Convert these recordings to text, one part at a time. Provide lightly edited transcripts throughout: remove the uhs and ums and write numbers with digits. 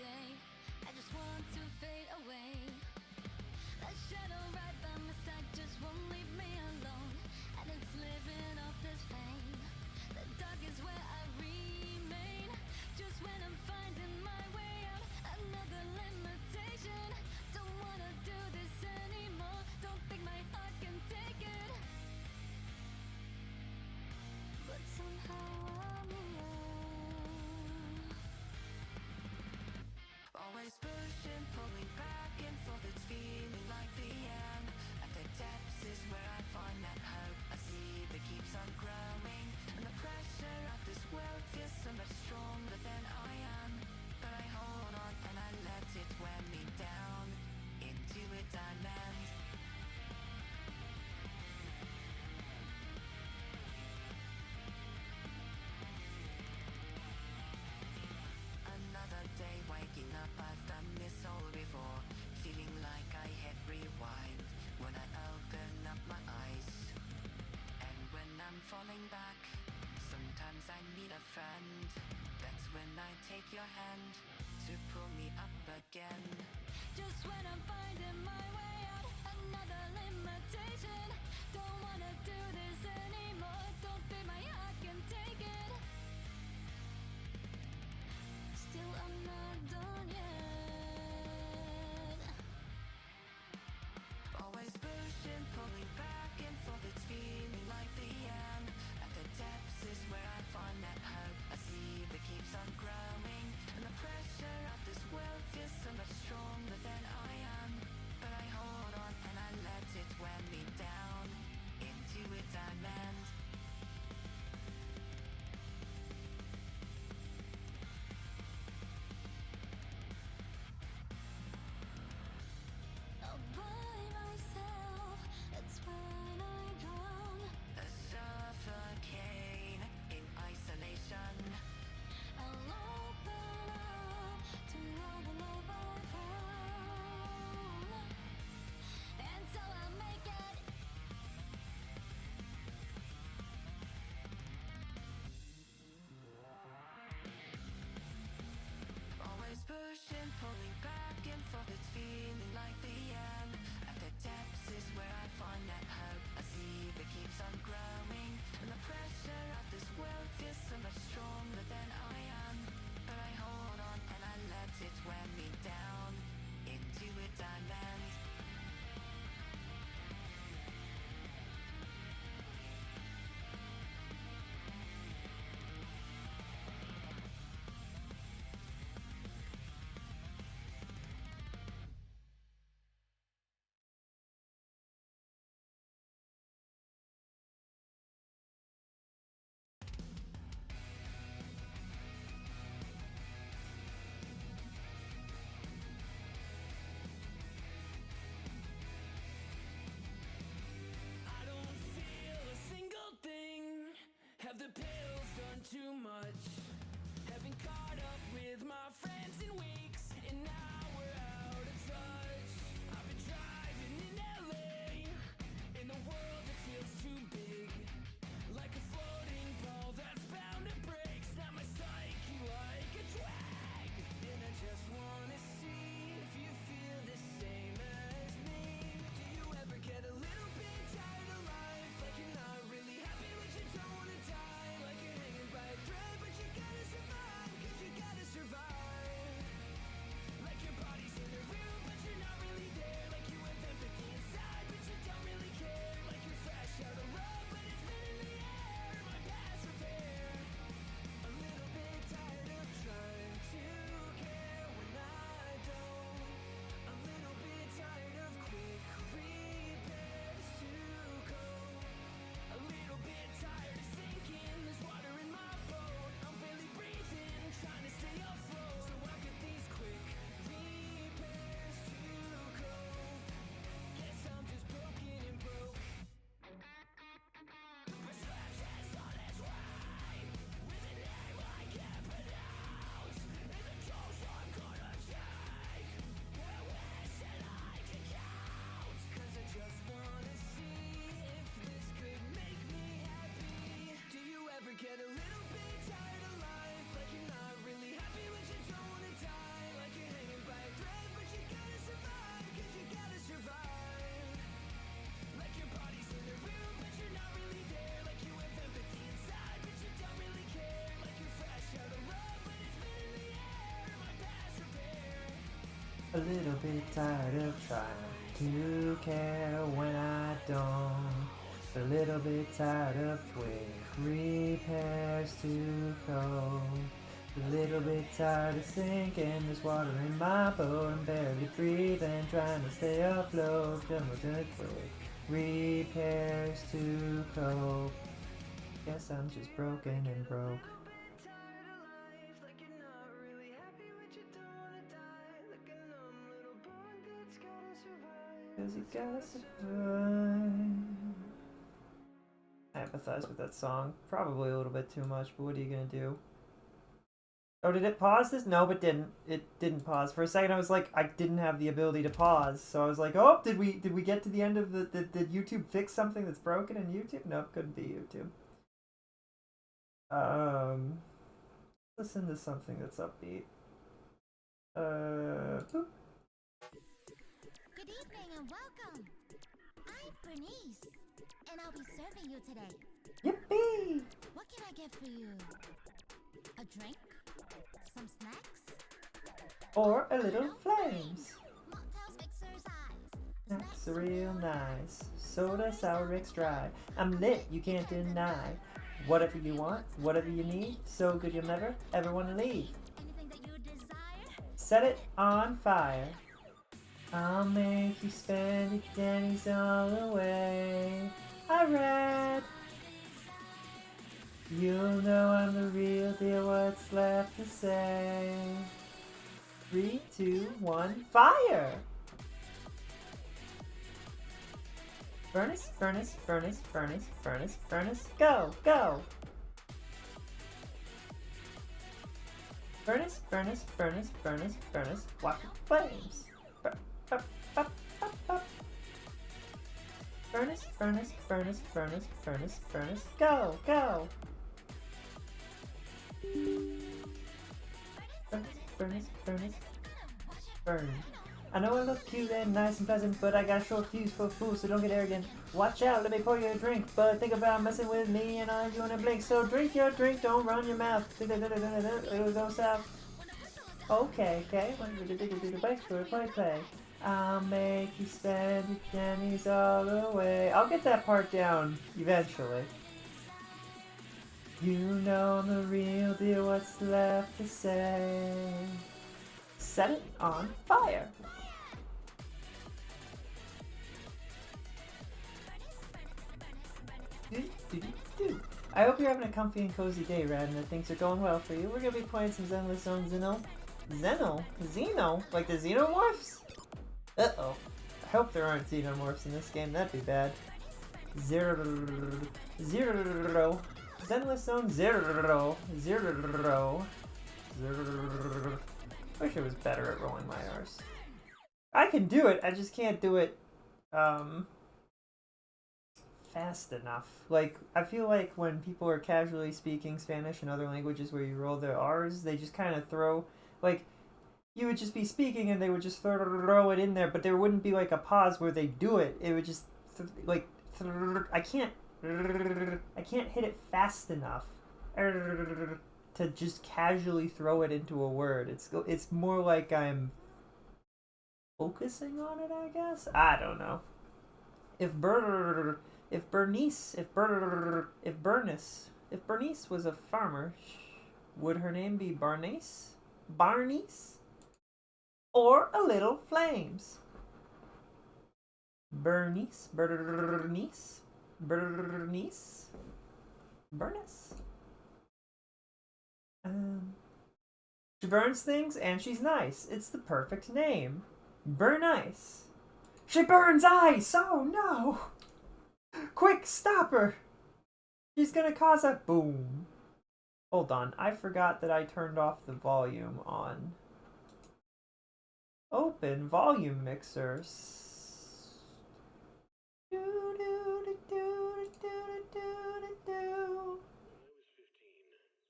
day. I just want to fade away. That shadow right by my side just won't leave me alone, and it's living off this pain. The dark is where I remain. Just when I'm finding my way out, another limitation. Don't wanna do this anymore. Don't think my heart can take it, but somehow I'm here. Always pushing, pulling back and forth. It's feeling like the end. little bit tired of trying to care when I don't. A little bit tired of quick repairs to go. A little bit tired of sinking, there's water in my boat. I'm barely breathing, trying to stay afloat. Done with the quick repairs to cope. Guess I'm just broken and broke. Cause you gotta survive. I empathize with that song. Probably a little bit too much, but what are you gonna do? Oh, did it pause this? No, it didn't. It didn't pause. For a second I was like, I didn't have the ability to pause. So I was like, oh, did we get to the end of did YouTube fix something that's broken in YouTube? Nope, couldn't be YouTube. Listen to something that's upbeat. Boop. Good evening and welcome. I'm Bernice, and I'll be serving you today. Yippee! What can I get for you? A drink? Some snacks? Or a little flames. Mocktails exercise. That's real nice. Soda, sour, Rick's dry. I'm lit, you can't deny. Whatever you want, whatever you need, so good you'll never ever want to leave. Anything that you desire? Set it on fire. I'll make you spend your pennies all the way. I read. You'll know I'm the real deal, what's left to say? 3, 2, 1, fire! Furnace, furnace, furnace, furnace, furnace, furnace, go, go! Furnace, furnace, furnace, furnace, furnace, watch the flames! Furnace, furnace, furnace, furnace, furnace, furnace, go, go! Furnace, furnace, burn. I know I look cute and nice and pleasant, but I got a short fuse for a fool, so don't get arrogant. Watch out, let me pour you a drink, but think about messing with me and I'll you in a blink. So drink your drink, don't run your mouth. It'll go south. Okay, okay. Play. I'll make you spend your pennies all the way. I'll get that part down eventually. You know I'm the real deal, what's left to say? Set it on fire. I hope you're having a comfy and cozy day, Rad, and that things are going well for you. We're gonna be playing some Zenless on Xeno? Like the Xenomorphs? Uh-oh. I hope there aren't Xenomorphs in this game, that'd be bad. Zero. Zenless Zone 0. Wish it was better at rolling my R's. I can do it, I just can't do it, fast enough. Like, I feel like when people are casually speaking Spanish and other languages where you roll their R's, they just kind of throw, like, you would just be speaking and they would just throw it in there, but there wouldn't be, like, a pause where they do it. It would just, I can't hit it fast enough to just casually throw it into a word. It's more like I'm focusing on it, I guess. I don't know. If Bernice was a farmer, would her name be Barnice? Barnice? Or a little flames? Bernice? She burns things and she's nice. It's the perfect name. Burnice. She burns ice! Oh no! Quick, stop her! She's gonna cause a boom. Hold on, I forgot that I turned off the volume on. Open volume mixers.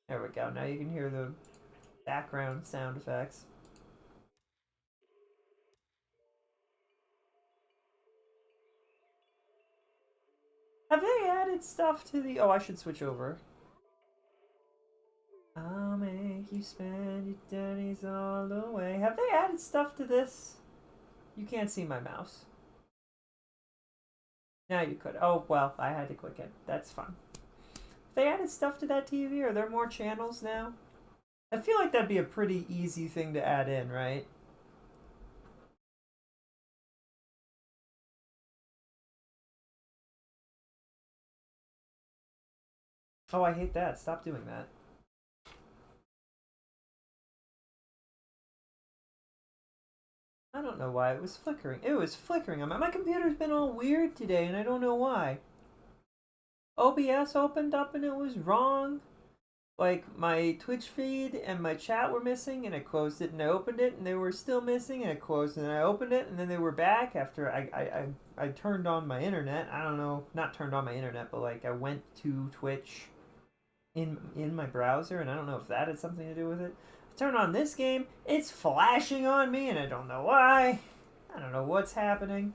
There we go. Now you can hear the background sound effects. Have they added stuff to the... Oh, I should switch over. I'll make you spend your pennies all the way. Have they added stuff to this? You can't see my mouse. Now you could. Oh, well, I had to click it. That's fun. They added stuff to that TV? Are there more channels now? I feel like that'd be a pretty easy thing to add in, right? Oh, I hate that. Stop doing that. I don't know why it was flickering. It was flickering. My computer's been all weird today, and I don't know why. OBS opened up and it was wrong. Like, my Twitch feed and my chat were missing, and I closed it and I opened it, and they were still missing, and I closed it and I opened it, and then they were back after I turned on my internet. I don't know, not turned on my internet, but like I went to Twitch in my browser, and I don't know if that had something to do with it. I turn on this game, it's flashing on me, and I don't know why. I don't know what's happening.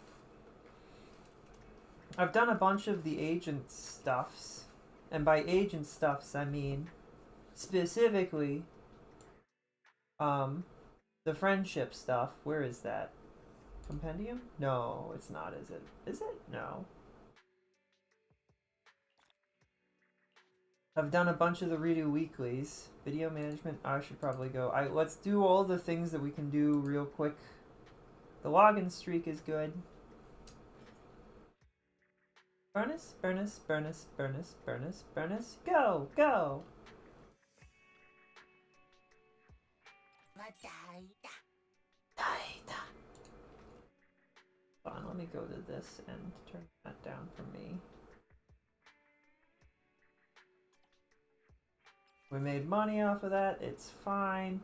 I've done a bunch of the agent stuffs, and by agent stuffs I mean specifically the friendship stuff. Where is that? Compendium? No, it's not, is it? Is it? No. I've done a bunch of the redo weeklies. Video management, I should probably go. Let's do all the things that we can do real quick. The login streak is good. Burnus, Burnus, Burnus, Burnus, Burnus, Burnus. Go, go! Hold on, let me go to this and turn that down for me. We made money off of that, it's fine.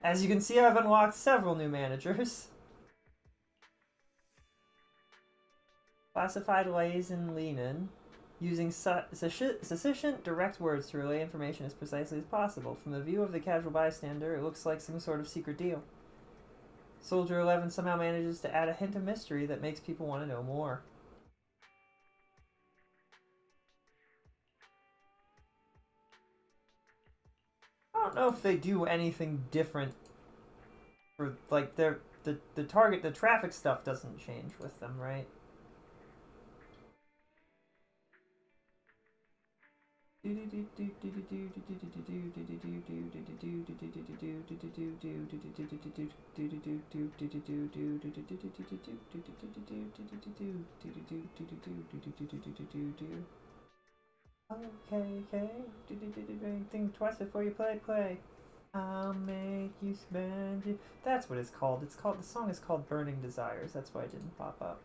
As you can see, I've unlocked several new managers. Classified lays and lean-in. Using sufficient direct words to relay information as precisely as possible. From the view of the casual bystander, it looks like some sort of secret deal. Soldier 11 somehow manages to add a hint of mystery that makes people want to know more. I don't know if they do anything different for, like, the target, the traffic stuff doesn't change with them, right? Okay. Think twice before you play. I'll make you spend you. That's what it's called. The song is called Burning Desires. That's why it didn't pop up.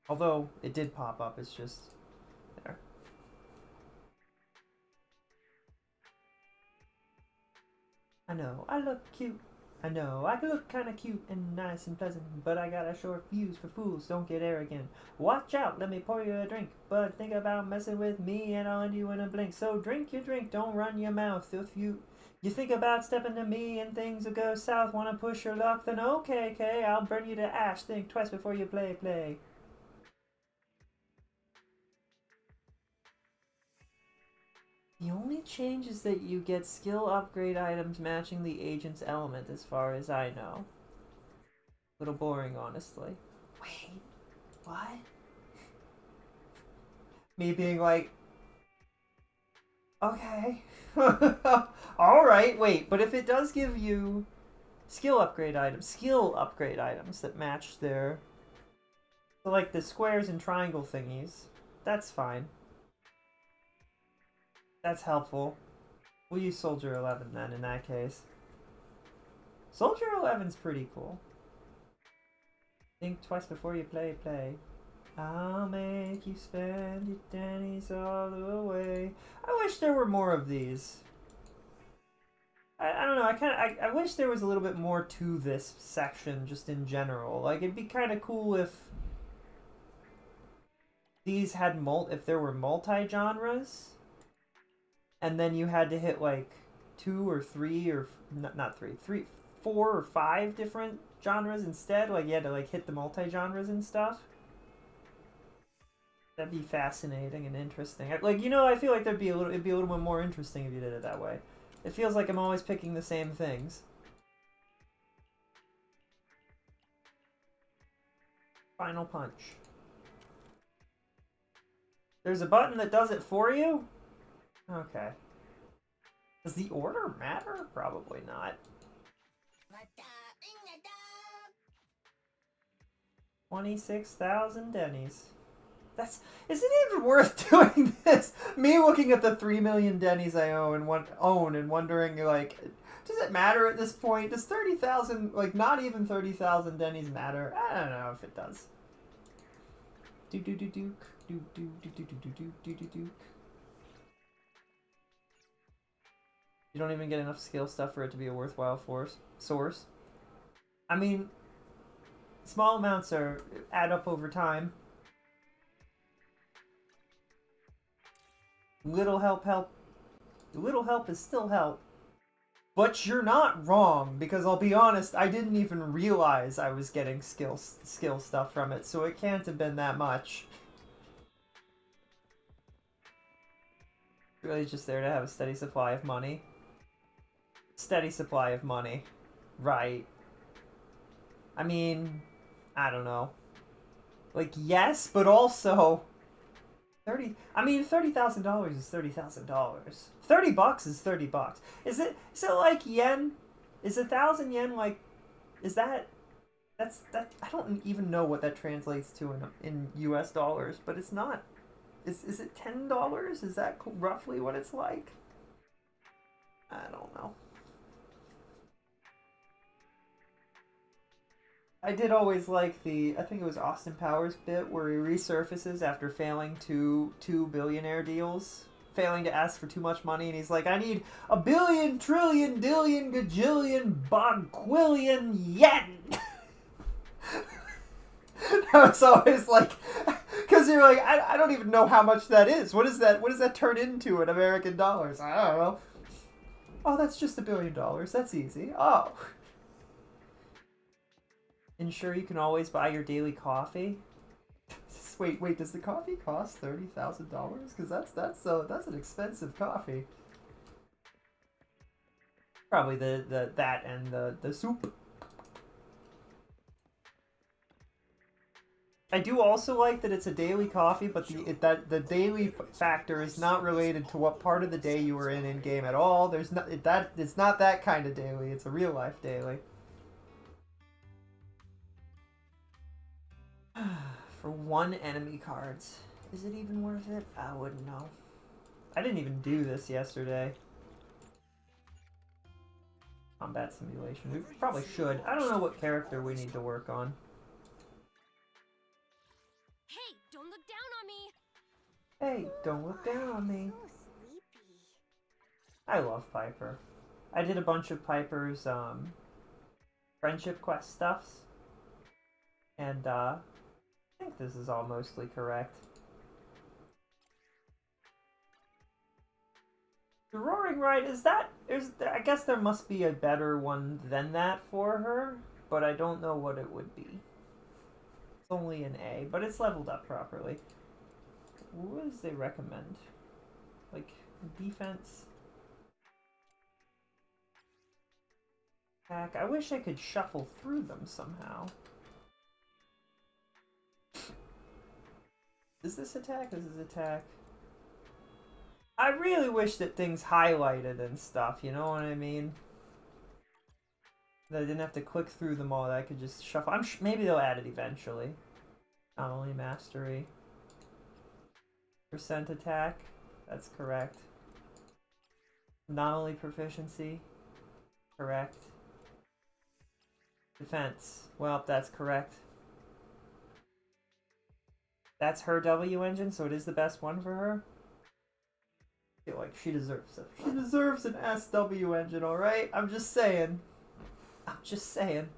Although it did pop up, it's just there. I know, I look cute. I know, I look kinda cute and nice and pleasant, but I got a short fuse for fools, don't get arrogant. Watch out, let me pour you a drink, but think about messing with me and I'll end you in a blink. So drink your drink, don't run your mouth. If you think about stepping to me and things will go south, wanna push your luck, then okay, I'll burn you to ash, think twice before you play. The only change is that you get skill upgrade items matching the agent's element, as far as I know. A little boring, honestly. Wait, what? Me being like, okay. Alright, wait, but if it does give you skill upgrade items that match their... So like the squares and triangle thingies, that's fine. That's helpful. We'll use Soldier 11 then, in that case. Soldier 11's pretty cool. Think twice before you play. I'll make you spend your pennies all the way. I wish there were more of these. I don't know, I wish there was a little bit more to this section, just in general. Like, it'd be kind of cool if these had if there were multi-genres. And then you had to hit like 2 or 3 or not 3, 4 or 5 different genres instead. Like you had to like hit the multi-genres and stuff. That'd be fascinating and interesting. Like, you know, I feel like it'd be a little bit more interesting if you did it that way. It feels like I'm always picking the same things. Final punch. There's a button that does it for you? Okay. Does the order matter? Probably not. 26,000 Denny's. Is it even worth doing this? Me looking at the 3 million Denny's I own and wondering, like, does it matter at this point? Does 30,000, like, not even 30,000 Denny's matter? I don't know if it does. Do do do do do do do do do do do do do. You don't even get enough skill stuff for it to be a worthwhile source. I mean, small amounts add up over time. Little help. Little help is still help. But you're not wrong, because I'll be honest, I didn't even realize I was getting skill stuff from it, so it can't have been that much. Really just there to have a steady supply of money. Steady supply of money. Right. I mean, I don't know. Like, yes, but also... $30,000 is $30,000. $30 is $30. Is it like yen? Is 1,000 yen like... Is that... That's... I don't even know what that translates to in US dollars, but it's not... Is it $10? Is that roughly what it's like? I don't know. I did always like I think it was Austin Powers bit where he resurfaces after failing two billionaire deals, failing to ask for too much money, and he's like, I need 1 billion, trillion, dillion, gajillion, bonquillion yen. I was always like, because you're like, I don't even know how much that is. What does that turn into in American dollars? I don't know. Oh, that's just $1 billion. That's easy. Oh. Ensure you can always buy your daily coffee. Wait, does the coffee cost $30,000? Because that's an expensive coffee. Probably that and the soup. I do also like that it's a daily coffee, but the daily factor is not related to what part of the day you were in game at all. It's not that kind of daily. It's a real life daily. For 1 enemy cards. Is it even worth it? I wouldn't know. I didn't even do this yesterday. Combat simulation. We probably should. I don't know what character we need to work on. Hey, don't look down on me! Hey, don't look down on me. I love Piper. I did a bunch of Piper's friendship quest stuffs. And I think this is all mostly correct. The Roaring Ride, I guess there must be a better one than that for her, but I don't know what it would be. It's only an A, but it's leveled up properly. What does they recommend? Like, defense? Attack? I wish I could shuffle through them somehow. Is this attack? Is this attack? I really wish that things highlighted and stuff, you know what I mean? That I didn't have to click through them all, that I could just shuffle. Maybe they'll add it eventually. Not only mastery. Percent attack. That's correct. Not only proficiency. Correct. Defense. Well, that's correct. That's her W engine, so it is the best one for her. I feel like she deserves it. She deserves an SW engine, alright? I'm just saying. I'm just saying.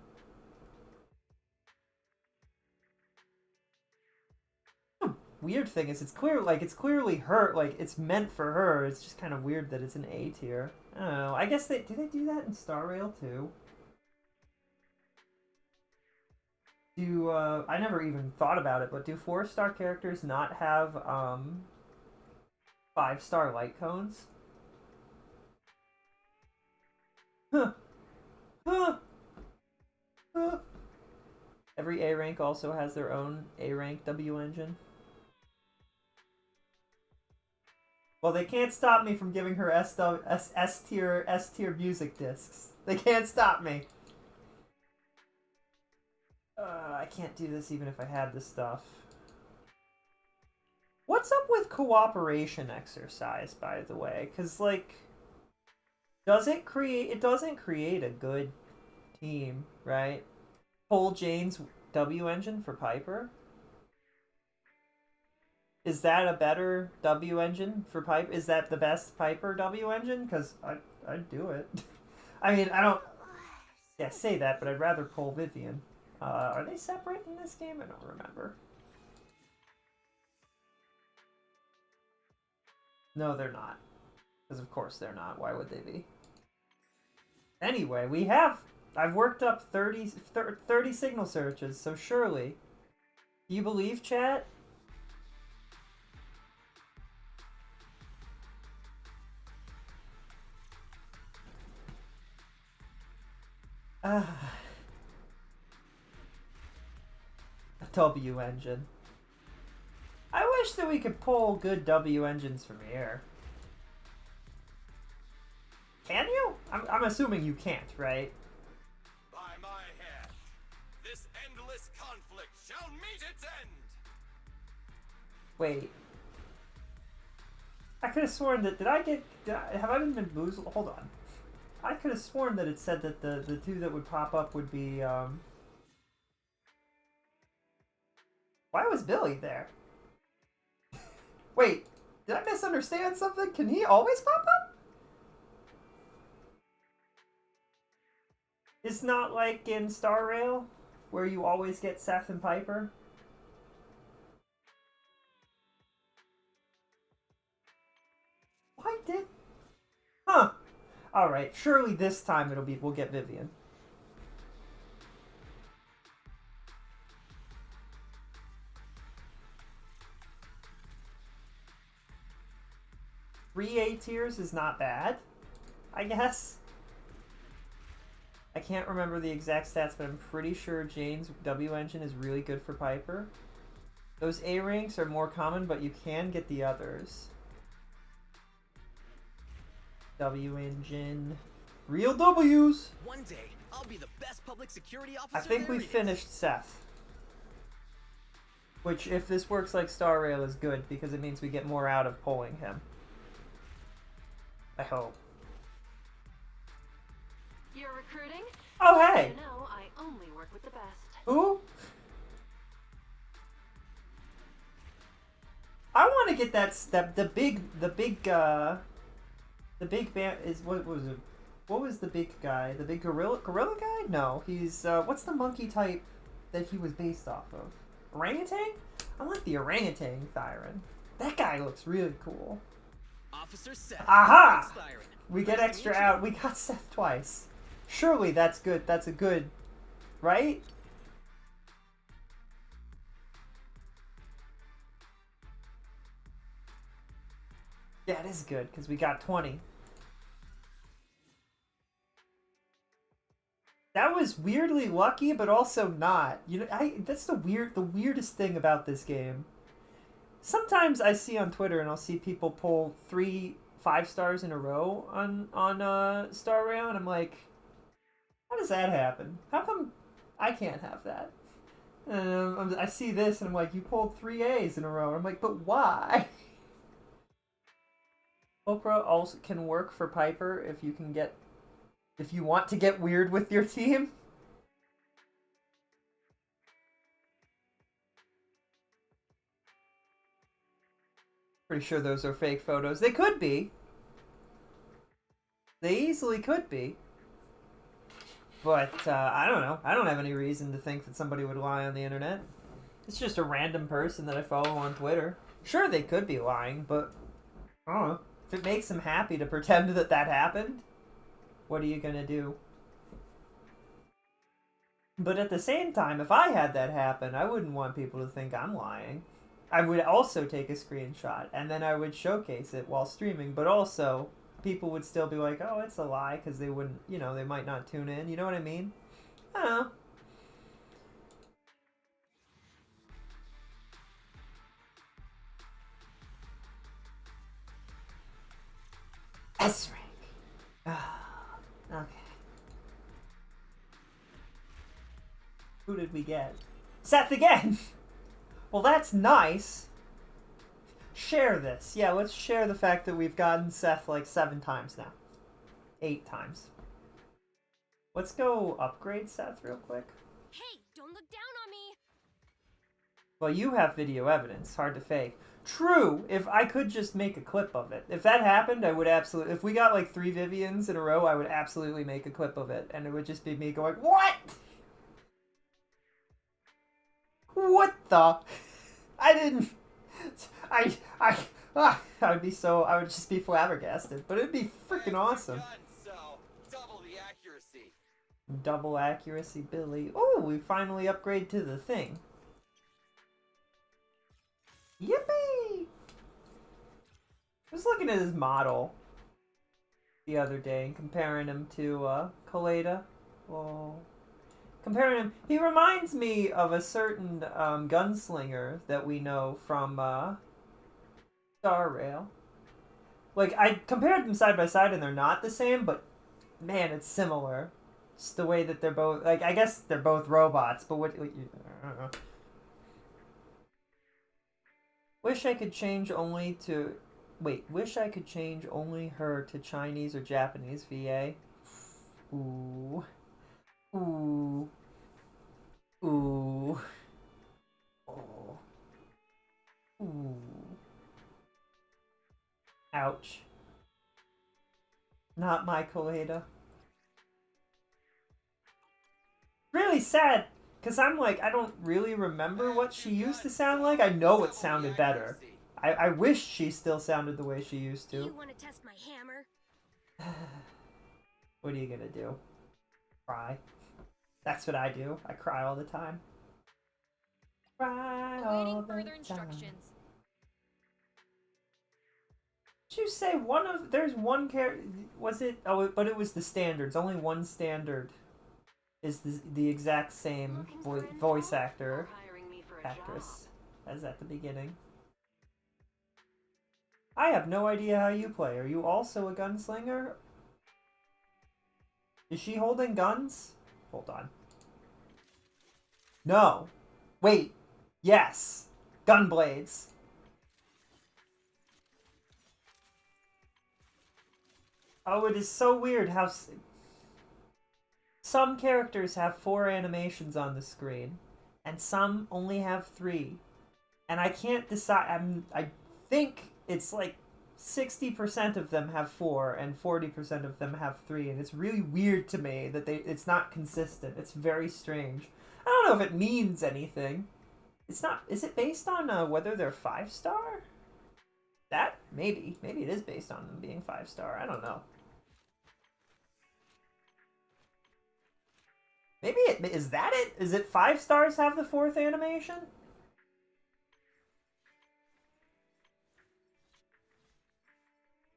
The weird thing is, it's clearly her, like, it's meant for her. It's just kind of weird that it's an A tier. I don't know. I guess do they do that in Star Rail too? I never even thought about it, but do 4-star characters not have 5-star light cones? Huh. Huh. Huh. Every A rank also has their own A rank W engine. Well, they can't stop me from giving her S tier music discs. They can't stop me. I can't do this even if I had the stuff. What's up with cooperation exercise, by the way? Because, like, it doesn't create a good team, right? Pull Jane's W engine for Piper? Is that a better W engine for Piper? Is that the best Piper W engine? Because I'd do it. I mean, I don't... Yeah, say that, but I'd rather pull Vivian. Are they separate in this game? I don't remember. No, they're not. Because of course they're not. Why would they be? Anyway, I've worked up 30 signal searches, so surely... Do you believe, chat? W engine. I wish that we could pull good W engines from here. Can you? I'm assuming you can't, right? By my hand, this endless conflict shall meet its end! Wait. I could have sworn that... have I been bamboozled? Hold on. I could have sworn that it said that the two that would pop up would be, Why was Billy there? Wait, did I misunderstand something? Can he always pop up? It's not like in Star Rail, where you always get Seth and Piper? Why did... Huh. Alright, surely this time we'll get Vivian. Three A tiers is not bad, I guess. I can't remember the exact stats, but I'm pretty sure Jane's W engine is really good for Piper. Those A ranks are more common, but you can get the others. W engine. Real W's! One day, I'll be the best public security officer. I think we finished Seth. Which, if this works like Star Rail, is good, because it means we get more out of pulling him. I hope. You're recruiting? Oh, hey! You know, I only work with the best. Who? I want to get the big band is what was it? What was the big guy? The big gorilla guy? No, he's what's the monkey type that he was based off of? Orangutan? I like the orangutan Thyron. That guy looks really cool. Officer Seth. Aha! Thyron. We get extra out. We got Seth twice. Surely that's good. That's a good, right? Yeah, it is good because we got 20. That was weirdly lucky, but also not. You know, that's the weirdest thing about this game. Sometimes I see on Twitter and I'll see people pull 3 5-stars in a row on Star Rail, and I'm like, how does that happen? How come I can't have that? And I see this and I'm like, you pulled 3 A's in a row. I'm like, but why? Oprah also can work for Piper if you want to get weird with your team. Pretty sure those are fake photos. They could be. They easily could be. But, I don't know. I don't have any reason to think that somebody would lie on the internet. It's just a random person that I follow on Twitter. Sure, they could be lying, but I don't know. If it makes them happy to pretend that happened, what are you gonna do? But at the same time, if I had that happen, I wouldn't want people to think I'm lying. I would also take a screenshot, and then I would showcase it while streaming, but also, people would still be like, oh, it's a lie, because they wouldn't, they might not tune in, you know what I mean? I don't know. S rank. Ah, okay. Who did we get? Seth again! Well, that's nice. Share this. Yeah, let's share the fact that we've gotten Seth like 7 times now. 8 times. Let's go upgrade Seth real quick. Hey, don't look down on me. Well, you have video evidence. Hard to fake. True, if I could just make a clip of it. If that happened, I would absolutely... If we got like 3 Vivians in a row, I would absolutely make a clip of it. And it would just be me going, what? What the? I didn't... I would be so... I would just be flabbergasted. But it'd be freaking awesome. So, double the accuracy. Double accuracy, Billy. Oh, we finally upgrade to the thing. Yippee! I was looking at his model the other day and comparing him to Kaleda. Oh. Comparing him, he reminds me of a certain gunslinger that we know from Star Rail. Like, I compared them side by side and they're not the same, but man, it's similar. Just the way that they're both, like, I guess they're both robots, but what I don't know. Wish I could change only to... Wait, wish I could change only her to Chinese or Japanese VA. Ooh. Ooh. Ooh. Oh. Ooh. Ouch. Not my Kaleda. Really sad. Because I'm like, I don't really remember what she used to sound like. I know it sounded better. I wish she still sounded the way she used Do you to. want to test my hammer? What are you gonna do? Cry? That's what I do. I cry all the time. Cry all Awaiting the further time. instructions. Did you say one of... There's one character... Was it... Oh, but it was the standards. Only one standard is the exact same voice actor, Hiring me for a actress, as at the beginning. I have no idea how you play. Are you also a gunslinger? Is she holding guns? Hold on. No. Wait. Yes. Gun blades. Oh, it is so weird how... Some characters have 4 animations on the screen, and some only have 3. And I can't decide... I think it's like 60% of them have 4, and 40% of them have 3, and it's really weird to me that it's not consistent. It's very strange. I don't know if it means anything. It's not... Is it based on whether they're 5-star? That? Maybe. Maybe it is based on them being 5-star. I don't know. Maybe is that it? Is it 5 stars have the 4th animation?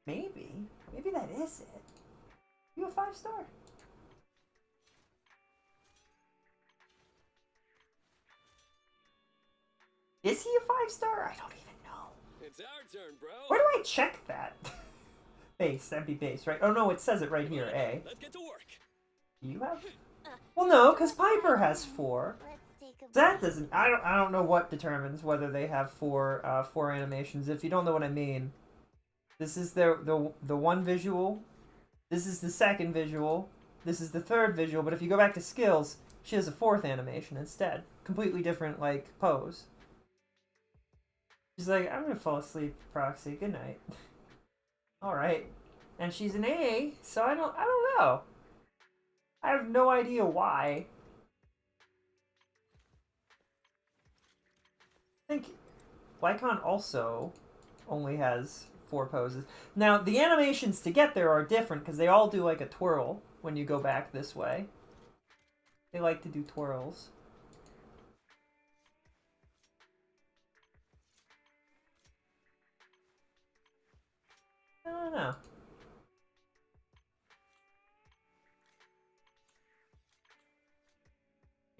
Maybe. Maybe that is it. You a 5-star? Is he a 5-star? I don't even know. It's our turn, bro. Where do I check that? Base, that'd be base, right? Oh no, it says it right here, A. Let's get to work. You have? Well, no, because Piper has 4. Let's take a That doesn't. I don't know what determines whether they have 4 animations. If you don't know what I mean, this is the one visual. This is the second visual. This is the third visual. But if you go back to skills, she has a 4th animation instead. Completely different like pose. She's like, I'm gonna fall asleep, Proxy. Good night. All right, and she's an A, so I don't know. I have no idea why. I think Lycon also only has 4 poses. Now, the animations to get there are different because they all do like a twirl when you go back this way. They like to do twirls. I don't know.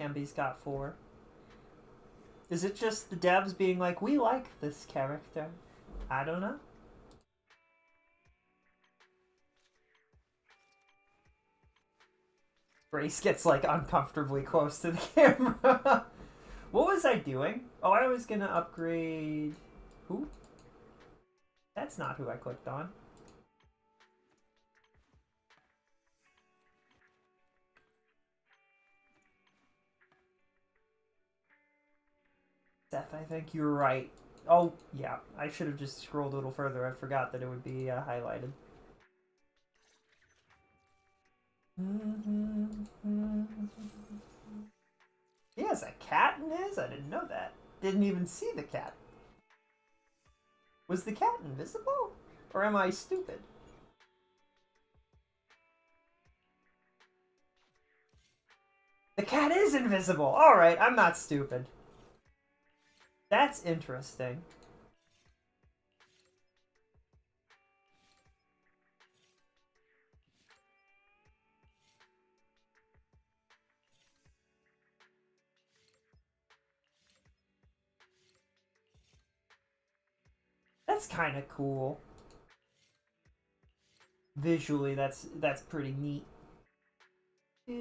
Ambi's got 4. Is it just the devs being like, we like this character? I don't know. Grace gets like uncomfortably close to the camera. What was I doing? Oh, I was gonna upgrade... Who? That's not who I clicked on. Seth, I think you're right. Oh, yeah. I should have just scrolled a little further. I forgot that it would be highlighted. He has a cat in his? I didn't know that. Didn't even see the cat. Was the cat invisible? Or am I stupid? The cat is invisible! Alright, I'm not stupid. That's interesting. That's kind of cool. Visually, that's pretty neat. A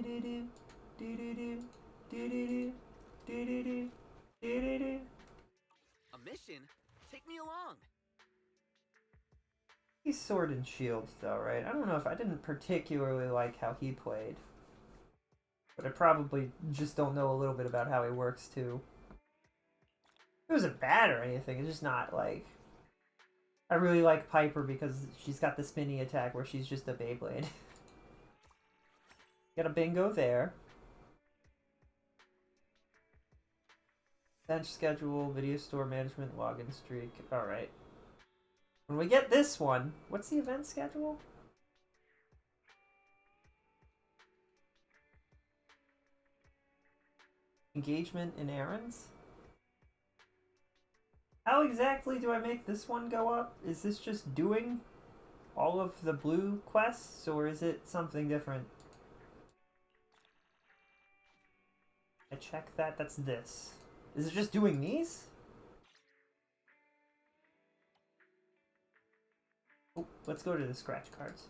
mission? Take me along. He's Sword and Shield, though, right? I don't know if I didn't particularly like how he played. But I probably just don't know a little bit about how he works, too. It wasn't bad or anything, it's just not, like... I really like Piper because she's got the spinny attack where she's just a Beyblade. Got a bingo there. Bench schedule, video store management, login streak. Alright. When we get this one, what's the event schedule? Engagement in errands? How exactly do I make this one go up? Is this just doing all of the blue quests, or is it something different? I check that, that's this. Is it just doing these? Oh, let's go to the scratch cards.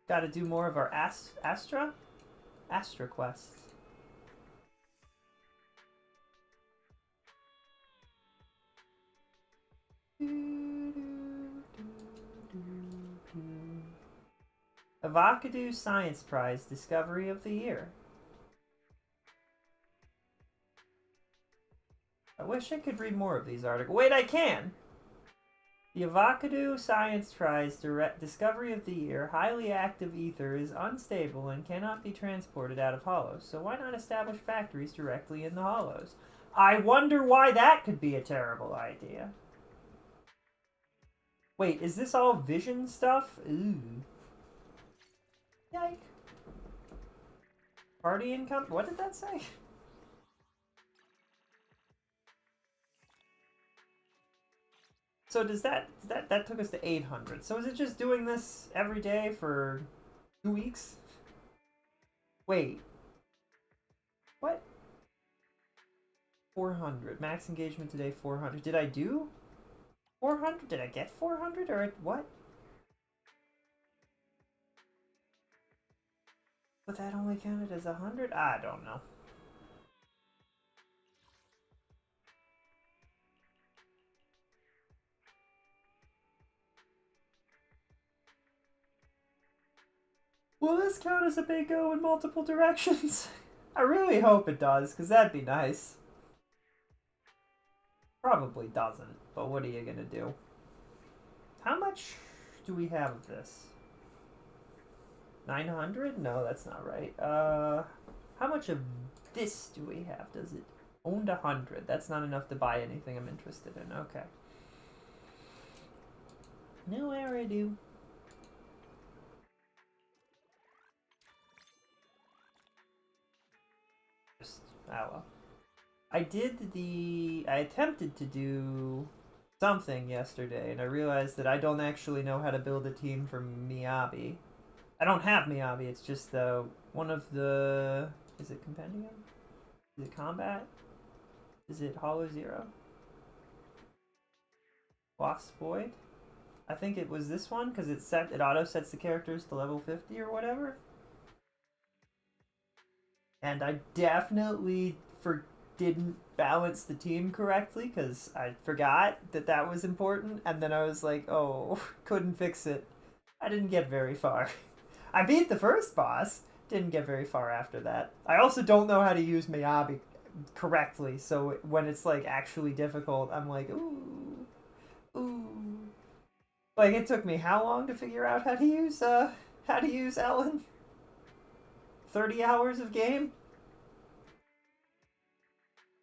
Gotta do more of our Astra quests. Avocado Science Prize Discovery of the Year. I wish I could read more of these articles. Wait, I can! The Avocado Science Prize Discovery of the Year, highly active ether is unstable and cannot be transported out of hollows, so why not establish factories directly in the hollows? I wonder why that could be a terrible idea. Wait, is this all vision stuff? Ooh. Yike. Party income? What did that say? So does that took us to 800. So is it just doing this every day for 2 weeks? Wait. What? 400. Max engagement today, 400. Did I do 400? Did I get 400 or what? But that only counted as 100? I don't know. Will this count as a big O in multiple directions? I really hope it does, because that'd be nice. Probably doesn't, but what are you gonna do? How much do we have of this? 900? No, that's not right. How much of this do we have? Does it owned 100? That's not enough to buy anything I'm interested in. Okay. No, I already do. Oh well. I attempted to do something yesterday, and I realized that I don't actually know how to build a team for Miyabi. I don't have Miyabi, it's just one of the... Is it Compendium? Is it Combat? Is it Hollow Zero? Lost Void? I think it was this one because it auto sets the characters to level 50 or whatever. And I definitely didn't balance the team correctly because I forgot that was important, and then I was like, oh, couldn't fix it. I didn't get very far. I beat the first boss, didn't get very far after that. I also don't know how to use Miyabi correctly, so when it's like actually difficult, I'm like, ooh, ooh. Like, it took me how long to figure out how to use Ellen? 30 hours of game?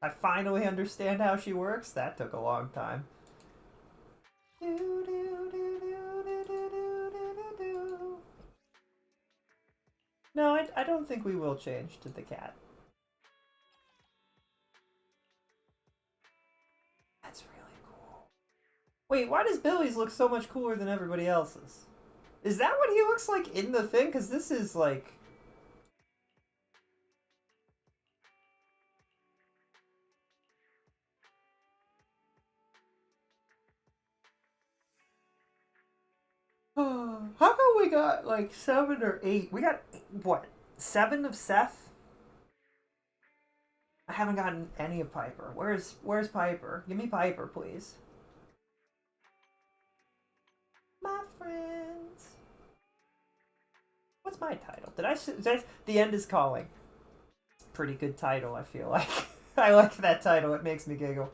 I finally understand how she works. That took a long time. No, I don't think we will change to the cat. That's really cool. Wait, why does Billy's look so much cooler than everybody else's? Is that what he looks like in the thing? Because this is like... How come we got like 7 or 8? We got, what, 7 of Seth? I haven't gotten any of Piper. Where's Piper? Give me Piper, please. My friends. What's my title? The End is Calling. Pretty good title, I feel like. I like that title. It makes me giggle.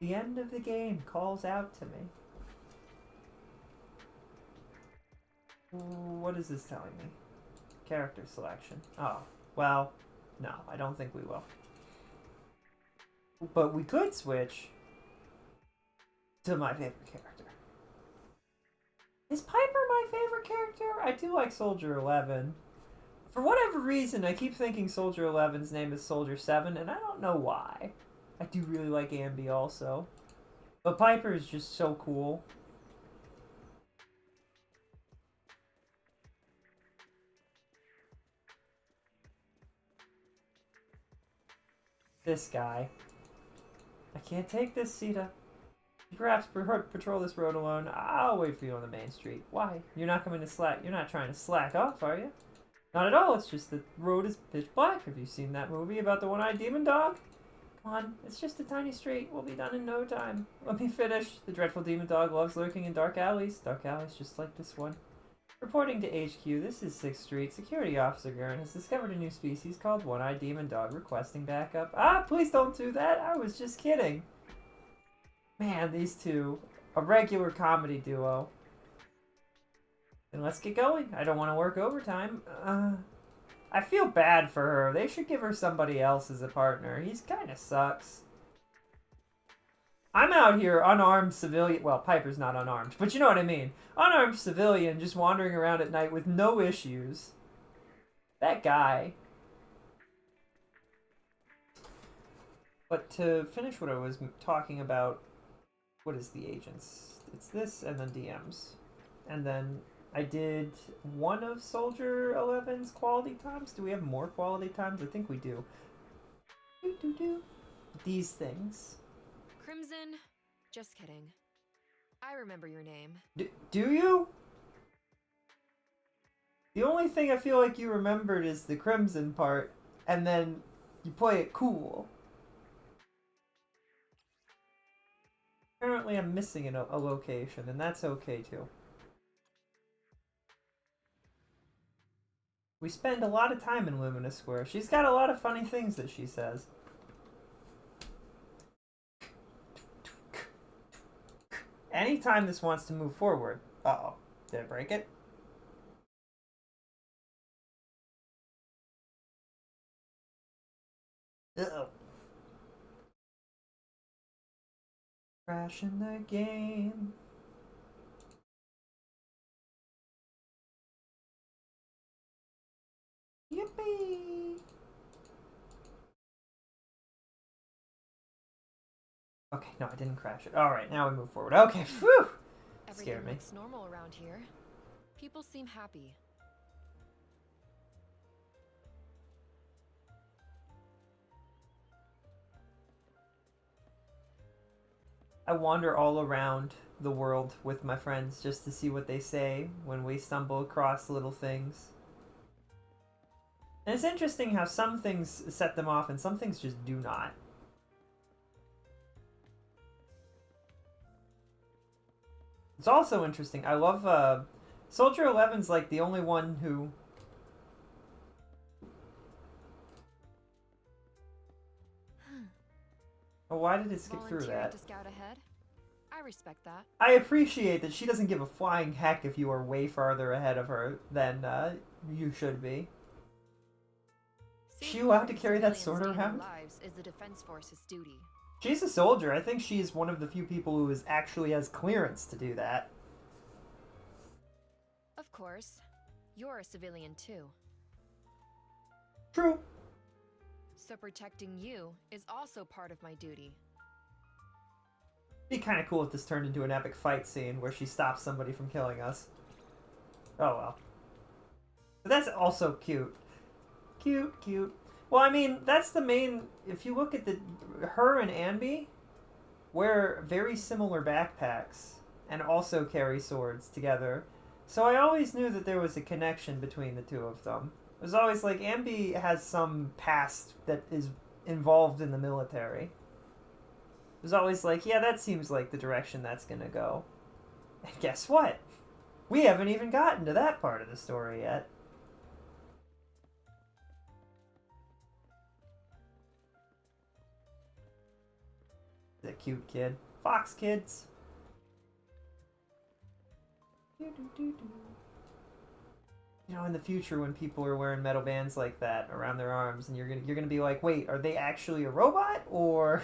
The end of the game calls out to me. What is this telling me? Character selection. Oh, well, no, I don't think we will. But we could switch to my favorite character. Is Piper my favorite character? I do like Soldier 11. For whatever reason, I keep thinking Soldier 11's name is Soldier 7, and I don't know why. I do really like Ambi also. But Piper is just so cool. This guy. I can't take this, Sita. Perhaps patrol this road alone. I'll wait for you on the main street. Why? You're not trying to slack off, are you? Not at all. It's just the road is pitch black. Have you seen that movie about the one-eyed demon dog? Come on, it's just a tiny street. We'll be done in no time. Let me finish. The dreadful demon dog loves lurking in dark alleys. Dark alleys just like this one. Reporting to HQ, this is 6th Street. Security Officer Gurren has discovered a new species called one-eyed demon dog, requesting backup. Ah, please don't do that. I was just kidding. Man, these two. A regular comedy duo. Then let's get going. I don't want to work overtime. I feel bad for her. They should give her somebody else as a partner. He's kind of sucks. I'm out here, unarmed civilian. Well, Piper's not unarmed, but you know what I mean. Unarmed civilian just wandering around at night with no issues. That guy. But to finish what I was talking about, what is the agents? It's this and then DMs. And then I did one of Soldier 11's quality times. Do we have more quality times? I think we do. These things. Crimson? Just kidding. I remember your name. Do you? The only thing I feel like you remembered is the Crimson part, and then you play it cool. Apparently I'm missing a location, and that's okay too. We spend a lot of time in Lumina Square. She's got a lot of funny things that she says. Anytime this wants to move forward... Uh-oh. Did I break it? Uh-oh. Crashing the game. Yippee! Okay, no, I didn't crash it. Alright, now we move forward. Okay, phew! Scared me. Everything looks normal around here. People seem happy. I wander all around the world with my friends just to see what they say when we stumble across little things. And it's interesting how some things set them off and some things just do not. It's also interesting. I love Soldier 11's like the only one who Oh, why did it skip through Volunteering that? to scout ahead? I respect that. I appreciate that she doesn't give a flying heck if you are way farther ahead of her than you should be. She allowed to carry that sword around? Lives is the Defense Force's duty. She's a soldier. I think she's one of the few people who actually has clearance to do that. Of course. You're a civilian too. True. So protecting you is also part of my duty. Be kind of cool if this turned into an epic fight scene where she stops somebody from killing us. Oh well. But that's also cute. Cute, cute. Well, I mean, that's the main... If you look at her and Anby wear very similar backpacks and also carry swords together. So I always knew that there was a connection between the two of them. It was always like, Anby has some past that is involved in the military. It was always like, yeah, that seems like the direction that's gonna go. And guess what? We haven't even gotten to that part of the story yet. The cute kid. Fox kids. You know, in the future when people are wearing metal bands like that around their arms and you're gonna be like, wait, are they actually a robot or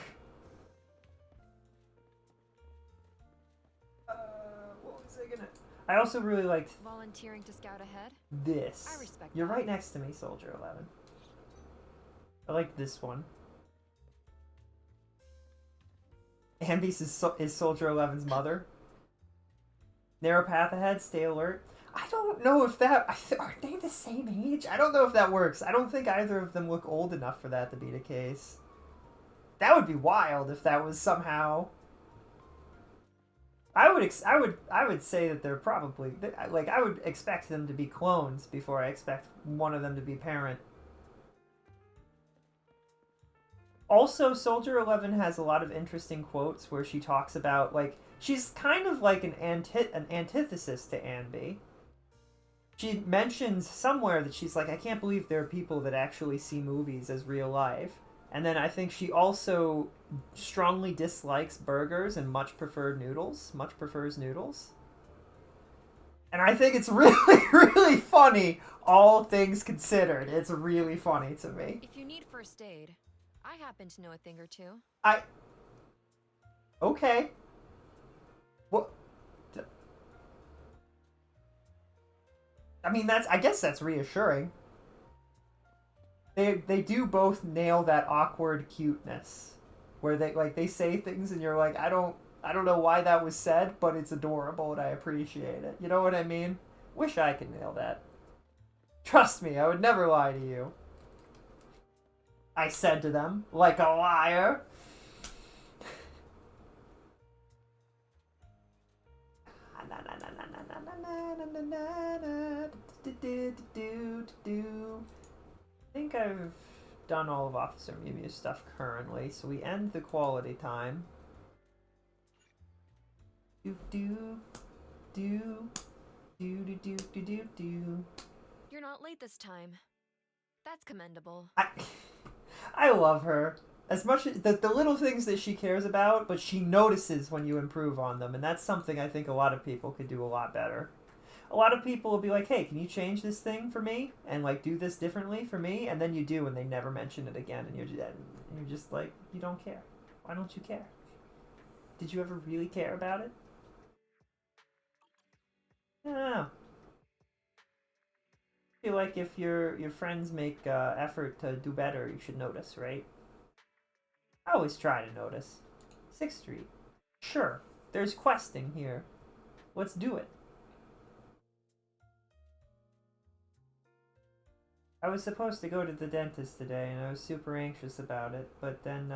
what was I gonna... I also really liked Volunteering to scout ahead? this. I respect You're that. right next to me, Soldier 11. I like this one. Amby's is Soldier 11's mother. Narrow path ahead, stay alert. I don't know if that... Are they the same age? I don't know if that works. I don't think either of them look old enough for that to be the case. That would be wild if that was somehow... I would say that they're probably... Like, I would expect them to be clones before I expect one of them to be parent. Also, Soldier 11 has a lot of interesting quotes where she talks about, like... She's kind of like an antithesis to Anby. She mentions somewhere that she's like, I can't believe there are people that actually see movies as real life. And then I think she also strongly dislikes burgers and much prefers noodles. And I think it's really, really funny, all things considered. It's really funny to me. If you need first aid, I happen to know a thing or two. Okay. What? I mean, I guess that's reassuring. They do both nail that awkward cuteness, where they say things and you're like, I don't know why that was said, but it's adorable and I appreciate it. You know what I mean? Wish I could nail that. Trust me, I would never lie to you. I said to them, like a liar. I think I've done all of Officer Mew Mew's stuff currently, so we end the quality time. Do do do do do do do do do. You're not late this time. That's commendable. I love her. As much as the little things that she cares about, but she notices when you improve on them, and that's something I think a lot of people could do a lot better. A lot of people will be like, hey, can you change this thing for me? And, like, do this differently for me? And then you do, and they never mention it again, and you're just like, you don't care. Why don't you care? Did you ever really care about it? I don't know. I feel like if your friends make effort to do better, you should notice, right? I always try to notice. 6th Street. Sure, there's questing here. Let's do it. I was supposed to go to the dentist today, and I was super anxious about it, but then,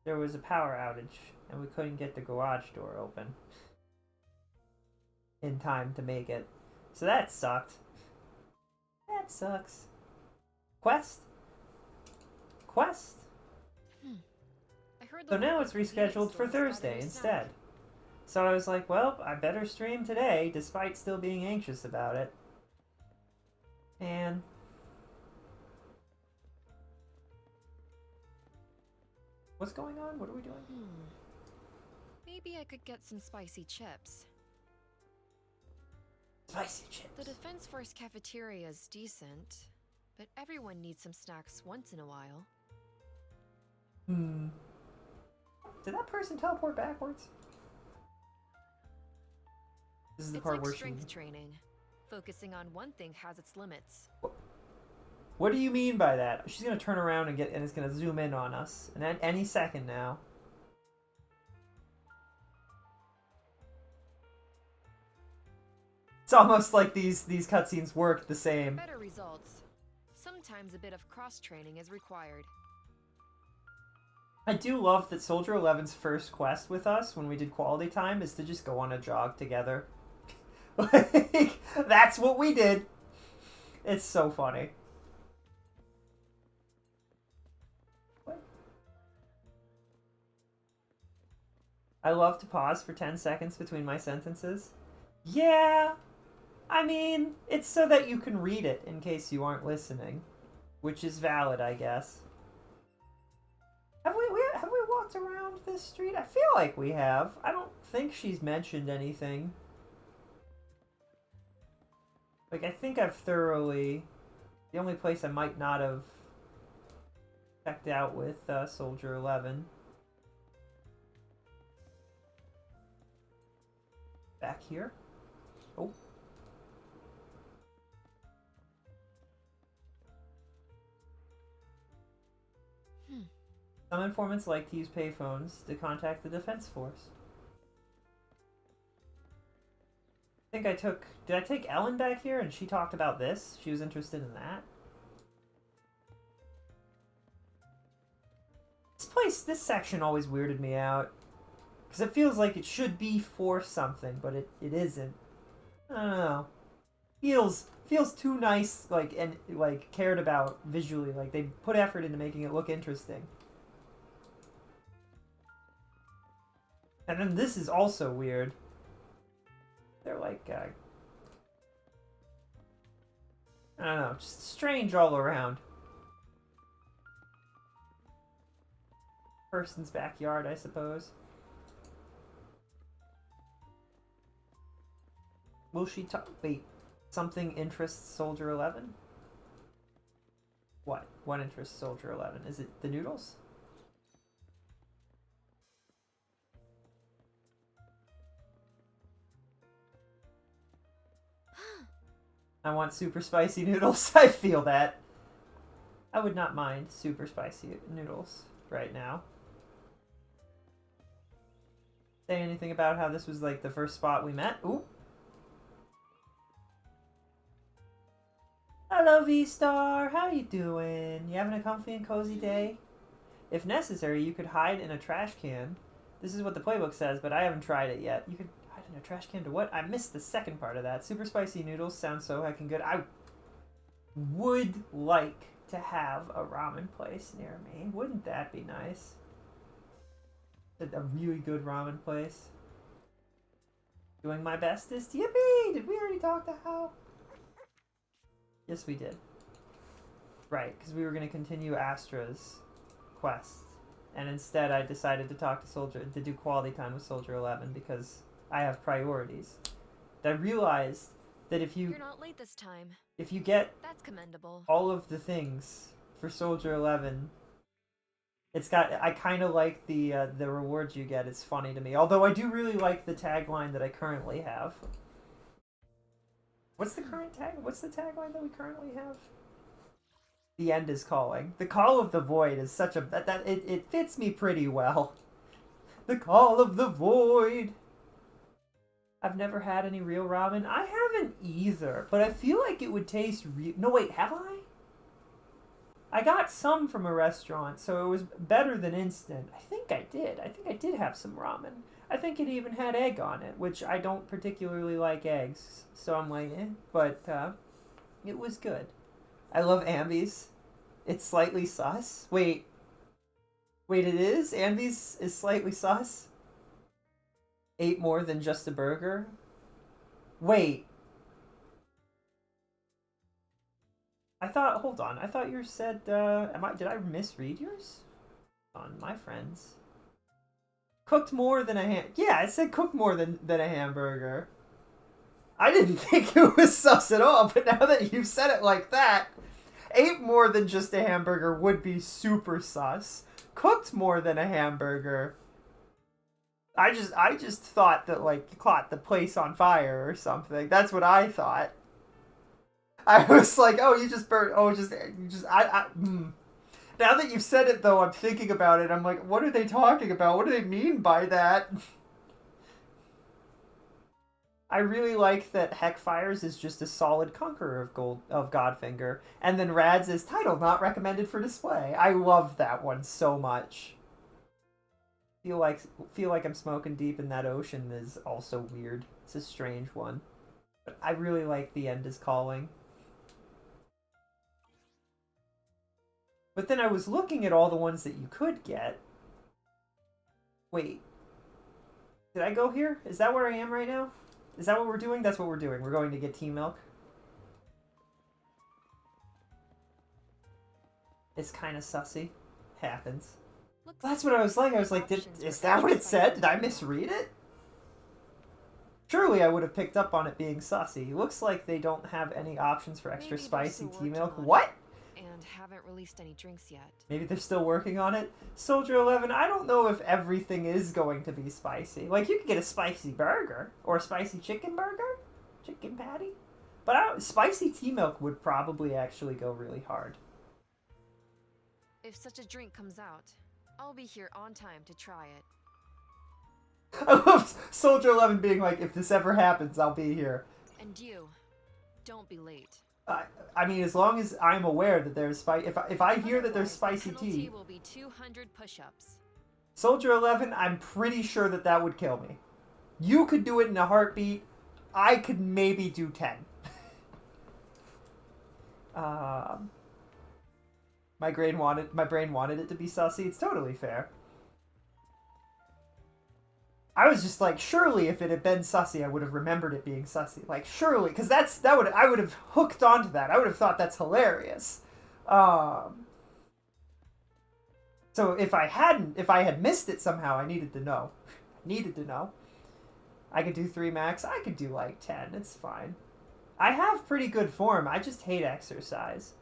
there was a power outage and we couldn't get the garage door open in time to make it. So that sucked. That sucks. Quest? I heard So the now local it's convenience rescheduled for store started Thursday a instead. snack. So I was like, well, I better stream today, despite still being anxious about it. And what's going on? What are we doing? Maybe I could get some spicy chips. Spicy chips. The Defense Force cafeteria is decent, but everyone needs some snacks once in a while. Did that person teleport backwards? This is the It's part like where strength training. Focusing on one thing has its limits. What do you mean by that? She's gonna turn around and it's gonna zoom in on us, and any second now. It's almost like these cutscenes work the same. Better results. Sometimes a bit of cross-training is required. I do love that Soldier 11's first quest with us when we did quality time is to just go on a jog together. Like, that's what we did. It's so funny. What? I love to pause for 10 seconds between my sentences. Yeah, I mean, it's so that you can read it in case you aren't listening, which is valid, I guess. Have we walked around this street? I feel like we have. I don't think she's mentioned anything. Like, I think I've thoroughly... The only place I might not have checked out with Soldier 11. Back here. Oh. Some informants like to use payphones to contact the Defense Force. I think I took... Did I take Ellen back here and she talked about this? She was interested in that? This section always weirded me out. Because it feels like it should be for something, but it isn't. I don't know. Feels too nice, and cared about visually. Like, they put effort into making it look interesting. And then this is also weird. They're like, I don't know, just strange all around. Person's backyard, I suppose. Will she talk? Wait, something interests Soldier 11? What? What interests Soldier 11? Is it the noodles? I want super spicy noodles. I feel that. I would not mind super spicy noodles right now. Say anything about how this was like the first spot we met? Ooh. Hello, V-Star. How you doing? You having a comfy and cozy day? If necessary, you could hide in a trash can. This is what the playbook says, but I haven't tried it yet. You could hide in a trash can to what? I missed the second part of that. Super spicy noodles sound so heckin' good. I would like to have a ramen place near me. Wouldn't that be nice? A really good ramen place. Doing my bestest. Yippee! Did we already talk to Hal? Yes, we did. Right, because we were going to continue Astra's quest. And instead I decided to talk to do quality time with Soldier 11 because I have priorities. I realized that if You're not late this time. if you get That's commendable. all of the things for Soldier 11, I kind of like the rewards you get. It's funny to me. Although I do really like the tagline that I currently have. What's the tagline that we currently have? The end is calling. The call of the void is such a it fits me pretty well. The call of the void. I've never had any real ramen. I haven't either, but I feel like it would taste real. No, wait, have I? I got some from a restaurant, so it was better than instant. I think I did. I think I did have some ramen. I think it even had egg on it, which I don't particularly like eggs, so I'm like, eh. But it was good. I love Ambi's. It's slightly sus. Wait, it is? Ambi's is slightly sus? Ate more than just a burger? Wait. Hold on, I thought you said, did I misread yours? On my friends. Cooked more than yeah, it said cooked more than a hamburger. I didn't think it was sus at all, but now that you've said it like that, ate more than just a hamburger would be super sus. Cooked more than a hamburger. I just thought that, like, you caught the place on fire or something. That's what I thought. I was like, oh, you just burnt, Now that you've said it, though, I'm thinking about it. I'm like, what are they talking about? What do they mean by that? I really like that Heckfires is just a solid conqueror of Godfinger, and then Rad's is title not recommended for display. I love that one so much. Feel like I'm smoking deep in that ocean is also weird. It's a strange one, but I really like The End is Calling. But then I was looking at all the ones that you could get. Wait. Did I go here? Is that where I am right now? Is that what we're doing? That's what we're doing. We're going to get Tea Milk. It's kind of sussy. Happens. That's what I was like. I was like, is that what it said? Did I misread it? Surely I would have picked up on it being sussy. Looks like they don't have any options for extra spicy tea milk. What? And haven't released any drinks yet. Maybe they're still working on it. Soldier 11, I don't know if everything is going to be spicy. Like, you could get a spicy burger. Or a spicy chicken burger? Chicken patty? But spicy tea milk would probably actually go really hard. If such a drink comes out, I'll be here on time to try it. I love Soldier 11 being like, if this ever happens, I'll be here. And you, don't be late. I mean, as long as I'm aware that there's if I hear that there's spicy tea, will be 200 push-ups. Soldier 11, I'm pretty sure that would kill me. You could do it in a heartbeat. I could maybe do 10. My brain wanted it to be sussy. It's totally fair. I was just like, surely if it had been sussy, I would have remembered it being sussy. Like, surely, because I would have hooked onto that. I would have thought that's hilarious. So if I had missed it somehow, I needed to know. I could do 3 max. I could do like 10. It's fine. I have pretty good form. I just hate exercise.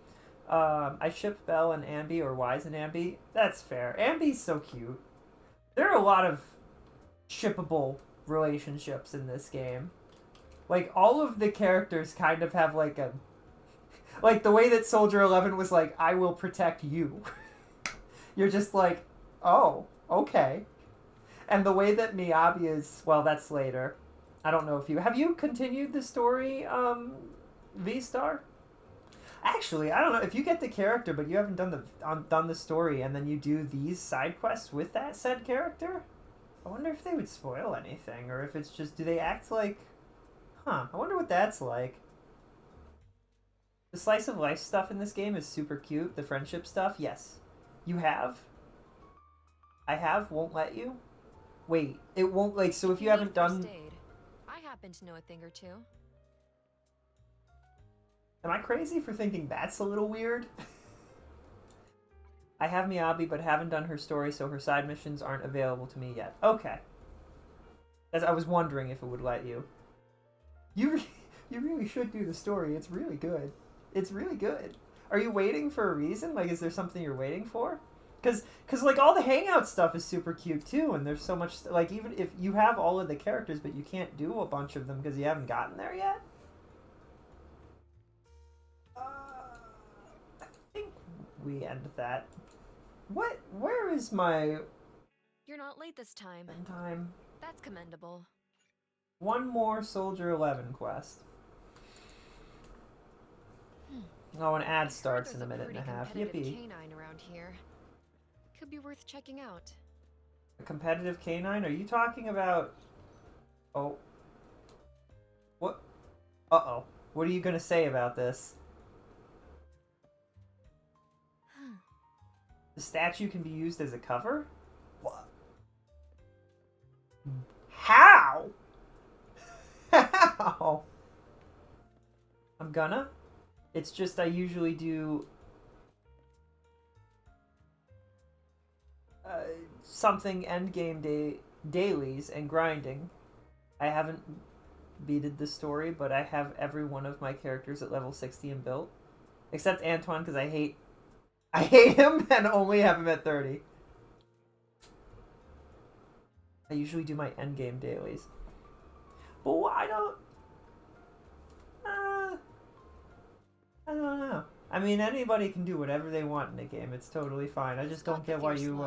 I ship Belle and Ambi, or Wise and Ambi. That's fair. Ambi's so cute. There are a lot of shippable relationships in this game. Like, all of the characters kind of have like the way that Soldier 11 was like, I will protect you. You're just like, oh, okay. And the way that Miyabi is, well, that's later. I don't know if have you continued the story, V-Star? Actually, I don't know if you get the character, but you haven't done the story, and then you do these side quests with that said character. I wonder if they would spoil anything, or if it's just, do they act like, I wonder what that's like. The slice of life stuff in this game is super cute. The friendship stuff, yes. You have? I have? Won't let you? Wait, it won't, like, so if you haven't done... I happen to know a thing or two. Am I crazy for thinking that's a little weird? I have Miyabi, but haven't done her story, so her side missions aren't available to me yet. Okay. As I was wondering if it would let you. You really should do the story. It's really good. It's really good. Are you waiting for a reason? Like, is there something you're waiting for? Because like, all the Hangout stuff is super cute, too, and there's so much... Like, even if you have all of the characters, but you can't do a bunch of them because you haven't gotten there yet? I think we end that. Where is my... You're not late this time. Time. That's commendable. One more Soldier 11 quest. Oh, an ad I starts heard in a there's minute and a pretty half. competitive Yippee. canine around here. Could be worth checking out. A competitive canine? Are you talking about... Oh. What? Uh-oh. What are you gonna say about this? The statue can be used as a cover? What? How? How? I'm gonna. It's just I usually do something endgame dailies and grinding. I haven't beated the story, but I have every one of my characters at level 60 and built. Except Antoine, because I hate him and only have him at 30. I usually do my endgame dailies. But I don't... I don't know. I mean, anybody can do whatever they want in a game. It's totally fine. I just don't get why you,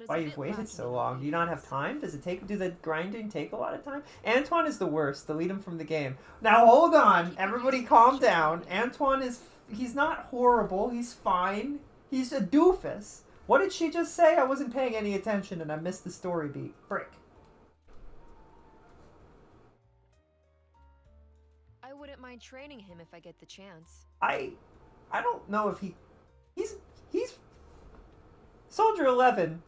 why you've waited so long. Do you not have time? Does it take... Do the grinding take a lot of time? Antoine is the worst. Delete him from the game. Now, hold on. Everybody calm down. Antoine is... He's not horrible. He's fine. He's a doofus. What did she just say? I wasn't paying any attention and I missed the story beat. Frick. I wouldn't mind training him if I get the chance. I don't know if he's Soldier 11.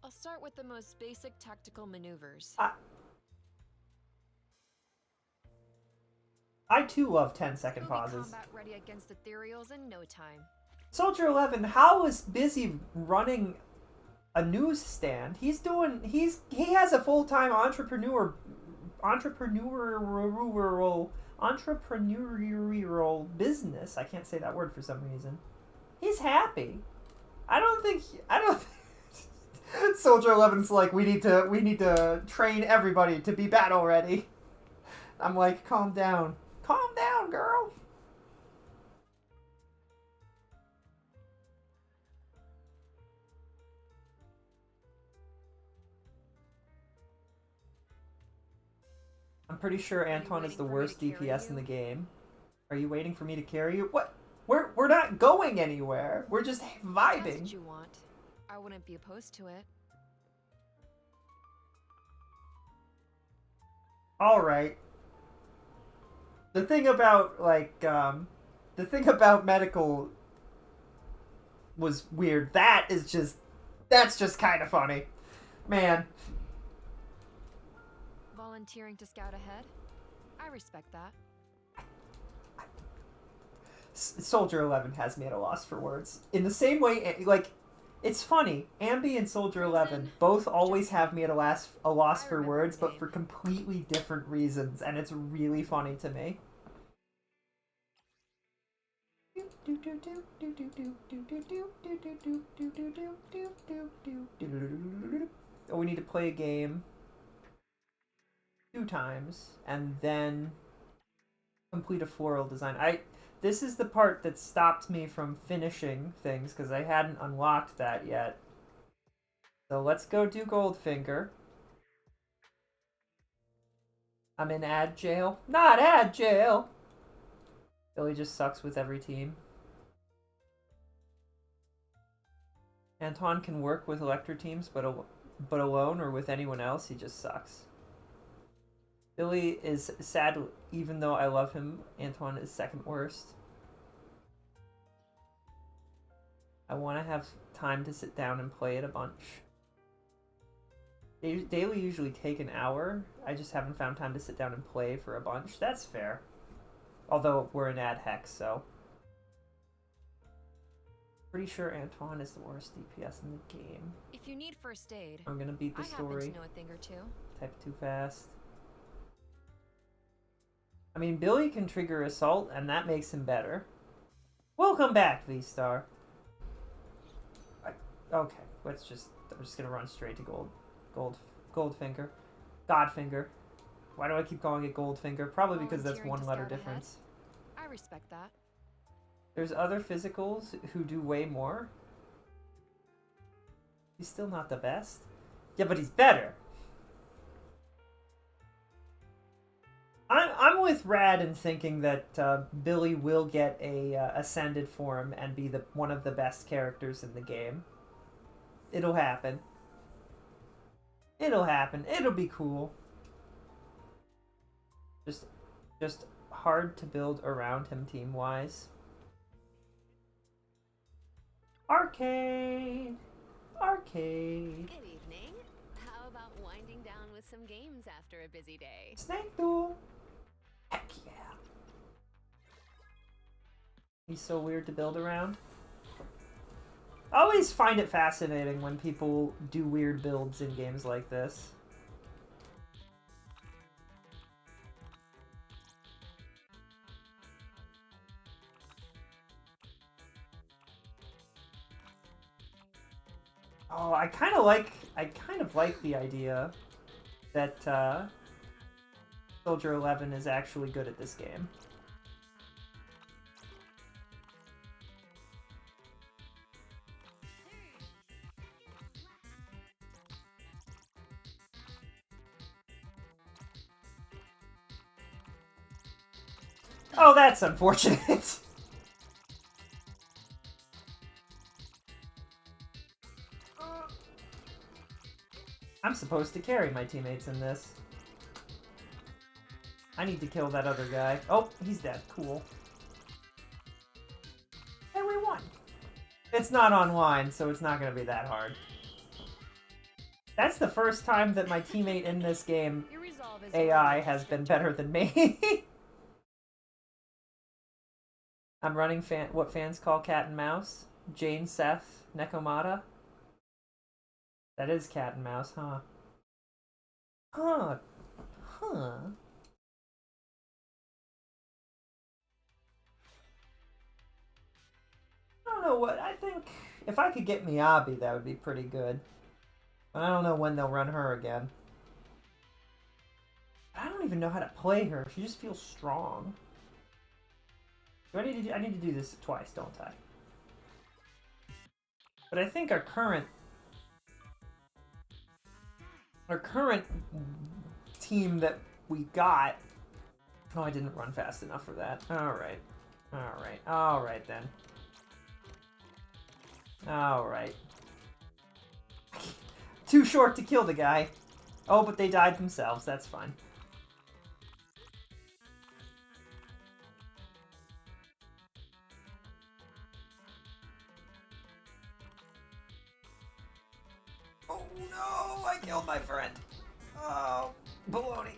I'll start with the most basic tactical maneuvers. I too love 10-second He'll be pauses. combat ready against ethereals in no time. Soldier 11, Hal is busy running a newsstand. He has a full-time entrepreneurial business. I can't say that word for some reason. He's happy. I don't think Soldier 11's like, we need to train everybody to be battle ready. I'm like, calm down. Calm down, girl. I'm pretty sure Antoine is the worst DPS in the game. Are you waiting for me to carry you? What? We're not going anywhere. We're just That's vibing. what you want. I wouldn't be opposed to it. All right. The thing about medical was weird. That's just kind of funny, man. Volunteering to scout ahead? I respect that. Soldier 11 has me at a loss for words. In the same way, like, it's funny. Ambi and Soldier 11 both always have me at a loss for words, but for completely different reasons, and it's really funny to me. Oh, we need to play a game 2 times, and then complete a floral design. This is the part that stopped me from finishing things, because I hadn't unlocked that yet. So let's go do Goldfinger. I'm in ad jail. Not ad jail! Billy just sucks with every team. Antoine can work with Electra teams, but alone or with anyone else, he just sucks. Billy is sad, even though I love him. Antoine is second worst. I want to have time to sit down and play it a bunch. Daily usually take an hour. I just haven't found time to sit down and play for a bunch. That's fair. Although we're in ad hex, so. Pretty sure Antoine is the worst DPS in the game. If you need first aid, I'm gonna beat the I story. happen to know a thing or two. Type too fast. I mean, Billy can trigger assault, and that makes him better. Welcome back, V-Star. Okay, I'm just gonna run straight to Goldfinger. Godfinger. Why do I keep calling it Goldfinger? Probably because that's Volunteering one to letter scout ahead? difference. I respect that. There's other physicals who do way more. He's still not the best. Yeah, but he's better. I'm with Rad in thinking that Billy will get a ascended form and be one of the best characters in the game. It'll happen. It'll happen. It'll be cool. Just hard to build around him team-wise. Arcade! Arcade! Good evening. How about winding down with some games after a busy day? Snake Duel! Heck yeah! He's so weird to build around. I always find it fascinating when people do weird builds in games like this. Oh, I kind of like the idea that Soldier 11 is actually good at this game. Oh, that's unfortunate. I'm supposed to carry my teammates in this. I need to kill that other guy. Oh, he's dead. Cool. And we won. It's not online, so it's not going to be that hard. That's the first time that my teammate in this game, Your resolve is AI, has been better than me. I'm running what fans call cat and mouse. Jane, Seth, Nekomata. That is cat and mouse, huh? Huh. Huh. I don't know what, I think if I could get Miyabi, that would be pretty good. But I don't know when they'll run her again. I don't even know how to play her. She just feels strong. I need to do this twice, don't I? But I think our current team that we got... Oh, I didn't run fast enough for that. Alright. Alright. Alright then. Alright. Too short to kill the guy. Oh, but they died themselves. That's fine. Oh no! I killed my friend. Oh, baloney.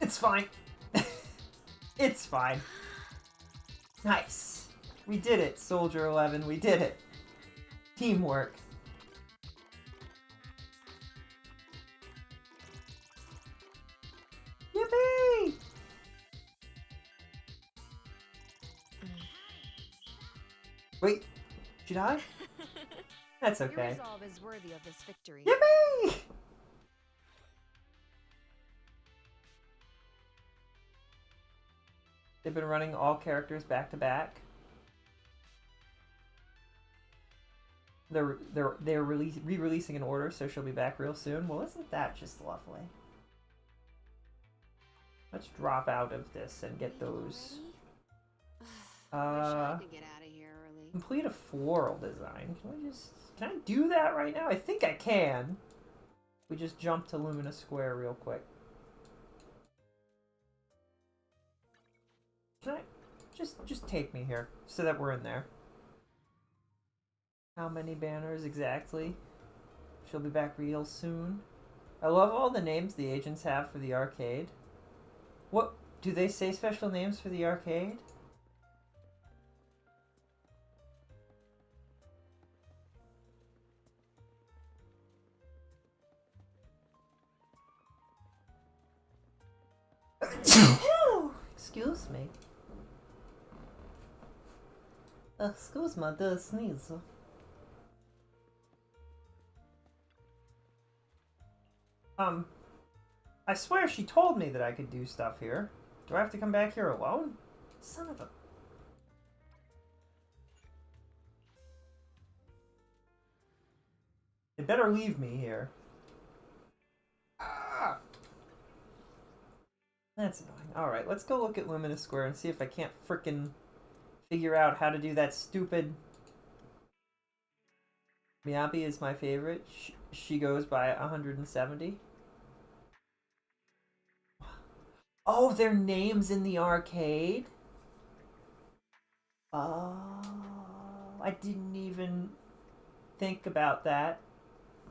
It's fine. It's fine. Nice. We did it, Soldier 11. We did it. Teamwork. Yippee! Wait, should I? That's Your okay. resolve is worthy of this victory. Yippee! They've been running all characters back to back. They're re-releasing an order, so she'll be back real soon. Well, isn't that just lovely? Let's drop out of this and get those. Wish I could get out of here early. Complete a floral design. Can I do that right now? I think I can. We just jump to Lumina Square real quick. Can I just take me here so that we're in there? How many banners exactly? She'll be back real soon. I love all the names the agents have for the arcade. What do they say special names for the arcade? Excuse me. Excuse my dear sneeze. I swear she told me that I could do stuff here. Do I have to come back here alone? Son of a... better leave me here. Ah! That's annoying. Alright, let's go look at Luminous Square and see if I can't frickin' figure out how to do that stupid... Miyabi is my favorite. She goes by 170. Oh, their names in the arcade? Oh, I didn't even think about that.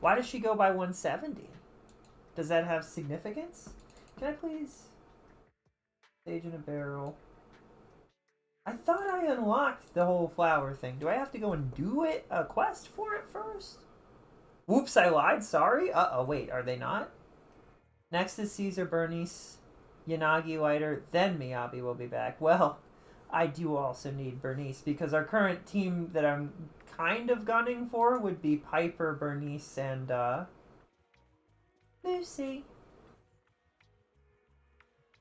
Why does she go by 170? Does that have significance? Can I please... Sage in a barrel. I thought I unlocked the whole flower thing. Do I have to go and do it? A quest for it first? Whoops, I lied. Sorry. Uh-oh, wait. Are they not? Next is Caesar, Bernice, Yanagi, Lighter. Then Miyabi will be back. Well, I do also need Bernice because our current team that I'm kind of gunning for would be Piper, Bernice, and, Lucy.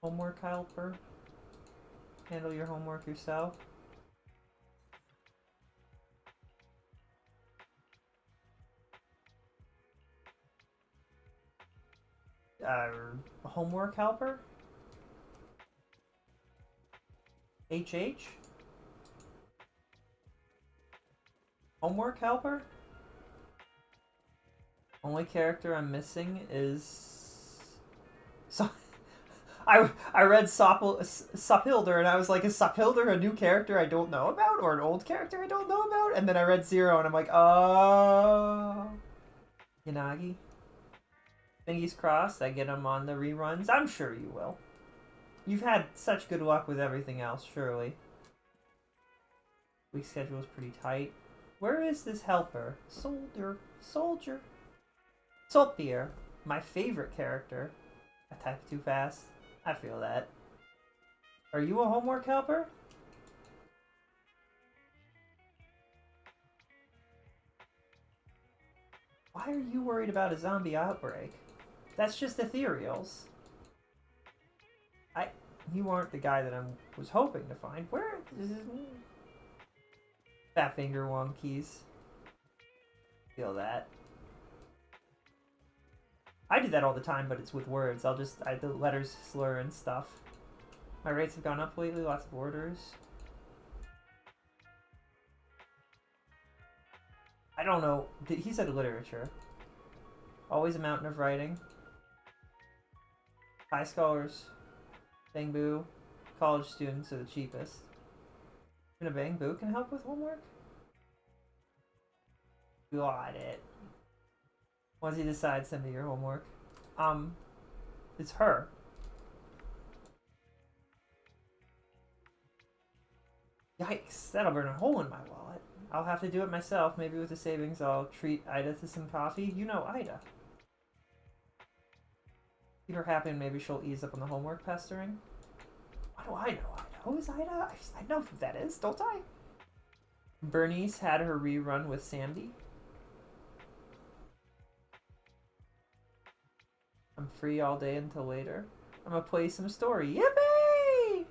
Homework helper. Handle your homework yourself. Homework helper? HH? Homework helper? Only character I'm missing is... So... I read Sophilder and I was like, is Sophilder a new character I don't know about? Or an old character I don't know about? And then I read Zero and I'm like, oh... Yanagi? Fingers crossed I get him on the reruns. I'm sure you will. You've had such good luck with everything else, surely. Week schedule is pretty tight. Where is this helper? Soldier. Saltbeer, my favorite character. I typed too fast. I feel that. Are you a homework helper? Why are you worried about a zombie outbreak? That's just ethereals. You aren't the guy that I was hoping to find. Where is it? Fat finger wonkies. Feel that. I do that all the time, but it's with words. The letters slur and stuff. My rates have gone up lately, lots of orders. I don't know. He said literature. Always a mountain of writing. High scholars. Bangbu. College students are the cheapest. Even a Bangbu can help with homework? Got it. Once you decide, send me your homework. It's her. Yikes, that'll burn a hole in my wallet. I'll have to do it myself. Maybe with the savings I'll treat Ida to some coffee. You know Ida. Keep her happy and maybe she'll ease up on the homework pestering. Why do I know Ida? Who is Ida? I know who that is, don't I? Bernice had her rerun with Sandy. I'm free all day until later. I'm gonna play some story. Yippee!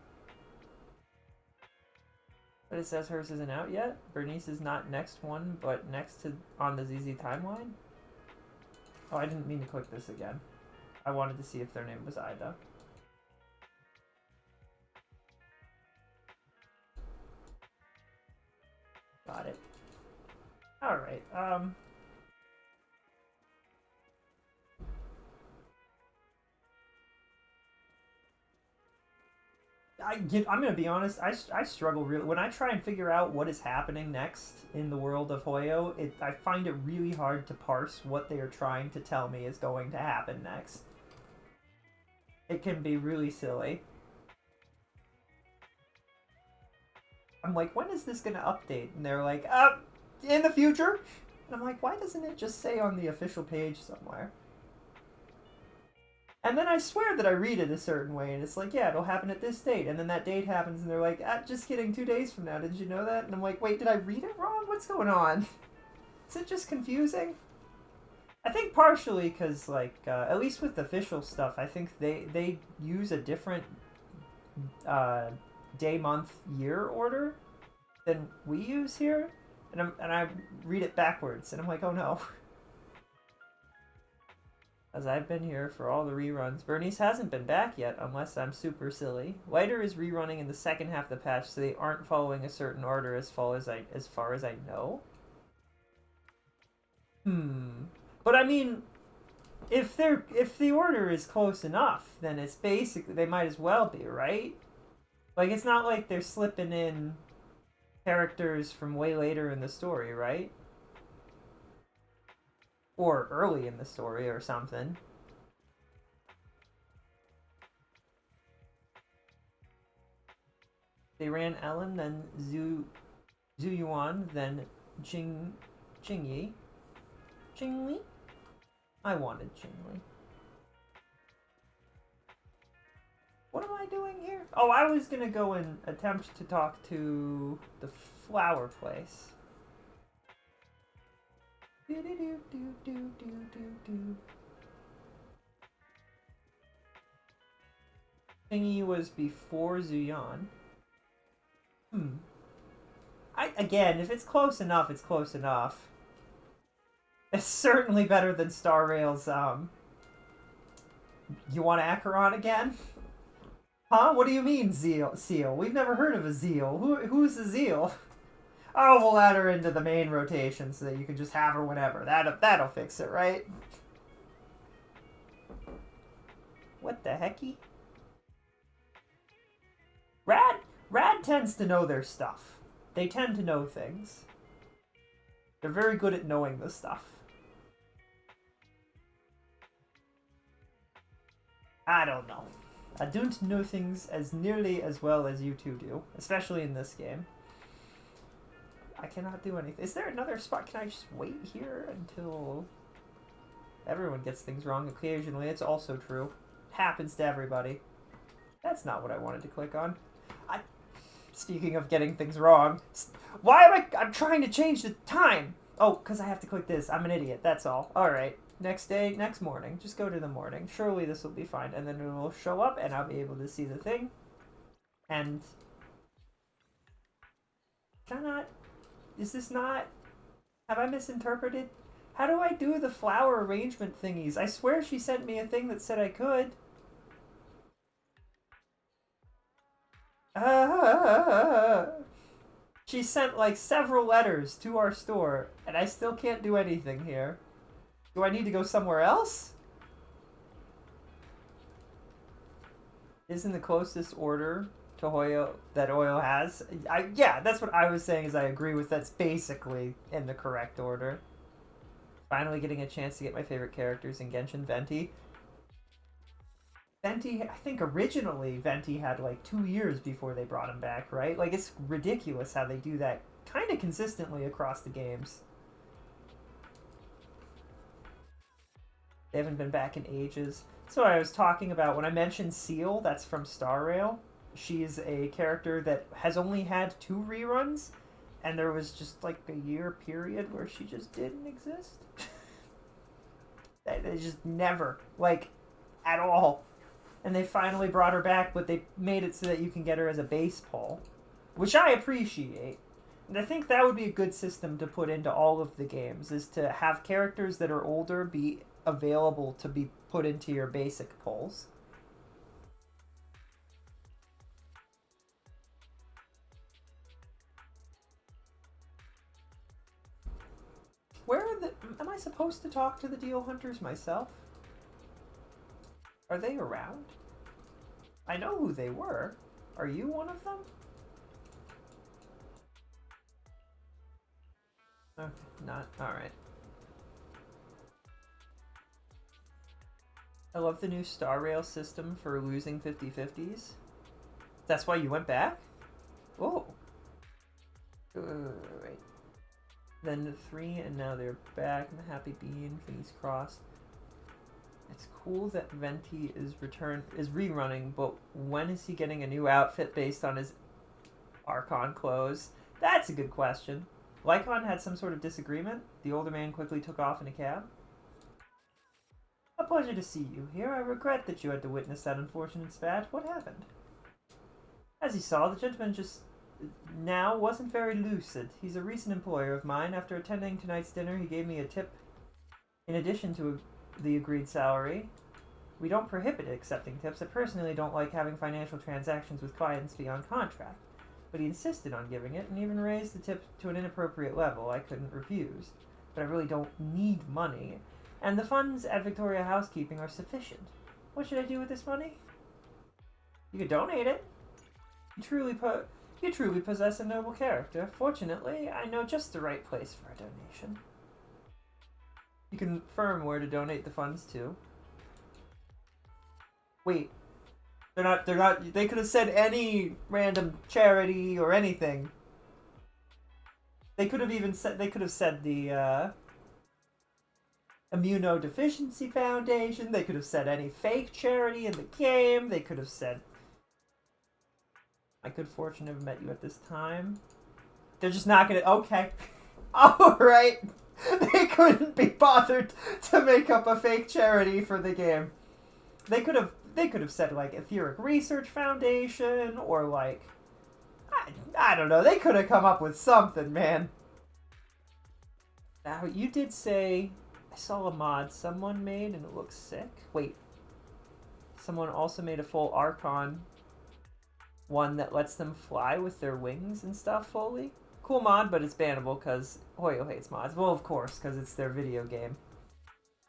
But it says hers isn't out yet. Bernice is not next one, but next to on the ZZ timeline. Oh, I didn't mean to click this again. I wanted to see if their name was Ida. Got it. Alright, I'm gonna be honest, I struggle really when I try and figure out what is happening next in the world of Hoyo. I find it really hard to parse what they are trying to tell me is going to happen next. It can be really silly. I'm like, when is this gonna update? And they're like, in the future? And I'm like, why doesn't it just say on the official page somewhere? And then I swear that I read it a certain way, and it's like, yeah, it'll happen at this date. And then that date happens, and they're like, just kidding, 2 days from now. Did you know that? And I'm like, wait, did I read it wrong? What's going on? Is it just confusing? I think partially because, like, at least with official stuff, I think they use a different day, month, year order than we use here. And I read it backwards, and I'm like, oh no. As I've been here for all the reruns. Bernice hasn't been back yet, unless I'm super silly. Lighter is rerunning in the second half of the patch, so they aren't following a certain order as far as I know. But I mean, if the order is close enough, then it's basically, they might as well be, right? Like, it's not like they're slipping in characters from way later in the story, right? Or early in the story or something. They ran Ellen, then Zhu Yuan, then Jingyi. Jingli? I wanted Jingli. What am I doing here? Oh, I was gonna go and attempt to talk to the flower place. Thingy was before Zuyan. Again, if it's close enough, it's close enough. It's certainly better than Star Rail's, You want Acheron again? Huh? What do you mean, Seal? We've never heard of a Zeal. Who's a Zeal? Oh, we'll add her into the main rotation so that you can just have her whenever. That'll fix it, right? What the hecky? Rad tends to know their stuff. They tend to know things. They're very good at knowing the stuff. I don't know. I don't know things as nearly as well as you two do, especially in this game. I cannot do anything. Is there another spot? Can I just wait here until everyone gets things wrong occasionally? It's also true. It happens to everybody. That's not what I wanted to click on. Speaking of getting things wrong, why am I'm trying to change the time. Oh, because I have to click this. I'm an idiot. That's all. All right. Next day, next morning. Just go to the morning. Surely this will be fine. And then it will show up and I'll be able to see the thing. And can I not? Is this not? Have I misinterpreted? How do I do the flower arrangement thingies? I swear she sent me a thing that said I could. She sent like several letters to our store, and I still can't do anything here. Do I need to go somewhere else? Isn't the closest order to Hoyo that Oyo has? Yeah, that's what I was saying. Is I agree with that's basically in the correct order. Finally getting a chance to get my favorite characters in Genshin. Venti. Venti, I think originally Venti had like 2 years before they brought him back, right? Like, it's ridiculous how they do that kind of consistently across the games. They haven't been back in ages. So I was talking about when I mentioned Seal, that's from Star Rail. She's a character that has only had 2 reruns, and there was just like a year period where she just didn't exist. They just never, like, at all. And they finally brought her back, but they made it so that you can get her as a base pull, which I appreciate. And I think that would be a good system to put into all of the games, is to have characters that are older be available to be put into your basic pulls. Where are the... Am I supposed to talk to the deal hunters myself? Are they around? I know who they were. Are you one of them? Okay, not. Alright. I love the new Star Rail system for losing 50/50s. That's why you went back? Oh. Right. Then 3, and now they're back. And the Happy Bean, fingers crossed. It's cool that Venti is rerunning, but when is he getting a new outfit based on his Archon clothes? That's a good question. Lycon had some sort of disagreement. The older man quickly took off in a cab. A pleasure to see you here. I regret that you had to witness that unfortunate spat. What happened? As you saw, the gentleman just now wasn't very lucid. He's a recent employer of mine. After attending tonight's dinner, he gave me a tip in addition to the agreed salary. We don't prohibit accepting tips. I personally don't like having financial transactions with clients beyond contract. But he insisted on giving it, and even raised the tip to an inappropriate level I couldn't refuse. But I really don't need money, and the funds at Victoria Housekeeping are sufficient. What should I do with this money? You could donate it. You truly possess a noble character. Fortunately, I know just the right place for a donation. You can confirm where to donate the funds to. Wait. They're not, they could have said any random charity or anything. They could have said the, Immunodeficiency Foundation. They could have said any fake charity in the game. They could have said, I could fortune have met you at this time. They're just not gonna, okay. Alright. They couldn't be bothered to make up a fake charity for the game. They could have said, like, Etheric Research Foundation, or, like, I don't know. They could have come up with something, man. Now, you did say, I saw a mod someone made, and it looks sick. Wait. Someone also made a full Archon one that lets them fly with their wings and stuff fully. Cool mod, but it's bannable, because Hoyo hates mods. Well, of course, because it's their video game.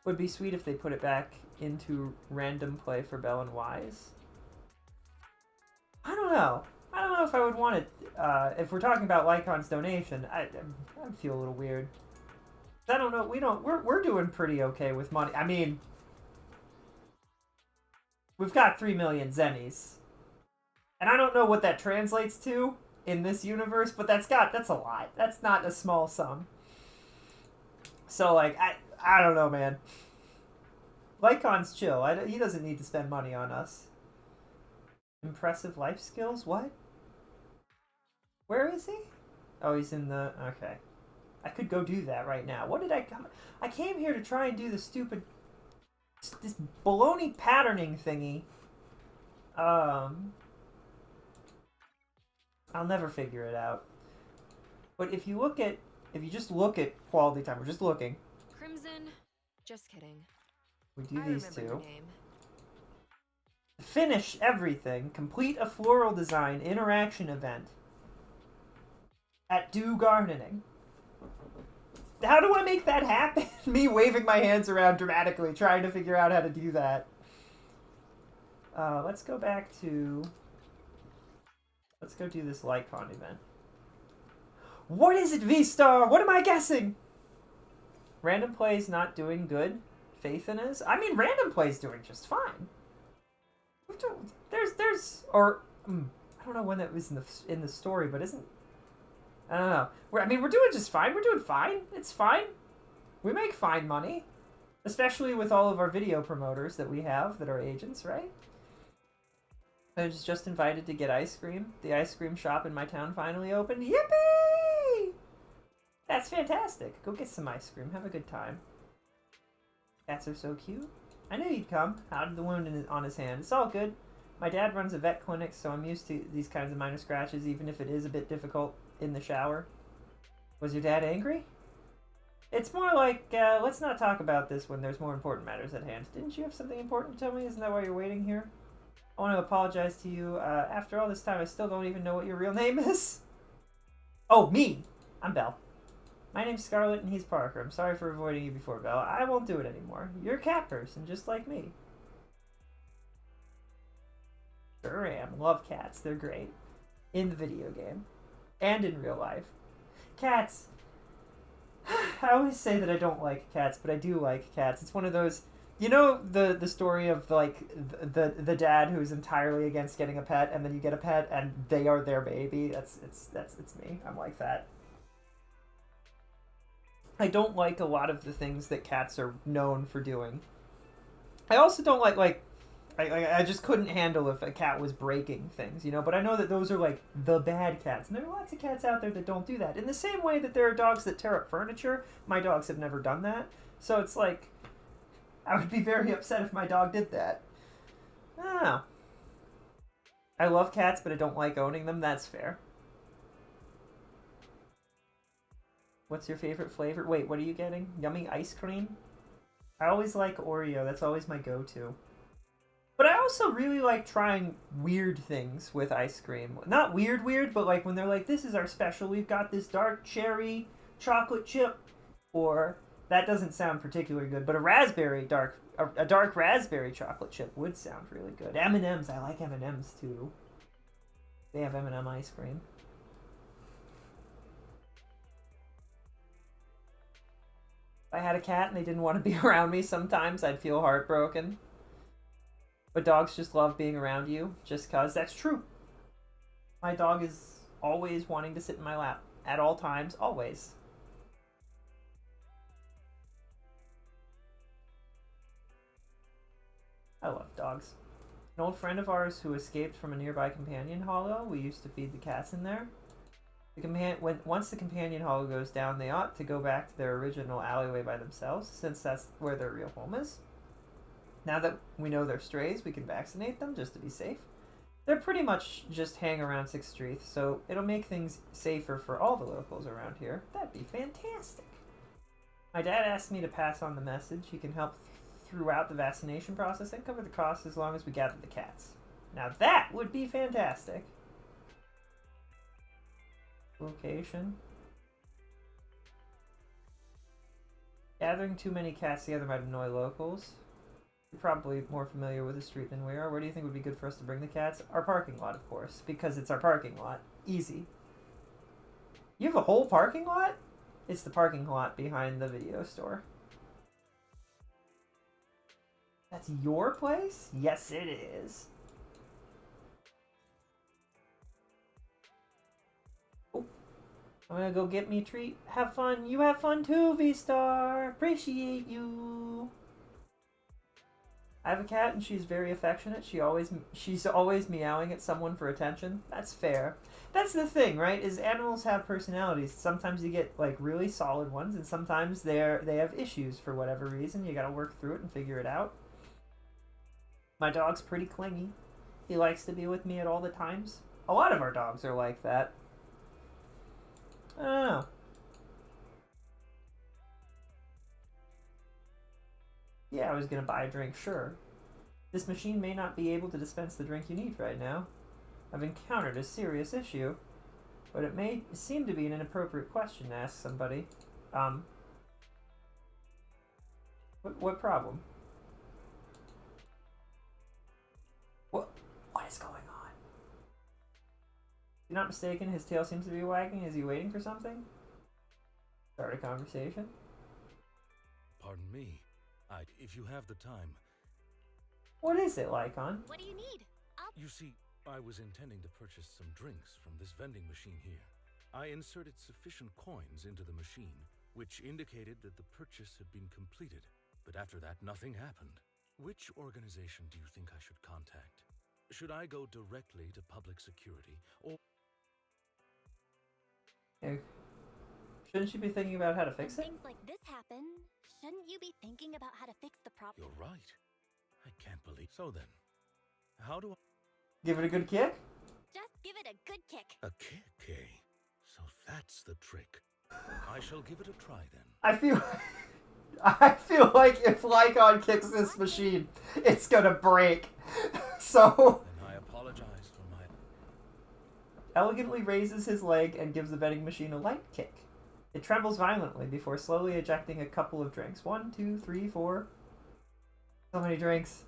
Would be sweet if they put it back into random play for Bell and Wise. I don't know. I don't know if I would want it. If we're talking about Lycon's donation, I'd feel a little weird. I don't know. We're doing pretty okay with money. I mean, we've got 3 million zennies, and I don't know what that translates to in this universe, but that's a lot. That's not a small sum. So, like, I don't know, man. Lycon's chill. He doesn't need to spend money on us. Impressive life skills? What? Where is he? Oh, he's in the... Okay. I could go do that right now. What did I come... I came here to try and do the stupid... This baloney patterning thingy. I'll never figure it out. But if you look at... If you just look at quality time, we're just looking. Crimson? Just kidding. We do I these remember two. your name. Finish everything. Complete a floral design interaction event at Do Gardening. How do I make that happen? Me waving my hands around dramatically, trying to figure out how to do that. Let's go back to... Let's go do this Lycon event. What is it, V-Star? What am I guessing? Random play's not doing good. Faithin is? I mean, random play's doing just fine. There's or I don't know when that was in the story, but isn't... I don't know. We're doing just fine. We're doing fine. It's fine. We make fine money. Especially with all of our video promoters that we have that are agents, right? I was just invited to get ice cream. The ice cream shop in my town finally opened. Yippee! That's fantastic. Go get some ice cream. Have a good time. Cats are so cute. I knew you'd come. How did the wound on his hand? It's all good. My dad runs a vet clinic, so I'm used to these kinds of minor scratches, even if it is a bit difficult in the shower. Was your dad angry? It's more like, let's not talk about this when there's more important matters at hand. Didn't you have something important to tell me? Isn't that why you're waiting here? I want to apologize to you. After all this time, I still don't even know what your real name is. Oh, me! I'm Belle. My name's Scarlett and he's Parker. I'm sorry for avoiding you before, Belle. I won't do it anymore. You're a cat person, just like me. Sure am. Love cats. They're great. In the video game. And in real life. Cats. I always say that I don't like cats, but I do like cats. It's one of those... You know the story of, like, the dad who's entirely against getting a pet, and then you get a pet, and they are their baby? It's me. I'm like that. I don't like a lot of the things that cats are known for doing. I also don't like I just couldn't handle if a cat was breaking things, you know? But I know that those are, like, the bad cats. And there are lots of cats out there that don't do that. In the same way that there are dogs that tear up furniture, my dogs have never done that. So it's like, I would be very upset if my dog did that. I don't know. I love cats, but I don't like owning them. That's fair. What's your favorite flavor? Wait, what are you getting? Yummy ice cream? I always like Oreo. That's always my go-to. But I also really like trying weird things with ice cream. Not weird, but like when they're like, this is our special. We've got this dark cherry chocolate chip. Or, that doesn't sound particularly good, but a dark raspberry chocolate chip would sound really good. M&M's, I like M&M's too. They have M&M ice cream. If I had a cat and they didn't want to be around me sometimes, I'd feel heartbroken. But dogs just love being around you, just cause that's true. My dog is always wanting to sit in my lap. At all times, always. I love dogs. An old friend of ours who escaped from a nearby companion hollow, we used to feed the cats in there. Once the companion hollow goes down, they ought to go back to their original alleyway by themselves, since that's where their real home is. Now that we know they're strays, we can vaccinate them just to be safe. They're pretty much just hang around 6th Street, so it'll make things safer for all the locals around here. That'd be fantastic. My dad asked me to pass on the message. He can help throughout the vaccination process and cover the costs as long as we gather the cats. Now that would be fantastic. Location. Gathering too many cats together might annoy locals. You're probably more familiar with the street than we are. Where do you think would be good for us to bring the cats? Our parking lot, of course, because it's our parking lot. Easy. You have a whole parking lot? It's the parking lot behind the video store. That's your place? Yes, it is. Oh, I'm gonna go get me a treat. Have fun. You have fun too, V-Star. Appreciate you. I have a cat and she's very affectionate. She's always meowing at someone for attention. That's fair. That's the thing, right? Is animals have personalities. Sometimes you get like really solid ones, and sometimes they have issues for whatever reason. You gotta work through it and figure it out. My dog's pretty clingy. He likes to be with me at all the times. A lot of our dogs are like that. I don't know. Yeah, I was gonna buy a drink, sure. This machine may not be able to dispense the drink you need right now. I've encountered a serious issue, but it may seem to be an inappropriate question to ask somebody. What problem? What is going on? If you're not mistaken, his tail seems to be wagging. Is he waiting for something? Start a conversation? Pardon me. If you have the time. What is it, Lycon? What do you need? You see, I was intending to purchase some drinks from this vending machine here. I inserted sufficient coins into the machine, which indicated that the purchase had been completed. But after that, nothing happened. Which organization do you think I should contact? Should I go directly to public security, or... Hey. Shouldn't you be thinking about how to fix it? When things like this happen, shouldn't you be thinking about how to fix the problem? You're right. I can't believe... So then, how do I... Give it a good kick? Just give it a good kick. A kick, eh? So that's the trick. I shall give it a try then. I feel like if Lycon kicks this machine, it's gonna break. So... And I apologize for my... Elegantly raises his leg and gives the vending machine a light kick. It trembles violently before slowly ejecting a couple of drinks. 1, 2, 3, 4. So many drinks.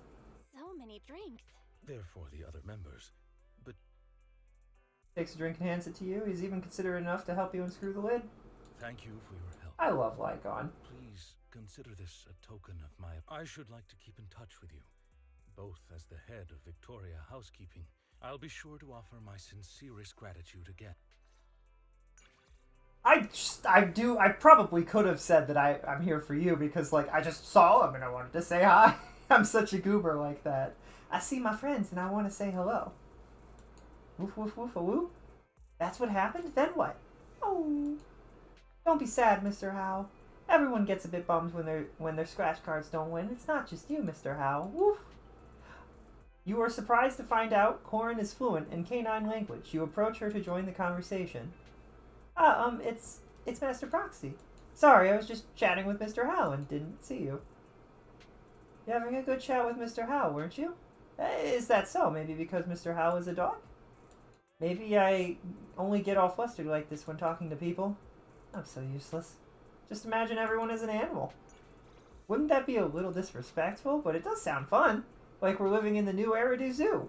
So many drinks. They're for the other members, but... Takes a drink and hands it to you. He's even considerate enough to help you unscrew the lid. Thank you for your help. I love Lycon. Please consider this a token of my... I should like to keep in touch with you, both as the head of Victoria Housekeeping. I'll be sure to offer my sincerest gratitude again. I probably could have said that I'm here for you because, like, I just saw him and I wanted to say hi. I'm such a goober like that. I see my friends and I want to say hello. Woof, woof, woof, a woo. That's what happened? Then what? Oh. Don't be sad, Mr. Howe. Everyone gets a bit bummed when their scratch cards don't win. It's not just you, Mr. Howe. Woof. You are surprised to find out Corin is fluent in canine language. You approach her to join the conversation. It's Master Proxy. Sorry, I was just chatting with Mr. Howe and didn't see you. You're having a good chat with Mr. Howe, weren't you? Is that so? Maybe because Mr. Howe is a dog? Maybe I only get all flustered like this when talking to people. I'm so useless. Just imagine everyone is an animal. Wouldn't that be a little disrespectful? But it does sound fun. Like we're living in the new Eridu Zoo.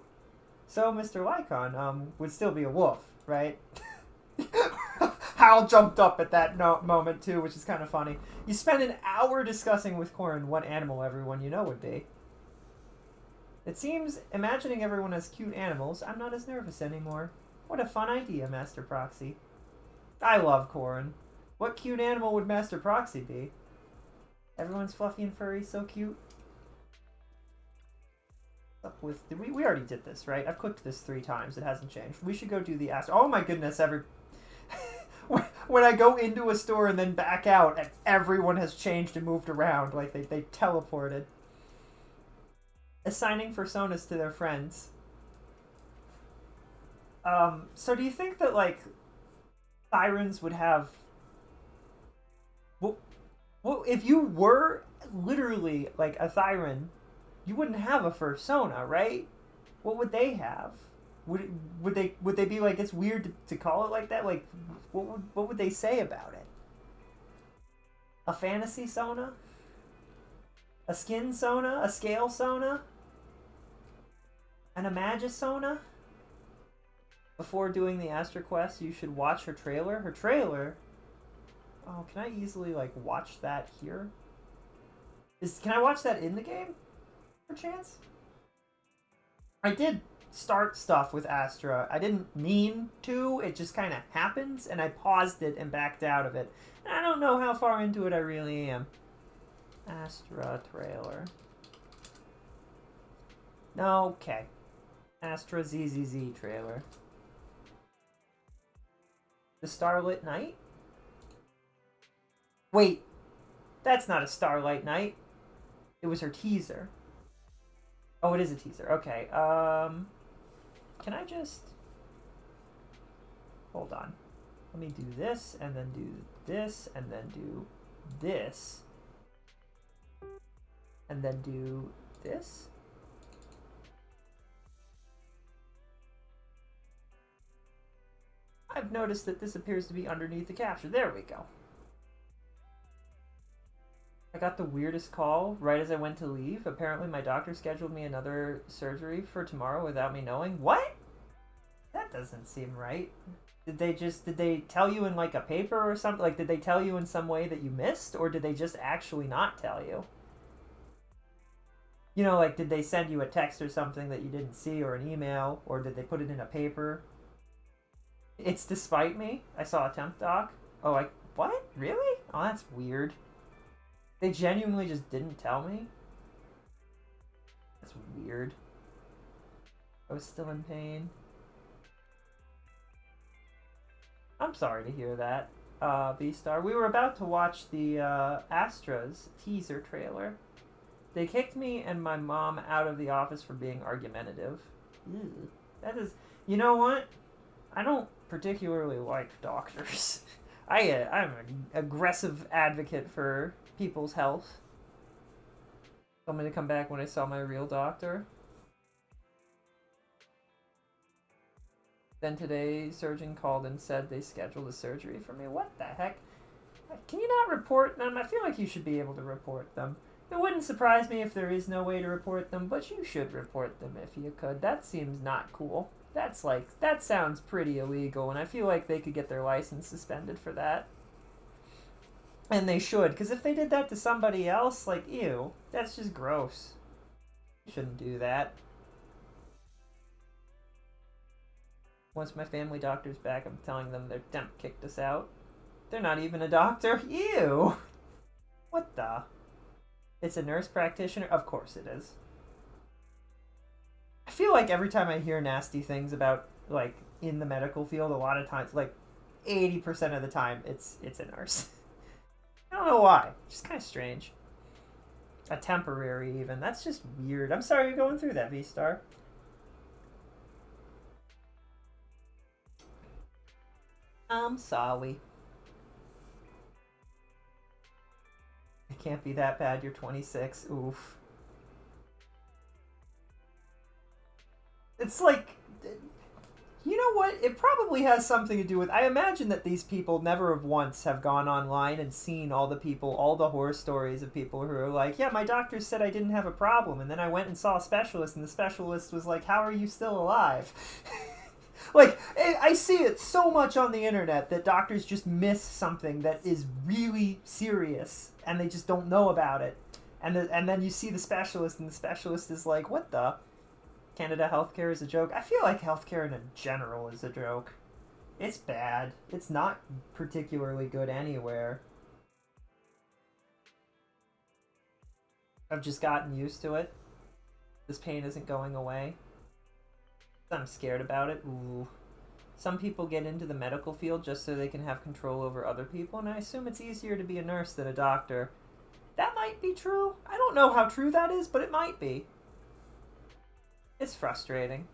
So Mr. Lycon, would still be a wolf, right? Hal jumped up at that moment too, which is kind of funny. You spend an hour discussing with Corin what animal everyone you know would be. It seems, imagining everyone as cute animals, I'm not as nervous anymore. What a fun idea, Master Proxy. I love Corin. What cute animal would Master Proxy be? Everyone's fluffy and furry, so cute. Up with we already did this, right? I've clicked this 3 times. It hasn't changed. We should go do the Astro. Oh my goodness! When I go into a store and then back out, and everyone has changed and moved around, like they teleported. Assigning personas to their friends. So do you think that like sirens would have? Well, if you were literally like a siren, you wouldn't have a fursona, right? What would they have? Would they be like, it's weird to call it like that? Like, what would they say about it? A fantasy sona? A skin sona? A scale sona? An Imagisona? Before doing the Astra Quest, you should watch her trailer. Her trailer? Oh, can I easily like watch that here? Can I watch that in the game? Chance? I did start stuff with Astra. I didn't mean to. It just kind of happens, and I paused it and backed out of it. And I don't know how far into it I really am. Astra trailer. Okay. Astra ZZZ trailer. The Starlit Night? Wait. That's not a Starlight Night. It was her teaser. Oh, it is a teaser. Okay. Can I just... Hold on. Let me do this, and then do this, and then do this. And then do this. I've noticed that this appears to be underneath the capture. There we go. I got the weirdest call right as I went to leave. Apparently my doctor scheduled me another surgery for tomorrow without me knowing. What? That doesn't seem right. Did they tell you in like a paper or something? Like, did they tell you in some way that you missed? Or did they just actually not tell you? You know, like, did they send you a text or something that you didn't see, or an email? Or did they put it in a paper? It's despite me. I saw a temp doc. Oh, what? Really? Oh, that's weird. They genuinely just didn't tell me? That's weird. I was still in pain. I'm sorry to hear that, B-Star. We were about to watch the Astra's teaser trailer. They kicked me and my mom out of the office for being argumentative. Ew. That is... You know what? I don't particularly like doctors. I'm an aggressive advocate for people's health. Told me to come back when I saw my real doctor. Then today, surgeon called and said they scheduled a surgery for me. What the heck? Can you not report them? I feel like you should be able to report them. It wouldn't surprise me if there is no way to report them, but you should report them if you could. That seems not cool. That sounds pretty illegal, and I feel like they could get their license suspended for that. And they should, because if they did that to somebody else, like, ew, that's just gross. You shouldn't do that. Once my family doctor's back, I'm telling them their temp kicked us out. They're not even a doctor. Ew! What the? It's a nurse practitioner? Of course it is. I feel like every time I hear nasty things about, like, in the medical field, a lot of times, like, 80% of the time, it's a nurse. I don't know why. It's just kind of strange. A temporary, even. That's just weird. I'm sorry you're going through that, V-Star. I'm sorry. It can't be that bad. You're 26. Oof. It's like, you know what? It probably has something to do with. I imagine that these people never of once have gone online and seen all the horror stories of people who are like, yeah, my doctor said I didn't have a problem, and then I went and saw a specialist, and the specialist was like, how are you still alive? Like, I see it so much on the internet that doctors just miss something that is really serious, and they just don't know about it. And then you see the specialist, and the specialist is like, what the? Canada healthcare is a joke. I feel like healthcare in general is a joke. It's bad. It's not particularly good anywhere. I've just gotten used to it. This pain isn't going away. I'm scared about it. Ooh. Some people get into the medical field just so they can have control over other people, and I assume it's easier to be a nurse than a doctor. That might be true. I don't know how true that is, but it might be. It's frustrating.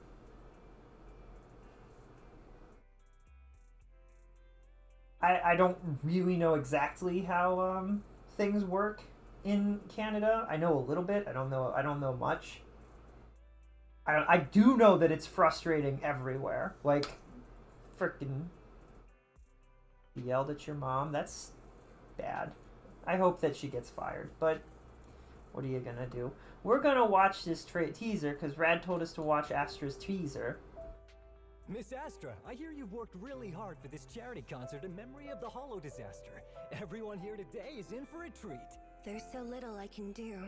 I don't really know exactly how things work in Canada. I know a little bit. I don't know much. I do know that it's frustrating everywhere. Like, frickin' yelled at your mom. That's bad. I hope that she gets fired, but what are you gonna do? We're gonna watch this teaser because Rad told us to watch Astra's teaser. Miss Astra, I hear you've worked really hard for this charity concert in memory of the Hollow disaster. Everyone here today is in for a treat. There's so little I can do,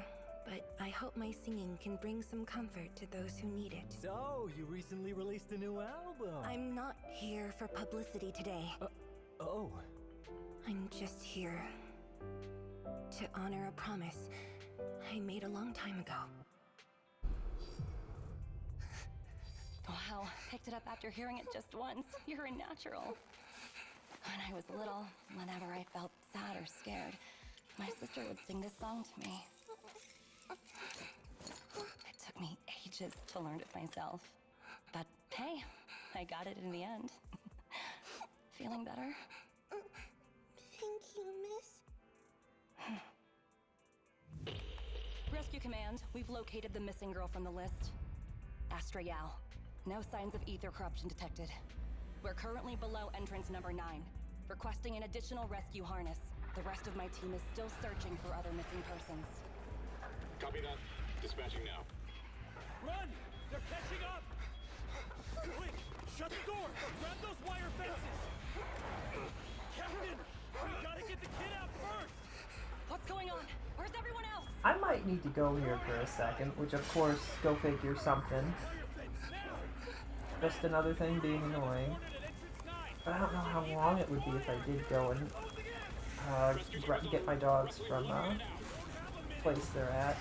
but I hope my singing can bring some comfort to those who need it. So, you recently released a new album. I'm not here for publicity today. Oh. I'm just here to honor a promise I made a long time ago. Wow, picked it up after hearing it just once. You're a natural. When I was little, whenever I felt sad or scared, my sister would sing this song to me. It took me ages to learn it myself. But hey, I got it in the end. Feeling better? Thank you, miss. Rescue Command, we've located the missing girl from the list. Astra Yao. No signs of ether corruption detected. We're currently below entrance number 9, requesting an additional rescue harness. The rest of my team is still searching for other missing persons. Copy that. Dispatching now. Run! They're catching up! Quick! Shut the door! Grab those wire fences! Captain! We gotta get the kid out first! What's going on? Where's everyone else? I might need to go here for a second, which of course, go figure something. Just another thing being annoying. But I don't know how long it would be if I did go and get my dogs from the place they're at.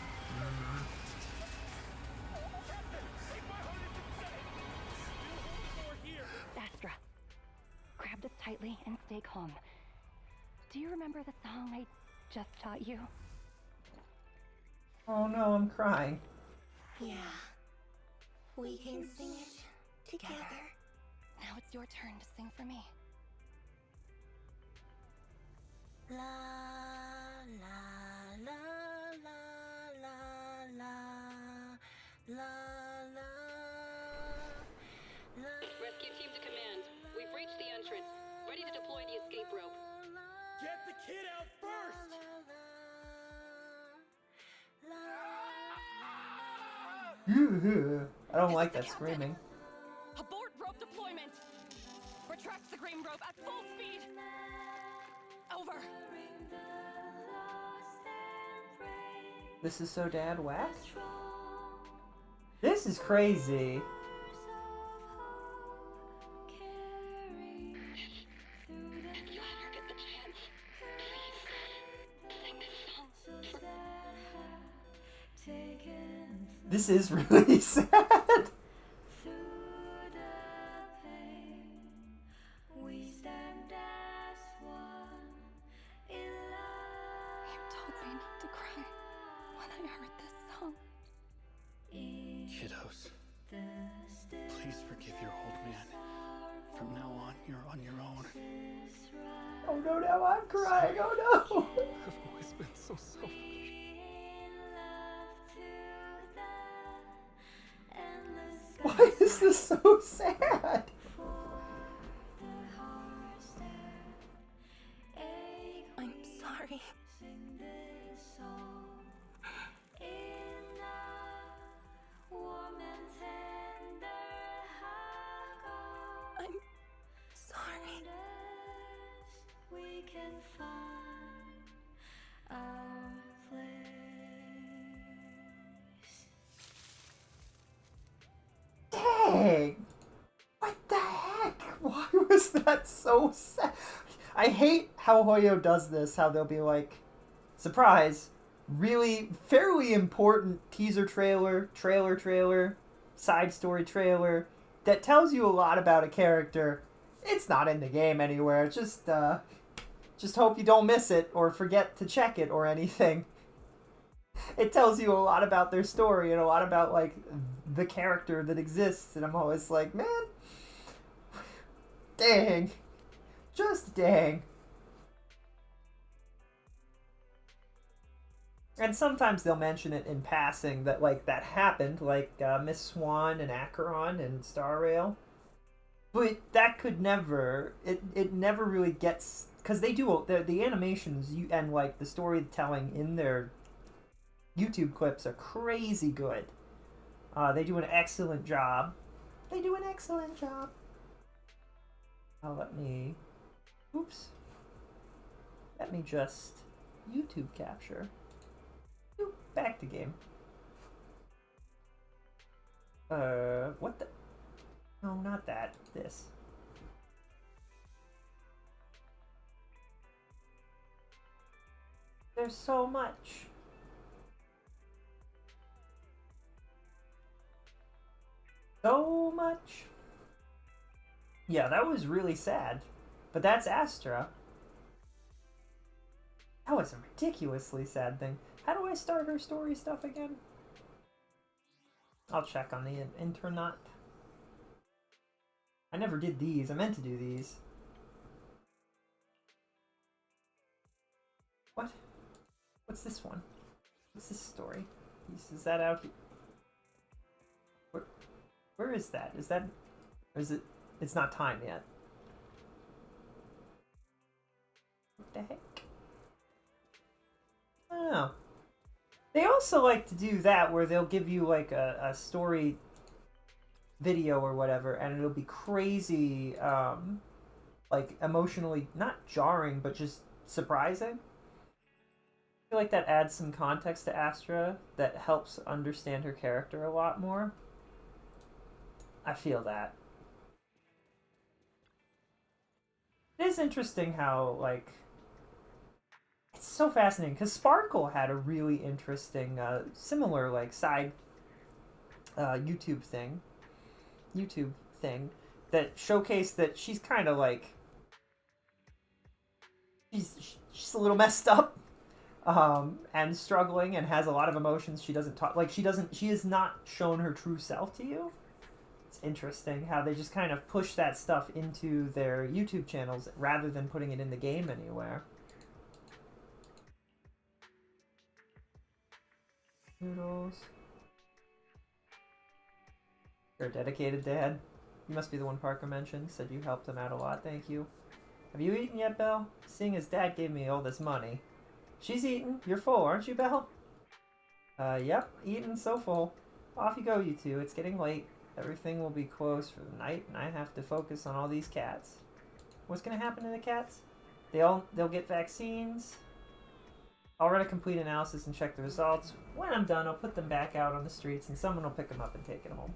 Astra, grab this tightly and stay calm. Do you remember the song I just taught you? Oh no, I'm crying. Yeah. We can sing it together. Now it's your turn to sing for me. La la la la la la la la la. Rescue team to command. We've reached the entrance. Ready to deploy the escape rope. Get the kid out first! I don't like that screaming. Abort rope deployment! Retract the green rope at full speed! Over! This is so dad whack? This is crazy. This is really sad. Kiddos, please forgive your old man. From now on, you're on your own. Oh no, now I'm crying. Oh no. I've always been so selfish. Why Why is this so sad? I'm sorry. I'm sorry. We can find our place. Dang! What the heck? Why was that so sad? I hate how Hoyo does this, how they'll be like, surprise, really fairly important teaser trailer, side story trailer, that tells you a lot about a character. It's not in the game anywhere, just hope you don't miss it, or forget to check it, or anything. It tells you a lot about their story, and a lot about, like, the character that exists, and I'm always like, man, dang. Just dang. And sometimes they'll mention it in passing that, like, that happened, like Miss Swan and Acheron and Star Rail. But that could never, it never really gets, because they do, the animations and, like, the storytelling in their YouTube clips are crazy good. They do an excellent job. They do an excellent job. Let me just YouTube capture. Oop, back to game. What the? No, not that. This. There's so much. So much. Yeah, that was really sad. But that's Astra. That was a ridiculously sad thing. How do I start her story stuff again? I'll check on the internet. I never did these. I meant to do these. What? What's this one? What's this story? Is that out here? Where is that? Is that... Or is it... It's not time yet. What the heck? I don't know. They also like to do that where they'll give you like a story video or whatever, and it'll be crazy, like emotionally, not jarring, but just surprising. I feel like that adds some context to Astra that helps understand her character a lot more. I feel that. It is interesting how, like, it's so fascinating, because Sparkle had a really interesting, similar, like, side YouTube thing that showcased that she's kind of, like, she's a little messed up, and struggling, and has a lot of emotions. She doesn't talk, like, she has not shown her true self to you. It's interesting how they just kind of push that stuff into their YouTube channels rather than putting it in the game anywhere. Noodles. You're a dedicated dad. You must be the one Parker mentioned. Said you helped him out a lot. Thank you. Have you eaten yet, Belle? Seeing as Dad gave me all this money. She's eaten. You're full, aren't you, Belle? Yep. Eaten, so full. Off you go, you two. It's getting late. Everything will be closed for the night, and I have to focus on all these cats. What's gonna happen to the cats? They'll get vaccines. I'll run a complete analysis and check the results. When I'm done, I'll put them back out on the streets, and someone will pick them up and take them home.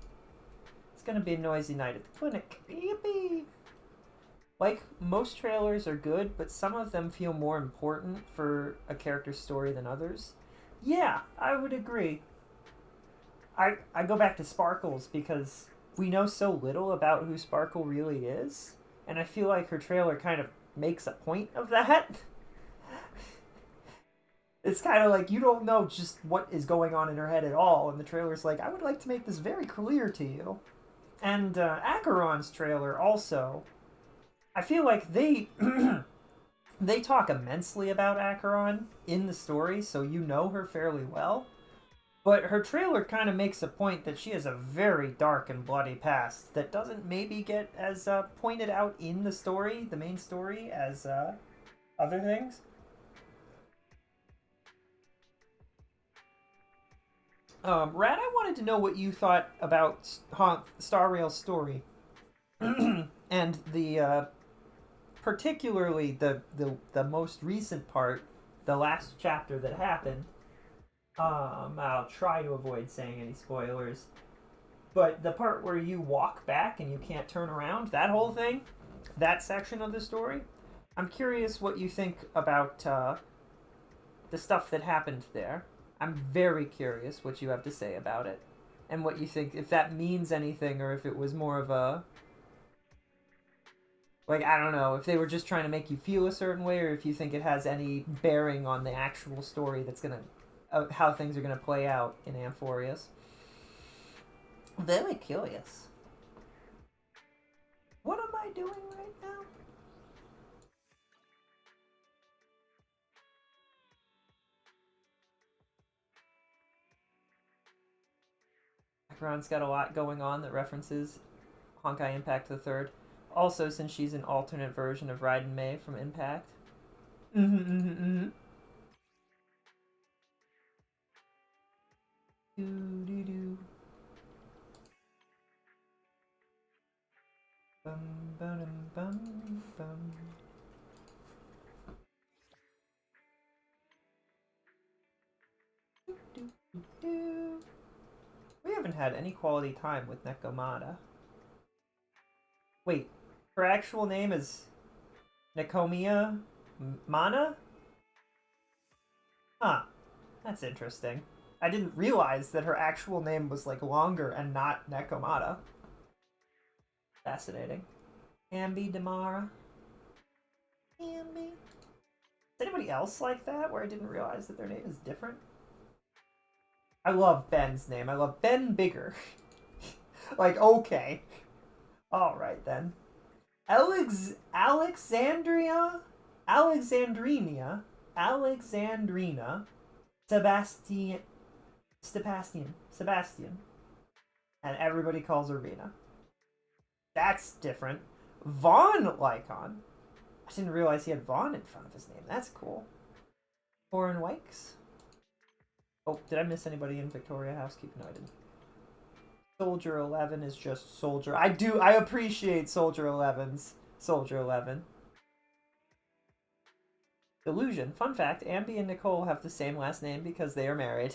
It's gonna be a noisy night at the clinic. Yippee! Like, most trailers are good, but some of them feel more important for a character's story than others. Yeah, I would agree. I go back to Sparkles because we know so little about who Sparkle really is, and I feel like her trailer kind of makes a point of that. It's kind of like you don't know just what is going on in her head at all, and the trailer's like, I would like to make this very clear to you. And Acheron's trailer also, I feel like they they talk immensely about Acheron in the story, so you know her fairly well. But her trailer kind of makes a point that she has a very dark and bloody past that doesn't maybe get as pointed out in the story, the main story, as other things. Rad, I wanted to know what you thought about Star Rail's story. And the particularly the most recent part, the last chapter that happened. I'll try to avoid saying any spoilers, but the part where you walk back and you can't turn around, that whole thing, that section of the story, I'm curious what you think about the stuff that happened there. I'm very curious what you have to say about it, and what you think, if that means anything, or if it was more of a, like, I don't know, if they were just trying to make you feel a certain way, or if you think it has any bearing on the actual story that's gonna, how things are gonna play out in Amphorius. Very curious. What am I doing right now? Acheron's got a lot going on that references Honkai Impact the Third. Also, since she's an alternate version of Raiden Mei from Impact. Do. Bum bum bum bum. We haven't had any quality time with Nekomata. Wait, her actual name is Nekomiya Mana? Huh, that's interesting. I didn't realize that her actual name was like longer and not Nekomata. Fascinating. Ambi Damara. Ambi. Is anybody else like that where I didn't realize that their name is different? I love Ben's name. I love Ben Bigger. Like, okay. Alright then. Alexandrina, Sebastian. And everybody calls her Rena. That's different. Vaughn Lycon. I didn't realize he had Vaughn in front of his name. That's cool. Oren Wykes. Oh, did I miss anybody in Victoria Housekeeping? No, I didn't. Soldier 11 is just Soldier. I appreciate Soldier 11's Soldier 11. Illusion. Fun fact, Ambi and Nicole have the same last name because they are married.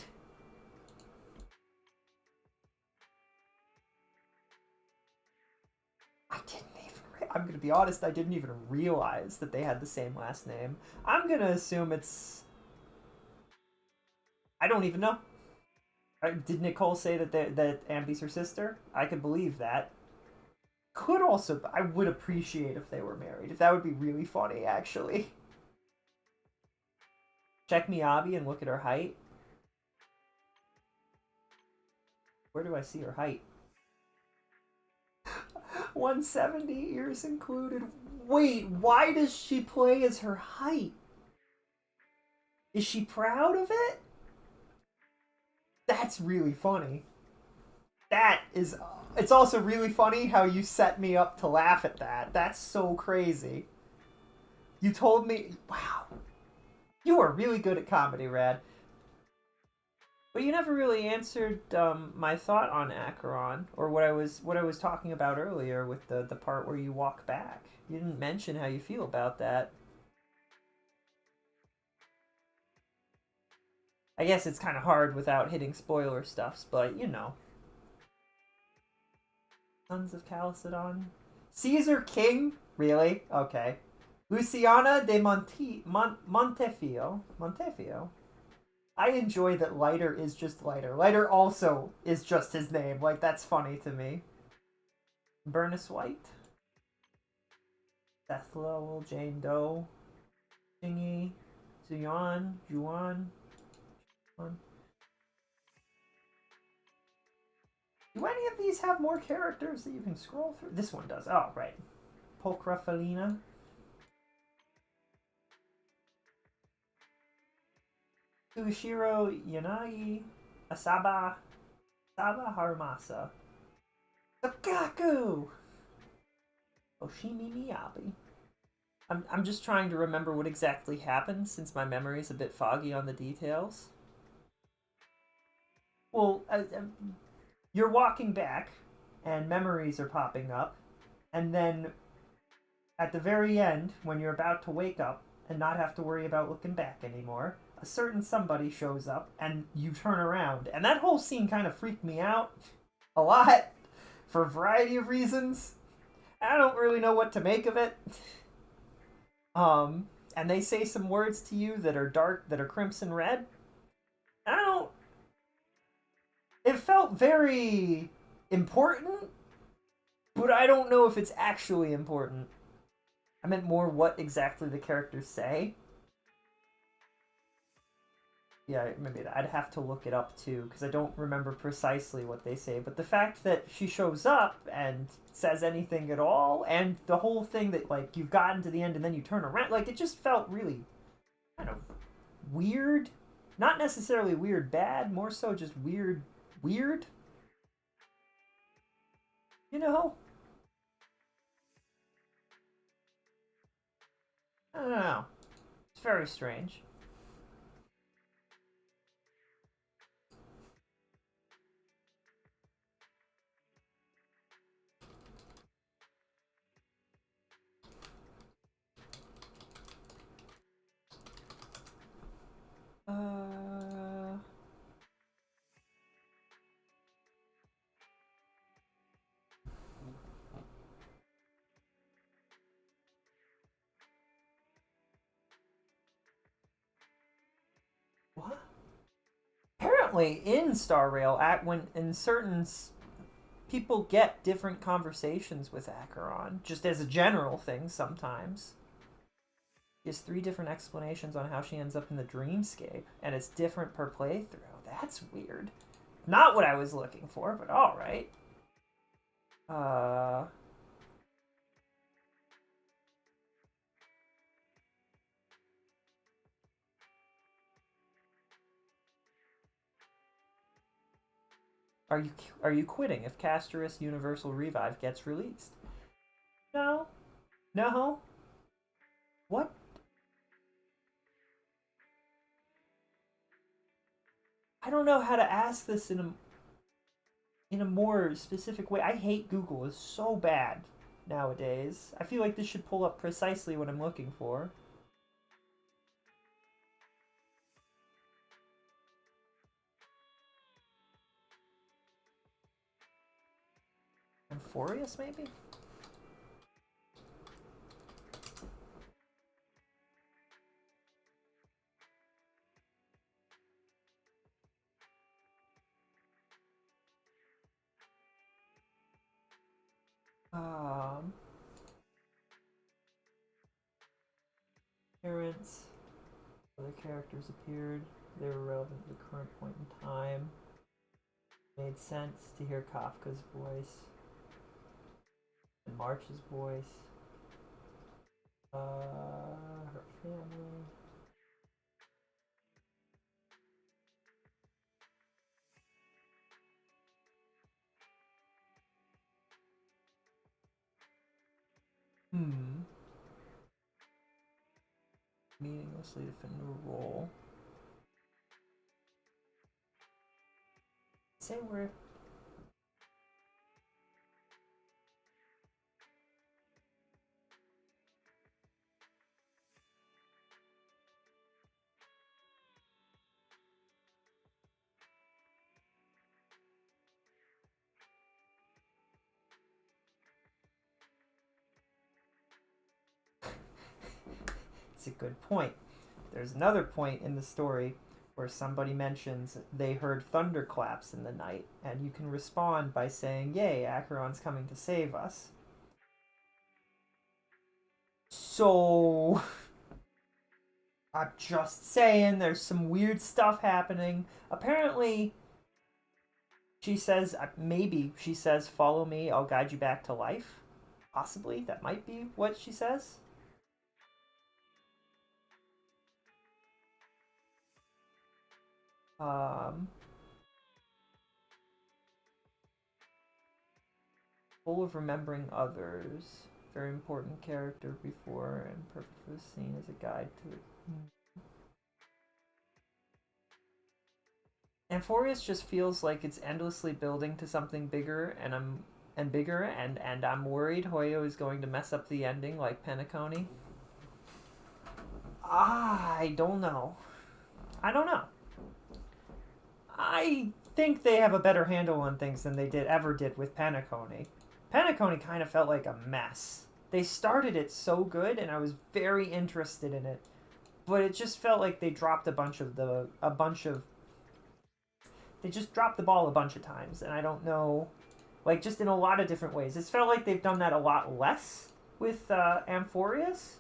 I'm gonna be honest, I didn't even realize that they had the same last name. I'm gonna assume it's... I don't even know. Did Nicole say that Ambi's her sister? I could believe that. Could also... I would appreciate if they were married. That would be really funny, actually. Check Miyabi and look at her height. Where do I see her height? 170, ears included. Wait, why does she play as her height? Is she proud of it? That's really funny. That is... It's also really funny how you set me up to laugh at that. That's so crazy. You told me... Wow. You are really good at comedy, Rad. But you never really answered my thought on Acheron, or what I was talking about earlier with the part where you walk back. You didn't mention how you feel about that. I guess it's kind of hard without hitting spoiler stuffs, but you know. Sons of Chalcedon. Caesar King? Really? Okay. Luciana de Montefio. Montefio. I enjoy that Lighter is just Lighter. Lighter also is just his name. Like, that's funny to me. Bernice White. Seth Lowell, Jane Doe. Jingy. Zuyan. Juan. Do any of these have more characters that you can scroll through? This one does. Oh, right. Pulchra Felina. Tsushiro Yanagi. Asaba Haramasa. Sakaku! Oshimi Miyabi. I'm just trying to remember what exactly happened since my memory's a bit foggy on the details. Well, you're walking back, and memories are popping up, and then at the very end, when you're about to wake up and not have to worry about looking back anymore, a certain somebody shows up, and you turn around. And that whole scene kind of freaked me out a lot, for a variety of reasons. I don't really know what to make of it. And they say some words to you that are dark, that are crimson red. I don't... It felt very important, but I don't know if it's actually important. I meant more what exactly the characters say. Yeah, maybe I'd have to look it up too, because I don't remember precisely what they say. But the fact that she shows up and says anything at all, and the whole thing that, like, you've gotten to the end and then you turn around, like, it just felt really kind of weird. Not necessarily weird bad, more so just weird. You know? I don't know. It's very strange. What? Apparently, in Star Rail, when in certain people get different conversations with Acheron, just as a general thing. Sometimes she has 3 different explanations on how she ends up in the dreamscape, and it's different per playthrough. That's weird. Not what I was looking for, but all right. Are you quitting if Castorus Universal Revive gets released? No. No. What? I don't know how to ask this in a more specific way. I hate Google. It's so bad nowadays. I feel like this should pull up precisely what I'm looking for. Amphorius, maybe? Parents. Other characters appeared. They were relevant to the current point in time. Made sense to hear Kafka's voice. And March's voice. Her family. Meaninglessly defend a role. Say where. It's a good point. There's another point in the story where somebody mentions they heard thunderclaps in the night, and you can respond by saying, "Yay, Acheron's coming to save us." So, I'm just saying, there's some weird stuff happening. Apparently, she says, maybe she says, "Follow me, I'll guide you back to life." Possibly, that might be what she says. Full of remembering others. Very important character before and perfect for the scene as a guide to the... Amphorius just feels like it's endlessly building to something bigger, and I'm worried Hoyo is going to mess up the ending like Penacony. I don't know. I think they have a better handle on things than they ever did with Penacony. Penacony kind of felt like a mess. They started it so good, and I was very interested in it, but it just felt like they dropped they just dropped the ball a bunch of times, and I don't know, like, just in a lot of different ways. It's felt like they've done that a lot less with Amphorius,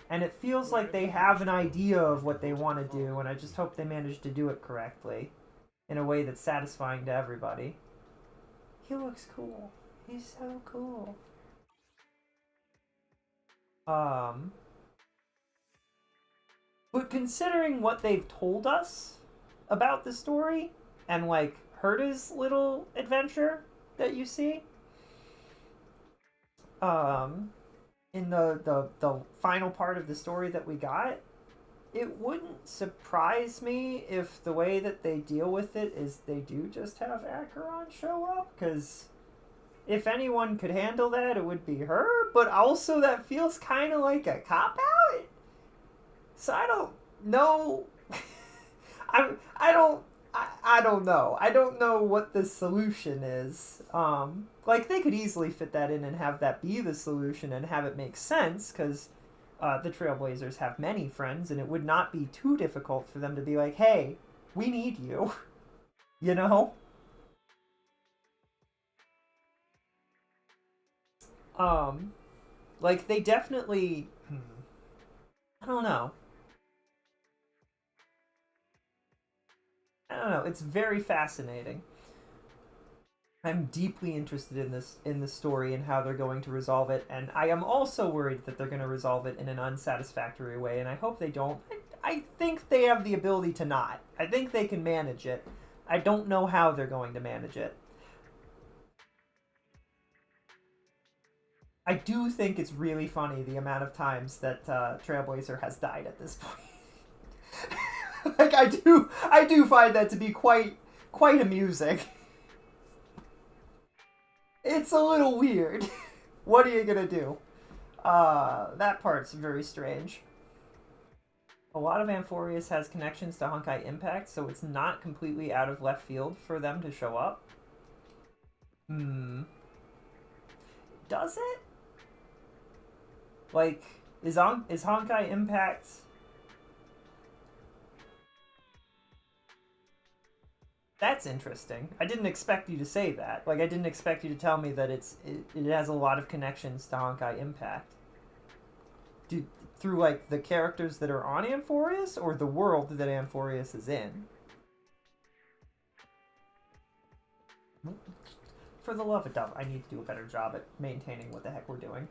and it feels like they have an idea of what they want to do, and I just hope they manage to do it correctly in a way that's satisfying to everybody. He looks cool. He's so cool. But considering what they've told us about the story, and like Herta's little adventure that you see, in the final part of the story that we got, it wouldn't surprise me if the way that they deal with it is they do just have Acheron show up, because if anyone could handle that, it would be her, but also that feels kind of like a cop-out. So I don't know. I don't know. I don't know what the solution is. Like, they could easily fit that in and have that be the solution and have it make sense, because the Trailblazers have many friends, and it would not be too difficult for them to be like, hey, we need you. You know? Like, they definitely... I don't know. It's very fascinating. I'm deeply interested in this story and how they're going to resolve it, and I am also worried that they're going to resolve it in an unsatisfactory way, and I hope they don't. I think they have the ability to not. I think they can manage it. I don't know how they're going to manage it. I do think it's really funny the amount of times that Trailblazer has died at this point. Like, I do find that to be quite amusing. It's a little weird. What are you gonna do? That part's very strange. A lot of Amphorius has connections to Honkai Impact, so it's not completely out of left field for them to show up. Does it? Like, is Honkai Impact... That's interesting. I didn't expect you to say that. Like, I didn't expect you to tell me that it has a lot of connections to Honkai Impact. Through, like, the characters that are on Amphorius, or the world that Amphorius is in? For the love of Dove, I need to do a better job at maintaining what the heck we're doing.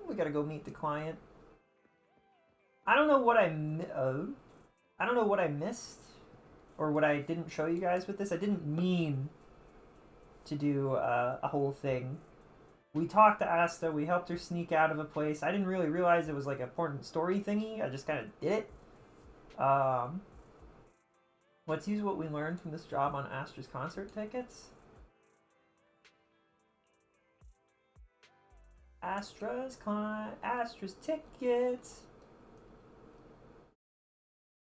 We gotta go meet the client. I don't know what I don't know what I missed, or what I didn't show you guys with this. I didn't mean to do a whole thing. We talked to Asta. We helped her sneak out of a place. I didn't really realize it was like an important story thingy. I just kind of did it. Let's use what we learned from this job on Astra's concert tickets. Astra's tickets.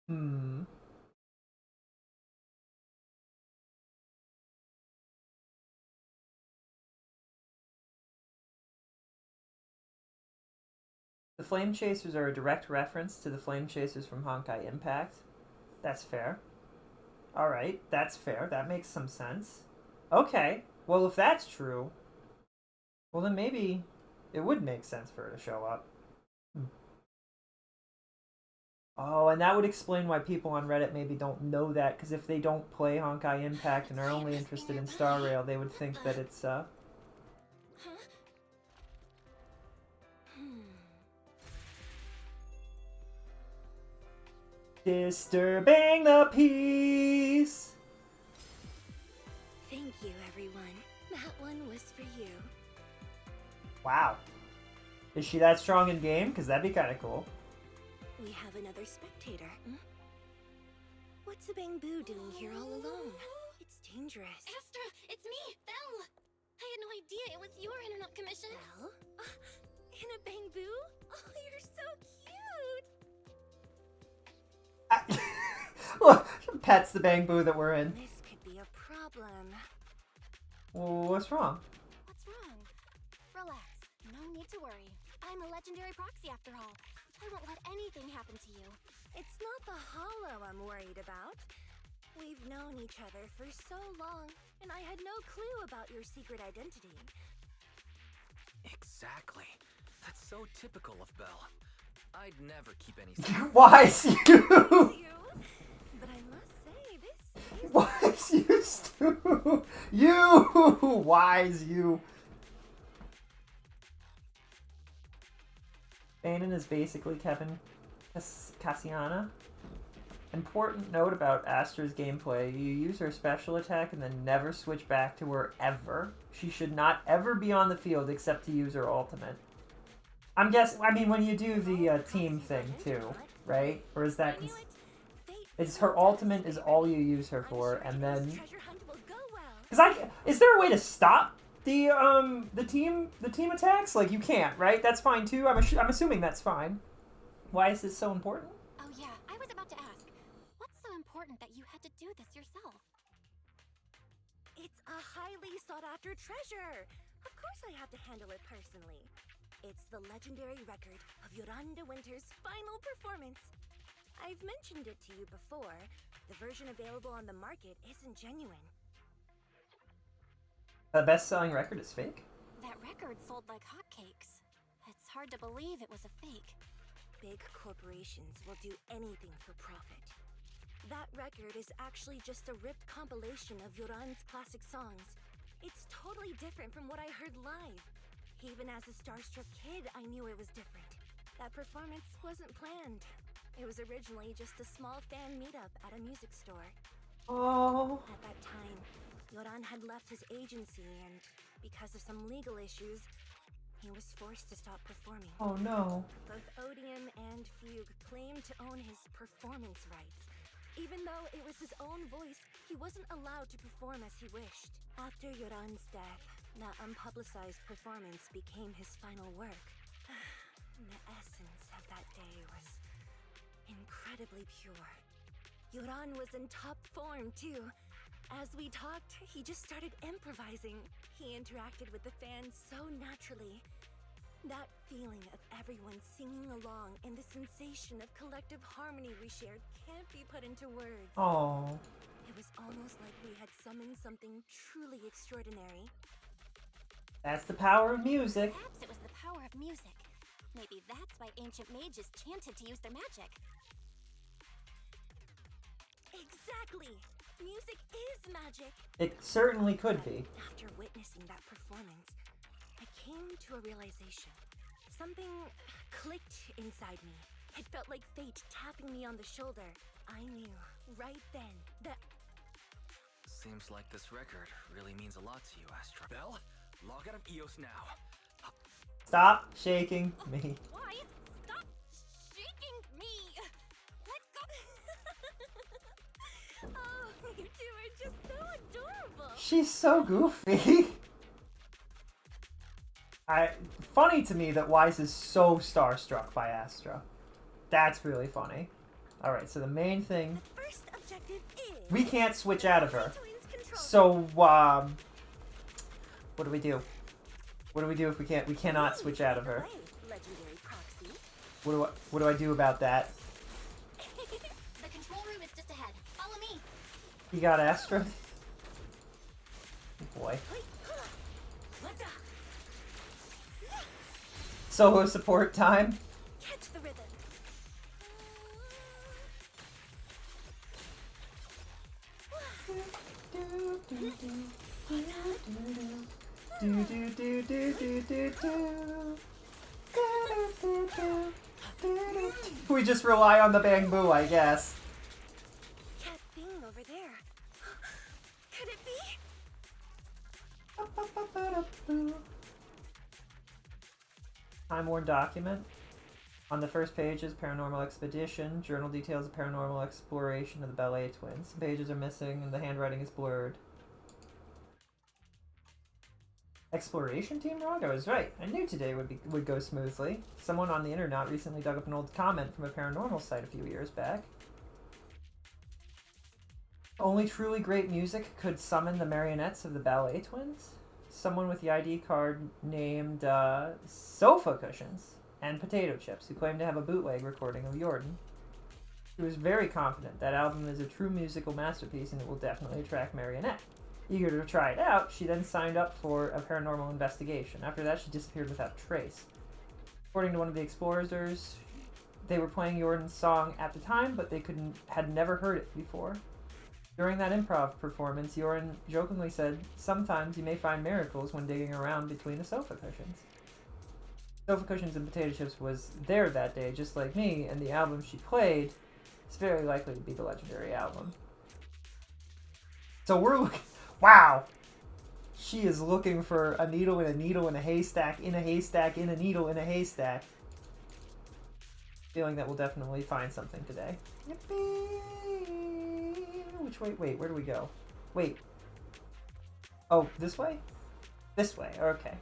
The Flame Chasers are a direct reference to the Flame Chasers from Honkai Impact. That's fair. Alright, that's fair. That makes some sense. Okay, well, if that's true, well, then maybe it would make sense for her to show up. Oh, and that would explain why people on Reddit maybe don't know that, because if they don't play Honkai Impact and are only interested in Star Rail, they would think that it's, Disturbing the peace. Thank you, everyone. That one was for you. Wow. Is she that strong in game? Because that'd be kind of cool. We have another spectator. What's a bamboo doing here all alone? It's dangerous. Astra, it's me, Belle. I had no idea it was your internet commission. Belle? In a bamboo? Oh, you're so cute. Look, pets the bamboo that we're in. This could be a problem. Well, what's wrong? What's wrong? Relax. No need to worry. I'm a legendary proxy after all. I won't let anything happen to you. It's not the hollow I'm worried about. We've known each other for so long, and I had no clue about your secret identity. Exactly. That's so typical of Belle. I'd never keep any secrets. Wise you! But I must say, this is... Wise you, Stu! You! Wise you! Banon is basically Kevin Cassiana. Important note about Astra's gameplay. You use her special attack and then never switch back to her ever. She should not ever be on the field except to use her ultimate. I'm guessing, I mean, when you do the team thing too, right? Or is that... It's her ultimate is all you use her for, and then... Is there a way to stop the team attacks? Like, you can't, right? That's fine too. I'm assuming that's fine. Why is this so important? Oh yeah, I was about to ask. What's so important that you had to do this yourself? It's a highly sought-after treasure. Of course I have to handle it personally. It's the legendary record of Yolanda Winter's final performance. I've mentioned it to you before. The version available on the market isn't genuine. The best-selling record is fake? That record sold like hotcakes. It's hard to believe it was a fake. Big corporations will do anything for profit. That record is actually just a ripped compilation of Yoran's classic songs. It's totally different from what I heard live. Even as a starstruck kid, I knew it was different. That performance wasn't planned. It was originally just a small fan meetup at a music store. Oh. At that time, Yoran had left his agency and, because of some legal issues, he was forced to stop performing. Oh no. Both Odium and Fugue claimed to own his performance rights. Even though it was his own voice, he wasn't allowed to perform as he wished. After Yoran's death, that unpublicized performance became his final work. The essence of that day was incredibly pure. Yoran was in top form too. As we talked, he just started improvising. He interacted with the fans so naturally. That feeling of everyone singing along and the sensation of collective harmony we shared can't be put into words. Oh. It was almost like we had summoned something truly extraordinary. That's the power of music. Perhaps it was the power of music. Maybe that's why ancient mages chanted to use their magic. Exactly! Music is magic! It certainly could be. After witnessing that performance, I came to a realization. Something clicked inside me. It felt like fate tapping me on the shoulder. I knew, right then, that... Seems like this record really means a lot to you, Astra. Belle, log out of EOS now. Stop shaking me. Why? Stop shaking me! Let go! Oh, you two are just so adorable! She's so goofy. Funny to me that Wise is so starstruck by Astra. That's really funny. Alright, so the main thing... The first objective is... We can't switch out of her. So, what do we do? What do we do if we can't? We cannot switch out of her. Legendary proxy. What do I do about that? The control room is just ahead. Follow me. You got Astra? Oh boy. Solo support time. Catch the rhythm. We just rely on the bamboo, I guess. Cat thing over there. Could it be? Time-worn document. On the first page is Paranormal Expedition. Journal details a paranormal exploration of the ballet twins. Some pages are missing and the handwriting is blurred. Exploration team log? I was right. I knew today would go smoothly. Someone on the internet recently dug up an old comment from a paranormal site a few years back. Only truly great music could summon the marionettes of the ballet twins? Someone with the ID card named Sofa Cushions and Potato Chips, who claimed to have a bootleg recording of Jordan. He was very confident that album is a true musical masterpiece and it will definitely attract Marionette. Eager to try it out, she then signed up for a paranormal investigation. After that, she disappeared without trace. According to one of the explorers, they were playing Jordan's song at the time, but they had never heard it before. During that improv performance, Jordan jokingly said, "Sometimes you may find miracles when digging around between the sofa cushions." Sofa Cushions and Potato Chips was there that day, just like me, and the album she played is very likely to be the legendary album. So we're looking... Wow! She is looking for a needle in a needle in a haystack, in a haystack, in a needle in a haystack. Feeling that we'll definitely find something today. Yippee! Which way? Wait, where do we go? Wait. Oh, this way? This way, okay.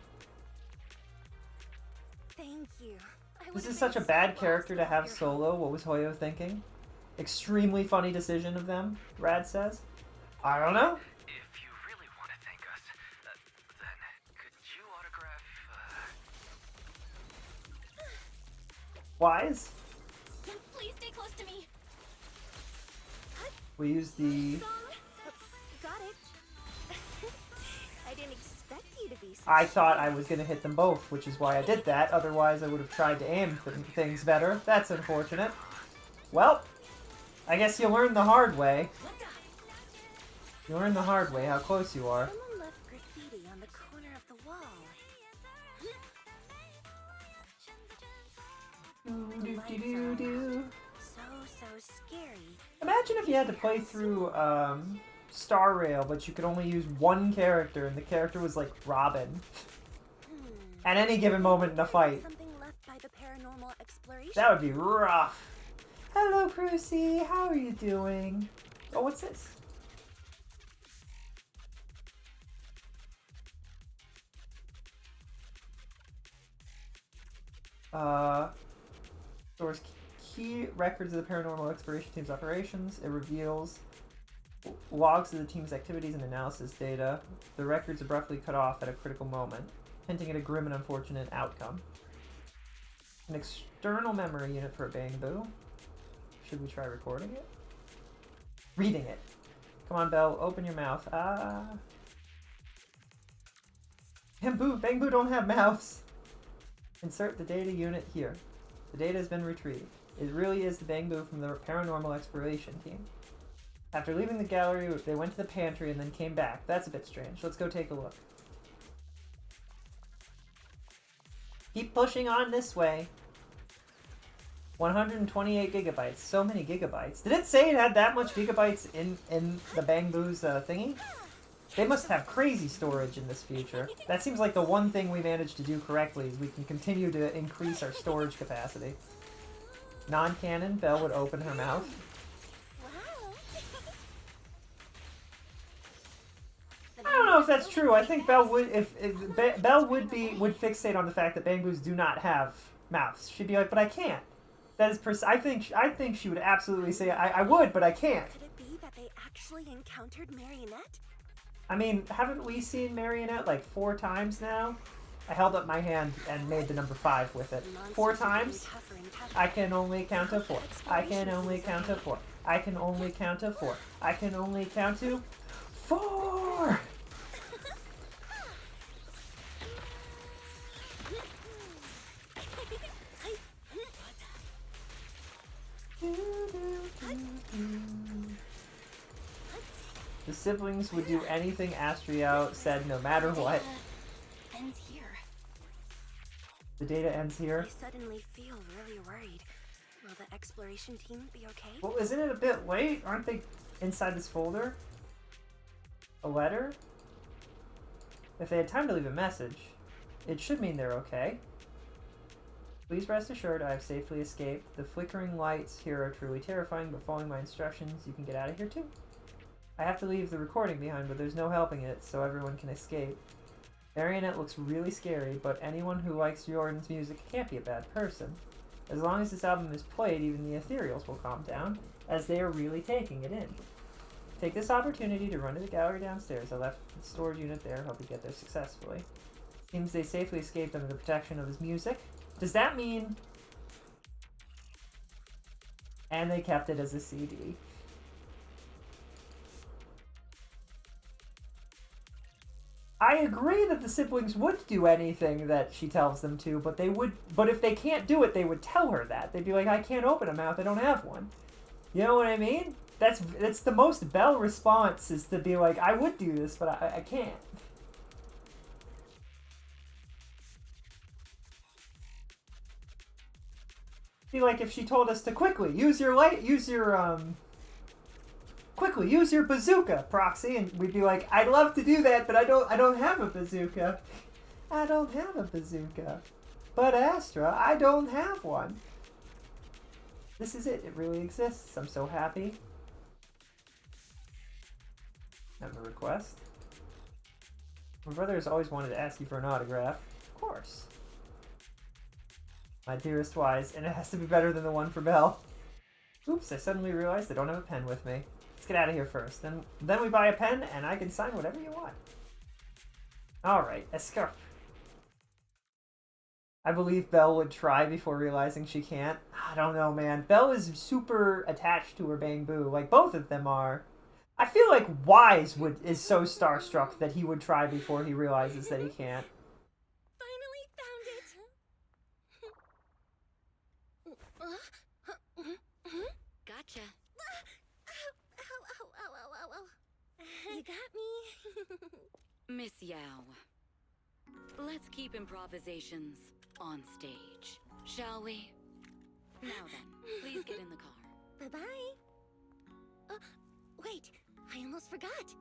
Thank you. This is such a bad character to have solo. What was Hoyo thinking? Extremely funny decision of them, Rad says. I don't know. If you really want to thank us, then could you autograph, Wise? Please stay close to me. We use the... Got it. I didn't expect you to be so I thought I was going to hit them both, which is why I did that. Otherwise, I would have tried to aim for things better. That's unfortunate. Well, I guess you learn the hard way. You learn the hard way how close you are. Someone left graffiti on the corner of the wall. So scary. Imagine if you had to play through Star Rail, but you could only use one character, and the character was like Robin. At any given moment in a fight. Something left by the paranormal exploration. That would be rough. Hello, Prusy. How are you doing? Oh, what's this? Stores key records of the paranormal exploration team's operations. It reveals logs of the team's activities and analysis data. The records abruptly cut off at a critical moment, hinting at a grim and unfortunate outcome. An external memory unit for a bamboo. Should we try recording it? Reading it. Come on, Belle, open your mouth. Bamboo don't have mouths. Insert the data unit here. The data has been retrieved. It really is the bamboo from the paranormal exploration team. After leaving the gallery, they went to the pantry and then came back. That's a bit strange. Let's go take a look. Keep pushing on this way. 128 gigabytes. So many gigabytes. Did it say it had that much gigabytes in the bamboo's thingy? They must have crazy storage in this future. That seems like the one thing we managed to do correctly is we can continue to increase our storage capacity. Non-canon, Belle would open her mouth. I don't know if that's true. I think Belle would, Belle would fixate on the fact that bamboos do not have mouths. She'd be like, but I can't. That is I think she would absolutely say, I would, but I can't. Could it be that they actually encountered Marionette? I mean, haven't we seen Marionette like 4 times now? I held up my hand and made the number 5 with it. 4 times? I can only count to 4. I can only count to 4. I can only count to 4. I can only count to 4! The siblings would do anything Astriel said no matter what. Ends here. The data ends here. I suddenly feel really worried. Will the exploration team be okay? Well, isn't it a bit late? Aren't they inside this folder? A letter? If they had time to leave a message, it should mean they're okay. Please rest assured I have safely escaped. The flickering lights here are truly terrifying, but following my instructions, you can get out of here too. I have to leave the recording behind, but there's no helping it, so everyone can escape. Marionette looks really scary, but anyone who likes Jordan's music can't be a bad person. As long as this album is played, even the ethereals will calm down, as they are really taking it in. Take this opportunity to run to the gallery downstairs. I left the storage unit there. Hope you get there successfully. Seems they safely escaped under the protection of his music. Does that mean... And they kept it as a CD. I agree that the siblings would do anything that she tells them to, but they would. But if they can't do it, they would tell her that. They'd be like, "I can't open a mouth. I don't have one." You know what I mean? That's the most Belle response, is to be like, "I would do this, but I can't." Be like if she told us to quickly use your bazooka, Proxy, and we'd be like, "I'd love to do that, but I don't have a bazooka. I don't have a bazooka. But Astra, I don't have one." This is it. It really exists. I'm so happy. Have a request. My brother has always wanted to ask you for an autograph. Of course. My dearest Wise, and it has to be better than the one for Belle. Oops, I suddenly realized I don't have a pen with me. Let's get out of here first. Then we buy a pen, and I can sign whatever you want. Alright, escape. I believe Belle would try before realizing she can't. I don't know, man. Belle is super attached to her Bang Boo. Like, both of them are. I feel like Wise is so starstruck that he would try before he realizes that he can't. Finally found it! Gotcha. Ow. You got me. Miss Yao, let's keep improvisations on stage, shall we? Now then, please get in the car. Bye-bye. Wait, I almost forgot.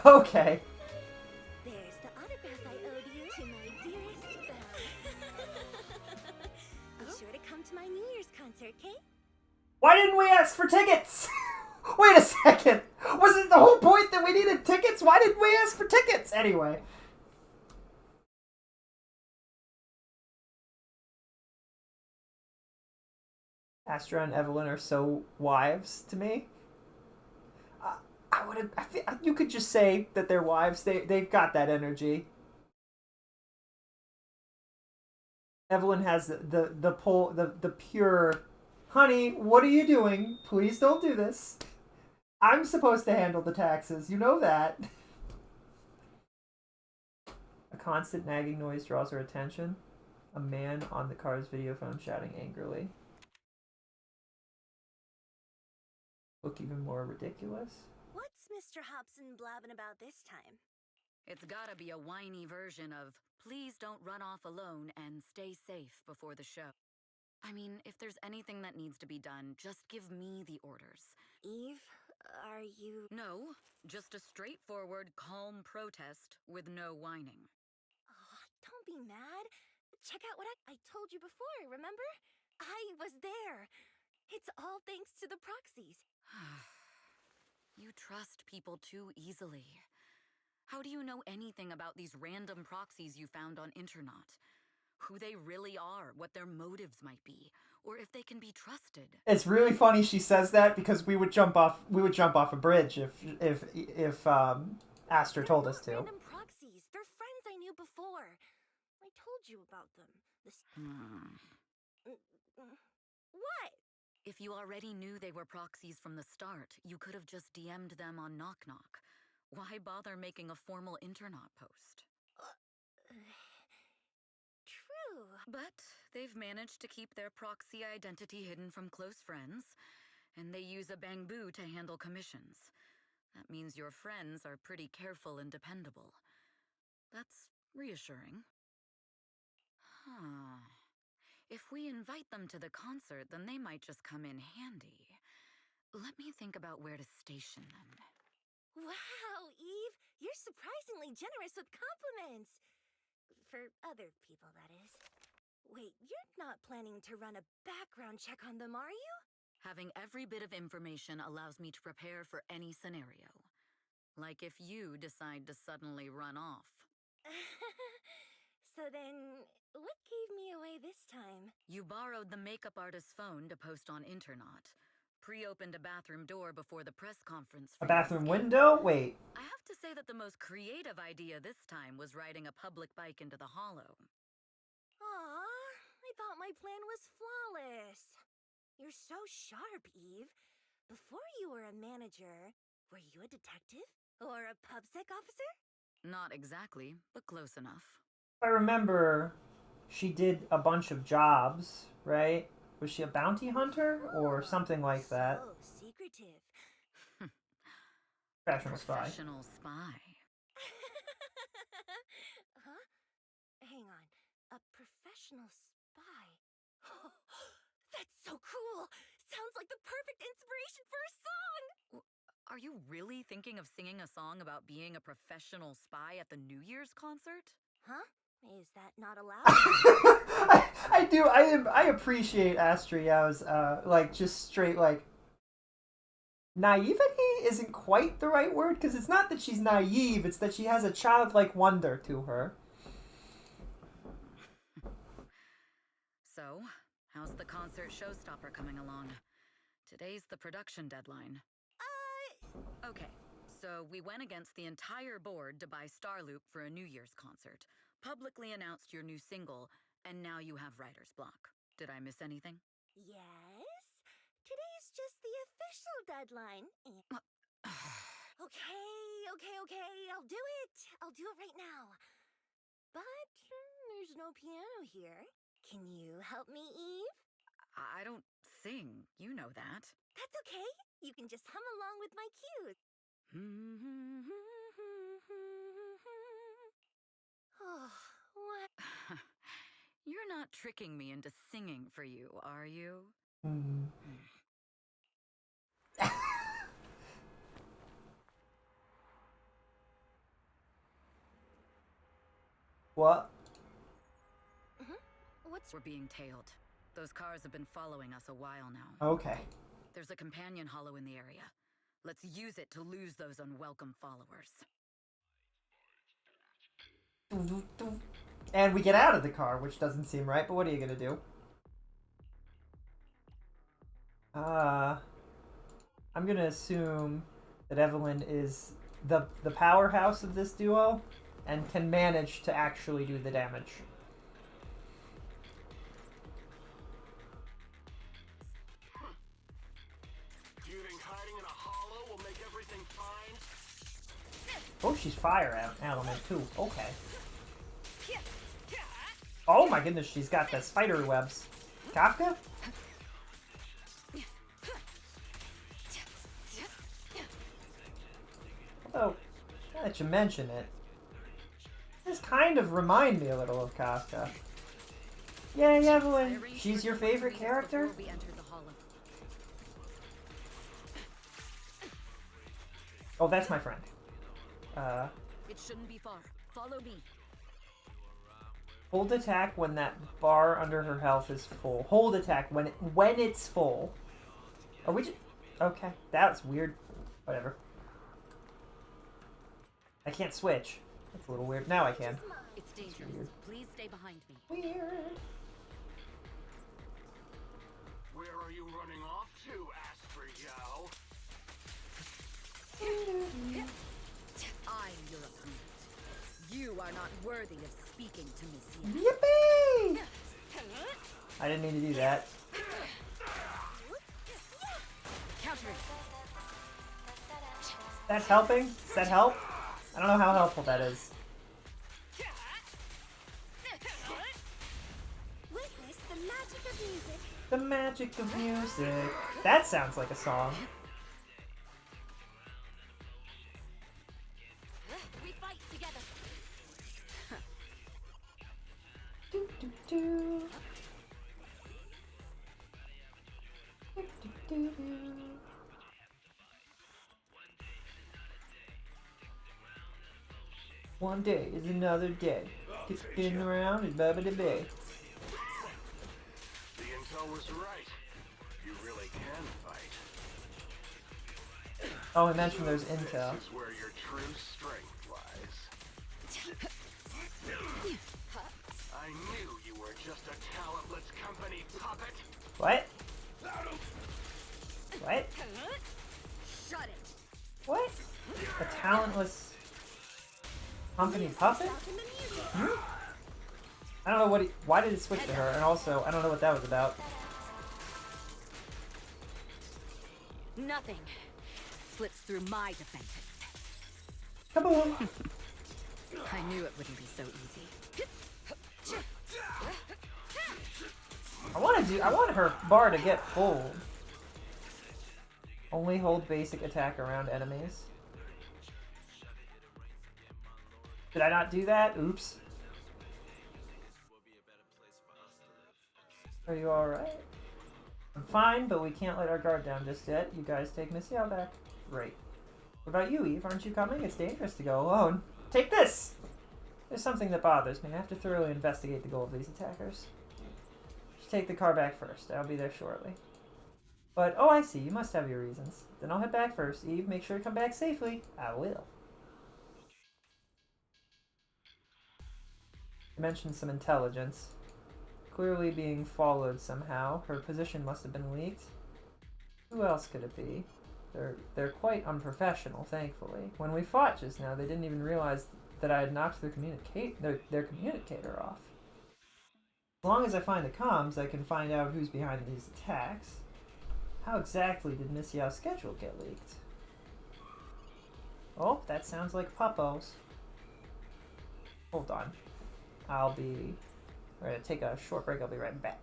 Okay. There's the autograph I owed you to my dearest Belle. Be sure to come to my New Year's concert, okay? Why didn't we ask for tickets? Wait a second. Wasn't the whole point that we needed tickets? Why didn't we ask for tickets? Anyway. Astra and Evelyn are so wives to me. You could just say that they're wives. They've got that energy. Evelyn has the pure, "Honey, what are you doing? Please don't do this. I'm supposed to handle the taxes. You know that." A constant nagging noise draws her attention. A man on the car's video phone shouting angrily. Look even more ridiculous. What's Mr. Hobson blabbing about this time? It's gotta be a whiny version of, "Please don't run off alone and stay safe before the show." I mean, if there's anything that needs to be done, just give me the orders. Eve, are you... No, just a straightforward, calm protest with no whining. Oh, don't be mad. Check out what I told you before, remember? I was there. It's all thanks to the proxies. You trust people too easily. How do you know anything about these random proxies you found on Internet? Who they really are, what their motives might be, or if they can be trusted. It's really funny she says that because we would jump off a bridge if Astra told us to. Random proxies. They're friends I knew before. I told you about them. What? If you already knew they were proxies from the start, you could have just DM'd them on Knock Knock. Why bother making a formal Internet post? True. But they've managed to keep their proxy identity hidden from close friends, and they use a Bang Boo to handle commissions. That means your friends are pretty careful and dependable. That's reassuring. Huh. If we invite them to the concert, then they might just come in handy. Let me think about where to station them. Wow, Eve, you're surprisingly generous with compliments. For other people, that is. Wait, you're not planning to run a background check on them, are you? Having every bit of information allows me to prepare for any scenario. Like if you decide to suddenly run off. So then, what gave me away this time? You borrowed the makeup artist's phone to post on Internaut. Pre-opened a bathroom door before the press conference. A bathroom window? Wait. I have to say that the most creative idea this time was riding a public bike into the hollow. Aw, I thought my plan was flawless. You're so sharp, Eve. Before you were a manager, were you a detective? Or a PubSec officer? Not exactly, but close enough. I remember she did a bunch of jobs, right? Was she a bounty hunter or something like that? So secretive. Professional spy. Professional spy. Huh? Hang on. A professional spy. That's so cool! Sounds like the perfect inspiration for a song! Are you really thinking of singing a song about being a professional spy at the New Year's concert? Huh? Is that not allowed? I do. I appreciate Astriao's like just straight like naivety isn't quite the right word because it's not that she's naive. It's that she has a childlike wonder to her. So, how's the concert showstopper coming along? Today's the production deadline. Okay, so we went against the entire board to buy Starloop for a New Year's concert, publicly announced your new single, and now you have writer's block. Did I miss anything? Yes? Today's just the official deadline. Okay, I'll do it. I'll do it right now. But there's no piano here. Can you help me, Eve? I don't sing, you know that. That's okay. You can just hum along with my cues. Oh, what? You're not tricking me into singing for you, are you? What? We're being tailed. Those cars have been following us a while now. Okay. There's a companion hollow in the area. Let's use it to lose those unwelcome followers. And we get out of the car, which doesn't seem right, but what are you gonna do? I'm gonna assume that Evelyn is the powerhouse of this duo and can manage to actually do the damage. Do you think hiding in a hollow will make everything fine? Oh, she's fire element too. Okay. Oh my goodness, she's got the spider webs. Kafka? Although, now that you mention it, this kind of remind me a little of Kafka. Yay, Evelyn! She's your favorite character? Oh, that's my friend. It shouldn't be far. Follow me. Hold attack when that bar under her health is full. Hold attack when it's full. Are we just... Okay, that's weird. Whatever. I can't switch. That's a little weird. Now I can. It's dangerous. Please stay behind me. Weird. Where are you running off to, Astriel? I'm your opponent. You are not worthy of speaking to Miss Yin. Yippee! I didn't mean to do that. Countering. That's helping? Does that help? I don't know how helpful that is. Witness the magic of music. The magic of music. That sounds like a song. fight together. Do, do, do. Do, do, do, do. One day is another day. Get spinning around and bubba da bay. The intel was right. You really can fight. Oh, I mentioned there's intel. This is where your true strength lies. I knew you were just a talentless company puppet. What? What? Shut it. What? A talentless company puppet? Hmm? I don't know what why did it switch to her, and also, I don't know what that was about. Nothing slips through my defenses. Come on. I knew it wouldn't be so easy. I want her bar to get full. Only hold basic attack around enemies. Did I not do that? Oops. Are you alright? I'm fine, but we can't let our guard down just yet. You guys take Missy out back. Great. What about you, Eve? Aren't you coming? It's dangerous to go alone. Take this! There's something that bothers me. I have to thoroughly investigate the goal of these attackers. Just take the car back first. I'll be there shortly. But, oh, I see. You must have your reasons. Then I'll head back first. Eve, make sure to come back safely. I will. You mentioned some intelligence. Clearly being followed somehow. Her position must have been leaked. Who else could it be? They're quite unprofessional, thankfully. When we fought just now, they didn't even realize that I had knocked their communicator off. As long as I find the comms, I can find out who's behind these attacks. How exactly did Miss Yao's schedule get leaked? Oh, that sounds like Puppos. Hold on. We're gonna take a short break. I'll be right back.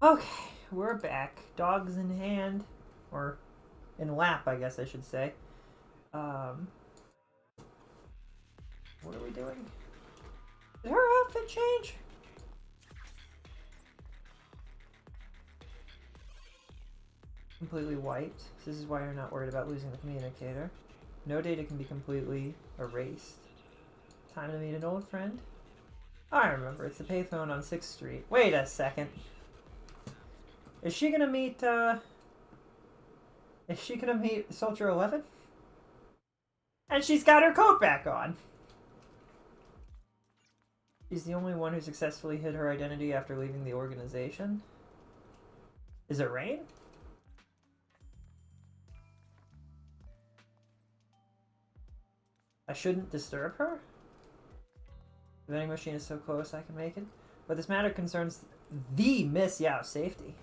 Okay, we're back. Dogs in hand. Or in lap, I guess I should say. What are we doing? Did her outfit change? Completely wiped. This is why you're not worried about losing the communicator. No data can be completely erased. Time to meet an old friend. I remember, it's the payphone on 6th Street. Wait a second. Is she gonna meet Soldier 11? And she's got her coat back on! She's the only one who successfully hid her identity after leaving the organization. Is it Rain? I shouldn't disturb her? The vending machine is so close I can make it. But this matter concerns the Miss Yao's safety.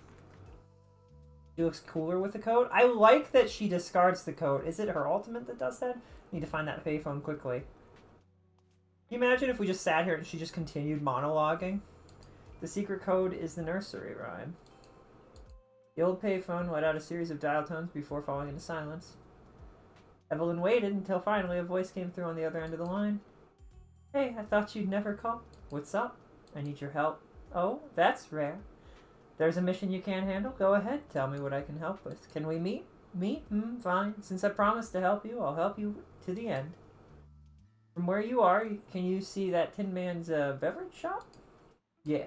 She looks cooler with the coat. I like that she discards the coat. Is it her ultimate that does that? Need to find that payphone quickly. Can you imagine if we just sat here and she just continued monologuing? The secret code is the nursery rhyme. The old payphone let out a series of dial tones before falling into silence. Evelyn waited until finally a voice came through on the other end of the line. Hey, I thought you'd never call. What's up? I need your help. Oh, that's rare. There's a mission you can't handle? Go ahead, tell me what I can help with. Can we meet? Meet? Fine. Since I promised to help you, I'll help you to the end. From where you are, can you see that Tin Man's beverage shop? Yeah.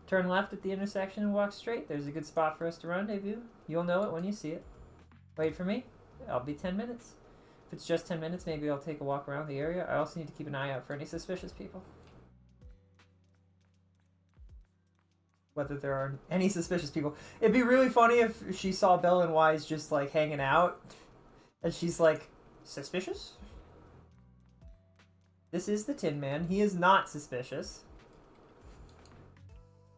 Turn left at the intersection and walk straight. There's a good spot for us to rendezvous. You'll know it when you see it. Wait for me. I'll be 10 minutes. If it's just 10 minutes, maybe I'll take a walk around the area. I also need to keep an eye out for any suspicious people. Whether there are any suspicious people. It'd be really funny if she saw Belle and Wise just, like, hanging out. And she's like, suspicious? This is the Tin Man. He is not suspicious.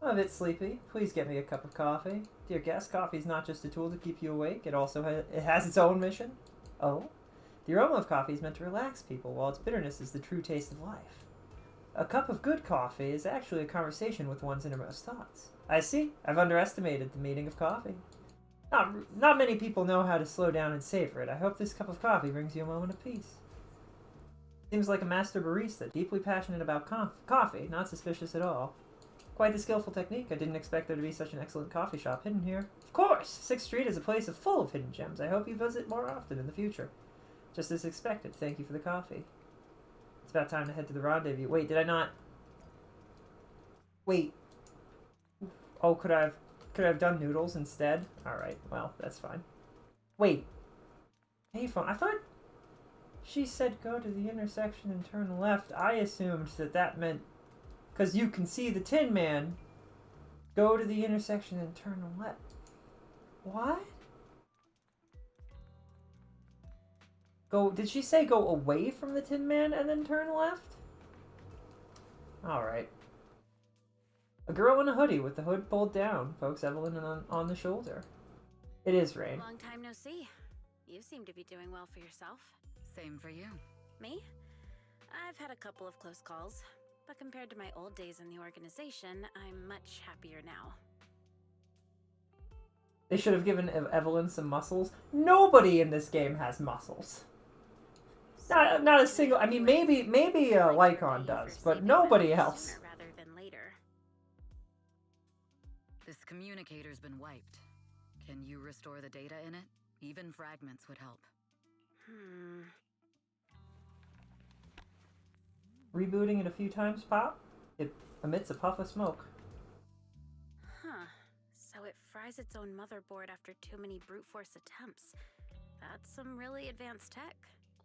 I'm a bit sleepy. Please get me a cup of coffee. Dear guest, coffee is not just a tool to keep you awake. It also has its own mission. Oh? The aroma of coffee is meant to relax people, while its bitterness is the true taste of life. A cup of good coffee is actually a conversation with one's innermost thoughts. I see. I've underestimated the meaning of coffee. Not many people know how to slow down and savor it. I hope this cup of coffee brings you a moment of peace. Seems like a master barista, deeply passionate about coffee, not suspicious at all. Quite the skillful technique. I didn't expect there to be such an excellent coffee shop hidden here. Of course! 6th Street is a place full of hidden gems. I hope you visit more often in the future. Just as expected. Thank you for the coffee. It's about time to head to the rendezvous. Wait, did I not... Wait. Oh, could I have done noodles instead? Alright, well, that's fine. Wait. Payphone. I thought she said go to the intersection and turn left. I assumed that meant... Because you can see the Tin Man. Go to the intersection and turn left. What? Did she say go away from the Tin Man and then turn left? Alright. A girl in a hoodie with the hood pulled down pokes Evelyn on the shoulder. It is Rain. Long time no see. You seem to be doing well for yourself. Same for you. Me? I've had a couple of close calls, but compared to my old days in the organization, I'm much happier now. They should have given Evelyn some muscles. Nobody in this game has muscles. Not a single. I mean, maybe Lycon does, but nobody else. Rather than later. This communicator's been wiped. Can you restore the data in it? Even fragments would help. Rebooting it a few times, Pop. It emits a puff of smoke. Huh. So it fries its own motherboard after too many brute force attempts. That's some really advanced tech.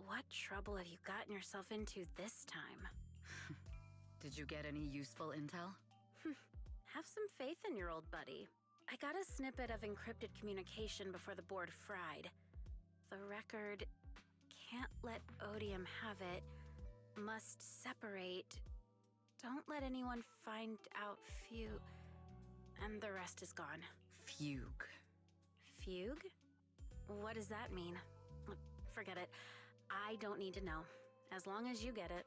What trouble have you gotten yourself into this time? Did you get any useful intel? Have some faith in your old buddy. I got a snippet of encrypted communication before the board fried. The record can't let Odium have it. Must separate. Don't let anyone find out Fugue. And the rest is gone. Fugue. Fugue? What does that mean? Forget it. I don't need to know. As long as you get it.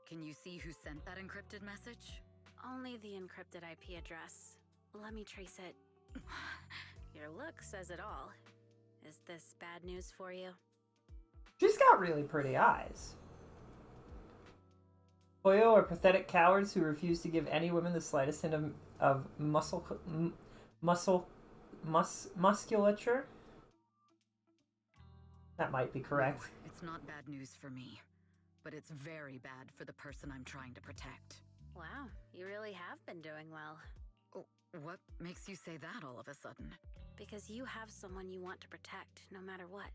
Can you see who sent that encrypted message? Only the encrypted IP address. Let me trace it. Your look says it all. Is this bad news for you? She's got really pretty eyes. Toyo are pathetic cowards who refuse to give any woman the slightest hint of musculature. That might be correct. No, it's not bad news for me, but it's very bad for the person I'm trying to protect. Wow, you really have been doing well. Oh, what makes you say that all of a sudden? Because you have someone you want to protect, no matter what.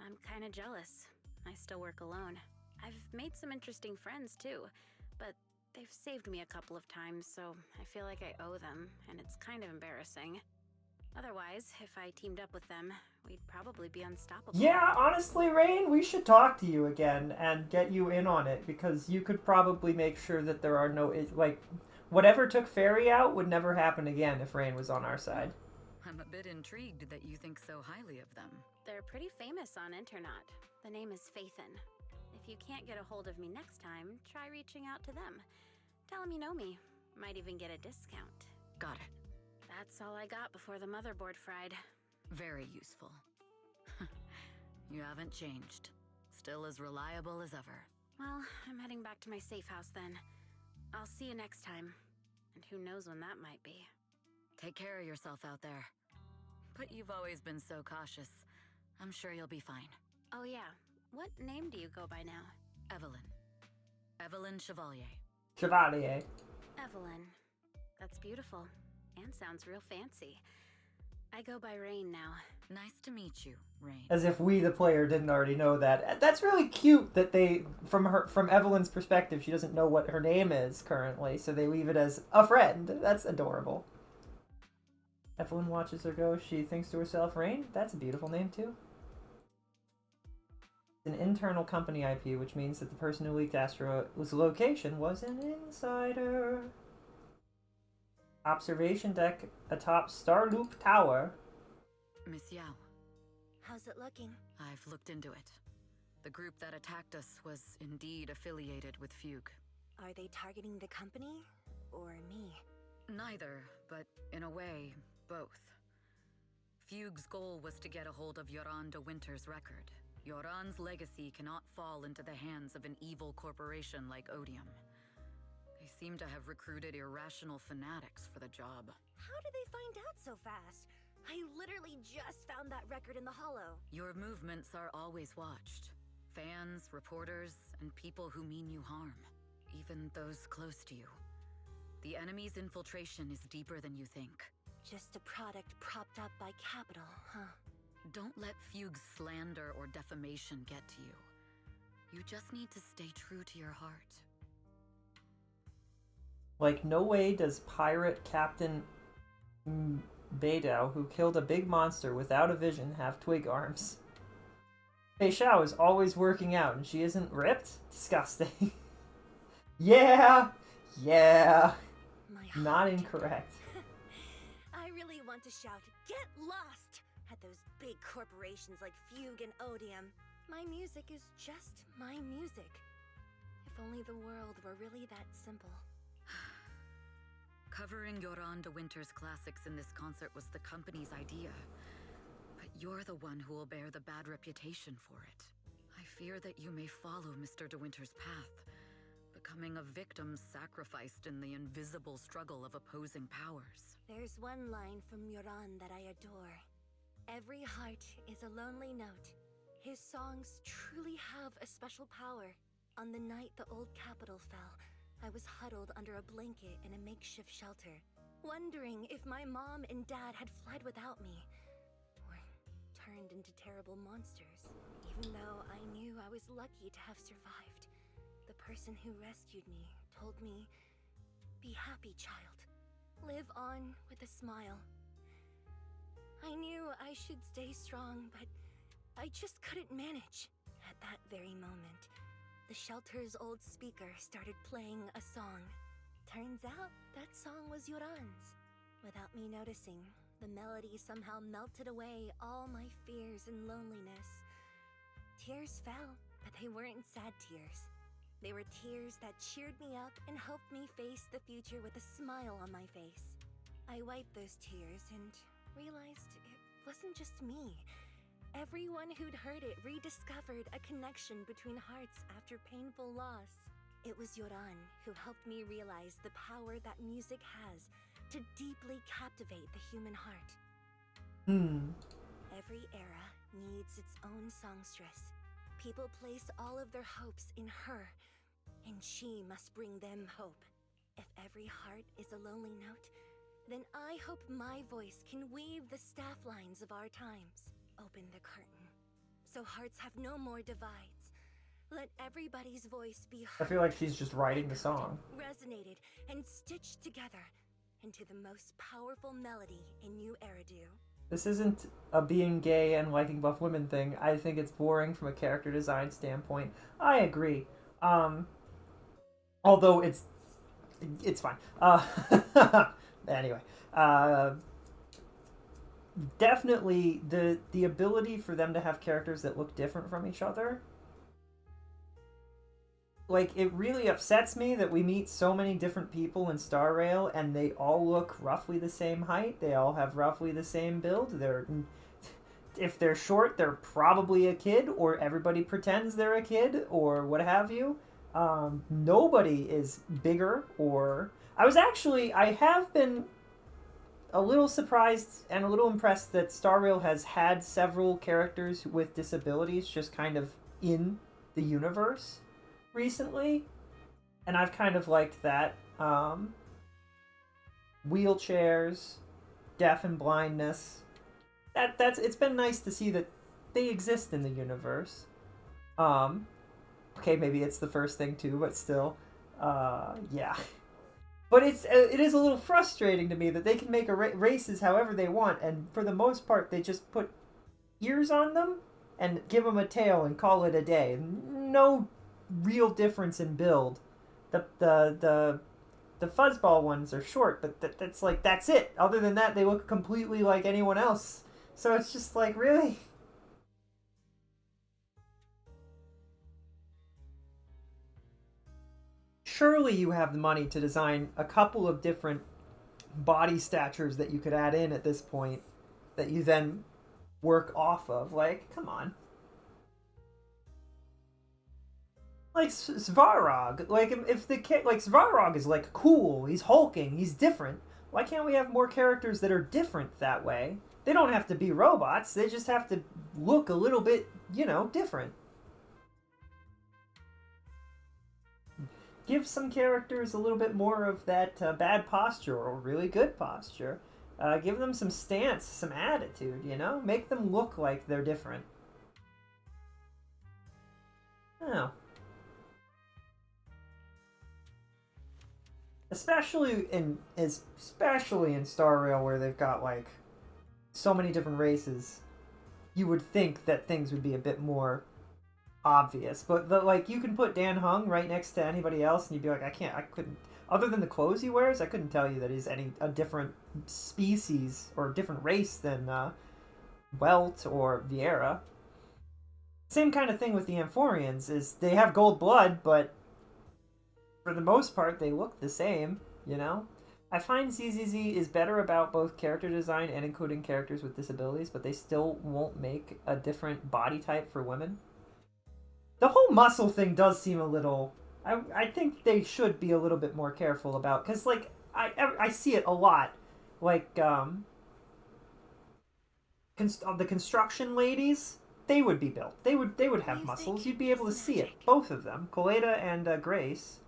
I'm kinda jealous. I still work alone. I've made some interesting friends too, but they've saved me a couple of times, so I feel like I owe them, and it's kind of embarrassing. Otherwise, if I teamed up with them, we'd probably be unstoppable. Yeah, honestly, Rain, we should talk to you again and get you in on it, because you could probably make sure that there are no, like, whatever took Fairy out would never happen again if Rain was on our side. I'm a bit intrigued that you think so highly of them. They're pretty famous on Internet. The name is Phaethon. If you can't get a hold of me next time, try reaching out to them. Tell them you know me. Might even get a discount. Got it. That's all I got before the motherboard fried. Very useful. You haven't changed. Still as reliable as ever. Well, I'm heading back to my safe house then. I'll see you next time. And who knows when that might be. Take care of yourself out there. But you've always been so cautious. I'm sure you'll be fine. Oh yeah, what name do you go by now? Evelyn. Evelyn Chevalier. Chevalier. Evelyn. That's beautiful. And sounds real fancy. I go by Rain now. Nice to meet you, Rain. As if we, the player, didn't already know that. That's really cute that they, from Evelyn's perspective, she doesn't know what her name is currently, so they leave it as a friend. That's adorable. Evelyn watches her go. She thinks to herself, Rain, that's a beautiful name too. It's an internal company IP, which means that the person who leaked Astra's location was an insider. Observation deck atop Starloop Tower. Miss Yao. How's it looking? I've looked into it. The group that attacked us was indeed affiliated with Fugue. Are they targeting the company or me? Neither, but in a way, both. Fugue's goal was to get a hold of Yoran de Winter's record. Yoran's legacy cannot fall into the hands of an evil corporation like Odium. They seem to have recruited irrational fanatics for the job. How did they find out so fast? I literally just found that record in the hollow. Your movements are always watched. Fans, reporters, and people who mean you harm. Even those close to you. The enemy's infiltration is deeper than you think. Just a product propped up by capital, huh? Don't let Fugue's slander or defamation get to you. You just need to stay true to your heart. Like, no way does pirate Captain Beidou, who killed a big monster without a vision, have twig arms. Fei Xiao is always working out, and she isn't ripped? Disgusting. Yeah! Not incorrect. I really want to shout, "Get lost!" at those big corporations like Fugue and Odium. My music is just my music. If only the world were really that simple. Covering Yoran de Winter's classics in this concert was the company's idea. But you're the one who will bear the bad reputation for it. I fear that you may follow Mr. de Winter's path, becoming a victim sacrificed in the invisible struggle of opposing powers. There's one line from Yoran that I adore. Every heart is a lonely note. His songs truly have a special power. On the night the old capital fell, I was huddled under a blanket in a makeshift shelter, wondering if my mom and dad had fled without me, or turned into terrible monsters. Even though I knew I was lucky to have survived, the person who rescued me told me, "Be happy, child. Live on with a smile." I knew I should stay strong, but I just couldn't manage. At that very moment, the shelter's old speaker started playing a song. Turns out, that song was Yoran's. Without me noticing, the melody somehow melted away all my fears and loneliness. Tears fell, but they weren't sad tears. They were tears that cheered me up and helped me face the future with a smile on my face. I wiped those tears and realized it wasn't just me. Everyone who'd heard it rediscovered a connection between hearts after painful loss. It was Yoran who helped me realize the power that music has to deeply captivate the human heart. Every era needs its own songstress. People place all of their hopes in her, and she must bring them hope. If every heart is a lonely note, then I hope my voice can weave the staff lines of our times. Open the curtain, so hearts have no more divides. Let everybody's voice be I heard. feel like she's just writing the song. Resonated and stitched together into the most powerful melody in New Eridu. This isn't a being gay and liking buff women thing. I think it's boring from a character design standpoint. I agree. Although it's fine. Anyway, definitely the ability for them to have characters that look different from each other. Like, it really upsets me that we meet so many different people in Star Rail and they all look roughly the same height. They all have roughly the same build. If they're short, they're probably a kid, or everybody pretends they're a kid, or what have you. Nobody is bigger, or... I have been a little surprised and a little impressed that Star Rail has had several characters with disabilities just kind of in the universe recently, and I've kind of liked that. Wheelchairs, deaf and blindness. It's been nice to see that they exist in the universe. Okay, maybe it's the first thing too, but still, yeah. But it is a little frustrating to me that they can make races however they want, and for the most part, they just put ears on them and give them a tail and call it a day. No real difference in build. The fuzzball ones are short, but that's it. Other than that, they look completely like anyone else. So it's just like, really? Surely you have the money to design a couple of different body statures that you could add in at this point that you then work off of. Like, come on. Like Svarog. Like, if the kid, like, Svarog is like cool, he's hulking, he's different. Why can't we have more characters that are different that way? They don't have to be robots, they just have to look a little bit, different. Give some characters a little bit more of that bad posture or really good posture. Give them some stance, some attitude, Make them look like they're different. Oh. Especially in Star Rail, where they've got, like, so many different races, you would think that things would be a bit more obvious. But like, you can put Dan Hung right next to anybody else, and you'd be like, I couldn't, other than the clothes he wears, I couldn't tell you that he's a different species or different race than Welt or Vieira. Same kind of thing with the Amphorians, is they have gold blood, but for the most part, they look the same, I find ZZZ is better about both character design and including characters with disabilities, but they still won't make a different body type for women. The whole muscle thing does seem a little... I think they should be a little bit more careful about, because, like, I see it a lot. Like, the construction ladies, they would be built. They would have muscles. You'd be able to see it. Both of them. Coletta and Grace.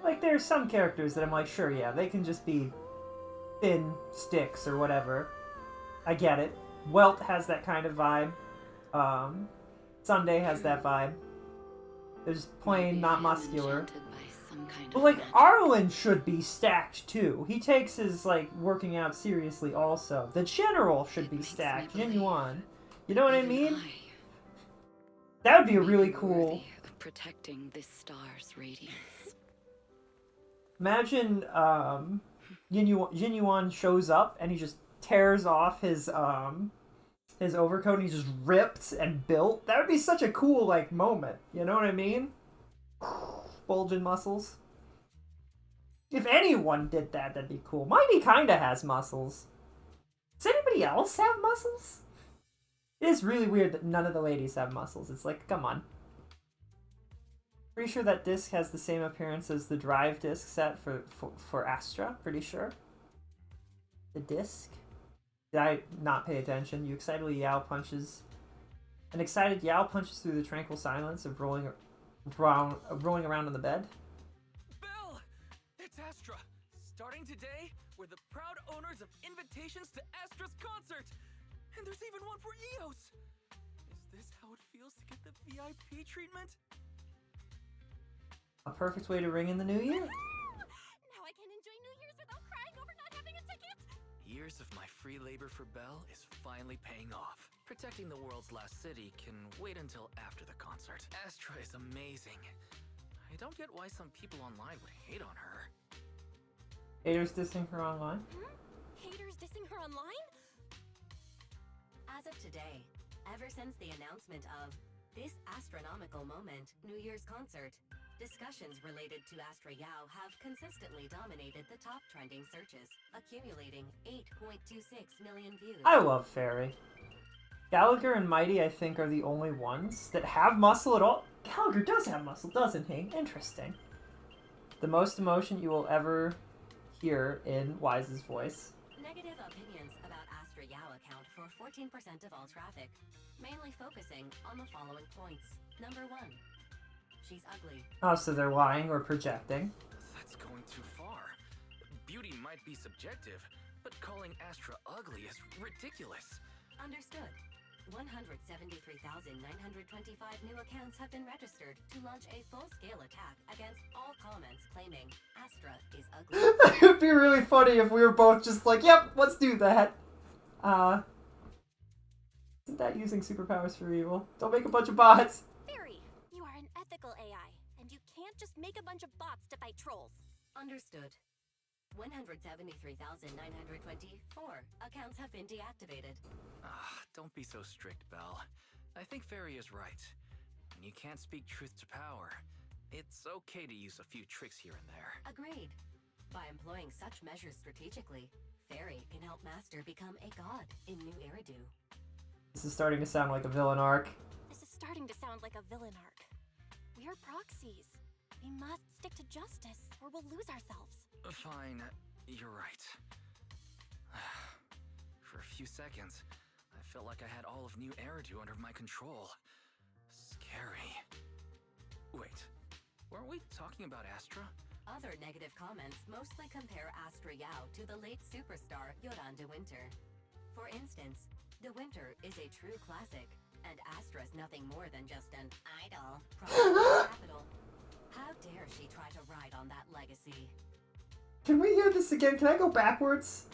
Like, there's some characters that I'm like, sure, yeah, they can just be thin sticks or whatever. I get it. Welt has that kind of vibe. Sunday has that vibe. There's plain, not muscular. But, like, Arlen should be stacked, too. He takes his, like, working out seriously also. The General should be stacked. Genuine. You know what I mean? That would be a really cool protecting this star's radiance. Imagine Jin Yuan shows up and he just tears off his overcoat and he's just ripped and built. That would be such a cool like moment. You know what I mean? Bulging muscles. If anyone did that, that'd be cool. Mighty kinda has muscles. Does anybody else have muscles? It is really weird that none of the ladies have muscles. It's like, come on. Pretty sure that disc has the same appearance as the drive disc set for Astra. Pretty sure. The disc. Did I not pay attention? You excitedly Yao punches. An excited Yao punches through the tranquil silence of rolling around on the bed. Belle! It's Astra! Starting today, we're the proud owners of invitations to Astra's concert! And there's even one for EOS! Is this how it feels to get the VIP treatment? A perfect way to ring in the new year. Now I can enjoy New Year's without crying over not having a ticket. Years of my free labor for Belle is finally paying off. Protecting the world's last city can wait until after the concert. Astra is amazing. I don't get why some people online would hate on her. Haters dissing her online? Haters dissing her online? As of today, ever since the announcement of this astronomical moment, New Year's concert, discussions related to Astra Yao have consistently dominated the top trending searches, accumulating 8.26 million views. I love Fairy. Gallagher and Mighty, I think, are the only ones that have muscle at all. Gallagher does have muscle, doesn't he? Interesting. The most emotion you will ever hear in Wise's voice. Negative opinions about Astra Yao account for 14% of all traffic, mainly focusing on the following points. Number 1. She's ugly. Oh, so they're lying or projecting. That's going too far. Beauty might be subjective, but calling Astra ugly is ridiculous. Understood. 173,925 new accounts have been registered to launch a full-scale attack against all comments claiming Astra is ugly. It would be really funny if we were both just like, yep, let's do that. Isn't that using superpowers for evil? Don't make a bunch of bots. Fairy, you are an ethical AI, and you can't just make a bunch of bots to fight trolls. Understood. 173,924 accounts have been deactivated. Don't be so strict, Belle. I think Fairy is right. When you can't speak truth to power, it's okay to use a few tricks here and there. Agreed. By employing such measures strategically, Fairy can help Master become a god in New Eridu. This is starting to sound like a villain arc. This is starting to sound like a villain arc. We are proxies. We must stick to justice, or we'll lose ourselves. Fine, you're right. For a few seconds, I felt like I had all of New Eridu under my control. Scary. Wait, weren't we talking about Astra? Other negative comments mostly compare Astra Yao to the late superstar Yoran de Winter. For instance, De Winter is a true classic, and Astra's nothing more than just an idol. Capital. How dare she try to ride on that legacy? Can we hear this again? Can I go backwards?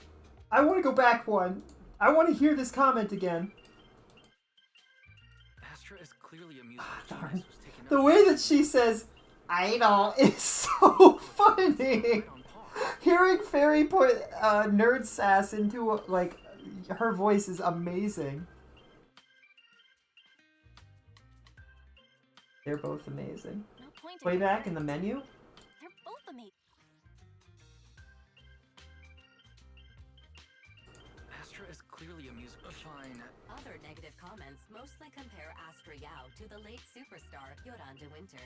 I want to go back one. I want to hear this comment again. Astra is clearly amused that Darn. Venus was taken The out. way that she says idol is so funny. Hearing Fairy put nerd sass into like her voice is amazing. They're both amazing. No point in Playback in the menu? They're both amazing. Astra is clearly amused. Fine. Other negative comments mostly compare Astra Yao to the late superstar Yoran de Winter.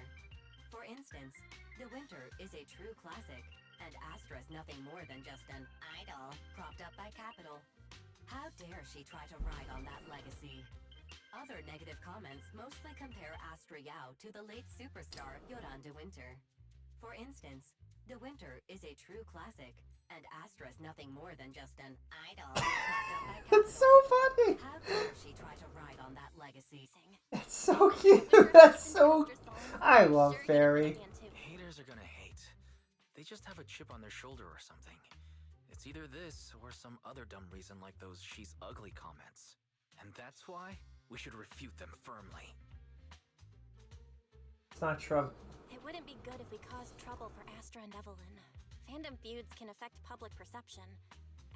For instance, De Winter is a true classic, and Astra's nothing more than just an idol propped up by Capital. How dare she try to ride on that legacy? Other negative comments mostly compare Astra Yao to the late superstar Yoran de Winter. For instance, De Winter is a true classic, and Astra's nothing more than just an idol propped up by Capital. It's so funny. How dare she try to ride on that legacy? That's so cute. That's so... I love Fairy. Haters are gonna hate. They just have a chip on their shoulder or something. It's either this or some other dumb reason like those "she's ugly" comments. And that's why we should refute them firmly. not trouble. It wouldn't be good if we caused trouble for Astra and Evelyn. Fandom feuds can affect public perception.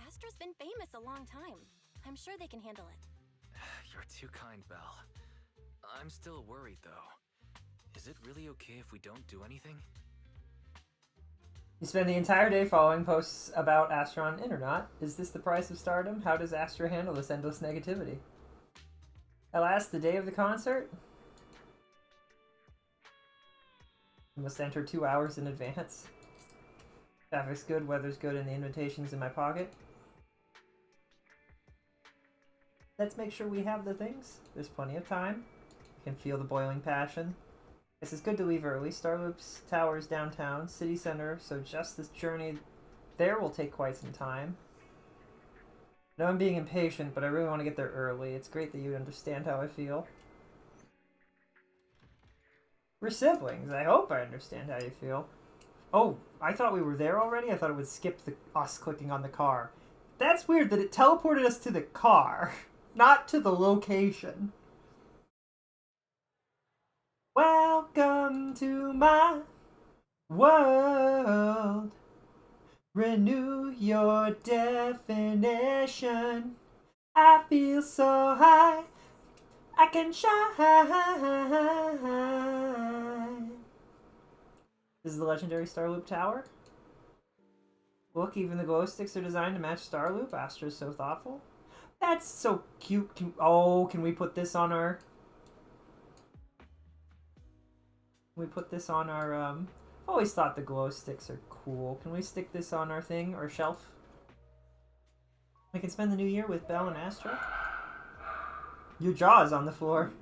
Astra's been famous a long time. I'm sure they can handle it. You're too kind, Belle. I'm still worried, though. Is it really okay if we don't do anything? You spend the entire day following posts about Astra on Internet. Is this the price of stardom? How does Astra handle this endless negativity? At last, the day of the concert? You must enter 2 hours in advance. Traffic's good, weather's good, and the invitation's in my pocket. Let's make sure we have the things. There's plenty of time. You can feel the boiling passion. This is good to leave early. Starloop's Towers downtown, city center, so just this journey there will take quite some time. I know I'm being impatient, but I really want to get there early. It's great that you understand how I feel. We're siblings. I hope I understand how you feel. Oh, I thought we were there already? I thought it would skip us clicking on the car. That's weird that it teleported us to the car, not to the location. Welcome to my world. Renew your definition. I feel so high, I can shine. This is the legendary Starloop Tower. Look, even the glow sticks are designed to match Starloop. Astra's so thoughtful. That's so cute. Can we put this on our... We put this on our, I've always thought the glow sticks are cool. Can we stick this on our thing, our shelf? We can spend the new year with Belle and Astra. Your jaw is on the floor.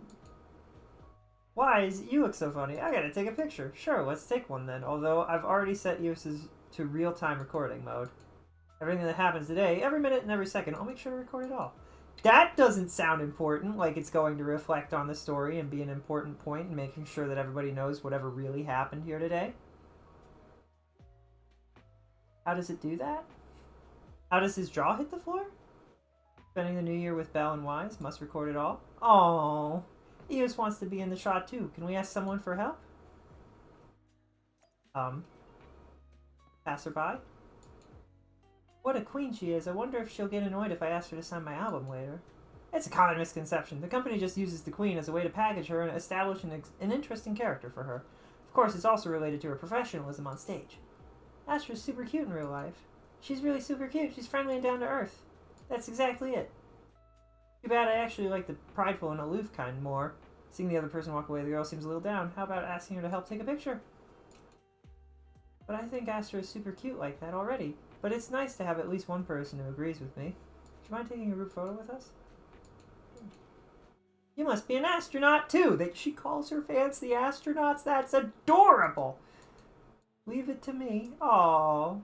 Why? You look so funny. I gotta take a picture. Sure, let's take one then. Although, I've already set EOS's to real-time recording mode. Everything that happens today, every minute and every second, I'll make sure to record it all. That doesn't sound important, like it's going to reflect on the story and be an important point in making sure that everybody knows whatever really happened here today. How does it do that? How does his jaw hit the floor? Spending the new year with Belle and Wise, must record it all. Aww. Eos wants to be in the shot too. Can we ask someone for help? Passerby? What a queen she is. I wonder if she'll get annoyed if I ask her to sign my album later. It's a common misconception. The company just uses the queen as a way to package her and establish an interesting character for her. Of course, it's also related to her professionalism on stage. Astra's super cute in real life. She's really super cute. She's friendly and down to earth. That's exactly it. Too bad I actually like the prideful and aloof kind more. Seeing the other person walk away, the girl seems a little down. How about asking her to help take a picture? But I think Astra is super cute like that already. But it's nice to have at least one person who agrees with me. Do you mind taking a group photo with us? You must be an astronaut too! That she calls her fans the astronauts? That's adorable! Leave it to me. Aww.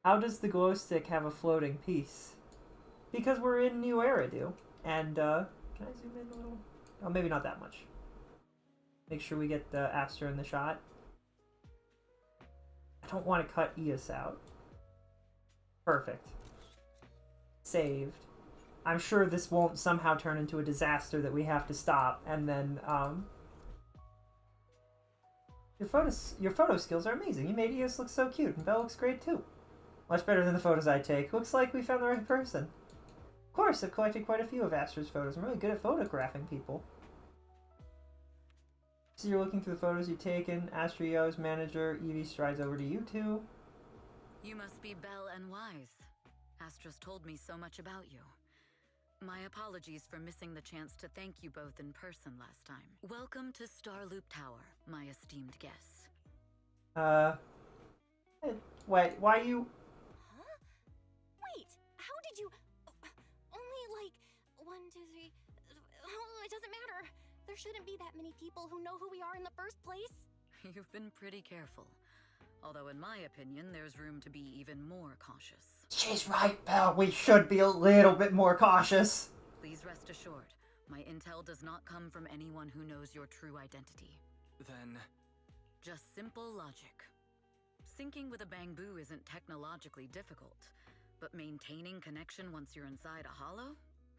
How does the glow stick have a floating piece? Because we're in New Eridu. And, can I zoom in a little? Oh, maybe not that much. Make sure we get the Astra in the shot. I don't want to cut Eos out. Perfect. Saved. I'm sure this won't somehow turn into a disaster that we have to stop, and then, Your photo skills are amazing. You made Eos look so cute, and Belle looks great too. Much better than the photos I take. Looks like we found the right person. Of course, I've collected quite a few of Astra's photos. I'm really good at photographing people. So you're looking through the photos you've taken. Astra Yo's manager, Evie, strides over to you two. You must be Belle and Wise. Astra's told me so much about you. My apologies for missing the chance to thank you both in person last time. Welcome to Starloop Tower, my esteemed guests. Wait, why you... Huh? Wait, how did you... Only like 1, 2, 3... Oh, it doesn't matter. There shouldn't be that many people who know who we are in the first place. You've been pretty careful. Although in my opinion, there's room to be even more cautious. She's right, Belle. We should be a little bit more cautious. Please rest assured, my intel does not come from anyone who knows your true identity. Then... Just simple logic. Syncing with a bamboo isn't technologically difficult, but maintaining connection once you're inside a hollow?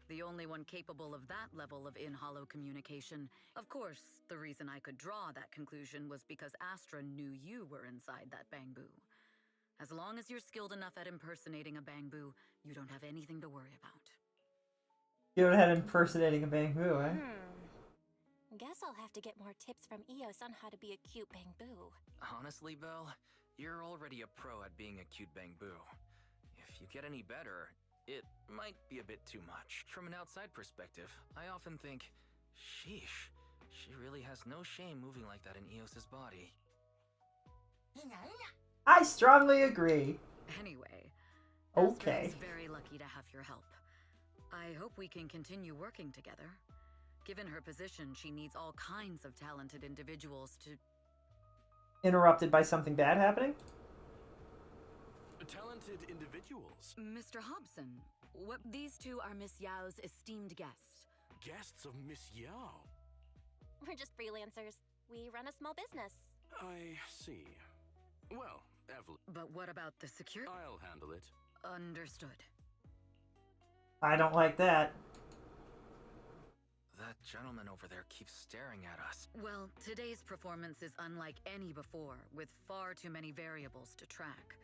the only one capable of that level of in-hollow communication. Of course, the reason I could draw that conclusion was because Astra knew you were inside that Bangbu. As long as you're skilled enough at impersonating a Bangbu, you don't have anything to worry about. You don't have impersonating a Bangbu, eh? Guess I'll have to get more tips from Eos on how to be a cute Bangbu. Honestly, Belle, you're already a pro at being a cute Bangbu. If you get any better, it might be a bit too much. From an outside perspective, I often think, sheesh, she really has no shame moving like that in Eos's body. I strongly agree. Anyway, okay. Astra is very lucky to have your help. I hope we can continue working together. Given her position, she needs all kinds of talented individuals to... Interrupted by something bad happening? Talented individuals? Mr. Hobson, these two are Miss Yao's esteemed guests. Guests of Miss Yao? We're just freelancers. We run a small business. I see. Well, Evelyn... But what about the security? I'll handle it. Understood. I don't like that. That gentleman over there keeps staring at us. Well, today's performance is unlike any before, with far too many variables to track.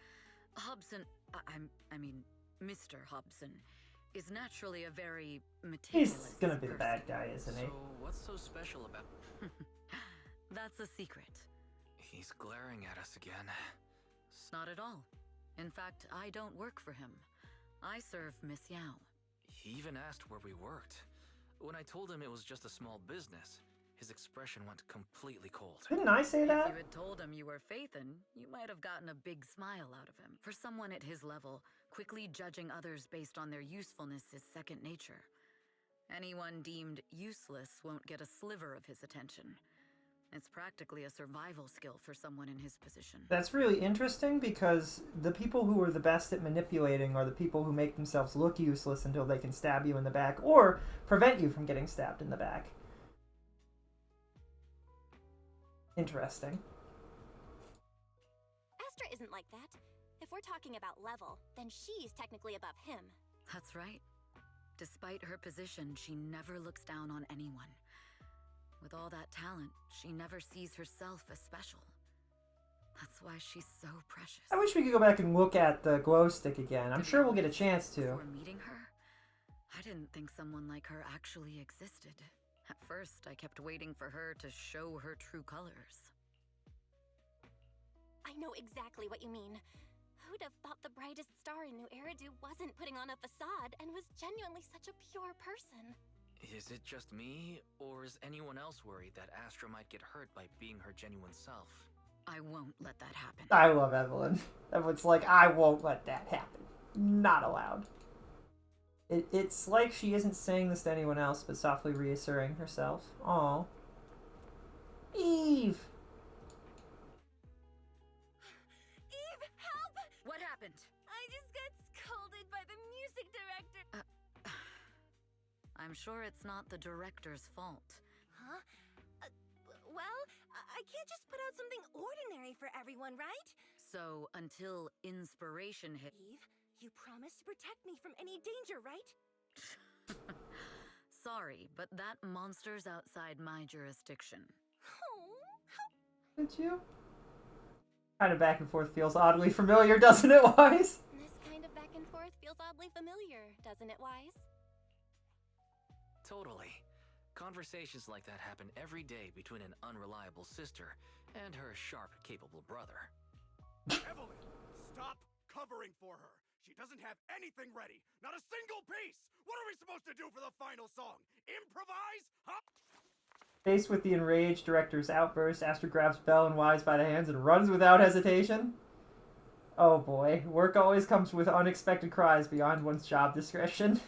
Hobson, I mean, Mr. Hobson, is naturally a very meticulous He's gonna be the bad guy, isn't he? So, what's so special about... That's a secret. He's glaring at us again. Not at all. In fact, I don't work for him. I serve Miss Yao. He even asked where we worked. When I told him it was just a small business, his expression went completely cold. Didn't I say that? If you had told him you were Phaethon, you might have gotten a big smile out of him. For someone at his level, quickly judging others based on their usefulness is second nature. Anyone deemed useless won't get a sliver of his attention. It's practically a survival skill for someone in his position. That's really interesting because the people who are the best at manipulating are the people who make themselves look useless until they can stab you in the back or prevent you from getting stabbed in the back. Interesting. Astra isn't like that. If we're talking about level, then she's technically above him. That's right. Despite her position, she never looks down on anyone. With all that talent, she never sees herself as special. That's why she's so precious. I wish we could go back and look at the glow stick again. I'm sure we'll get a chance to. Before meeting her, I didn't think someone like her actually existed. At first, I kept waiting for her to show her true colors. I know exactly what you mean. Who'd have thought the brightest star in New Eridu wasn't putting on a facade and was genuinely such a pure person? Is it just me, or is anyone else worried that Astra might get hurt by being her genuine self? I won't let that happen. I love Evelyn. Evelyn's like, I won't let that happen. Not allowed. It's like she isn't saying this to anyone else, but softly reassuring herself. Aww. Eve! Eve, help! What happened? I just got scolded by the music director. I'm sure it's not the director's fault. Huh? Well, I can't just put out something ordinary for everyone, right? So, until inspiration hit... Eve, you promised to protect me from any danger, right? Sorry, but that monster's outside my jurisdiction. Did you? Kind of back and forth feels oddly familiar, doesn't it, Wise? This kind of back and forth feels oddly familiar, doesn't it, Wise? Totally. Conversations like that happen every day between an unreliable sister and her sharp, capable brother. Evelyn, stop covering for her. She doesn't have anything ready. Not a single piece. What are we supposed to do for the final song? Improvise? Huh? Faced with the enraged director's outburst, Astra grabs Belle and Wise by the hands and runs without hesitation. Oh boy, work always comes with unexpected cries beyond one's job description.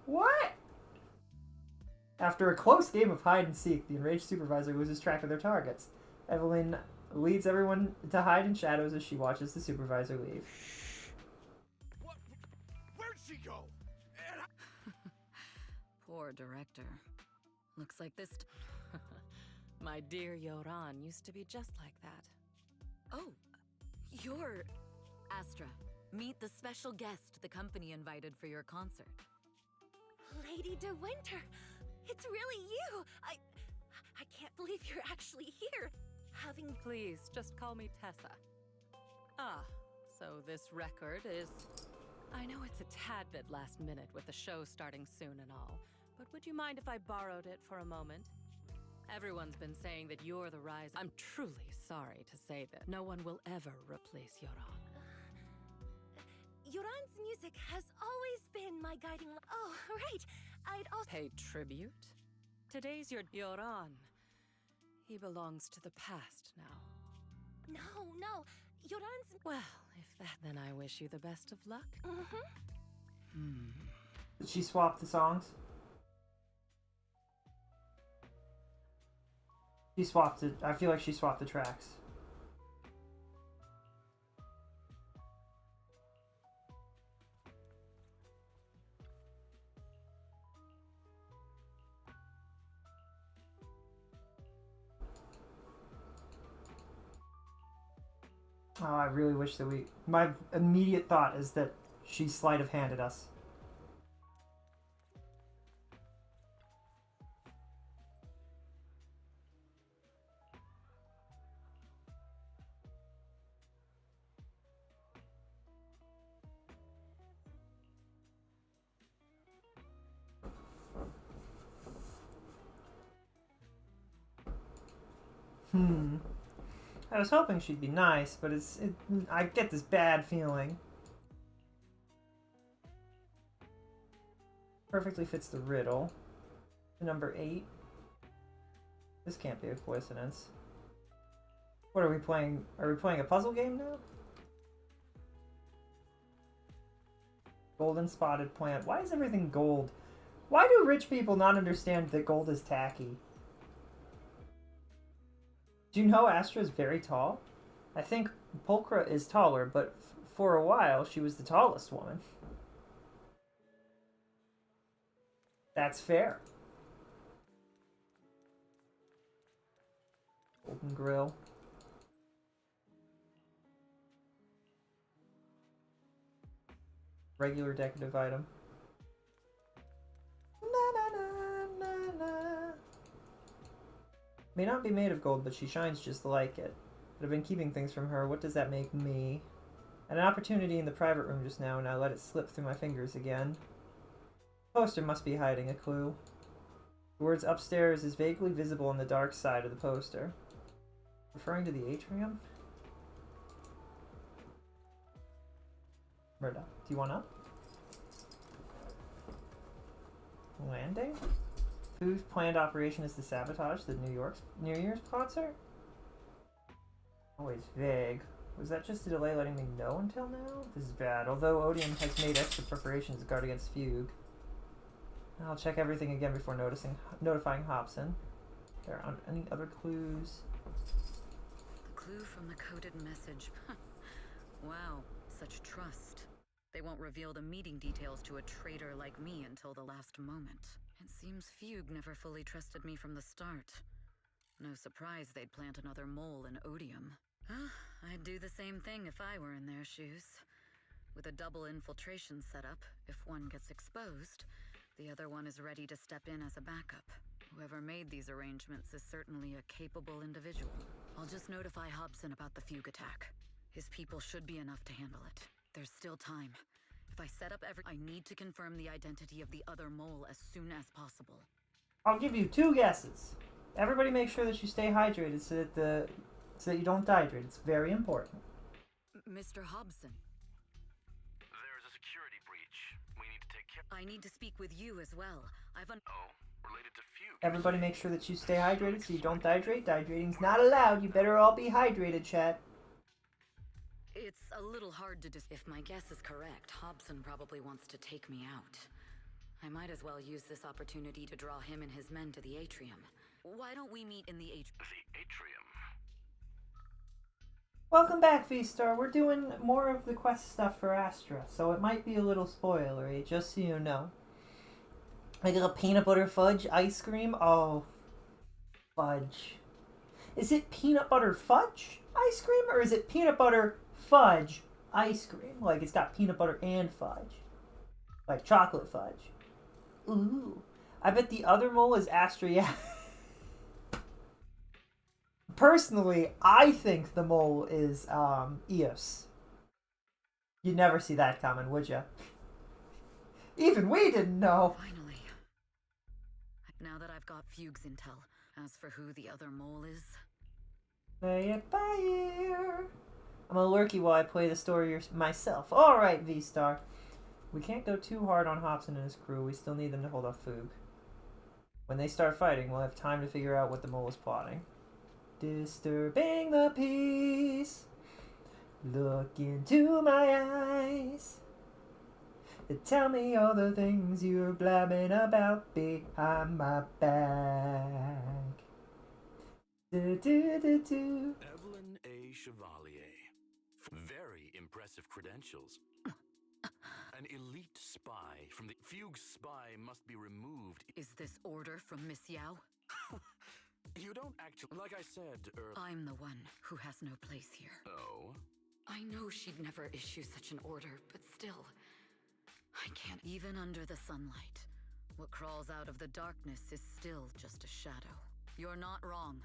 What? After a close game of hide and seek, the enraged supervisor loses track of their targets. Evelyn leads everyone to hide in shadows as she watches the supervisor leave. What? Where'd she go? Poor director. Looks like this... My dear Yoran used to be just like that. Oh, you're... Astra, meet the special guest the company invited for your concert. Lady De Winter! It's really you! I can't believe you're actually here! Having... Please, just call me Tessa. Ah, so this record is... I know it's a tad bit last minute with the show starting soon and all, but would you mind if I borrowed it for a moment? Everyone's been saying that you're the rise. I'm truly sorry to say that no one will ever replace Yoran. Yoran's music has always been my guiding... Oh, right! I'd also... Pay tribute? Today's your Yoran. He belongs to the past now. No. Yoran's... Well, if that, then I wish you the best of luck. Did she swap the songs? She swapped it. I feel like she swapped the tracks. Oh, I really wish that we... My immediate thought is that she sleight of handed us. I was hoping she'd be nice, but I get this bad feeling. Perfectly fits the riddle. Number 8. This can't be a coincidence. What are we playing? Are we playing a puzzle game now? Golden spotted plant. Why is everything gold? Why do rich people not understand that gold is tacky? Do you know Astra is very tall? I think Pulchra is taller, but for a while she was the tallest woman. That's fair. Golden grill. Regular decorative item. May not be made of gold, but she shines just like it. But I've been keeping things from her. What does that make me? An opportunity in the private room just now, and I let it slip through my fingers again. The poster must be hiding a clue. The words upstairs is vaguely visible on the dark side of the poster. Referring to the atrium? Murda, do you want up? Landing? Whose planned operation is to sabotage the New Year's concert? Always vague. Was that just a delay letting me know until now? This is bad. Although Odium has made extra preparations to guard against Fugue. I'll check everything again before notifying Hobson. There aren't any other clues. The clue from the coded message. Wow, such trust. They won't reveal the meeting details to a traitor like me until the last moment. It seems Fugue never fully trusted me from the start. No surprise they'd plant another mole in Odium. I'd do the same thing if I were in their shoes. With a double infiltration setup, if one gets exposed, the other one is ready to step in as a backup. Whoever made these arrangements is certainly a capable individual. I'll just notify Hobson about the Fugue attack. His people should be enough to handle it. There's still time. If I set up I need to confirm the identity of the other mole as soon as possible. I'll give you 2 guesses. Everybody make sure that you stay hydrated so that you don't dehydrate. It's very important. Mr. Hobson. There's a security breach. We need to take care. I need to speak with you as well. Related to Fugue. Everybody make sure that you stay hydrated so you don't dehydrate. Dehydrating's not allowed. You better all be hydrated, chat. It's a little hard to if my guess is correct, Hobson probably wants to take me out. I might as well use this opportunity to draw him and his men to the atrium. Why don't we meet in the atrium? The atrium? Welcome back, V-Star. We're doing more of the quest stuff for Astra, so it might be a little spoilery, just so you know. I got a peanut butter fudge ice cream. Oh, fudge. Is it peanut butter fudge ice cream, or is it peanut butter fudge ice cream? Like, it's got peanut butter and fudge. Like chocolate fudge. Ooh. I bet the other mole is Astria. Personally, I think the mole is Eos. You'd never see that coming, would you? Even we didn't know. Finally. Now that I've got Fugue's intel, as for who the other mole is... Play it by ear. I'm a lurky while I play the story myself. Alright, V-Star. We can't go too hard on Hobson and his crew. We still need them to hold off Fugue. When they start fighting, we'll have time to figure out what the mole is plotting. Disturbing the peace. Look into my eyes. Tell me all the things you're blabbing about behind my back. Evelyn A. Chevalier. Very impressive credentials. An elite spy from the Fugue spy must be removed. Is this order from Miss Yao? You don't actually... Like I said earlier... I'm the one who has no place here. Oh? I know she'd never issue such an order, but still... I can't... Even under the sunlight, what crawls out of the darkness is still just a shadow. You're not wrong.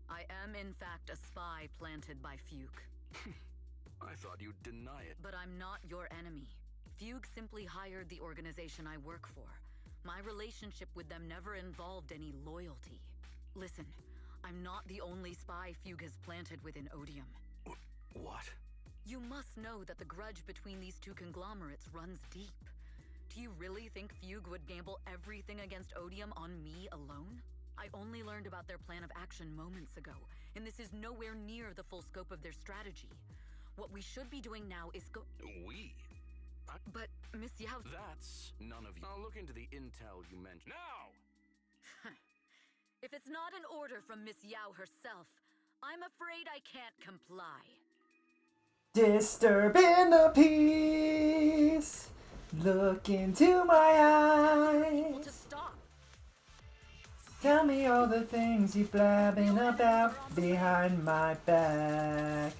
I am, in fact, a spy planted by Fugue. I thought you'd deny it. But I'm not your enemy. Fugue simply hired the organization I work for. My relationship with them never involved any loyalty. Listen, I'm not the only spy Fugue has planted within Odium. What? You must know that the grudge between these two conglomerates runs deep. Do you really think Fugue would gamble everything against Odium on me alone? I only learned about their plan of action moments ago, and this is nowhere near the full scope of their strategy. What we should be doing now is go... We? But, Miss Yao... That's none of you. I'll look into the intel you mentioned. Now! If it's not an order from Miss Yao herself, I'm afraid I can't comply. Disturbing the peace. Look into my eyes. To stop. Tell me all the things you blabbing about behind my back.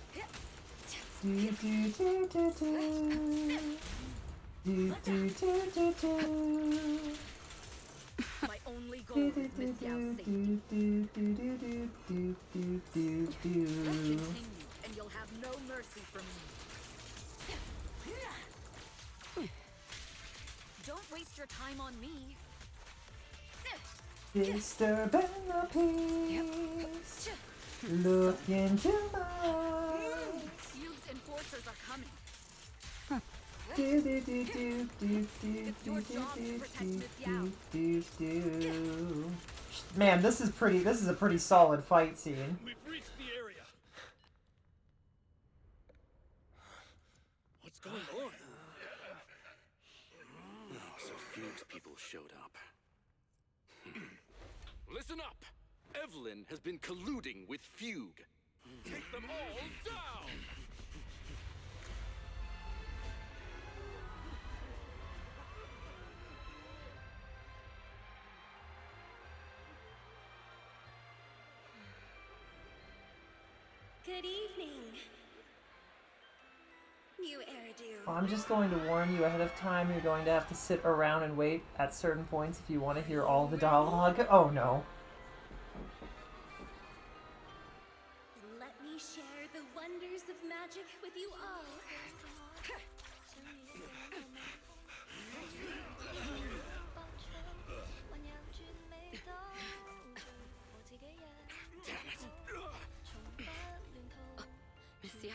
Do do do do do. Do do do do do. My only goal is Miss Yao's safety. Continue, and you'll have no mercy from me. Don't waste your time on me. Disturbing the peace. Look into my eyes. Fugue's enforcers are coming. Do do do do do do do do do do do. Man, this is a pretty solid fight scene. We've reached the area. What's going on? Oh, so Fugue's people showed up. Listen up! Evelyn has been colluding with Fugue. Take them all down! Good evening. New Eridu. I'm just going to warn you ahead of time, you're going to have to sit around and wait at certain points if you want to hear all the dialogue. Oh no. Let me share the wonders of magic with you all. Miss Yao.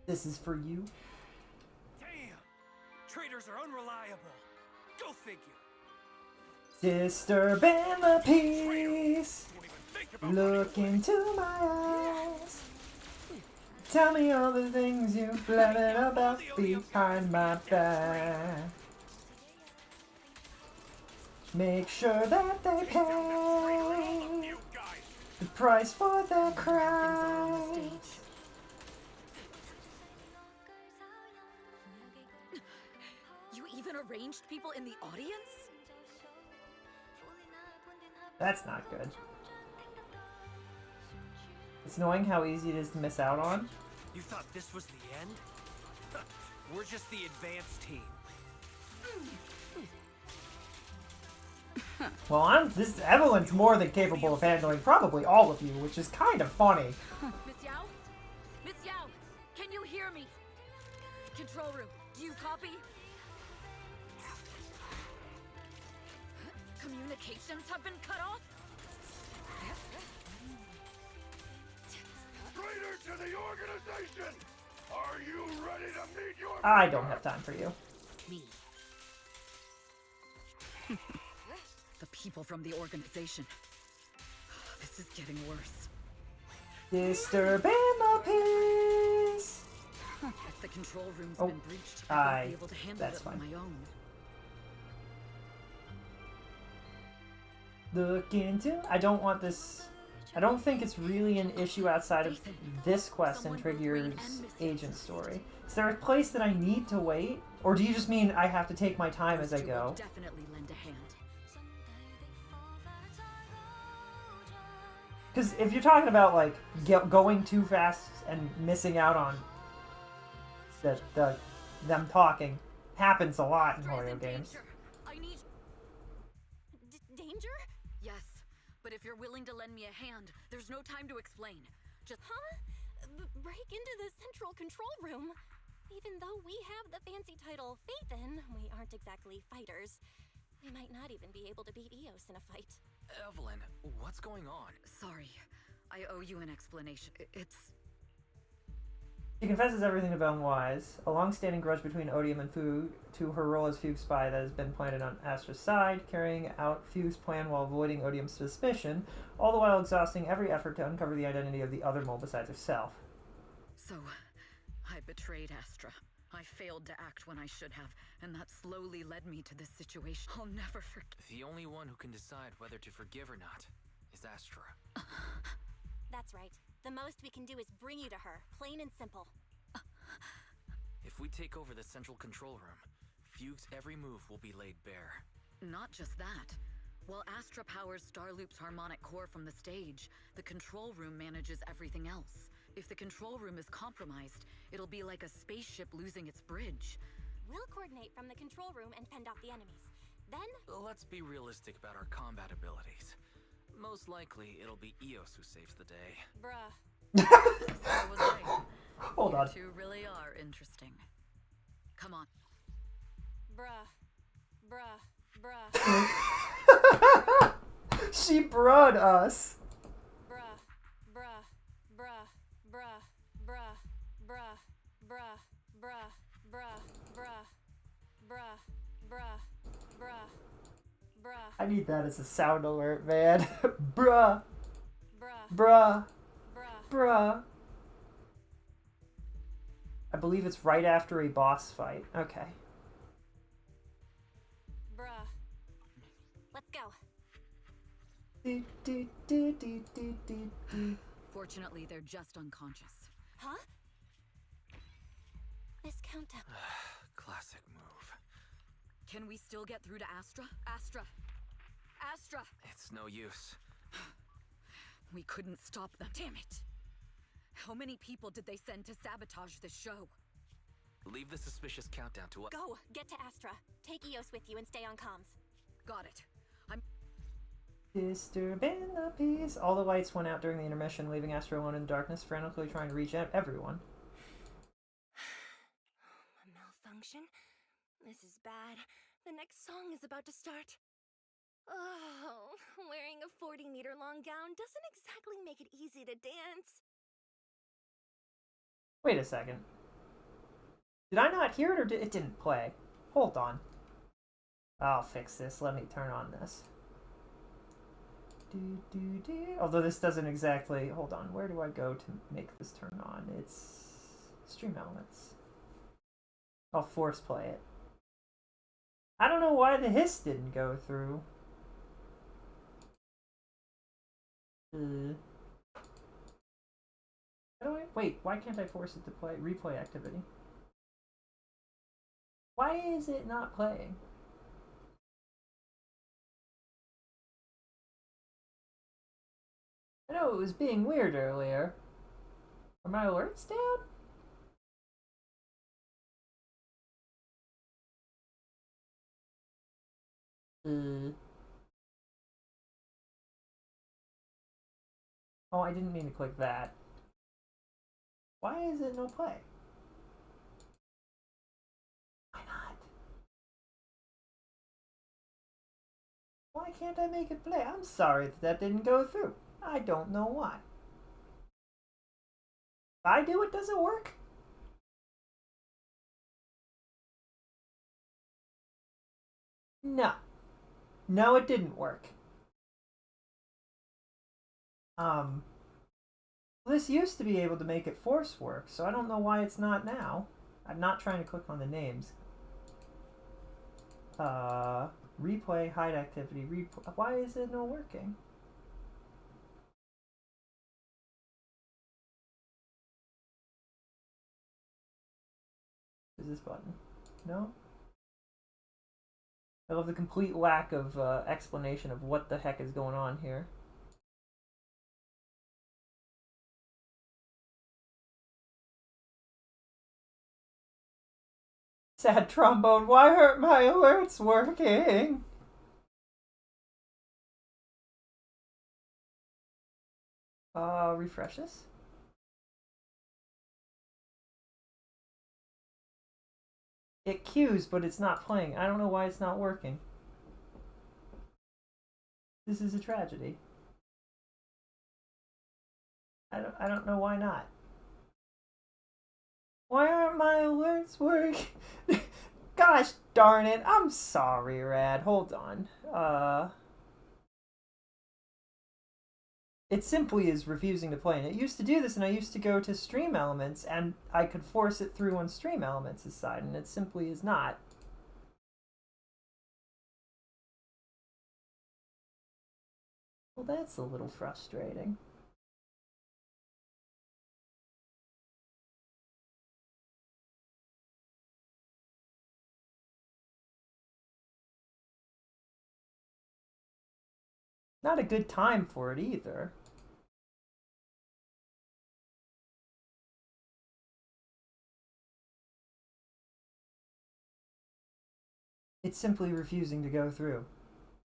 This is for you. Damn! Traders are unreliable. Go figure. Disturbing the peace. Look into my eyes. Tell me all the things you blabbered about behind my back. Make sure that they pay the price for their crime. You even arranged people in the audience? That's not good. It's annoying how easy it is to miss out on. You thought this was the end? We're just the advanced team. Well, Evelyn's more than capable of handling probably all of you, which is kind of funny. Miss Yao? Miss Yao, can you hear me? Control room, do you copy? Communications have been cut off? Traitor to the organization! Are you ready to meet your... I don't have time for you. Me. The people from the organization. This is getting worse. Disturbing the peace. If the control room's been breached, I won't be able to handle that's it fine. on my own. Look into... I don't want this... I don't think it's really an issue outside of this quest and Trigger's agent story. Is there a place that I need to wait? Or do you just mean I have to take my time as I go? Definitely lend a hand. Because if you're talking about, like, going too fast and missing out on them talking, happens a lot in horror games. I need... danger? Yes, but if you're willing to lend me a hand, there's no time to explain. Just... Huh? Break into the central control room? Even though we have the fancy title Phaethon, we aren't exactly fighters. We might not even be able to beat Eos in a fight. Evelyn, what's going on? Sorry, I owe you an explanation. It's... She confesses everything to Benoit's, a long-standing grudge between Odium and Fugue, to her role as Fugue's spy that has been planted on Astra's side, carrying out Fugue's plan while avoiding Odium's suspicion, all the while exhausting every effort to uncover the identity of the other mole besides herself. So, I betrayed Astra. I failed to act when I should have, and that slowly led me to this situation. I'll never forget. The only one who can decide whether to forgive or not is Astra. That's right. The most we can do is bring you to her, plain and simple. If we take over the central control room, Fugue's every move will be laid bare. Not just that. While Astra powers Starloop's harmonic core from the stage, the control room manages everything else. If the control room is compromised, it'll be like a spaceship losing its bridge. We'll coordinate from the control room and fend off the enemies. Then... Let's be realistic about our combat abilities. Most likely, it'll be Eos who saves the day. Bruh. So was I. Hold on. You two really are interesting. Come on. Bruh. Bruh. Bruh. She bruhed us. Bruh. Bruh. Bruh. Bruh. Bruh. Bruh. Bruh. Bruh. Bruh. Bruh. Bruh. Bruh. Bruh. Bruh. I need that as a sound alert, man. Bruh. Bruh. Bruh. Bruh. Bruh. I believe it's right after a boss fight. Okay. Bruh. Let's go. Fortunately, they're just unconscious. Huh? This countdown. Classic move. Can we still get through to Astra? Astra! It's no use. We couldn't stop them. Damn it! How many people did they send to sabotage this show? Leave the suspicious countdown to what? Go! Get to Astra. Take Eos with you and stay on comms. Got it. I'm... Disturbing the peace. All the lights went out during the intermission, leaving Astra alone in the darkness, frantically trying to reach everyone. A malfunction? This is bad. The next song is about to start. Oh, wearing a 40-meter-long gown doesn't exactly make it easy to dance. Wait a second. Did I not hear it, or it didn't play? Hold on. I'll fix this. Let me turn on this. Although this doesn't exactly... Hold on. Where do I go to make this turn on? It's Stream Elements. I'll force play it. I don't know why the hiss didn't go through. Wait, why can't I force it to play replay activity? Why is it not playing? I know it was being weird earlier. Are my alerts down? Oh, I didn't mean to click that. Why is it no play? Why not? Why can't I make it play? I'm sorry that didn't go through. I don't know why. If I do it, does it work? No. No, it didn't work. This used to be able to make it force work, so I don't know why it's not now. I'm not trying to click on the names. Replay, hide activity, replay. Why is it not working? Is this button? No? I love the complete lack of explanation of what the heck is going on here. Sad trombone, why aren't my alerts working? Refresh this. It cues, but it's not playing. I don't know why it's not working. This is a tragedy. I don't know why not. Why aren't my alerts working? Gosh darn it. I'm sorry, Rad. Hold on. It simply is refusing to play. And it used to do this, and I used to go to Stream Elements, and I could force it through on Stream Elements' side, and it simply is not. Well, that's a little frustrating. Not a good time for it either. It's simply refusing to go through.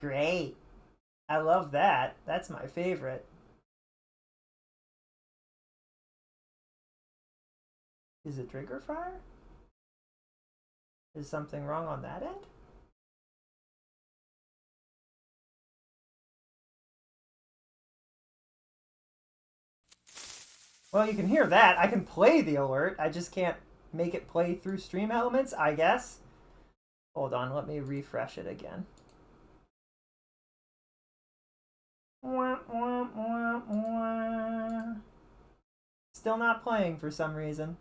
Great. I love that. That's my favorite. Is it trigger fire? Is something wrong on that end? Well, you can hear that. I can play the alert. I just can't make it play through Stream Elements, I guess. Hold on, let me refresh it again. Still not playing for some reason.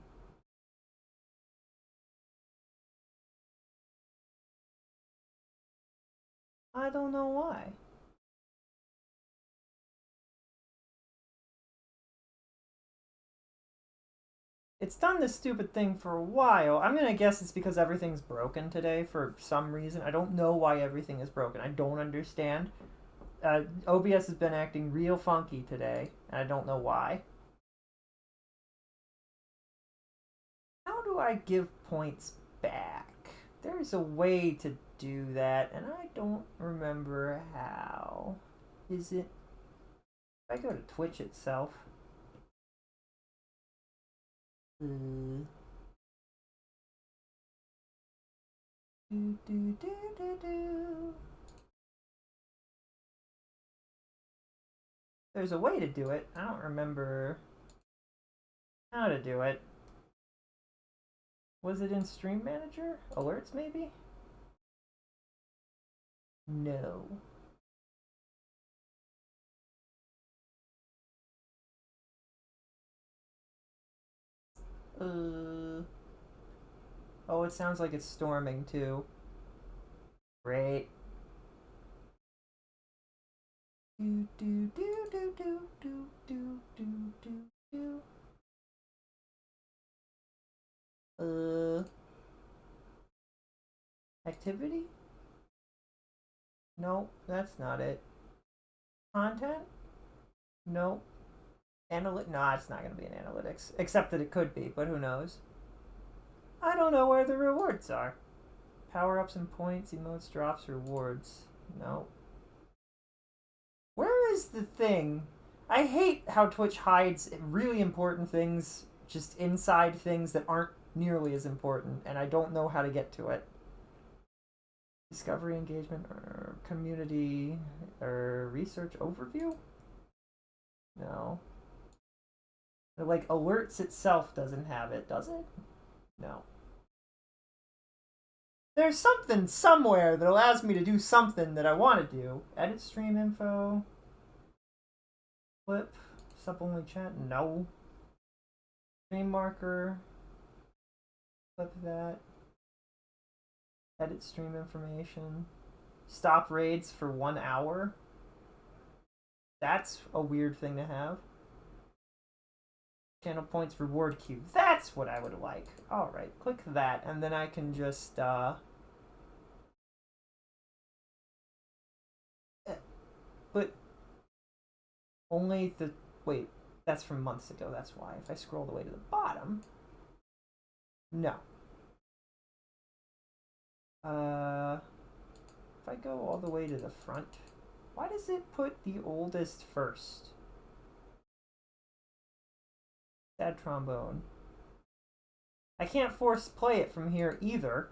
I don't know why. It's done this stupid thing for a while. I'm gonna guess it's because everything's broken today for some reason. I don't know why everything is broken. I don't understand. OBS has been acting real funky today, and I don't know why. How do I give points back? There's a way to do that, and I don't remember how. Is it... If I go to Twitch itself... There's a way to do it. I don't remember how to do it. Was it in Stream Manager? Alerts, maybe? No. Oh, it sounds like it's storming too. Great. Do do do do do do do do do do. Activity? No, that's not it. Content? No. No, it's not going to be in analytics. Except that it could be, but who knows? I don't know where the rewards are. Power-ups and points, emotes, drops, rewards. No. Where is the thing? I hate how Twitch hides really important things just inside things that aren't nearly as important, and I don't know how to get to it. Discovery, engagement, or community, or research overview? No. Like, alerts itself doesn't have it, does it? No. There's something somewhere that allows me to do something that I want to do. Edit stream info. Flip. Sub-only chat. No. Stream marker. Flip that. Edit stream information. Stop raids for 1 hour. That's a weird thing to have. Channel points reward queue. That's what I would like. Alright, click that, and then I can just, but only the... Wait, that's from months ago, that's why. If I scroll the way to the bottom... No. If I go all the way to the front, why does it put the oldest first? Sad trombone. I can't force play it from here either.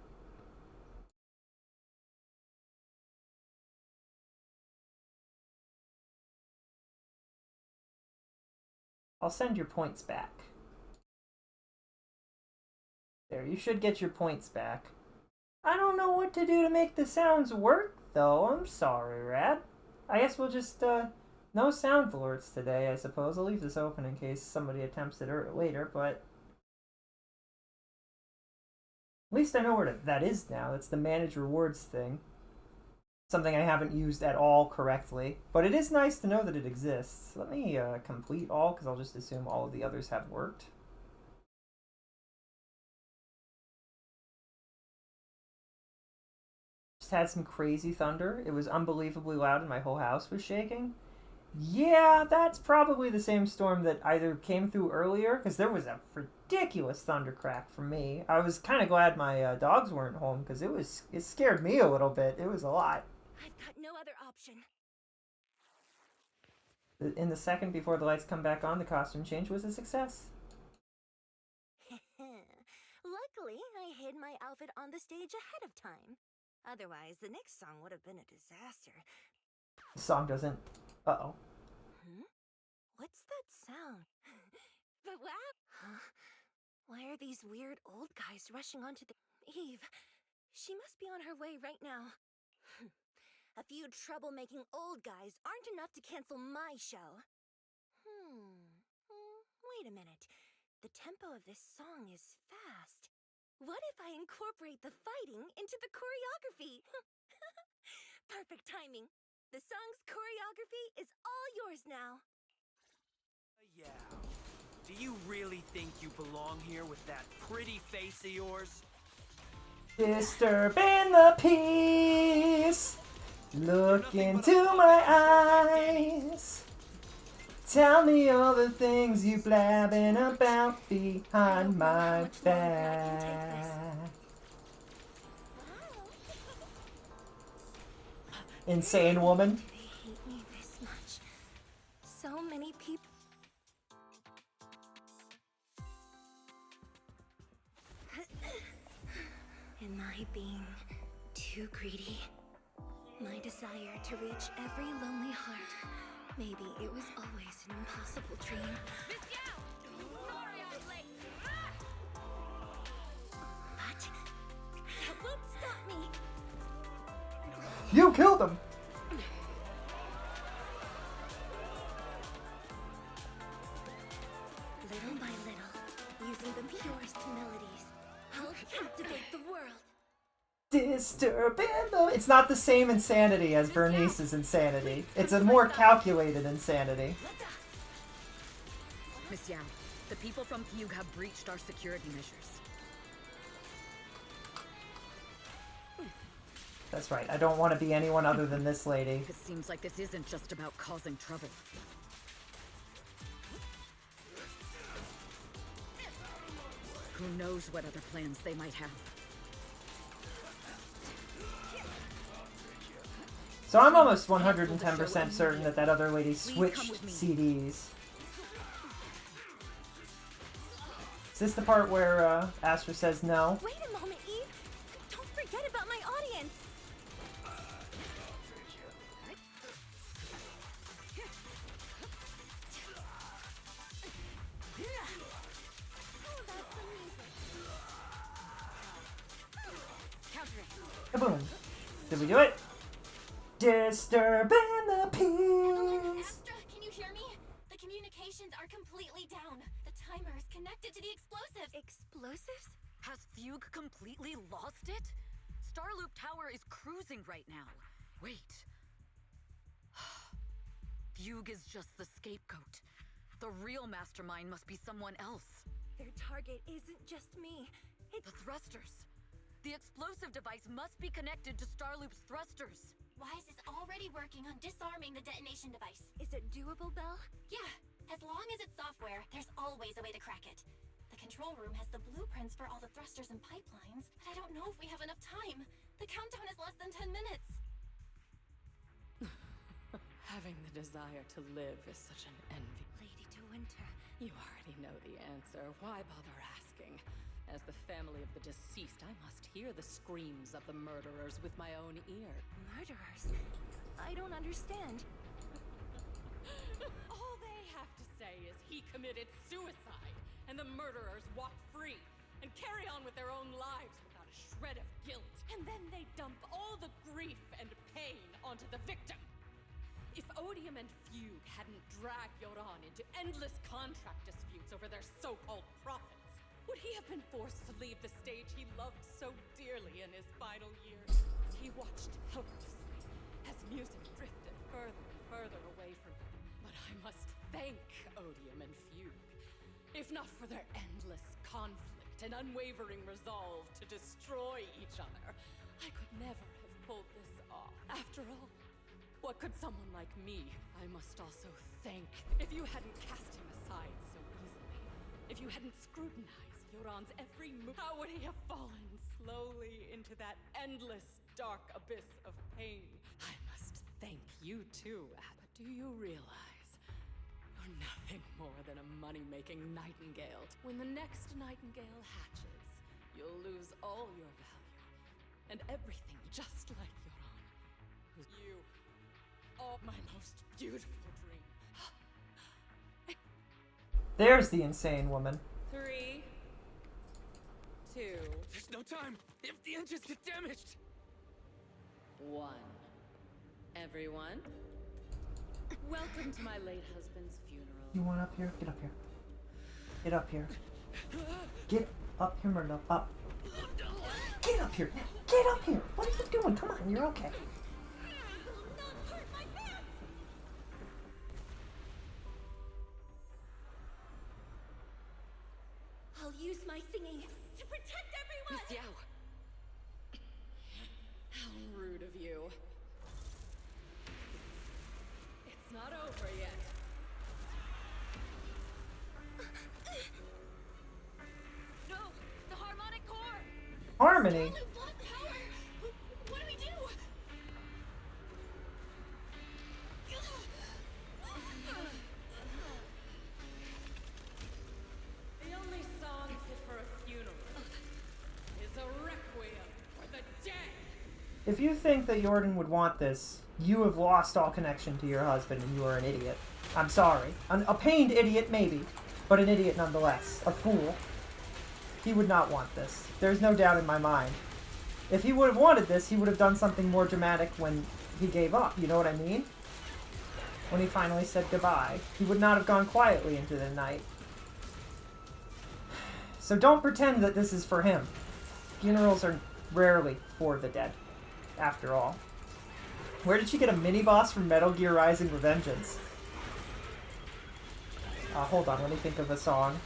I'll send your points back. There, you should get your points back. I don't know what to do to make the sounds work, though. I'm sorry, Rad. I guess we'll just, no sound alerts today, I suppose. I'll leave this open in case somebody attempts it later, but... At least I know where that is now. It's the manage rewards thing. Something I haven't used at all correctly. But it is nice to know that it exists. Let me complete all, because I'll just assume all of the others have worked. Just had some crazy thunder. It was unbelievably loud and my whole house was shaking. Yeah, that's probably the same storm that either came through earlier, because there was a ridiculous thunder crack for me. I was kind of glad my dogs weren't home, because it scared me a little bit. It was a lot. I've got no other option. In the second before the lights come back on, the costume change was a success. Luckily, I hid my outfit on the stage ahead of time. Otherwise, the next song would have been a disaster. The song doesn't... Uh-oh. What's that sound? But wow! Huh? Why are these weird old guys rushing onto the... Eve, she must be on her way right now. A few troublemaking old guys aren't enough to cancel my show. Wait a minute. The tempo of this song is fast. What if I incorporate the fighting into the choreography? Perfect timing. The song's choreography is all yours now. Yeah. Do you really think you belong here with that pretty face of yours? Disturbing the peace. Look into my eyes. Tell me all the things you blabbing about behind my back. Insane woman. Do they hate me this much? So many people. Am I being too greedy? My desire to reach every lonely heart. Maybe it was always an impossible dream. Miss Yao! Sorry I was late. You killed him! Little by little, using the purest melodies, I'll captivate the world. Disturbing the... It's not the same insanity as Bernice's insanity. It's a more calculated insanity. Miss Yao, the people from Fugue have breached our security measures. That's right. I don't want to be anyone other than this lady. It seems like this isn't just about causing trouble. Who knows what other plans they might have. So I'm almost 110% certain that that other lady switched CDs. Is this the part where Astra says no? Wait a moment, Eve. Don't forget about my audience. Kaboom. Did we do it? Disturbing the peace. Astra, can you hear me? The communications are completely down. The timer is connected to the explosives. Explosives? Has Fugue completely lost it? Starloop Tower is cruising right now. Wait. Fugue is just the scapegoat. The real mastermind must be someone else. Their target isn't just me. The thrusters. The explosive device must be connected to Starloop's thrusters. Wise is already working on disarming the detonation device. Is it doable, Belle? Yeah, as long as it's software, there's always a way to crack it. The control room has the blueprints for all the thrusters and pipelines, but I don't know if we have enough time. The countdown is less than 10 minutes. Having the desire to live is such an envy. Lady De Winter. You already know the answer. Why bother asking? As the family of the deceased, I must hear the screams of the murderers with my own ear. Murderers? I don't understand. All they have to say is he committed suicide, and the murderers walk free and carry on with their own lives without a shred of guilt. And then they dump all the grief and pain onto the victim. If Odium and Fugue hadn't dragged Yoran into endless contract disputes over their so-called profits, would he have been forced to leave the stage he loved so dearly in his final years? He watched helplessly as music drifted further and further away from him. But I must thank Odium and Fugue. If not for their endless conflict and unwavering resolve to destroy each other, I could never have pulled this off. After all, what could someone like me? I must also thank. If you hadn't cast him aside so easily, if you hadn't scrutinized Yoran's every move, how would he have fallen slowly into that endless dark abyss of pain? I must thank you too, but do you realize you're nothing more than a money-making nightingale? When the next nightingale hatches, you'll lose all your value and everything, just like Yoran. Who's you? All my most beautiful dream. There's the insane woman. 3, 2, There's no time. If the engines get damaged. 1. Everyone, welcome to my late husband's funeral. You want up here? Get up here. Get up here. Get up here, Myrtle. Up. Get up here. Get up here. What are you doing? Come on, you're okay. I'll use my singing to protect everyone! Miss Yao! How rude of you. It's not over yet. No! The harmonic core! Harmony? Starloop's lost power! What do we do? The only song fit for a funeral is a requiem for the dead. If you think that Jordan would want this, you have lost all connection to your husband and you are an idiot. I'm sorry. A pained idiot, maybe, but an idiot nonetheless. A fool. He would not want this. There's no doubt in my mind. If he would have wanted this, he would have done something more dramatic when he gave up, you know what I mean? When he finally said goodbye. He would not have gone quietly into the night. So don't pretend that this is for him. Funerals are rarely for the dead, after all. Where did she get a mini-boss from Metal Gear Rising: Revengeance? Hold on, let me think of a song.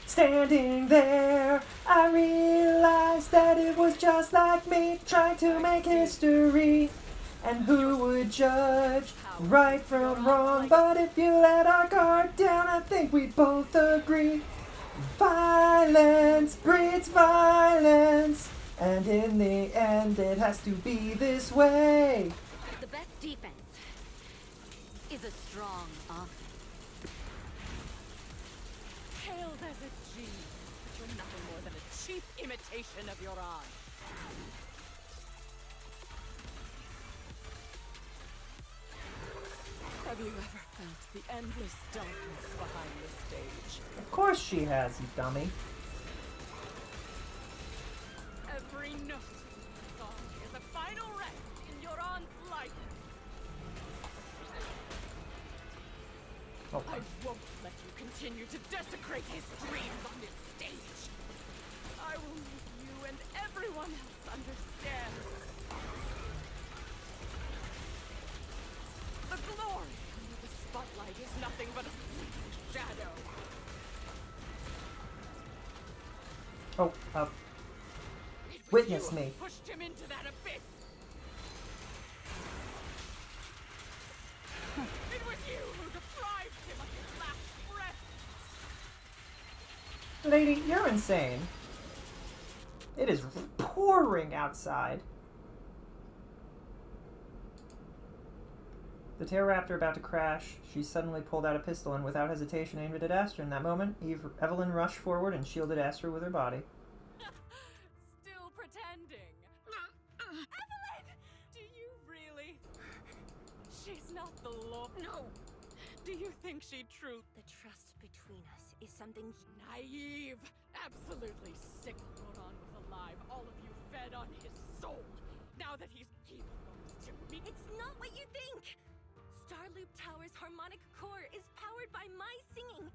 Standing there, I realized that it was just like me, trying to make history. And who would judge right from wrong? But if you let our guard down, I think we both agree. Violence breeds violence, and in the end it has to be this way. The best defense is a strong offense. Hailed as a genius, but you're nothing more than a cheap imitation of your aunt. Have you ever felt the endless darkness behind the stage? Of course she has, you dummy. Every note of the song is a final rest in your aunt's life. Oh. I won't let you continue to desecrate his dreams on this stage. I will make you and everyone else understand. The glory under the spotlight is nothing but a fleeting shadow. Oh, witness me. Pushed him into that abyss. It was you who deprived him of his last breath. Lady, you're insane. It is pouring outside. The Pteroraptor about to crash, she suddenly pulled out a pistol and without hesitation aimed it at Astra. In that moment, Evelyn rushed forward and shielded Astra with her body. Still pretending. Evelyn! Do you really? She's not the law. No. Do you think she truly? The trust between us is something Naive. Absolutely sick. Yoran was alive. All of you fed on his soul. Now that he belongs to me. It's not what you think! Starloop Tower's harmonic core is powered by my singing.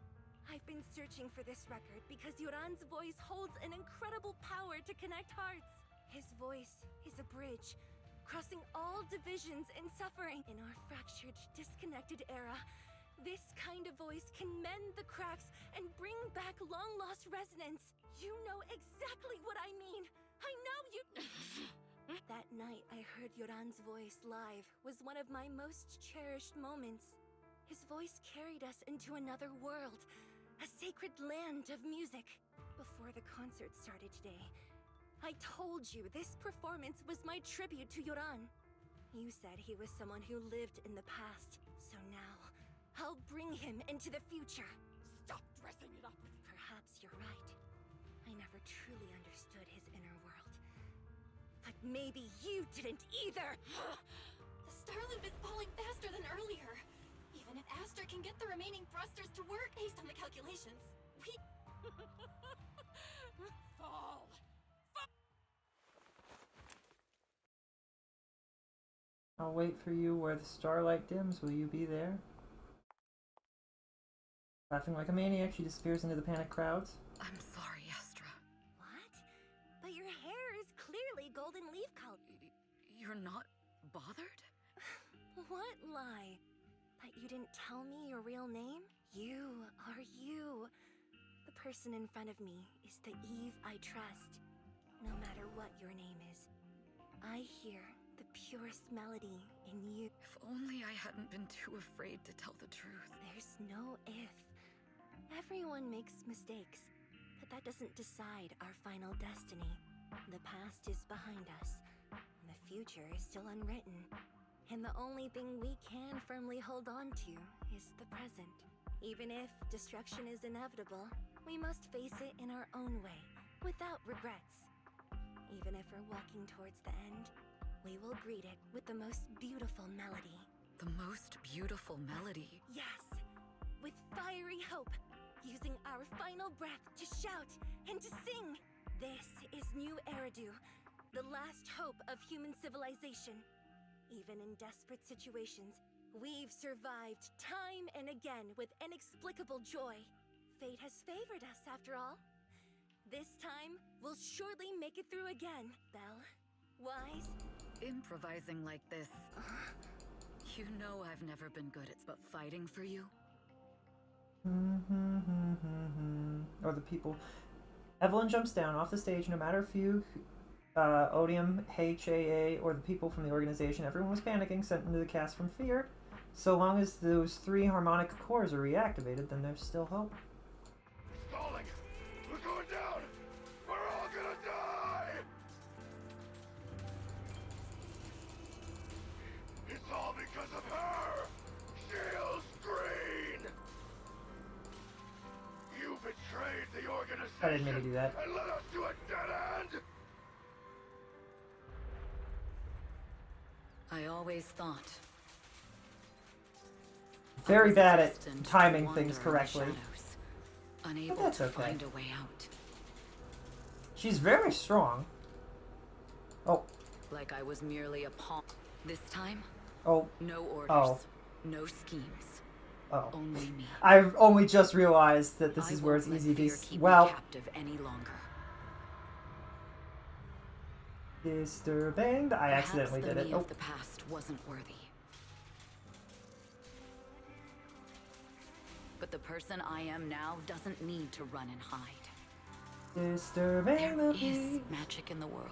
I've been searching for this record because Yoran's voice holds an incredible power to connect hearts. His voice is a bridge, crossing all divisions and suffering. In our fractured, disconnected era, this kind of voice can mend the cracks and bring back long-lost resonance. You know exactly what I mean. I know you... That night I heard Yoran's voice live was one of my most cherished moments. His voice carried us into another world, a sacred land of music. Before the concert started today, I told you this performance was my tribute to Yoran. You said he was someone who lived in the past, so now I'll bring him into the future. Stop dressing it up with... Perhaps you're right. I never truly understood his inner world. But maybe you didn't either! The Starloop is falling faster than earlier. Even if Astra can get the remaining thrusters to work based on the calculations, we... Fall! I'll wait for you where the starlight dims. Will you be there? Laughing like a maniac, she disappears into the panicked crowds. I'm sorry, Astra. What? But your hair is clearly golden leaf color. You're not bothered? What lie? But you didn't tell me your real name? You are you. The person in front of me is the Eve I trust. No matter what your name is, I hear the purest melody in you. If only I hadn't been too afraid to tell the truth. There's no if. Everyone makes mistakes, but that doesn't decide our final destiny. The past is behind us, and the future is still unwritten. And the only thing we can firmly hold on to is the present. Even if destruction is inevitable, we must face it in our own way, without regrets. Even if we're walking towards the end, we will greet it with the most beautiful melody. The most beautiful melody? Yes! with fiery hope, using our final breath to shout and to sing. This is New Eridu, the last hope of human civilization. Even in desperate situations, we've survived time and again with inexplicable joy. Fate has favored us after all. This time, we'll surely make it through again, Belle. Wise? Improvising like this. You know I've never been good at but fighting for you. Or the people. Evelyn jumps down off the stage. No matter Fugue, Odium, HAA, or the people from the organization, everyone was panicking, sent into the cast from fear. So long as those 3 harmonic cores are reactivated, then there's still hope. Stalling! We're going down! We're all gonna die! It's all because of her! Shields Green! You betrayed the organization I didn't mean to do that. and led us to a dead end! I always thought. Very bad at destined to timing wander things in the correctly. shadows, unable that's to okay. find a way out. She's very strong. Oh. Like I was merely a pawn. This time, Oh. no orders, Oh. no schemes. Oh. Only me. I've only just realized that this I is where it's won't let easy to... fear keep me Well... captive any longer. Disturbing. I accidentally did Perhaps it. the me Oh. of the past wasn't worthy. But the person I am now doesn't need to run and hide. Disturbing There the is peace. magic in the world.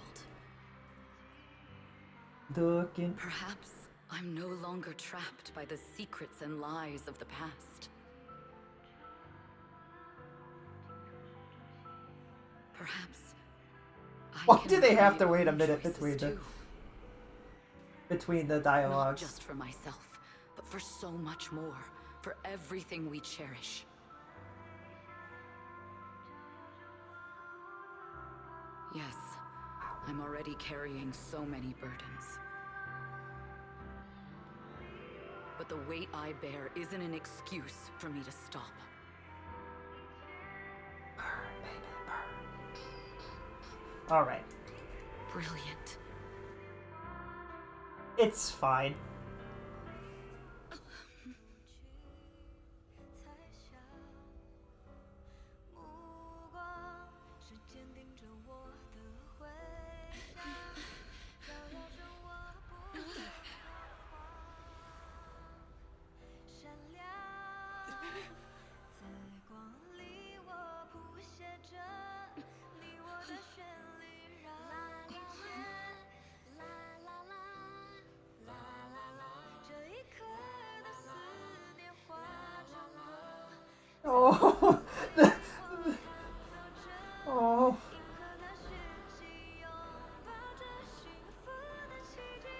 Looking. Perhaps I'm no longer trapped by the secrets and lies of the past. Perhaps I Why can do they have make to my wait a own minute choices between the Not dialogues? just for myself, but for so much more. For everything we cherish. Yes, I'm already carrying so many burdens. But the weight I bear isn't an excuse for me to stop. All right. Brilliant. It's fine. Oh, oh,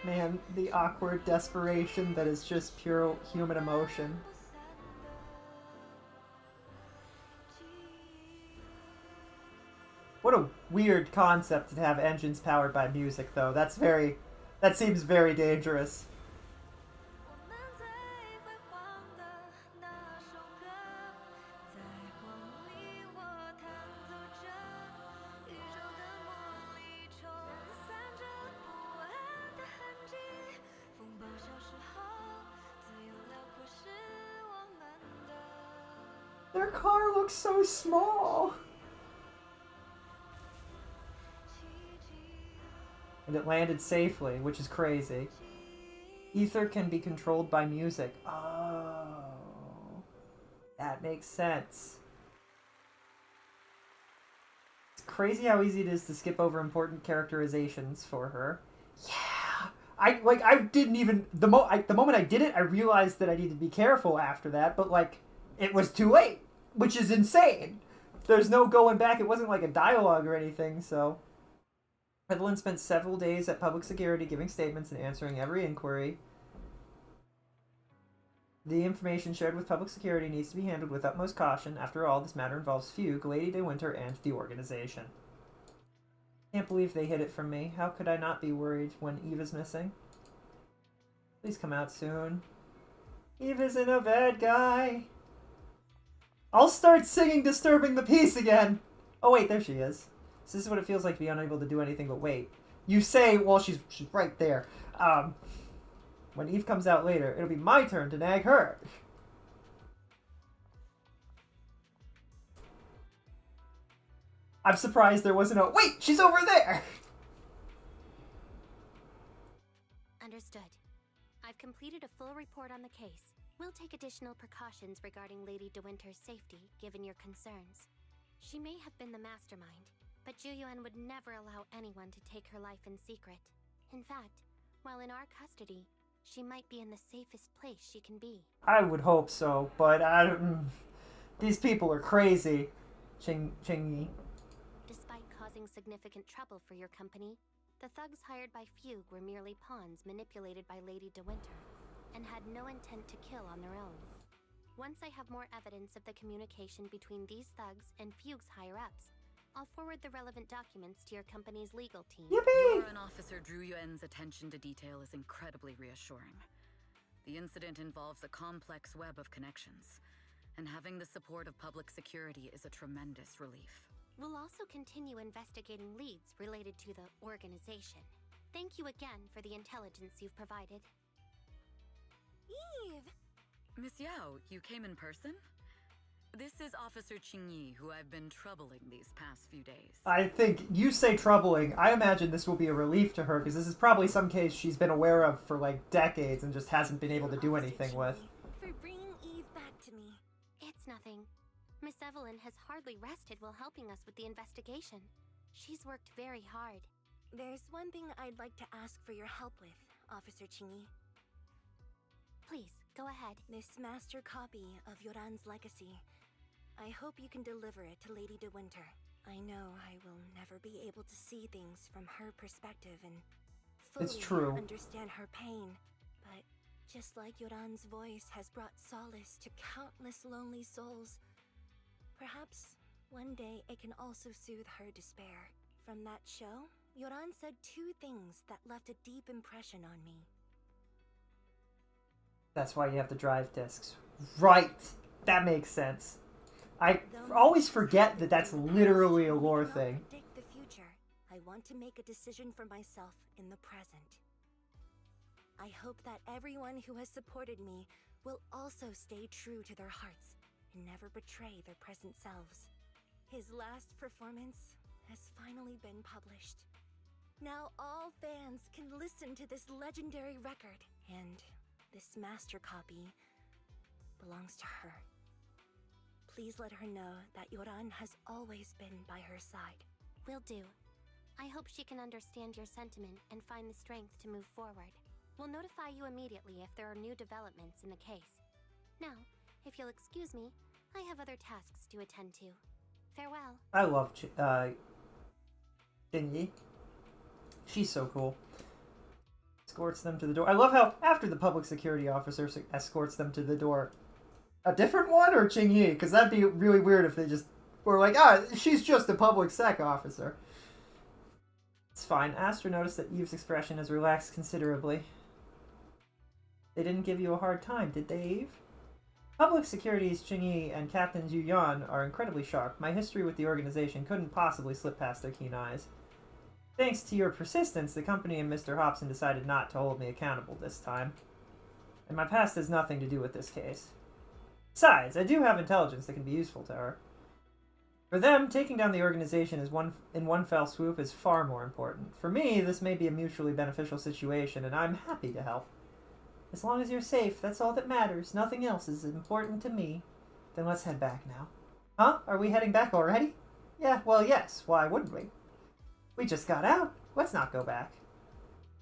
man, the awkward desperation that is just pure human emotion. What a weird concept to have engines powered by music, though. That seems very dangerous. Their car looks so small. And it landed safely, which is crazy. Ether can be controlled by music. Oh. That makes sense. It's crazy how easy it is to skip over important characterizations for her. Yeah. I didn't even the moment I did it, I realized that I needed to be careful after that, but it was too late, which is insane. There's no going back. It wasn't like a dialogue or anything, so Evelyn spent several days at public security giving statements and answering every inquiry. The information shared with public security needs to be handled with utmost caution. After all, this matter involves Fugue, Lady De Winter, and the organization. Can't believe they hid it from me. How could I not be worried when Eva's missing? Please come out soon. Eve isn't a bad guy. I'll start singing Disturbing the Peace again. Oh wait, there she is. So this is what it feels like to be unable to do anything but wait. You say, well, she's right there. When Eve comes out later, it'll be my turn to nag her. I'm surprised there wasn't a, wait, she's over there! Understood. I've completed a full report on the case. We'll take additional precautions regarding Lady De Winter's safety, given your concerns. She may have been the mastermind, but Juyuan would never allow anyone to take her life in secret. In fact, while in our custody, she might be in the safest place she can be. I would hope so, but I don't... These people are crazy. Chingyi. Despite causing significant trouble for your company, the thugs hired by Fugue were merely pawns manipulated by Lady De Winter, and had no intent to kill on their own. Once I have more evidence of the communication between these thugs and Fugue's higher-ups, I'll forward the relevant documents to your company's legal team. Your and Officer Drew Yuen's attention to detail is incredibly reassuring. The incident involves a complex web of connections, and having the support of public security is a tremendous relief. We'll also continue investigating leads related to the organization. Thank you again for the intelligence you've provided. Eve! Miss Yao, you came in person? This is Officer Qingyi, who I've been troubling these past few days. I think you say troubling. I imagine this will be a relief to her, because this is probably some case she's been aware of for like decades and just hasn't been able to do anything with. For bringing Eve back to me. It's nothing. Miss Evelyn has hardly rested while helping us with the investigation. She's worked very hard. There's one thing I'd like to ask for your help with, Officer Qingyi. Please, go ahead. This master copy of Yoran's legacy. I hope you can deliver it to Lady De Winter. I know I will never be able to see things from her perspective and fully understand her pain. But just like Yoran's voice has brought solace to countless lonely souls, perhaps one day it can also soothe her despair. From that show, Yoran said two things that left a deep impression on me. That's why you have the drive discs. Right! That makes sense. I always forget that that's literally a lore thing. Predict the future. I want to make a decision for myself in the present. I hope that everyone who has supported me will also stay true to their hearts and never betray their present selves. His last performance has finally been published. Now all fans can listen to this legendary record, and this master copy belongs to her. Please let her know that Yoran has always been by her side. Will do. I hope she can understand your sentiment and find the strength to move forward. We'll notify you immediately if there are new developments in the case. Now, if you'll excuse me, I have other tasks to attend to. Farewell. I love Chingyi. She's so cool. Escorts them to the door. I love how after the public security officer escorts them to the door, a different one or Chingyi? Because that'd be really weird if they just were like, she's just a public sec officer. It's fine. Astra noticed that Eve's expression has relaxed considerably. They didn't give you a hard time, did they, Eve? Public Security's Chingyi and Captain Zhu Yan are incredibly sharp. My history with the organization couldn't possibly slip past their keen eyes. Thanks to your persistence, the company and Mr. Hobson decided not to hold me accountable this time. And my past has nothing to do with this case. Besides, I do have intelligence that can be useful to her. For them, taking down the organization in one fell swoop is far more important. For me, this may be a mutually beneficial situation, and I'm happy to help. As long as you're safe, that's all that matters. Nothing else is important to me. Then let's head back now. Huh? Are we heading back already? Yeah, well, yes. Why wouldn't we? We just got out. Let's not go back.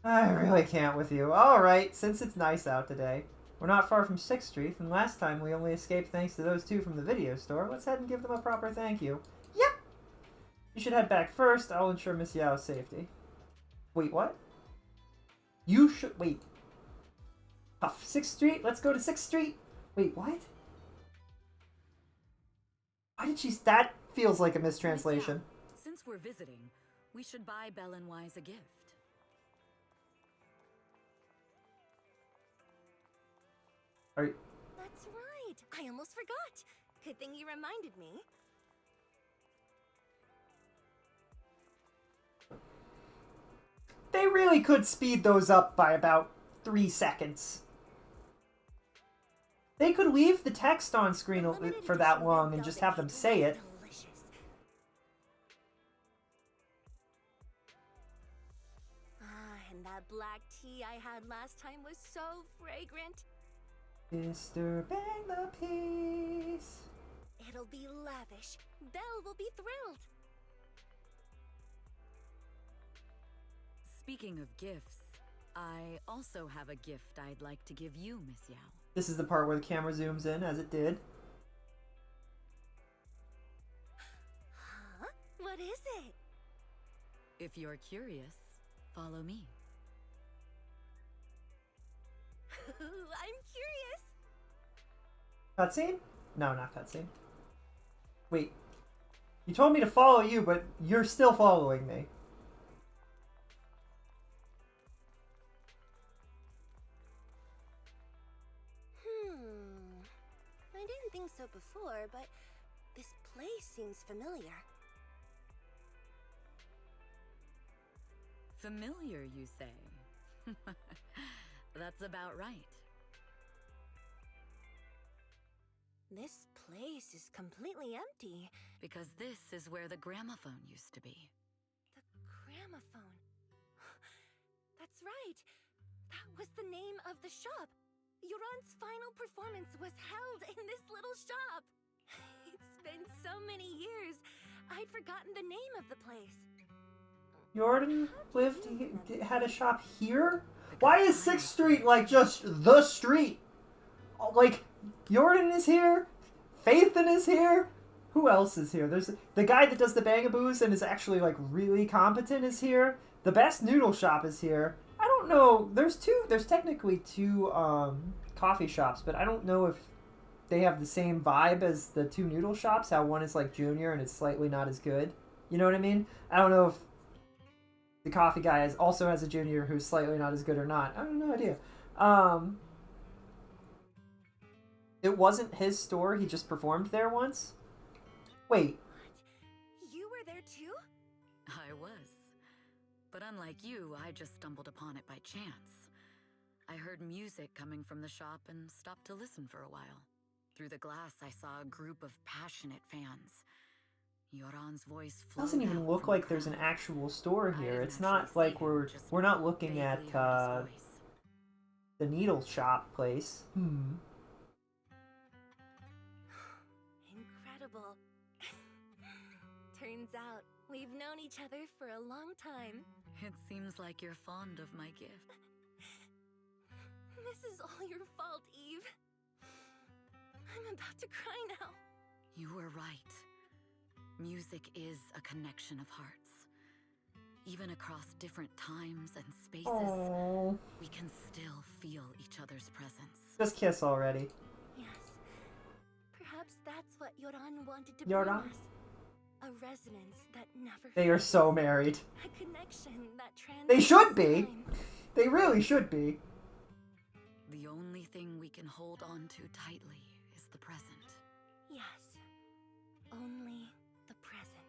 I really can't with you. Alright, since it's nice out today. We're not far from 6th Street, and last time we only escaped thanks to those two from the video store. Let's head and give them a proper thank you. Yep! You should head back first. I'll ensure Miss Yao's safety. Wait, what? You should... Wait. 6th Street? Let's go to 6th Street? Wait, what? Why did she... That feels like a mistranslation. Since we're visiting, we should buy Belle and Wise a gift. That's right. I almost forgot. Good thing you reminded me. They really could speed those up by about 3 seconds. They could leave the text on screen for that long and just have them say it. Delicious. And that black tea I had last time was so fragrant. Mr. Bang the Peace. It'll be lavish. Belle will be thrilled. Speaking of gifts, I also have a gift I'd like to give you, Miss Yao. This is the part where the camera zooms in, as it did. Huh? What is it? If you're curious, follow me. I'm curious. Cutscene? No, not cutscene. Wait. You told me to follow you, but you're still following me. I didn't think so before, but this place seems familiar. Familiar, you say? That's about right. This place is completely empty. Because this is where the gramophone used to be. The gramophone. That's right. That was the name of the shop. Yoran's final performance was held in this little shop. It's been so many years, I'd forgotten the name of the place. Jordan had a shop here? Why is 6th Street like just the street? Like, Jordan is here, Faithin is here. Who else is here? There's the guy that does the Bangaboos and is actually like really competent is here. The Best Noodle Shop is here. I don't know. There's technically two coffee shops, but I don't know if they have the same vibe as the two noodle shops. How one is like junior and it's slightly not as good. You know what I mean? I don't know if the coffee guy also has a junior who's slightly not as good or not. I have no idea. It wasn't his store. He just performed there once. Wait. You were there too? I was. But unlike you, I just stumbled upon it by chance. I heard music coming from the shop and stopped to listen for a while. Through the glass, I saw a group of passionate fans. Yoran's voice flowed Doesn't even out look from like the there's an crowd. actual store I here. didn't It's not actually like see him, just we're not looking vaguely at heard his voice. the needle shop place. Incredible. Turns out, we've known each other for a long time. It seems like you're fond of my gift. This is all your fault, Eve. I'm about to cry now. You were right. Music is a connection of hearts. Even across different times and spaces, Aww. we can still feel each other's presence. Just kiss already. Yes. Perhaps that's what Yoran wanted to Yoran? bring us. A resonance that never They are fades. so married. A connection that transcends They should be. time. They really should be. The only thing we can hold on to tightly is the present. Yes. Only the present.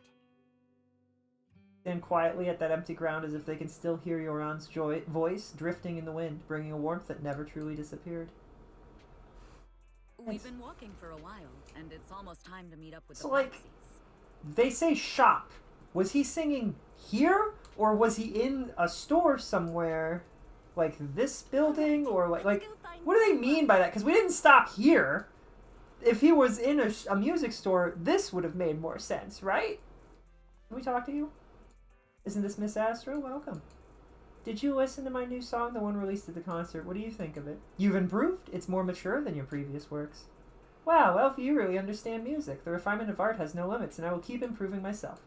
Stand quietly at that empty ground as if they can still hear Yoran's voice drifting in the wind, bringing a warmth that never truly disappeared. We've been walking for a while, and it's almost time to meet up with So, the like, Pixies. they say shop. Was he singing here? Or was he in a store somewhere? Like this building? Or like what do they mean by that? Because we didn't stop here. If he was in a music store, this would have made more sense, right? Can we talk to you? Isn't this Miss Astra? Welcome. Did you listen to my new song, the one released at the concert? What do you think of it? You've improved. It's more mature than your previous works. Wow, Elfie, you really understand music. The refinement of art has no limits, and I will keep improving myself.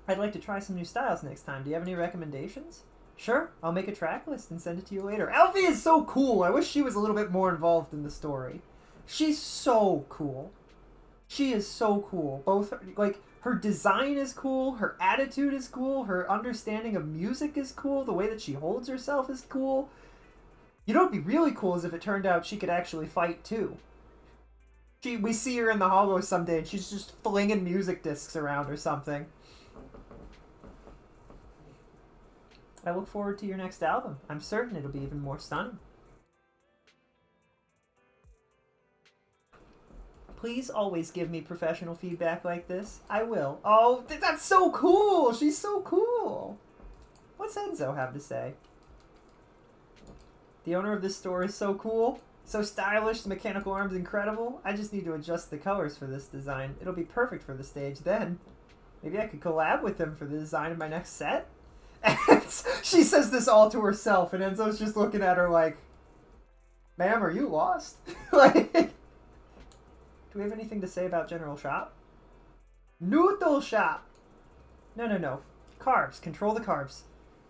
I'd like to try some new styles next time. Do you have any recommendations? Sure, I'll make a track list and send it to you later. Elfie is so cool. I wish she was a little bit more involved in the story. She's so cool. She is so cool. Both, like, her design is cool, her attitude is cool, her understanding of music is cool, the way that she holds herself is cool. You know what would be really cool is if it turned out she could actually fight too. We see her in the hollow someday and she's just flinging music discs around or something. I look forward to your next album. I'm certain it'll be even more stunning. Please always give me professional feedback like this. I will. Oh, that's so cool! She's so cool! What's Enzo have to say? The owner of this store is so cool. So stylish, the mechanical arm's incredible. I just need to adjust the colors for this design. It'll be perfect for the stage then. Maybe I could collab with him for the design of my next set? And she says this all to herself, and Enzo's just looking at her like, ma'am, are you lost? Like, do we have anything to say about General Shop? Noodle Shop! No. Carbs. Control the carbs.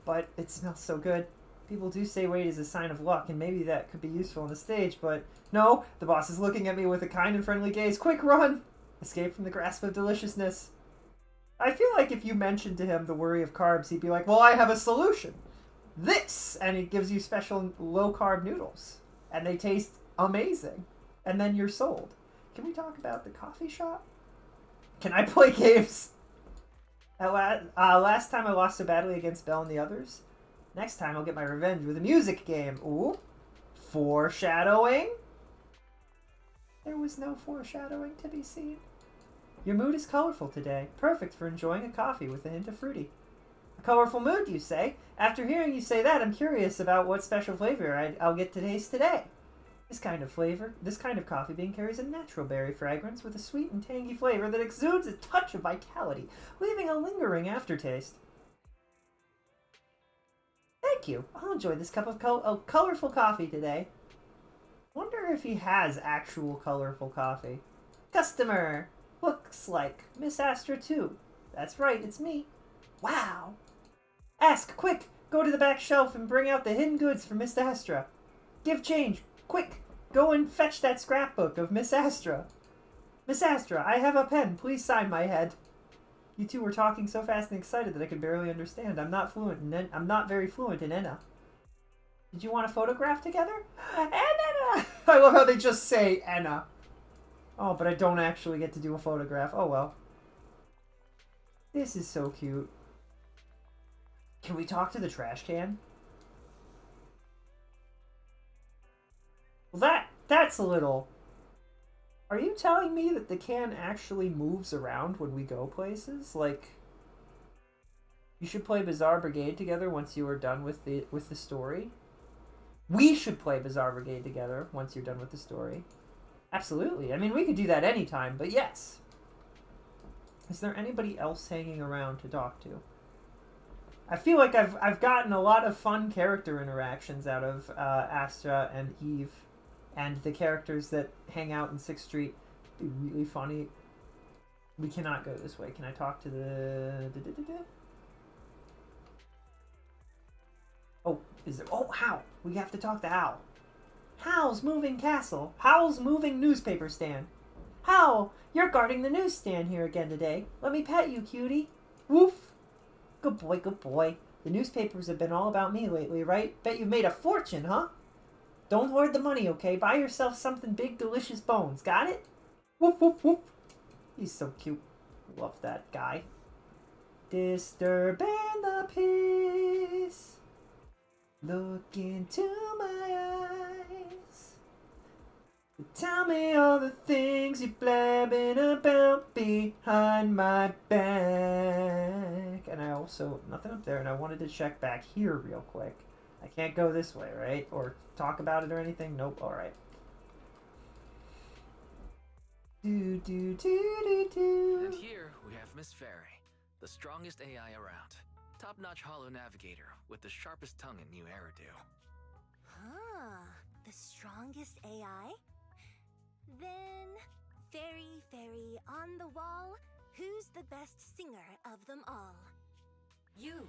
But it smells so good. People do say weight is a sign of luck, and maybe that could be useful on the stage, but no, the boss is looking at me with a kind and friendly gaze. Quick, run! Escape from the grasp of deliciousness. I feel like if you mentioned to him the worry of carbs, he'd be like, well, I have a solution. This! And he gives you special low-carb noodles. And they taste amazing. And then you're sold. Can we talk about the coffee shop? Can I play games? Last time I lost so badly against Belle and the others. Next time I'll get my revenge with a music game. Ooh. Foreshadowing? There was no foreshadowing to be seen. Your mood is colorful today. Perfect for enjoying a coffee with a hint of fruity. A colorful mood, you say? After hearing you say that, I'm curious about what special flavor I'll get to taste today. This kind of coffee bean carries a natural berry fragrance with a sweet and tangy flavor that exudes a touch of vitality, leaving a lingering aftertaste. Thank you. I'll enjoy this cup of colorful coffee today. Wonder if he has actual colorful coffee. Customer! Looks like Miss Astra too. That's right, it's me. Wow! Ask, quick! Go to the back shelf and bring out the hidden goods for Miss Astra. Give change. Quick! Go and fetch that scrapbook of Miss Astra. Miss Astra, I have a pen. Please sign my head. You two were talking so fast and excited that I could barely understand. I'm not very fluent in Enna. Did you want a photograph together? Enna! I love how they just say Enna. Oh, but I don't actually get to do a photograph. Oh well. This is so cute. Can we talk to the trash can? Well, that's a little... Are you telling me that the can actually moves around when we go places? Like, you should play Bizarre Brigade together once you are done with the story? We should play Bizarre Brigade together once you're done with the story. Absolutely. I mean, we could do that anytime, but yes. Is there anybody else hanging around to talk to? I feel like I've gotten a lot of fun character interactions out of Astra and Eve, and the characters that hang out in 6th Street. It'd be really funny. We cannot go this way. Can I talk to the... Oh, is there... Oh, Hal! We have to talk to Hal. Hal's moving castle. Hal's moving newspaper stand. Hal, you're guarding the newsstand here again today. Let me pet you, cutie. Woof. Good boy, good boy. The newspapers have been all about me lately, right? Bet you've made a fortune, huh? Don't hoard the money, okay? Buy yourself something big, delicious bones. Got it? Woof, woof, woof. He's so cute. Love that guy. Disturbing the peace. Look into my eyes. Tell me all the things you're blabbing about behind my back. And I also, nothing up there, and I wanted to check back here real quick. I can't go this way, right? Or talk about it or anything? Nope, alright. And here we have Miss Fairy, the strongest AI around. Top-notch holo navigator with the sharpest tongue in new Eridu. Huh, the strongest AI? Then, Fairy on the wall, who's the best singer of them all? You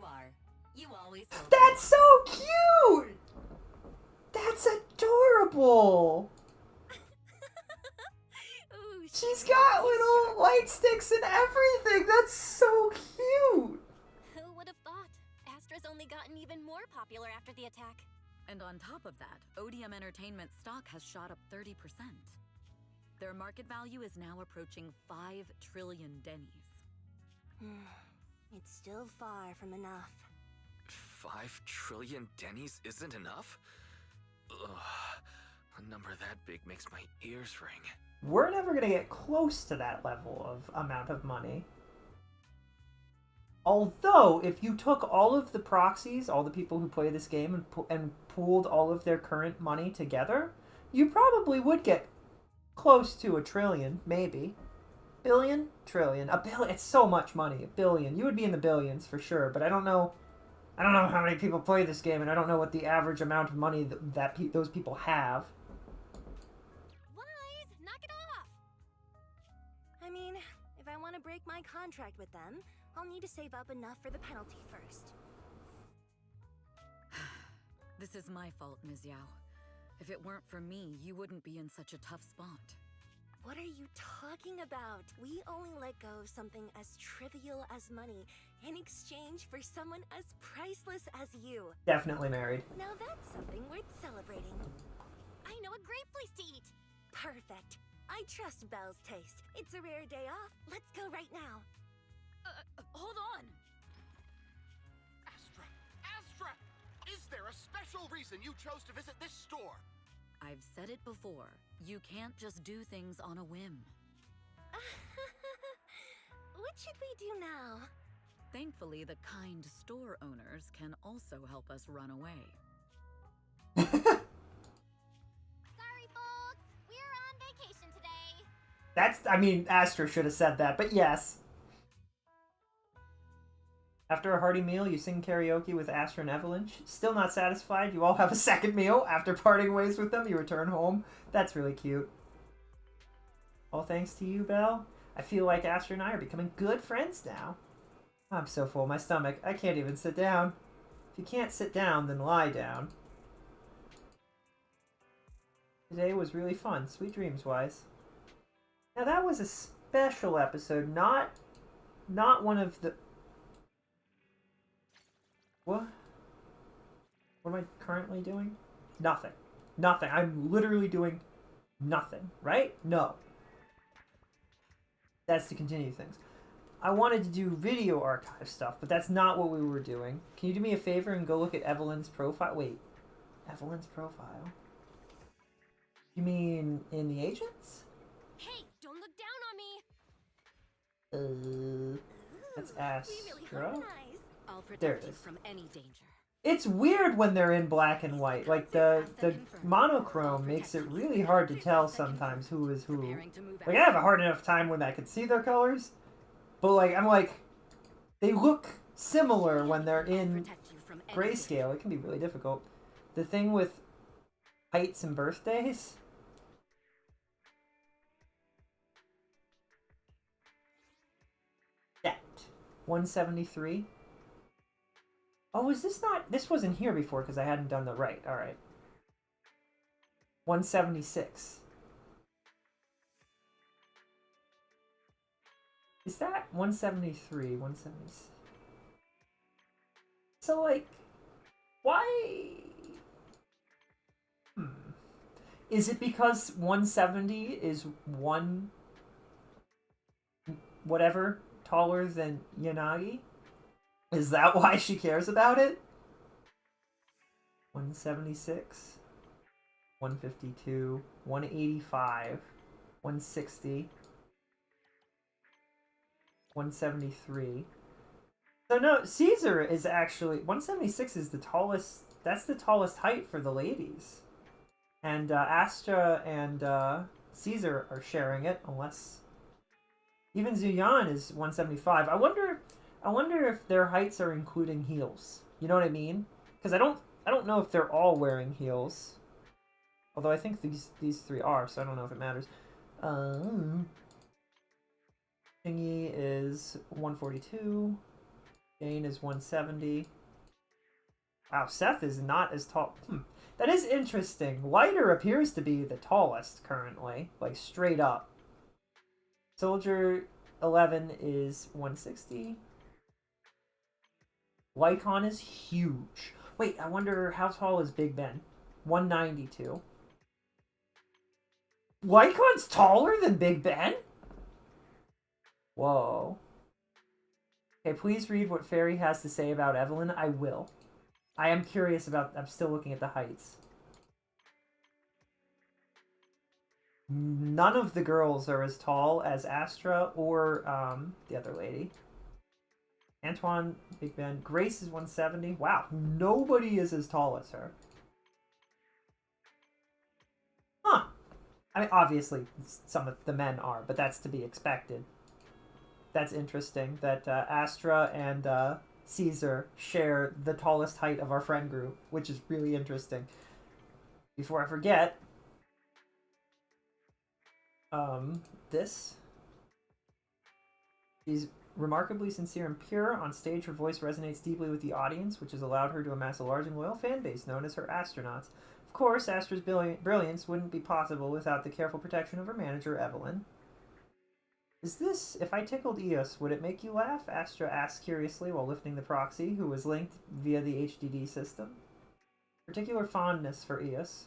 are. You always hope. That's so cute! That's adorable! Ooh, She's got little light sticks and everything! That's so cute! Who would have thought? Astra's only gotten even more popular after the attack. And on top of that, ODM Entertainment stock has shot up 30%. Their market value is now approaching 5 trillion dennies. It's still far from enough. 5 trillion dennies isn't enough? Ugh. A number that big makes my ears ring. We're never going to get close to that level of amount of money. Although, if you took all of the proxies, all the people who play this game, and pooled all of their current money together, you probably would get close to a trillion, maybe. Billion? Trillion. A billion. It's so much money. A billion. You would be in the billions for sure, but I don't know how many people play this game, and I don't know what the average amount of money that those people have. Wise, knock it off! I mean, if I want to break my contract with them, I'll need to save up enough for the penalty first. This is my fault, Ms. Yao. If it weren't for me, you wouldn't be in such a tough spot. What are you talking about? We only let go of something as trivial as money in exchange for someone as priceless as you. Definitely married. Now that's something worth celebrating. I know a great place to eat. Perfect. I trust Belle's taste. It's a rare day off. Let's go right now. Hold on. Astra! Is there a special reason you chose to visit this store? I've said it before. You can't just do things on a whim. What should we do now? Thankfully, the kind store owners can also help us run away. Sorry, folks. We're on vacation today. Astra should have said that, but yes. After a hearty meal, you sing karaoke with Astra and Avalanche. Still not satisfied, you all have a second meal. After parting ways with them, you return home. That's really cute. All thanks to you, Belle. I feel like Astra and I are becoming good friends now. I'm so full, my stomach. I can't even sit down. If you can't sit down, then lie down. Today was really fun. Sweet dreams, Wise. Now that was a special episode, not one of the... What? What am I currently doing? Nothing. Nothing. I'm literally doing nothing, right? No. That's to continue things. I wanted to do video archive stuff, but that's not what we were doing. Can you do me a favor and go look at Evelyn's profile? Wait. Evelyn's profile? You mean in the agents? Hey, don't look down on me. That's Astra. I'll There protect it you is. from any danger. It's weird when they're in black and white. Like, the monochrome makes it really hard to tell sometimes who is who. Like, I have a hard enough time when I can see their colors. But, they look similar when they're in grayscale. It can be really difficult. The thing with heights and birthdays... That. 173. Oh, is this not... This wasn't here before because I hadn't done the right. Alright. 176. Is that 173? 176. So, why... Is it because 170 is one... whatever taller than Yanagi? Is that why she cares about it? 176, 152, 185, 160, 173. So no, Caesar is actually... 176 is the tallest... That's the tallest height for the ladies. And Astra and Caesar are sharing it, unless... Even Zuyan is 175. I wonder if their heights are including heels. You know what I mean? Because I don't know if they're all wearing heels. Although I think these three are, so I don't know if it matters. Thingy is 142. Jane is 170. Wow, Seth is not as tall. That is interesting. Lighter appears to be the tallest currently, like straight up. Soldier 11 is 160. Lycon is huge. Wait, I wonder how tall is Big Ben? 192. Lycon's taller than Big Ben? Whoa. Okay, please read what Fairy has to say about Evelyn. I will. I am curious about... I'm still looking at the heights. None of the girls are as tall as Astra or the other lady. Antoine, Big Ben. Grace is 170. Wow, nobody is as tall as her. Huh. I mean, obviously, some of the men are, but that's to be expected. That's interesting that Astra and Caesar share the tallest height of our friend group, which is really interesting. Before I forget, this. She's remarkably sincere and pure. On stage, her voice resonates deeply with the audience, which has allowed her to amass a large and loyal fan base known as her astronauts. Of course, Astra's brilliance wouldn't be possible without the careful protection of her manager, Evelyn. Is this... If I tickled Eos, would it make you laugh? Astra asked curiously while lifting the proxy, who was linked via the HDD system. Particular fondness for Eos.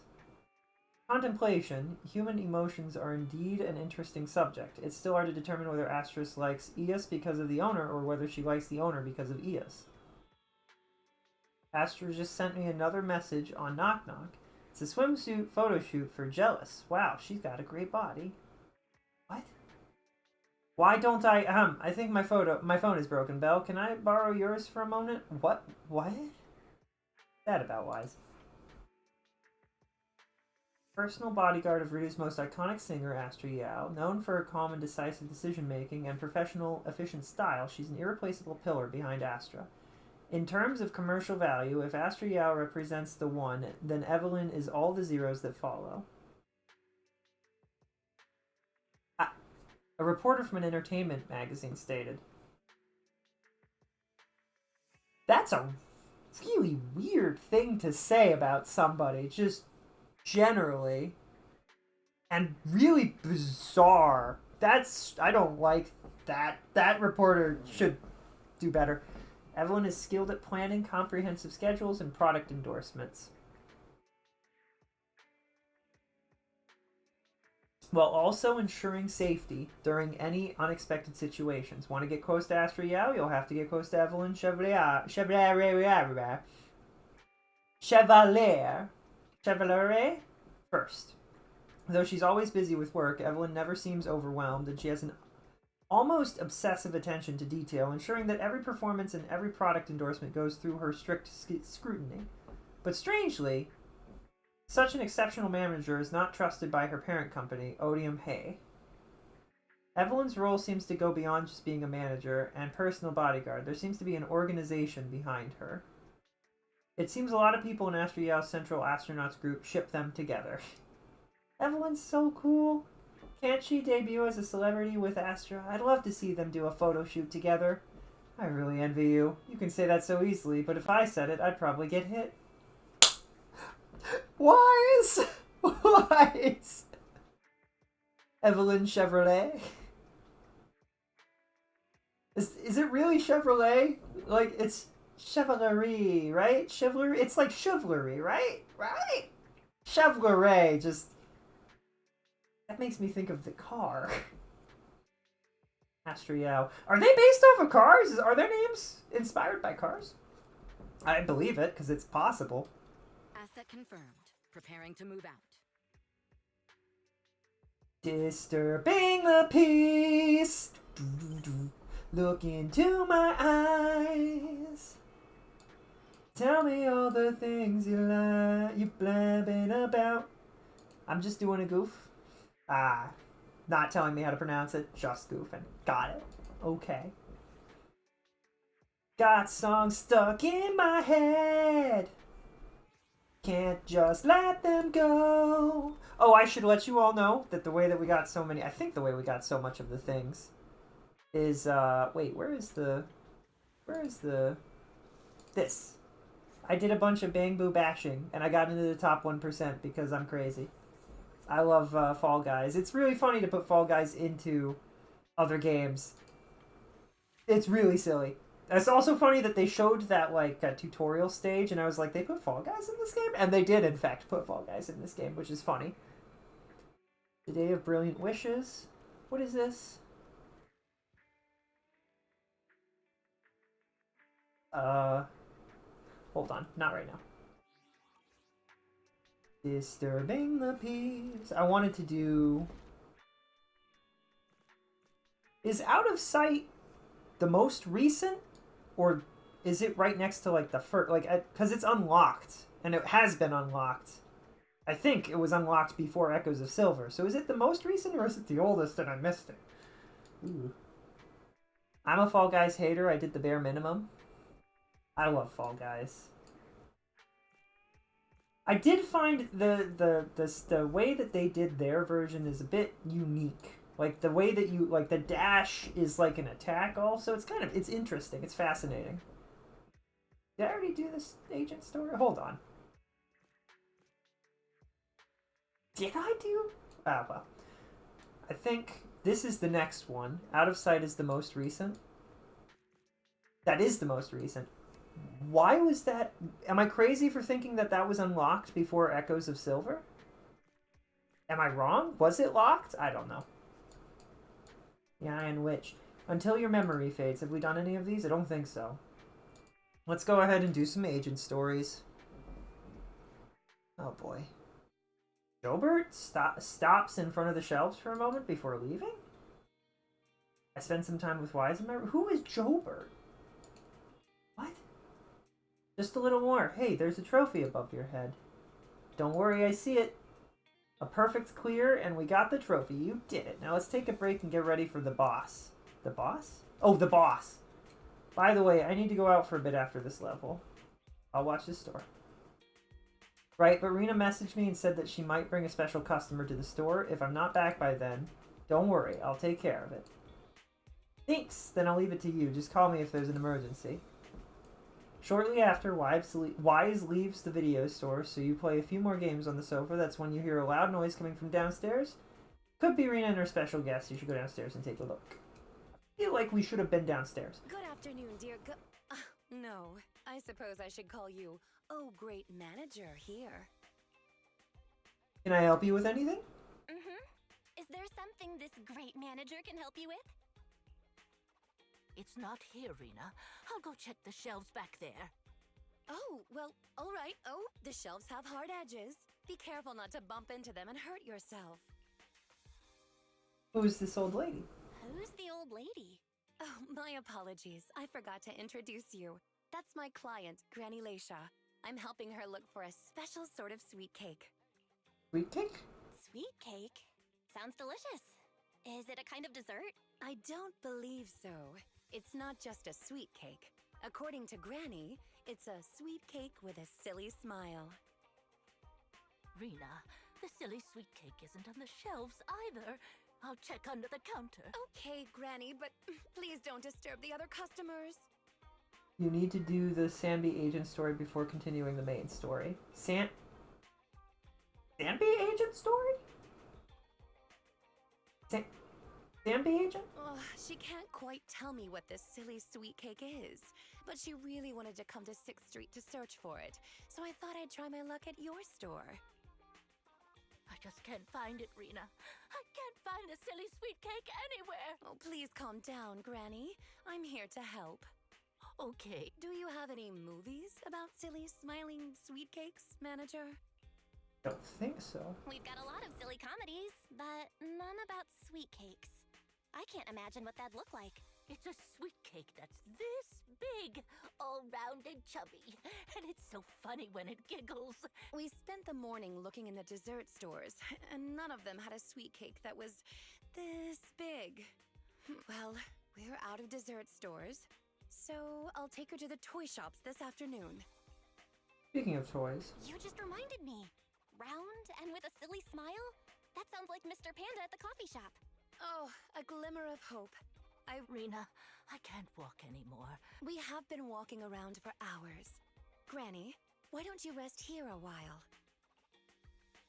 Contemplation. Human emotions are indeed an interesting subject. It's still hard to determine whether Astris likes Eos because of the owner or whether she likes the owner because of Eos. Astra just sent me another message on Knock Knock. It's a swimsuit photo shoot for Jealous. Wow, she's got a great body. What? Why don't I think my phone is broken, Belle. Can I borrow yours for a moment? What? What? That about wise. Personal bodyguard of Ryu's most iconic singer, Astra Yao. Known for her calm and decisive decision-making and professional, efficient style, she's an irreplaceable pillar behind Astra. In terms of commercial value, if Astra Yao represents the one, then Evelyn is all the zeros that follow. A reporter from an entertainment magazine stated, "That's a really weird thing to say about somebody, just generally, and really bizarre. I don't like that. That reporter should do better." Evelyn is skilled at planning comprehensive schedules and product endorsements, while also ensuring safety during any unexpected situations. Want to get close to Astra Yao? You'll have to get close to Evelyn Chevalier first. Though she's always busy with work, Evelyn never seems overwhelmed, and she has an almost obsessive attention to detail, ensuring that every performance and every product endorsement goes through her strict scrutiny. But strangely, such an exceptional manager is not trusted by her parent company, Odium Hay. Evelyn's role seems to go beyond just being a manager and personal bodyguard. There seems to be an organization behind her. It seems a lot of people in Astra Yao's Central Astronauts group ship them together. Evelyn's so cool. Can't she debut as a celebrity with Astra? I'd love to see them do a photo shoot together. I really envy you. You can say that so easily, but if I said it, I'd probably get hit. Wise! Wise! Evelyn Chevrolet? Is it really Chevrolet? Like, it's Chevalerie, right? Chivalry? It's like chivalry, right? Right? Chevrolet, just... That makes me think of the car. Astra Yao. Are they based off of cars? Are their names inspired by cars? I believe it, because it's possible. Asset confirmed. Preparing to move out. Disturbing the peace. Look into my eyes. Tell me all the things you blabbing about. I'm just doing a goof. Not telling me how to pronounce it, just goofing. Got it. Okay. Got songs stuck in my head. Can't just let them go. Oh, I should let you all know that the way that we got so many... I think the way we got so much of the things is... Wait, where is the... This. I did a bunch of Bang Boo bashing, and I got into the top 1% because I'm crazy. I love Fall Guys. It's really funny to put Fall Guys into other games. It's really silly. It's also funny that they showed that, like, tutorial stage, and I was like, they put Fall Guys in this game? And they did, in fact, put Fall Guys in this game, which is funny. The Day of Brilliant Wishes. What is this? Hold on. Not right now. Disturbing the Peace. I wanted to do... Is Out of Sight the most recent? Or is it right next to, like, the first... Like, because it's unlocked. And it has been unlocked. I think it was unlocked before Echoes of Silver. So is it the most recent or is it the oldest and I missed it? Ooh. I'm a Fall Guys hater. I did the bare minimum. I love Fall Guys. I did find the way that they did their version is a bit unique. Like the way that you like the dash is like an attack also. It's interesting. It's fascinating. Did I already do this agent story? Hold on. Did I do? Ah, well. I think this is the next one. Out of Sight is the most recent. That is the most recent. Why was that? Am I crazy for thinking that that was unlocked before Echoes of Silver? Am I wrong? Was it locked? I don't know. Yeah, and Witch. Until Your Memory Fades. Have we done any of these? I don't think so. Let's go ahead and do some agent stories. Oh boy. Jobert stops in front of the shelves for a moment before leaving? I spent some time with Weisenberg. Who is Jobert? What? Just a little more. Hey, there's a trophy above your head. Don't worry, I see it. A perfect clear, and we got the trophy. You did it. Now let's take a break and get ready for the boss. The boss? Oh, the boss. By the way, I need to go out for a bit after this level. I'll watch this store. Right, but Rena messaged me and said that she might bring a special customer to the store. If I'm not back by then, don't worry, I'll take care of it. Thanks, then I'll leave it to you. Just call me if there's an emergency. Shortly after, Wise leaves the video store, so you play a few more games on the sofa. That's when you hear a loud noise coming from downstairs. Could be Rena and her special guest. You should go downstairs and take a look. I feel like we should have been downstairs. Good afternoon, dear no, I suppose I should call you, oh, great manager here. Can I help you with anything? Is there something this great manager can help you with? It's not here, Rena. I'll go check the shelves back there. Oh, well, all right. Oh, the shelves have hard edges. Be careful not to bump into them and hurt yourself. Who's this old lady? Who's the old lady? Oh, my apologies. I forgot to introduce you. That's my client, Granny Leisha. I'm helping her look for a special sort of sweet cake. Sweet cake? Sweet cake? Sounds delicious. Is it a kind of dessert? I don't believe so. It's not just a sweet cake. According to Granny, it's a sweet cake with a silly smile. Rena, the silly sweet cake isn't on the shelves either. I'll check under the counter. Okay, Granny, but please don't disturb the other customers. You need to do the Sanby agent story before continuing the main story. Sanby agent story? Sanby agent? Oh, she can't quite tell me what this silly sweet cake is, but she really wanted to come to 6th Street to search for it, so I thought I'd try my luck at your store. I just can't find it, Rena. I can't find the silly sweet cake anywhere. Oh, please calm down, Granny. I'm here to help. Okay. Do you have any movies about silly, smiling sweet cakes, manager? Don't think so. We've got a lot of silly comedies, but none about sweet cakes. I can't imagine what that'd look like. It's a sweet cake that's this big, all round and chubby, and it's so funny when it giggles. We spent the morning looking in the dessert stores, and none of them had a sweet cake that was this big. Well, we're out of dessert stores, so I'll take her to the toy shops this afternoon. Speaking of toys. You just reminded me. Round and with a silly smile? That sounds like Mr. Panda at the coffee shop. Oh, a glimmer of hope. Rena, I can't walk anymore. We have been walking around for hours. Granny, why don't you rest here a while?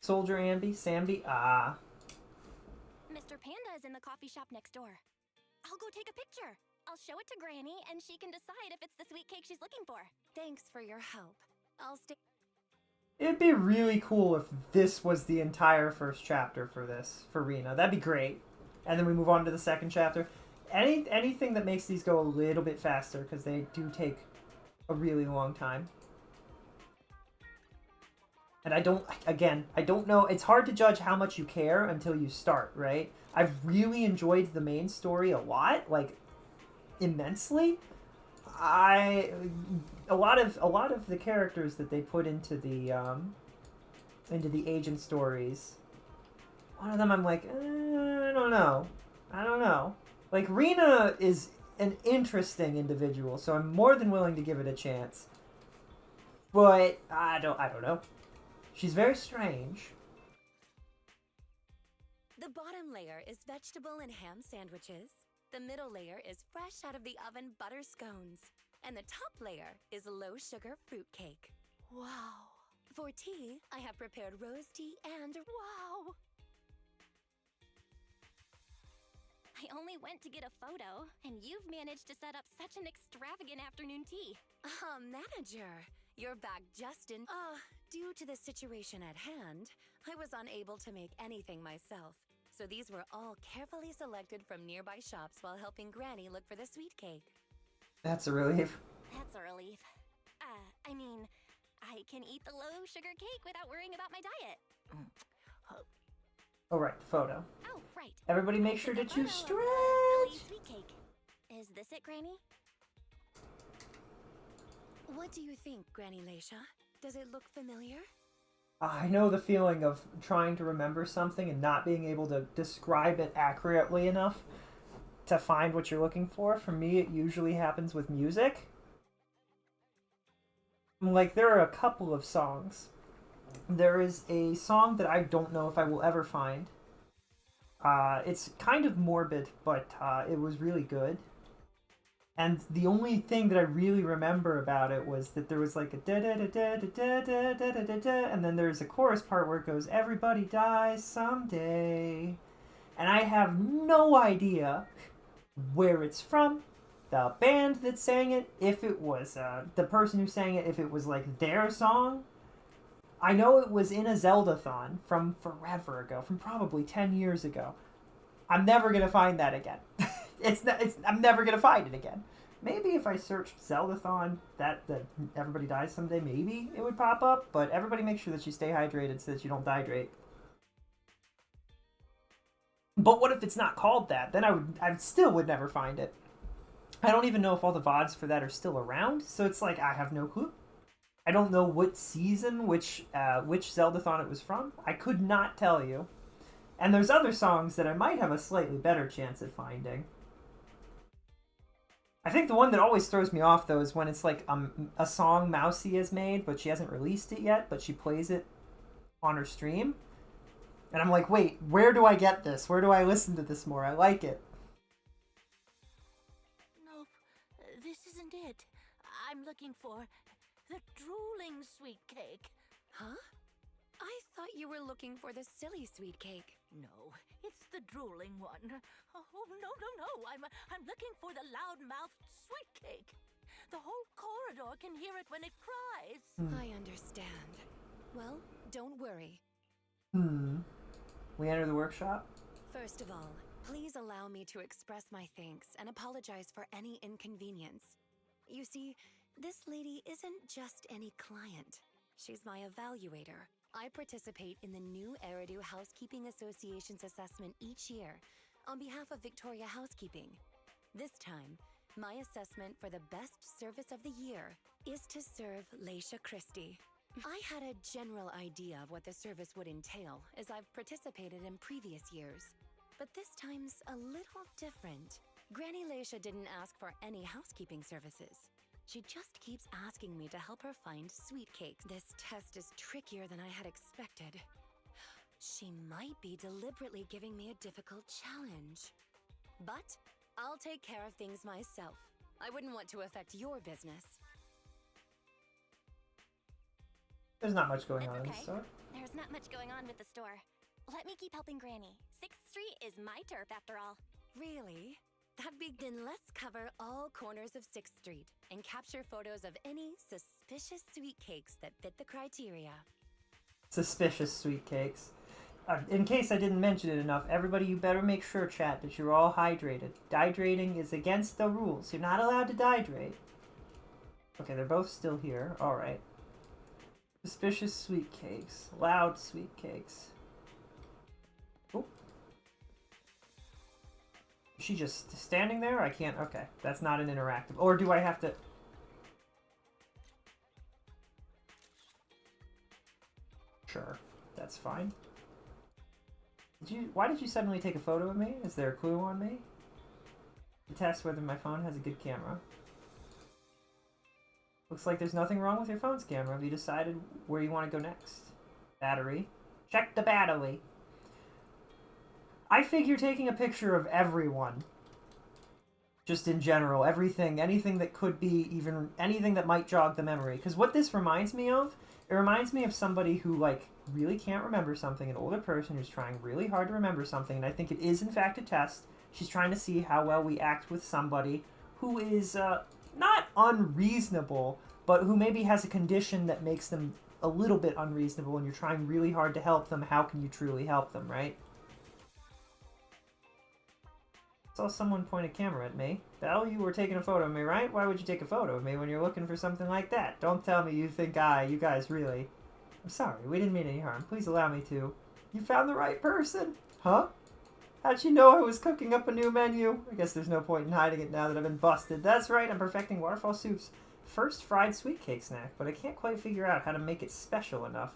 Soldier Samby, Mr. Panda is in the coffee shop next door. I'll go take a picture. I'll show it to Granny, and she can decide if it's the sweet cake she's looking for. Thanks for your help. I'll stay... It'd be really cool if this was the entire first chapter for Rena. That'd be great. And then we move on to the second chapter. Anything that makes these go a little bit faster, because they do take a really long time. And I don't know. It's hard to judge how much you care until you start, right? I've really enjoyed the main story a lot, like immensely. A lot of the characters that they put into the agent stories. One of them I'm like, I don't know. Like Rena is an interesting individual, so I'm more than willing to give it a chance. But I don't know. She's very strange. The bottom layer is vegetable and ham sandwiches. The middle layer is fresh out of the oven butter scones. And the top layer is low-sugar fruitcake. Wow. For tea, I have prepared rose tea and wow! I only went to get a photo, and you've managed to set up such an extravagant afternoon tea. Manager, you're back just in... due to the situation at hand, I was unable to make anything myself. So these were all carefully selected from nearby shops while helping Granny look for the sweet cake. That's a relief. That's a relief. I mean, I can eat the low-sugar cake without worrying about my diet. Oh, right, the photo. Oh, right. Everybody make sure to choose stretch. Silly sweet cake. Is this it, Granny? What do you think, Granny Leisha? Does it look familiar? I know the feeling of trying to remember something and not being able to describe it accurately enough to find what you're looking for. For me, it usually happens with music. Like, there are a couple of songs. There is a song that I don't know if I will ever find. It's kind of morbid, but it was really good. And the only thing that I really remember about it was that there was like a da da da da da da da da da da, and then there's a chorus part where it goes, "Everybody dies someday," and I have no idea where it's from, the band that sang it, if it was the person who sang it, if it was like their song. I know it was in a Zelda-thon from forever ago, from probably 10 years ago. I'm never gonna find that again. I'm never gonna find it again. Maybe if I searched Zelda-thon, that Everybody Dies Someday, maybe it would pop up. But everybody make sure that you stay hydrated so that you don't dehydrate. But what if it's not called that? Then I still would never find it. I don't even know if all the VODs for that are still around. So it's like I have no clue. I don't know what season, which Zelda-thon it was from. I could not tell you. And there's other songs that I might have a slightly better chance at finding. I think the one that always throws me off, though, is when it's like a song Mousy has made, but she hasn't released it yet, but she plays it on her stream. And I'm like, wait, where do I get this? Where do I listen to this more? I like it. Nope, this isn't it. I'm looking for the drooling sweet cake. Huh? I thought you were looking for the silly sweet cake. No, it's the drooling one. Oh, no. I'm looking for the loud-mouthed sweet cake. The whole corridor can hear it when it cries. I understand. Well, don't worry. We enter the workshop? First of all, please allow me to express my thanks and apologize for any inconvenience. You see, this lady isn't just any client. She's my evaluator. I participate in the new Eridu Housekeeping Association's assessment each year on behalf of Victoria Housekeeping. This time, my assessment for the best service of the year is to serve Leisha Christie. I had a general idea of what the service would entail as I've participated in previous years. But this time's a little different. Granny Leisha didn't ask for any housekeeping services. She just keeps asking me to help her find sweet cakes. This test is trickier than I had expected. She might be deliberately giving me a difficult challenge. But I'll take care of things myself. I wouldn't want to affect your business. There's not much going on in the store. There's not much going on with the store. Let me keep helping Granny. 6th Street is my turf after all. Really? Then let's cover all corners of 6th Street and capture photos of any suspicious sweet cakes that fit the criteria. Suspicious sweet cakes. In case I didn't mention it enough, everybody, you better make sure, chat, that you're all hydrated. Dehydrating is against the rules. You're not allowed to dehydrate. Okay, they're both still here. Alright. Suspicious sweet cakes. Loud sweet cakes. Oh. Is she just standing there? I can't... Okay, that's not an interactive... Or do I have to... Sure, that's fine. Why did you suddenly take a photo of me? Is there a clue on me? To test whether my phone has a good camera. Looks like there's nothing wrong with your phone's camera. Have you decided where you want to go next? Battery. Check the battery. I figure taking a picture of everyone. Just in general. Everything. Anything that could be even... Anything that might jog the memory. Because what this reminds me of... It reminds me of somebody who, like, really can't remember something. An older person who's trying really hard to remember something. And I think it is, in fact, a test. She's trying to see how well we act with somebody who is... not unreasonable, but who maybe has a condition that makes them a little bit unreasonable, and you're trying really hard to help them. How can you truly help them, right? Saw someone point a camera at me. Belle, you were taking a photo of me, right? Why would you take a photo of me when you're looking for something like that? Don't tell me you think you guys really... I'm sorry, we didn't mean any harm. Please allow me to... You found the right person? Huh? How'd you know I was cooking up a new menu? I guess there's no point in hiding it now that I've been busted. That's right, I'm perfecting Waterfall Soup's first fried sweet cake snack, but I can't quite figure out how to make it special enough.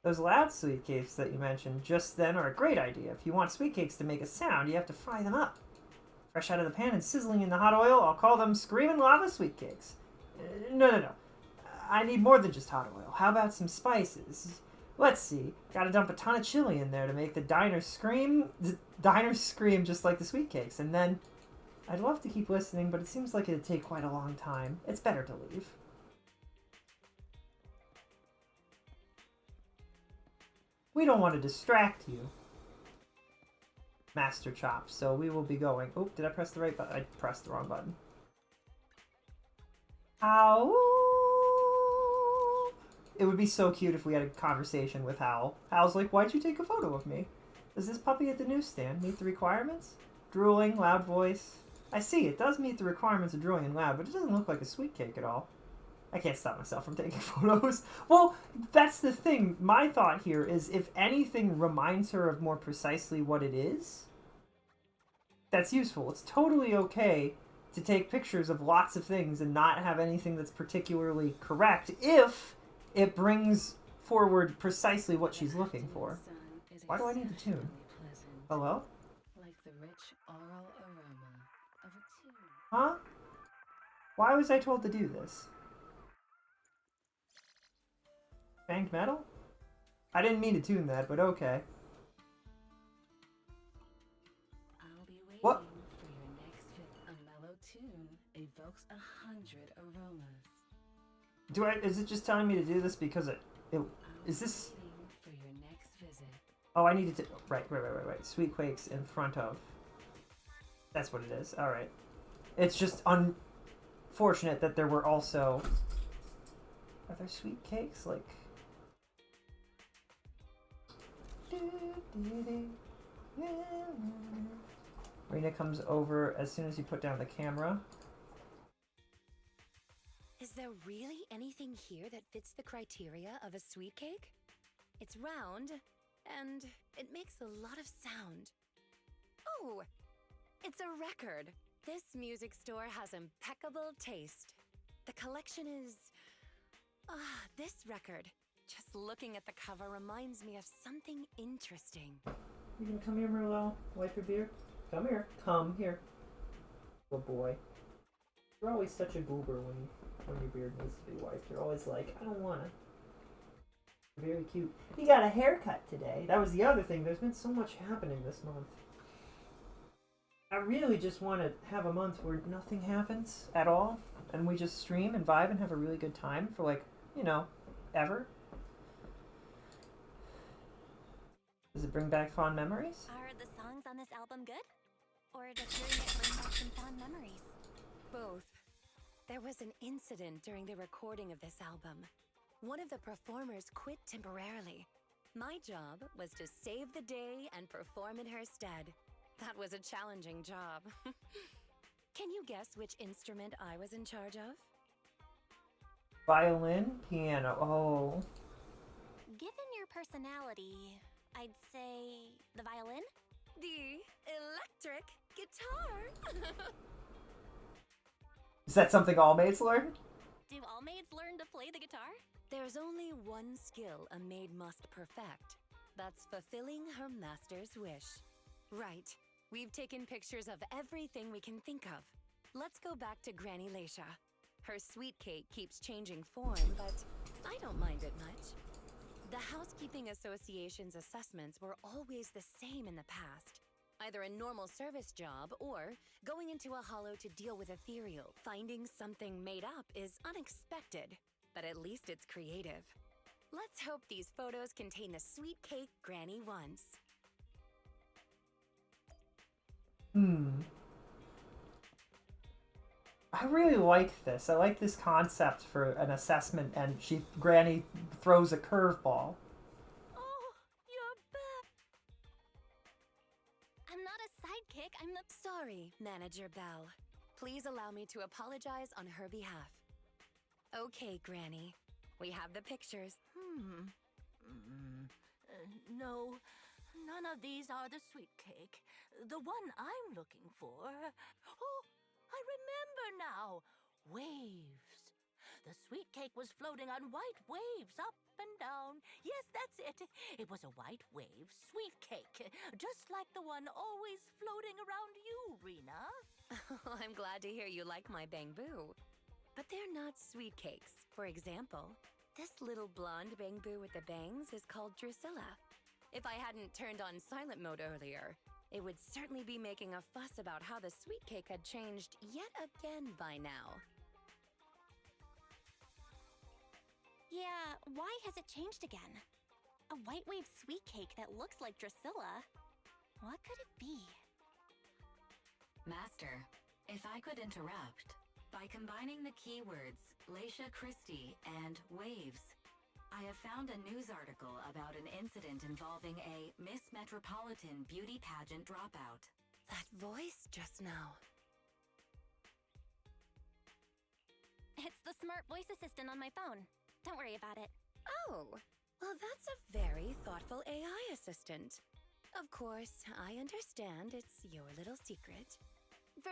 Those loud sweet cakes that you mentioned just then are a great idea. If you want sweet cakes to make a sound, you have to fry them up. Fresh out of the pan and sizzling in the hot oil, I'll call them Screamin' Lava Sweet Cakes. No. I need more than just hot oil. How about some spices? Let's see. Gotta dump a ton of chili in there to make the diners scream just like the sweet cakes. And then, I'd love to keep listening, but it seems like it'd take quite a long time. It's better to leave. We don't want to distract you, Master Chop, so we will be going... Oh, did I press the right button? I pressed the wrong button. Ow! It would be so cute if we had a conversation with Howl. Howl's like, why'd you take a photo of me? Does this puppy at the newsstand meet the requirements? Drooling, loud voice. I see, it does meet the requirements of drooling and loud, but it doesn't look like a sweet cake at all. I can't stop myself from taking photos. Well, that's the thing. My thought here is if anything reminds her of more precisely what it is, that's useful. It's totally okay to take pictures of lots of things and not have anything that's particularly correct if it brings forward precisely what she's looking for. Why do I need the tune? Hello? Like the rich oral aroma of a tune. Huh? Why was I told to do this? Banged metal? I didn't mean to tune that, but okay. I'll be waiting what? For your next a mellow tune evokes 100 aromas. Is it just telling me to do this because is this... For your next visit. Oh, I needed to... Right. Sweet Quakes in front of. That's what it is. Alright. It's just unfortunate that there were also... Are there sweet cakes? Like... Rena comes over as soon as you put down the camera. Is there really anything here that fits the criteria of a sweet cake? It's round, and it makes a lot of sound. Oh, it's a record. This music store has impeccable taste. The collection is... this record. Just looking at the cover reminds me of something interesting. You gonna come here, Merlot? Wipe your beard? Come here. Come here. Good boy. You're always such a goober when your beard needs to be wiped. You're always like, I don't wanna. Very cute. You got a haircut today. That was the other thing. There's been so much happening this month. I really just want to have a month where nothing happens at all, and we just stream and vibe and have a really good time for, like, you know, ever. Does it bring back fond memories? Are the songs on this album good? Or does hearing it bring back some fond memories? Both. There was an incident during the recording of this album. one of the performers quit temporarily. My job was to save the day and perform in her stead. That was a challenging job. Can you guess which instrument I was in charge of? Violin, piano. Oh. Given your personality, I'd say the violin? The electric guitar. Is that something all maids learn? Do all maids learn to play the guitar? There's only one skill a maid must perfect. That's fulfilling her master's wish. Right. We've taken pictures of everything we can think of. Let's go back to Granny Leisha. Her sweet cake keeps changing form, but I don't mind it much. The Housekeeping Association's assessments were always the same in the past. Either a normal service job or going into a hollow to deal with ethereal. Finding something made up is unexpected, but at least it's creative. Let's hope these photos contain the sweet cake Granny wants. I really like this. I like this concept for an assessment, and Granny throws a curveball. Oh, you're back. I'm not a sidekick, I'm the... Sorry, Manager Bell. Please allow me to apologize on her behalf. Okay, Granny. We have the pictures. No, none of these are the sweet cake. The one I'm looking for... Oh, I remember now. Waves. The sweet cake was floating on white waves up and down. Yes, that's it. It was a white wave sweet cake, just like the one always floating around you, Rena. I'm glad to hear you like my bamboo. But they're not sweet cakes. For example, this little blonde bamboo with the bangs is called Drusilla. If I hadn't turned on silent mode earlier, it would certainly be making a fuss about how the sweet cake had changed yet again by now. Yeah, why has it changed again? A white wave sweet cake that looks like Drusilla. What could it be? Master, if I could interrupt, by combining the keywords Leisha Christie and waves, I have found a news article about an incident involving a Miss Metropolitan beauty pageant dropout. That voice just now. It's the smart voice assistant on my phone. Don't worry about it. Oh, well, that's a very thoughtful AI assistant. Of course, I understand it's your little secret.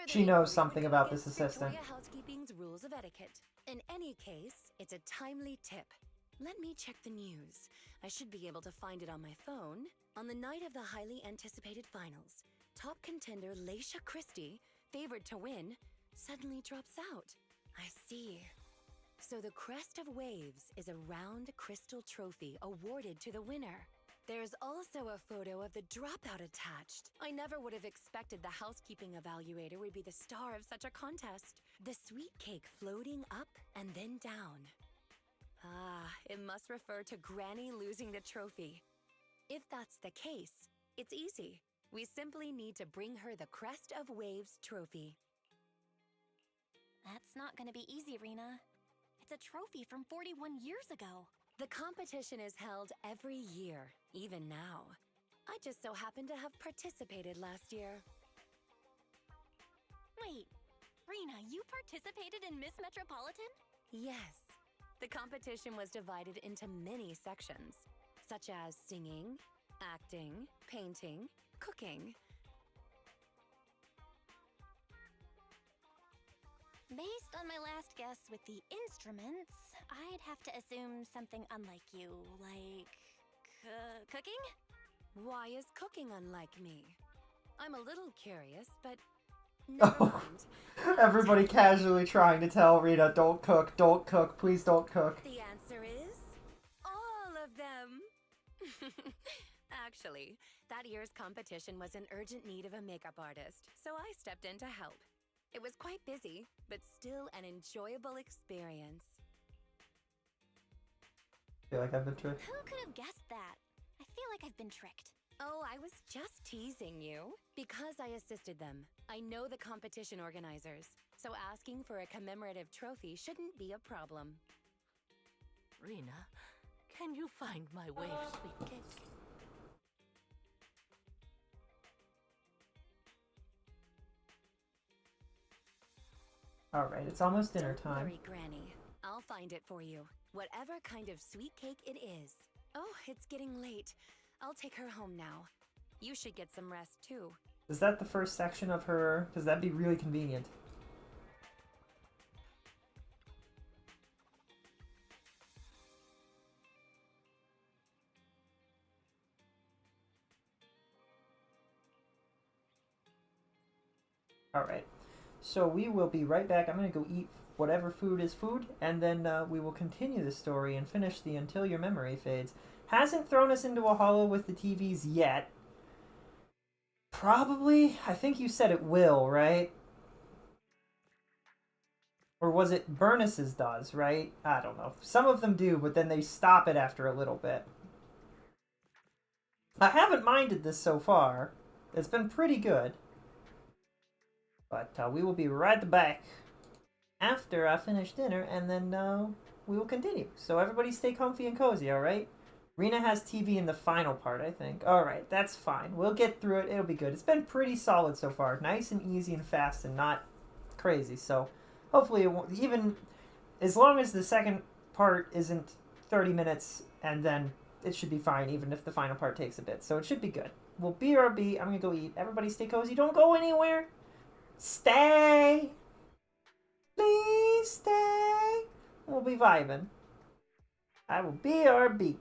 She knows something about this assistant. Victoria Housekeeping's rules of etiquette. In any case, it's a timely tip. Let me check the news. I should be able to find it on my phone. On the night of the highly anticipated finals, top contender Leisha Christie, favored to win, suddenly drops out. I see. So the Crest of Waves is a round crystal trophy awarded to the winner. There's also a photo of the dropout attached. I never would have expected the housekeeping evaluator would be the star of such a contest. The sweet cake floating up and then down. Ah, it must refer to Granny losing the trophy. If that's the case, it's easy. We simply need to bring her the Crest of Waves trophy. That's not gonna be easy, Rena. It's a trophy from 41 years ago. The competition is held every year, even now. I just so happen to have participated last year. Wait, Rena, you participated in Miss Metropolitan? Yes. The competition was divided into many sections, such as singing, acting, painting, cooking. Based on my last guess with the instruments, I'd have to assume something unlike you, like... cooking? Why is cooking unlike me? I'm a little curious, but never mind. Everybody casually trying to tell Rita, don't cook, please don't cook. The answer is... all of them! Actually, that year's competition was in urgent need of a makeup artist, so I stepped in to help. It was quite busy, but still an enjoyable experience. I feel like I've been tricked. Who could have guessed that? I feel like I've been tricked. Oh, I was just teasing you. Because I assisted them. I know the competition organizers, so asking for a commemorative trophy shouldn't be a problem. Rena, can you find my wave, sweet cake? Alright, it's almost dinner Don't time. worry, Granny. I'll find it for you. Whatever kind of sweet cake it is. Oh, it's getting late. I'll take her home now. You should get some rest, too. Is that the first section of her? Because that'd be really convenient. Alright, so we will be right back. I'm going to go eat whatever food is food, and then we will continue the story and finish the Until Your Memory Fades. Hasn't thrown us into a hollow with the TVs yet. Probably. I think you said it will, right? Or was it Burnus's does, right? I don't know. Some of them do, but then they stop it after a little bit. I haven't minded this so far. It's been pretty good. But we will be right back after I finish dinner, and then we will continue. So everybody stay comfy and cozy, alright? Rena has TV in the final part, I think. Alright, that's fine. We'll get through it. It'll be good. It's been pretty solid so far. Nice and easy and fast and not crazy. So hopefully it won't, even as long as the second part isn't 30 minutes, and then it should be fine, even if the final part takes a bit. So it should be good. We'll BRB. I'm going to go eat. Everybody stay cozy. Don't go anywhere. Stay. Please stay. We'll be vibing. I will BRB.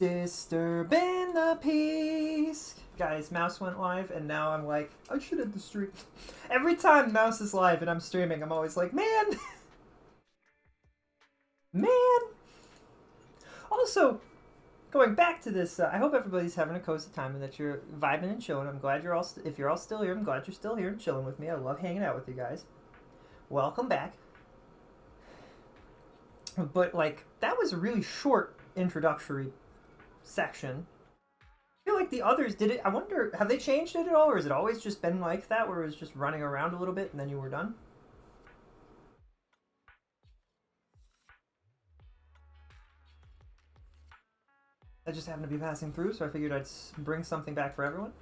Disturbing the peace. Guys, Mouse went live, and now I'm like, I should end the stream. Every time Mouse is live and I'm streaming, I'm always like, man! Man! Also, going back to this, I hope everybody's having a cozy time and that you're vibing and chilling. I'm glad you're all, if you're all still here, I'm glad you're still here and chilling with me. I love hanging out with you guys. Welcome back. But, like, that was a really short introductory section. I feel like the others did it. I wonder, have they changed it at all, or has it always just been like that, where it was just running around a little bit and then you were done? I just happened to be passing through, so I figured I'd bring something back for everyone.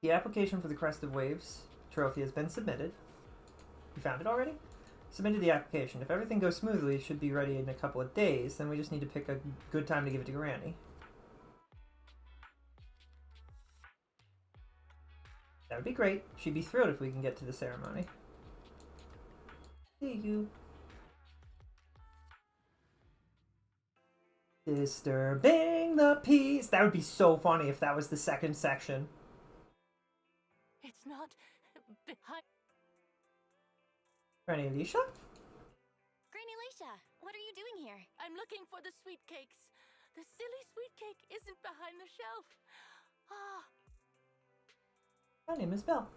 The application for the Crest of Waves trophy has been submitted. You found it already? Submitted the application. If everything goes smoothly, it should be ready in a couple of days. Then we just need to pick a good time to give it to Granny. That would be great. She'd be thrilled if we can get to the ceremony. See you. Disturbing the peace. That would be so funny if that was the second section. It's not behind. Granny Alicia? Granny Alicia, what are you doing here? I'm looking for the sweet cakes. The silly sweet cake isn't behind the shelf. Ah. My name is Belle.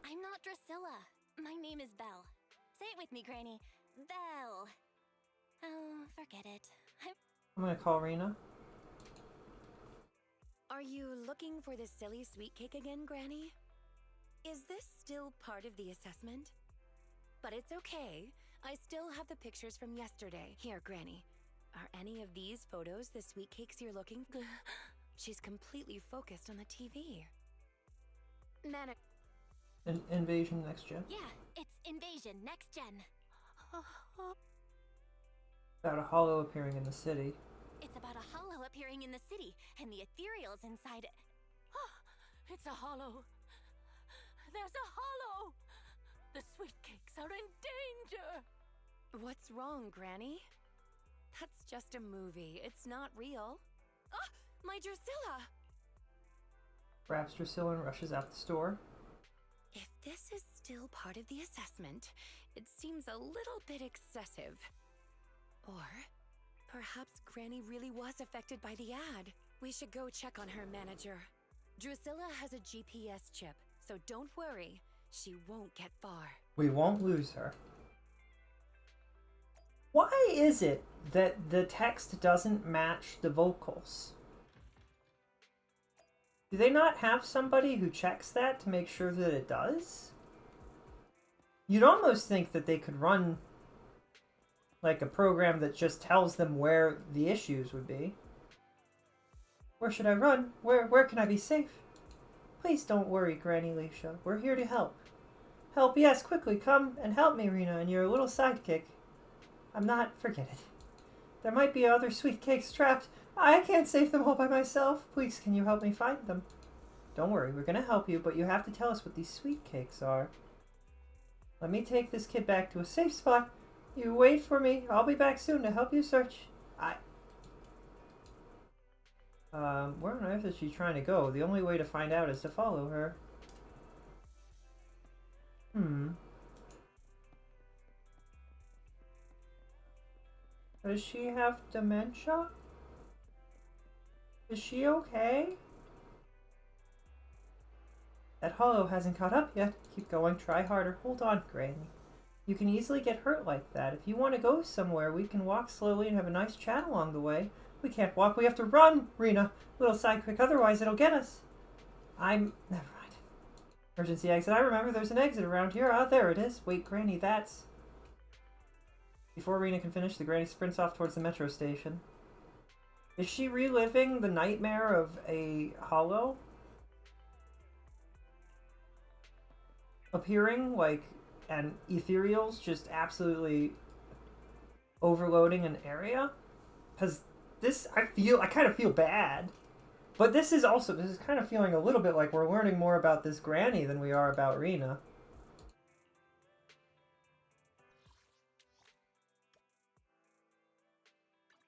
I'm not Drusilla. My name is Belle. Say it with me, Granny. Belle. Oh, forget it. I'm gonna call Rena. Are you looking for the silly sweet cake again, Granny? Is this still part of the assessment? But it's okay. I still have the pictures from yesterday. Here, Granny. Are any of these photos the sweet cakes you're looking for? She's completely focused on the TV. Invasion Next Gen. Yeah, it's Invasion Next Gen. About a hollow appearing in the city. It's about a hollow appearing in the city, and the ethereals inside it. It's a hollow. There's a hollow. The sweet cakes are in danger. What's wrong, Granny? That's just a movie. It's not real. Ah, my Drusilla! Grabs Drusilla and rushes out the store. If this is still part of the assessment, it seems a little bit excessive. Or perhaps Granny really was affected by the ad. We should go check on her, manager. Drusilla has a GPS chip, so don't worry. She won't get far. We won't lose her. Why is it that the text doesn't match the vocals? Do they not have somebody who checks that to make sure that it does? You'd almost think that they could run like a program that just tells them where the issues would be. Where should I run? Where can I be safe? Please don't worry, Granny Alicia. We're here to help. Help, yes, quickly, come and help me, Rena, and your little sidekick. I'm not, forget it. There might be other sweet cakes trapped. I can't save them all by myself. Please, can you help me find them? Don't worry, we're gonna help you, but you have to tell us what these sweet cakes are. Let me take this kid back to a safe spot. You wait for me. I'll be back soon to help you search. Where on earth is she trying to go? The only way to find out is to follow her. Does she have dementia? Is she okay? That hollow hasn't caught up yet. Keep going, try harder. Hold on, Granny. You can easily get hurt like that. If you want to go somewhere, we can walk slowly and have a nice chat along the way. We can't walk, we have to run, Rena. Little sidekick, otherwise it'll get us. Never mind. Emergency exit. I remember there's an exit around here. Ah, there it is. Wait, Granny, that's... Before Rena can finish, the Granny sprints off towards the metro station. Is she reliving the nightmare of a hollow? Appearing, like, and ethereals just absolutely overloading an area? Because this, I kind of feel bad. But this is kind of feeling a little bit like we're learning more about this Granny than we are about Rena.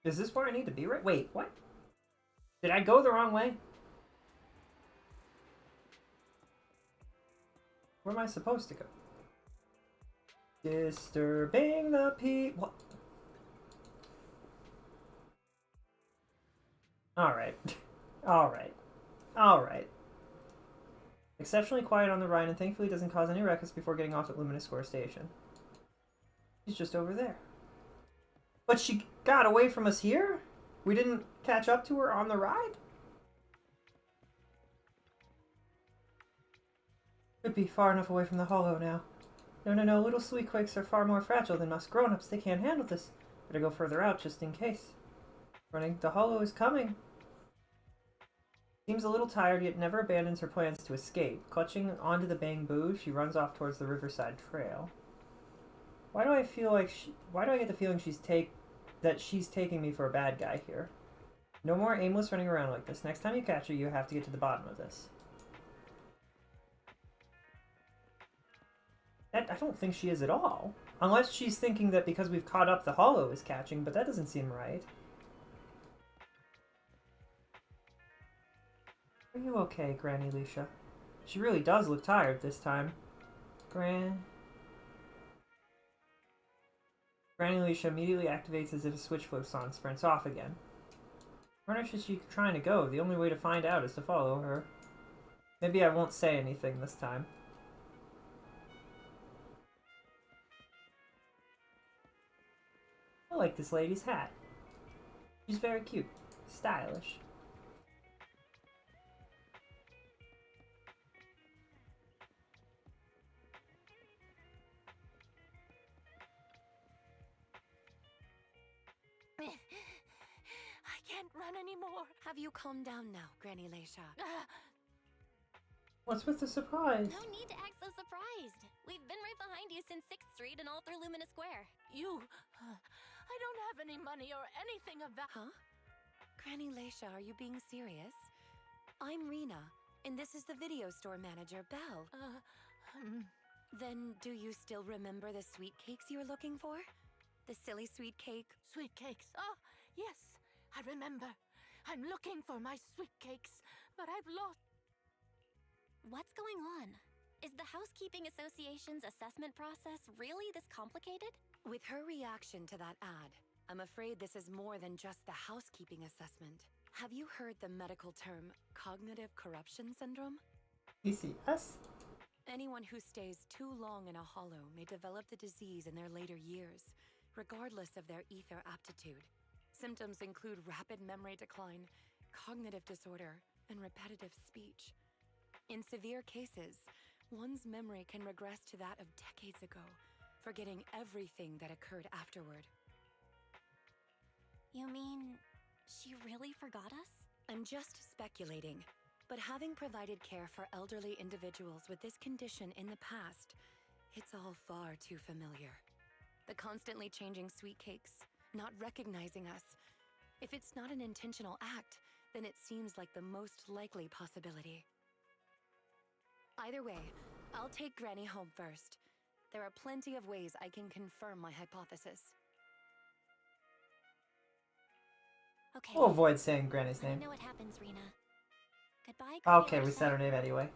Is this where I need to be right? Wait, what? Did I go the wrong way? Where am I supposed to go? Disturbing the peace. What? Alright. Alright. Alright. Exceptionally quiet on the Rhine and thankfully doesn't cause any ruckus before getting off at Luminous Square Station. She's just over there. But she got away from us here? We didn't catch up to her on the ride? Could be far enough away from the hollow now. No, little sweet quakes are far more fragile than us grown-ups. They can't handle this. Better go further out just in case. Running, the hollow is coming. Seems a little tired, yet never abandons her plans to escape. Clutching onto the bamboo, she runs off towards the riverside trail. Why do I feel like why do I get the feeling she's taking me for a bad guy here? No more aimless running around like this. Next time you catch her, you have to get to the bottom of this. I don't think she is at all. Unless she's thinking that because we've caught up, the hollow is catching, but that doesn't seem right. Are you okay, Granny Leisha? She really does look tired this time. Granny Leisha immediately activates as if a switch flips on and sprints off again. Where is she trying to go? The only way to find out is to follow her. Maybe I won't say anything this time. I like this lady's hat. She's very cute. Stylish. I can't run anymore. Have you calmed down now, Granny Leisha? What's with the surprise? No need to act so surprised. We've been right behind you since 6th Street and all through Luminous Square. I don't have any money or anything of that. Huh? Granny Leisha, are you being serious? I'm Rena, and this is the video store manager, Belle. Then do you still remember the sweet cakes you were looking for? The silly sweet cake? Sweet cakes. Oh, yes, I remember. I'm looking for my sweet cakes, but I've lost. What's going on? Is the Housekeeping Association's assessment process really this complicated? With her reaction to that ad, I'm afraid this is more than just the housekeeping assessment. Have you heard the medical term cognitive corruption syndrome? PCS? Anyone who stays too long in a hollow may develop the disease in their later years, regardless of their ether aptitude. Symptoms include rapid memory decline, cognitive disorder, and repetitive speech. In severe cases, one's memory can regress to that of decades ago, forgetting everything that occurred afterward. You mean she really forgot us? I'm just speculating, but having provided care for elderly individuals with this condition in the past, it's all far too familiar. The constantly changing sweet cakes, not recognizing us. If it's not an intentional act, then it seems like the most likely possibility. Either way, I'll take Granny home first. There are plenty of ways I can confirm my hypothesis. Okay. We'll avoid saying Granny's Let name. me know what happens, Rena. Goodbye, Okay, we said her name anyway.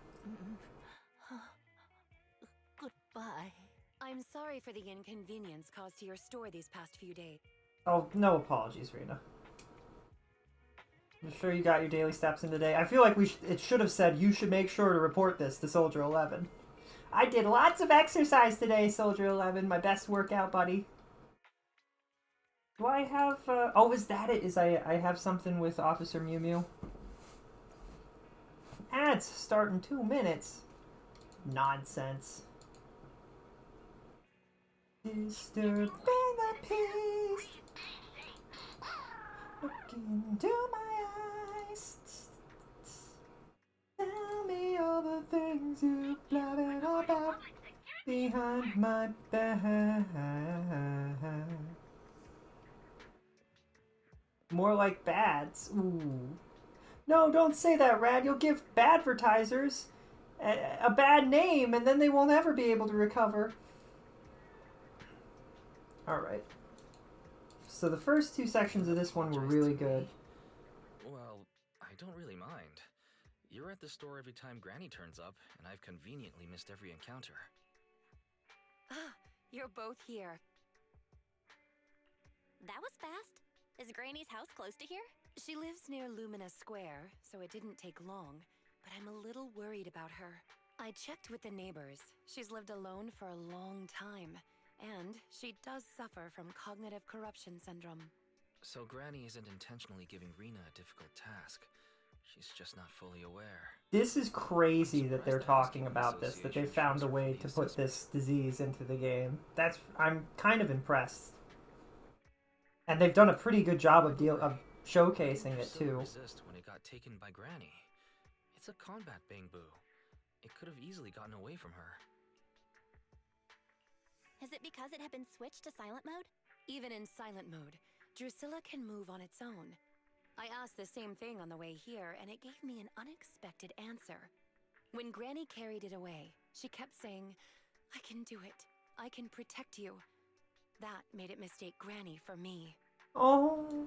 Goodbye. I'm sorry for the inconvenience caused to your store these past few days. Oh, no apologies, Rena. I'm sure you got your daily steps in today. I feel like it should have said you should make sure to report this to Soldier 11. I did lots of exercise today, Soldier 11, my best workout buddy. Do I have, oh, is that it? I have something with Officer Mew Mew? Ads start in 2 minutes. Nonsense. Disturbing the peace. Look into my eyes. Tell me all the things you blabbing about behind my back. More like bads. Ooh. No, don't say that, Rad. You'll give badvertisers a bad name, and then they won't ever be able to recover. Alright. So the first 2 sections of this one were really good. Well, I don't really mind. You're at the store every time Granny turns up, and I've conveniently missed every encounter. Ah, you're both here. That was fast. Is Granny's house close to here? She lives near Lumina Square, so it didn't take long, but I'm a little worried about her. I checked with the neighbors. She's lived alone for a long time, and she does suffer from cognitive corruption syndrome. So Granny isn't intentionally giving Rena a difficult task. She's just not fully aware. This is crazy that they're talking about this, that they found a way to put this disease into the game. I'm kind of impressed. And they've done a pretty good job of showcasing it too. Resist when it got taken by Granny. It's a combat bangbu. It could have easily gotten away from her. Is it because it had been switched to silent mode? Even in silent mode, Drusilla can move on its own. I asked the same thing on the way here, and it gave me an unexpected answer. When Granny carried it away, she kept saying, "I can do it. I can protect you." That made it mistake Granny for me. Oh.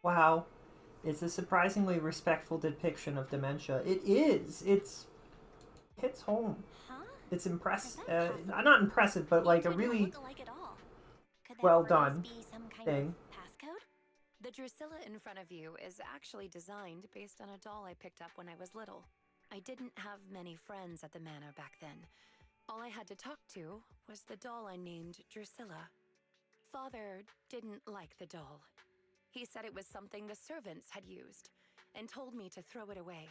Wow. It's a surprisingly respectful depiction of dementia. It is. It hits home. Huh? It's impressive. Not impressive, but like a really well done thing. Passcode? The Drusilla in front of you is actually designed based on a doll I picked up when I was little. I didn't have many friends at the manor back then. All I had to talk to was the doll I named Drusilla. Father didn't like the doll. He said it was something the servants had used, and told me to throw it away.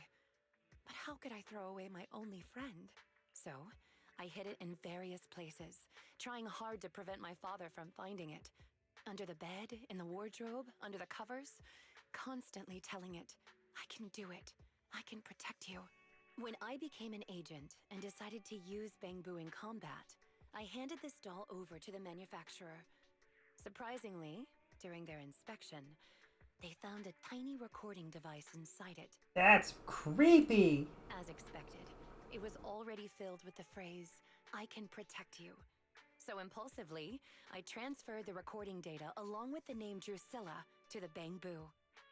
But how could I throw away my only friend? So, I hid it in various places, trying hard to prevent my father from finding it. Under the bed, in the wardrobe, under the covers, constantly telling it, "I can do it. I can protect you." When I became an agent and decided to use bangbu in combat, I handed this doll over to the manufacturer. Surprisingly, during their inspection, they found a tiny recording device inside it. That's creepy! As expected, it was already filled with the phrase, "I can protect you." So impulsively, I transferred the recording data along with the name Drusilla to the bangbu.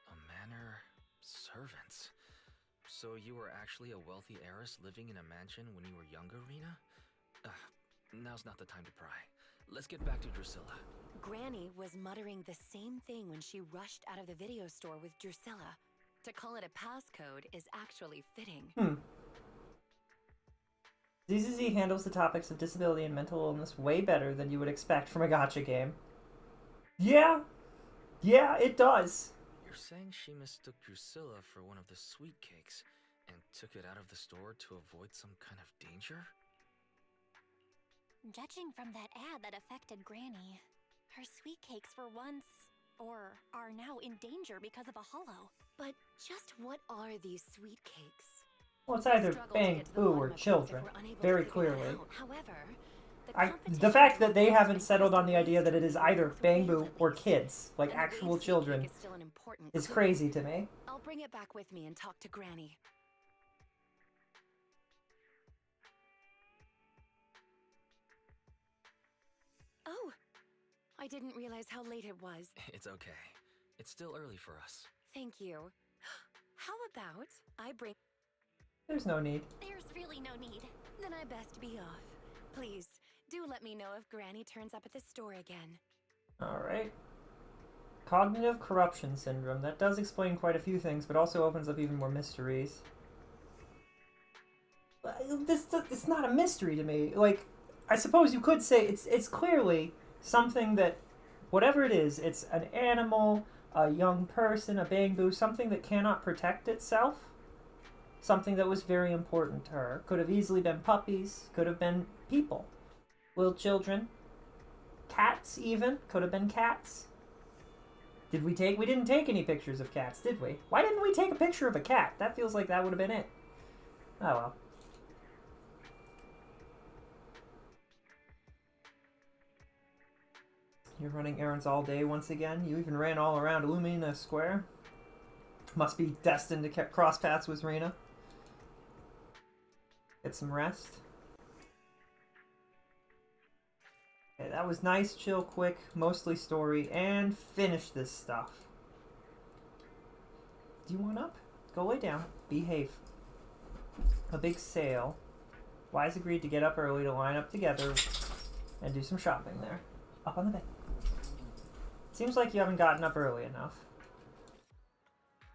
A manor... servants. So you were actually a wealthy heiress living in a mansion when you were younger, Rena? Now's not the time to pry. Let's get back to Drusilla. Granny was muttering the same thing when she rushed out of the video store with Drusilla. To call it a passcode is actually fitting. ZZZ handles the topics of disability and mental illness way better than you would expect from a gacha game. Yeah, it does. You're saying she mistook Drusilla for one of the sweet cakes and took it out of the store to avoid some kind of danger? Judging from that ad that affected Granny, her sweet cakes were once, or are now in danger because of a hollow. But just what are these sweet cakes? Well, it's either bangbu or children, very clearly. However, the fact that they haven't settled on the idea that it is either bangbu or kids, like actual children, is crazy to me. I'll bring it back with me and talk to Granny. Oh, I didn't realize how late it was. It's okay. It's still early for us. Thank you. How about I bring... There's no need. There's really no need. Then I best be off. Please, do let me know if Granny turns up at the store again. Alright. Cognitive corruption syndrome. That does explain quite a few things, but also opens up even more mysteries. It's not a mystery to me. Like, I suppose you could say it's clearly something that, whatever it is, it's an animal, a young person, a bangbu, something that cannot protect itself. Something that was very important to her. Could have easily been puppies, could have been people. Little children. Cats, even. Could have been cats. We didn't take any pictures of cats, did we? Why didn't we take a picture of a cat? That feels like that would have been it. Oh well. You're running errands all day once again? You even ran all around Lumina Square? Must be destined to cross paths with Rena. Get some rest. Okay, that was nice, chill, quick, mostly story, and finish this stuff. Do you want up? Go lay down. Behave. A big sale. Wise agreed to get up early to line up together and do some shopping there. Up on the bed. Seems like you haven't gotten up early enough.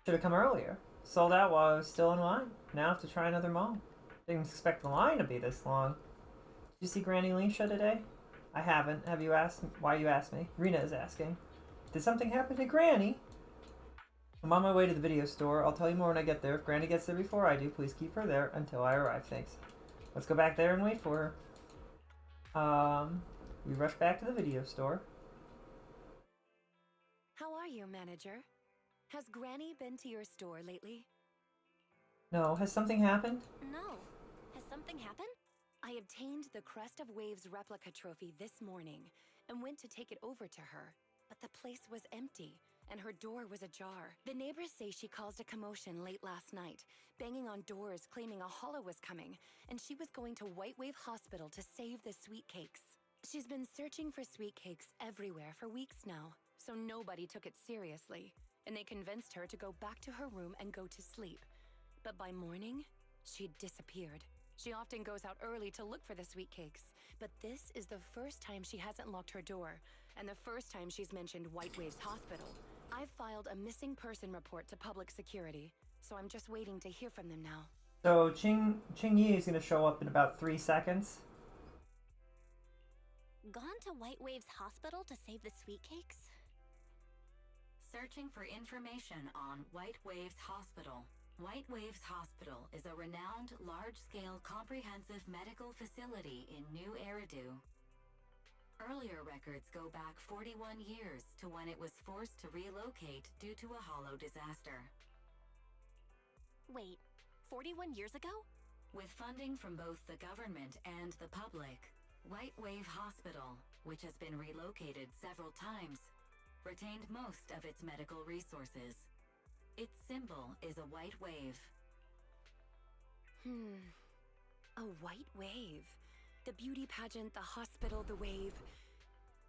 Should have come earlier. Sold out while I was still in line. Now I have to try another mall. Didn't expect the line to be this long. Did you see Granny Leisha today? I haven't. Have you asked? Why you asked me? Rena is asking. Did something happen to Granny? I'm on my way to the video store. I'll tell you more when I get there. If Granny gets there before I do, please keep her there until I arrive. Thanks. Let's go back there and wait for her. We rush back to the video store. How are you, manager? Has Granny been to your store lately? No. Has something happened? No. Has something happened? I obtained the Crest of Waves replica trophy this morning and went to take it over to her, but the place was empty and her door was ajar. The neighbors say she caused a commotion late last night, banging on doors claiming a hollow was coming, and she was going to White Wave Hospital to save the sweet cakes. She's been searching for sweet cakes everywhere for weeks now, so nobody took it seriously, and they convinced her to go back to her room and go to sleep. But by morning, she'd disappeared. She often goes out early to look for the sweet cakes, but this is the first time she hasn't locked her door, and the first time she's mentioned White Waves Hospital. I've filed a missing person report to public security, so I'm just waiting to hear from them now. So Ching Yi is going to show up in about 3 seconds. Gone to White Waves Hospital to save the sweet cakes? Searching for information on White Waves Hospital. White Waves Hospital is a renowned, large-scale, comprehensive medical facility in New Eridu. Earlier records go back 41 years to when it was forced to relocate due to a hollow disaster. Wait, 41 years ago? With funding from both the government and the public, White Wave Hospital, which has been relocated several times, retained most of its medical resources. Its symbol is a white wave. A white wave. The beauty pageant, the hospital, the wave.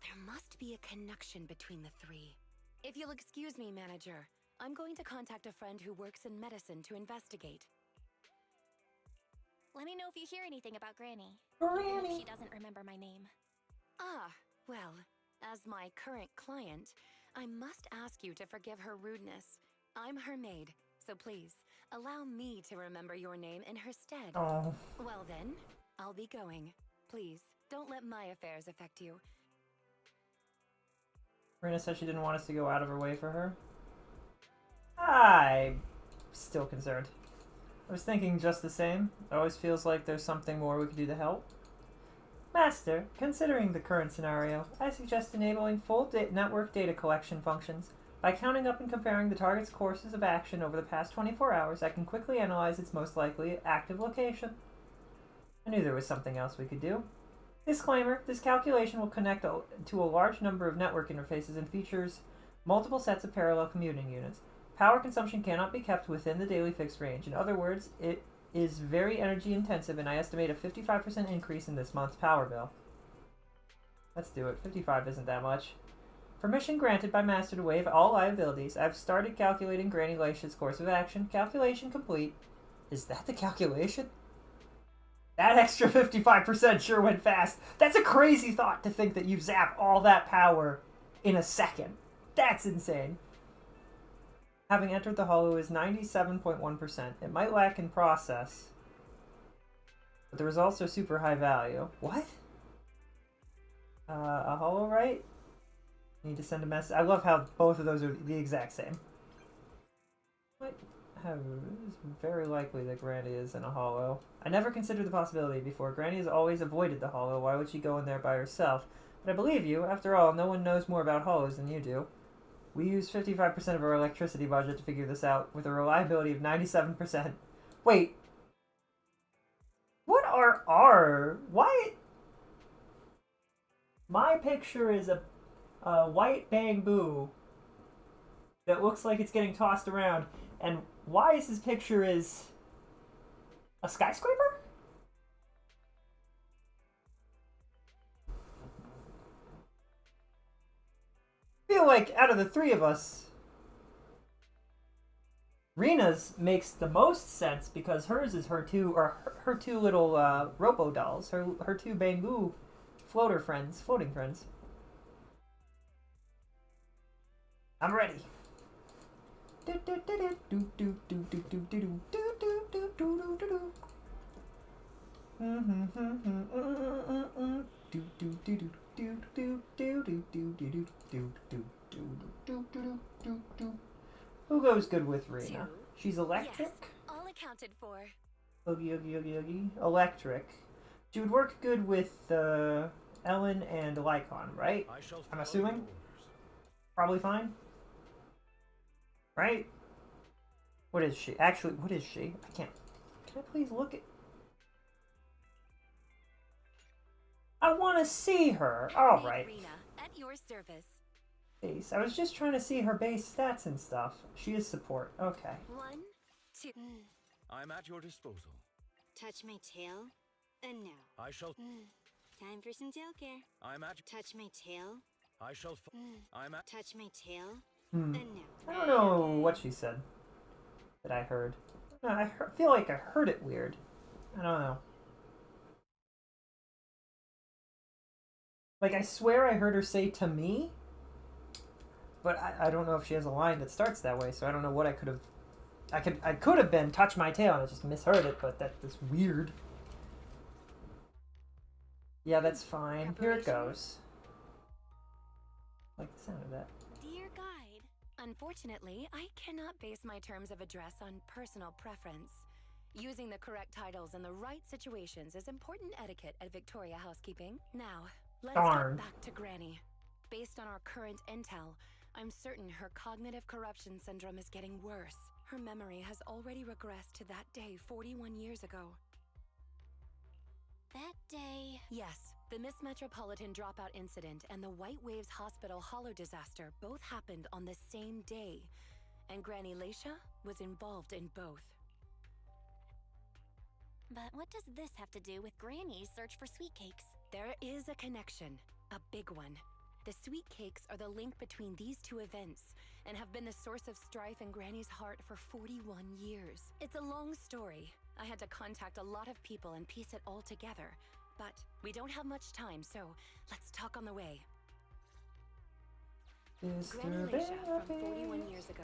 There must be a connection between the three. If you'll excuse me, manager, I'm going to contact a friend who works in medicine to investigate. Let me know if you hear anything about Granny. Granny! Even if she doesn't remember my name. Ah, well, as my current client, I must ask you to forgive her rudeness. I'm her maid, so please, allow me to remember your name in her stead. Oh. Well then, I'll be going. Please, don't let my affairs affect you. Rena said she didn't want us to go out of her way for her. I'm still concerned. I was thinking just the same. It always feels like there's something more we could do to help. Master, considering the current scenario, I suggest enabling full network data collection functions. By counting up and comparing the target's courses of action over the past 24 hours, I can quickly analyze its most likely active location. I knew there was something else we could do. Disclaimer, this calculation will connect to a large number of network interfaces and features multiple sets of parallel commuting units. Power consumption cannot be kept within the daily fixed range. In other words, it is very energy intensive, and I estimate a 55% increase in this month's power bill. Let's do it. 55 isn't that much. Permission granted by Master to waive all liabilities. I've started calculating Granny Leisha's course of action. Calculation complete. Is that the calculation? That extra 55% sure went fast. That's a crazy thought to think that you zap all that power in a second. That's insane. Having entered the hollow is 97.1%. It might lack in process, but the results are super high value. What? A hollow right? Need to send a message. I love how both of those are the exact same. It's very likely that Granny is in a hollow. I never considered the possibility before. Granny has always avoided the hollow. Why would she go in there by herself? But I believe you. After all, no one knows more about hollows than you do. We use 55% of our electricity budget to figure this out, with a reliability of 97%. Wait. What are R? Why? My picture is a white bamboo that looks like it's getting tossed around, and Wise's picture is a skyscraper? I feel like out of the three of us, Rena's makes the most sense because hers is her two little robo dolls, her two Bangu floating friends. I'm ready. Who goes good with Rena? She's electric? Yes, all accounted for. Oogie. Electric. She would work good with Ellen and Lycon, right? I'm assuming? Probably fine? Right? What is she? Actually, what is she? I can't. Can I please look at... I want to see her! Alright. Rena, at your service. Base. I was just trying to see her base stats and stuff. She is support. Okay. 1, 2. I'm at your disposal. Touch my tail, and now. I shall... Time for some tail care. I'm at... Touch my tail. I shall... I'm at... Touch my tail, Hmm. and now. I don't know what she said that I heard. I feel like I heard it weird. I don't know. Like, I swear I heard her say to me, but I don't know if she has a line that starts that way, so I don't know what I could have... I could have been touch my tail and I just misheard it, but that's weird. Yeah, that's fine. Here it goes. I like the sound of that. Dear Guide, unfortunately, I cannot base my terms of address on personal preference. Using the correct titles in the right situations is important etiquette at Victoria Housekeeping. Now, let's Darn. get back to Granny. Based on our current intel, I'm certain her cognitive corruption syndrome is getting worse. Her memory has already regressed to that day 41 years ago. That day... Yes, the Miss Metropolitan dropout incident and the White Waves Hospital hollow disaster both happened on the same day, and Granny Leisha was involved in both. But what does this have to do with Granny's search for sweet cakes? There is a connection, a big one. The sweet cakes are the link between these two events and have been the source of strife in Granny's heart for 41 years. It's a long story. I had to contact a lot of people and piece it all together. But we don't have much time, so let's talk on the way. Granny Leisha from 41 years ago.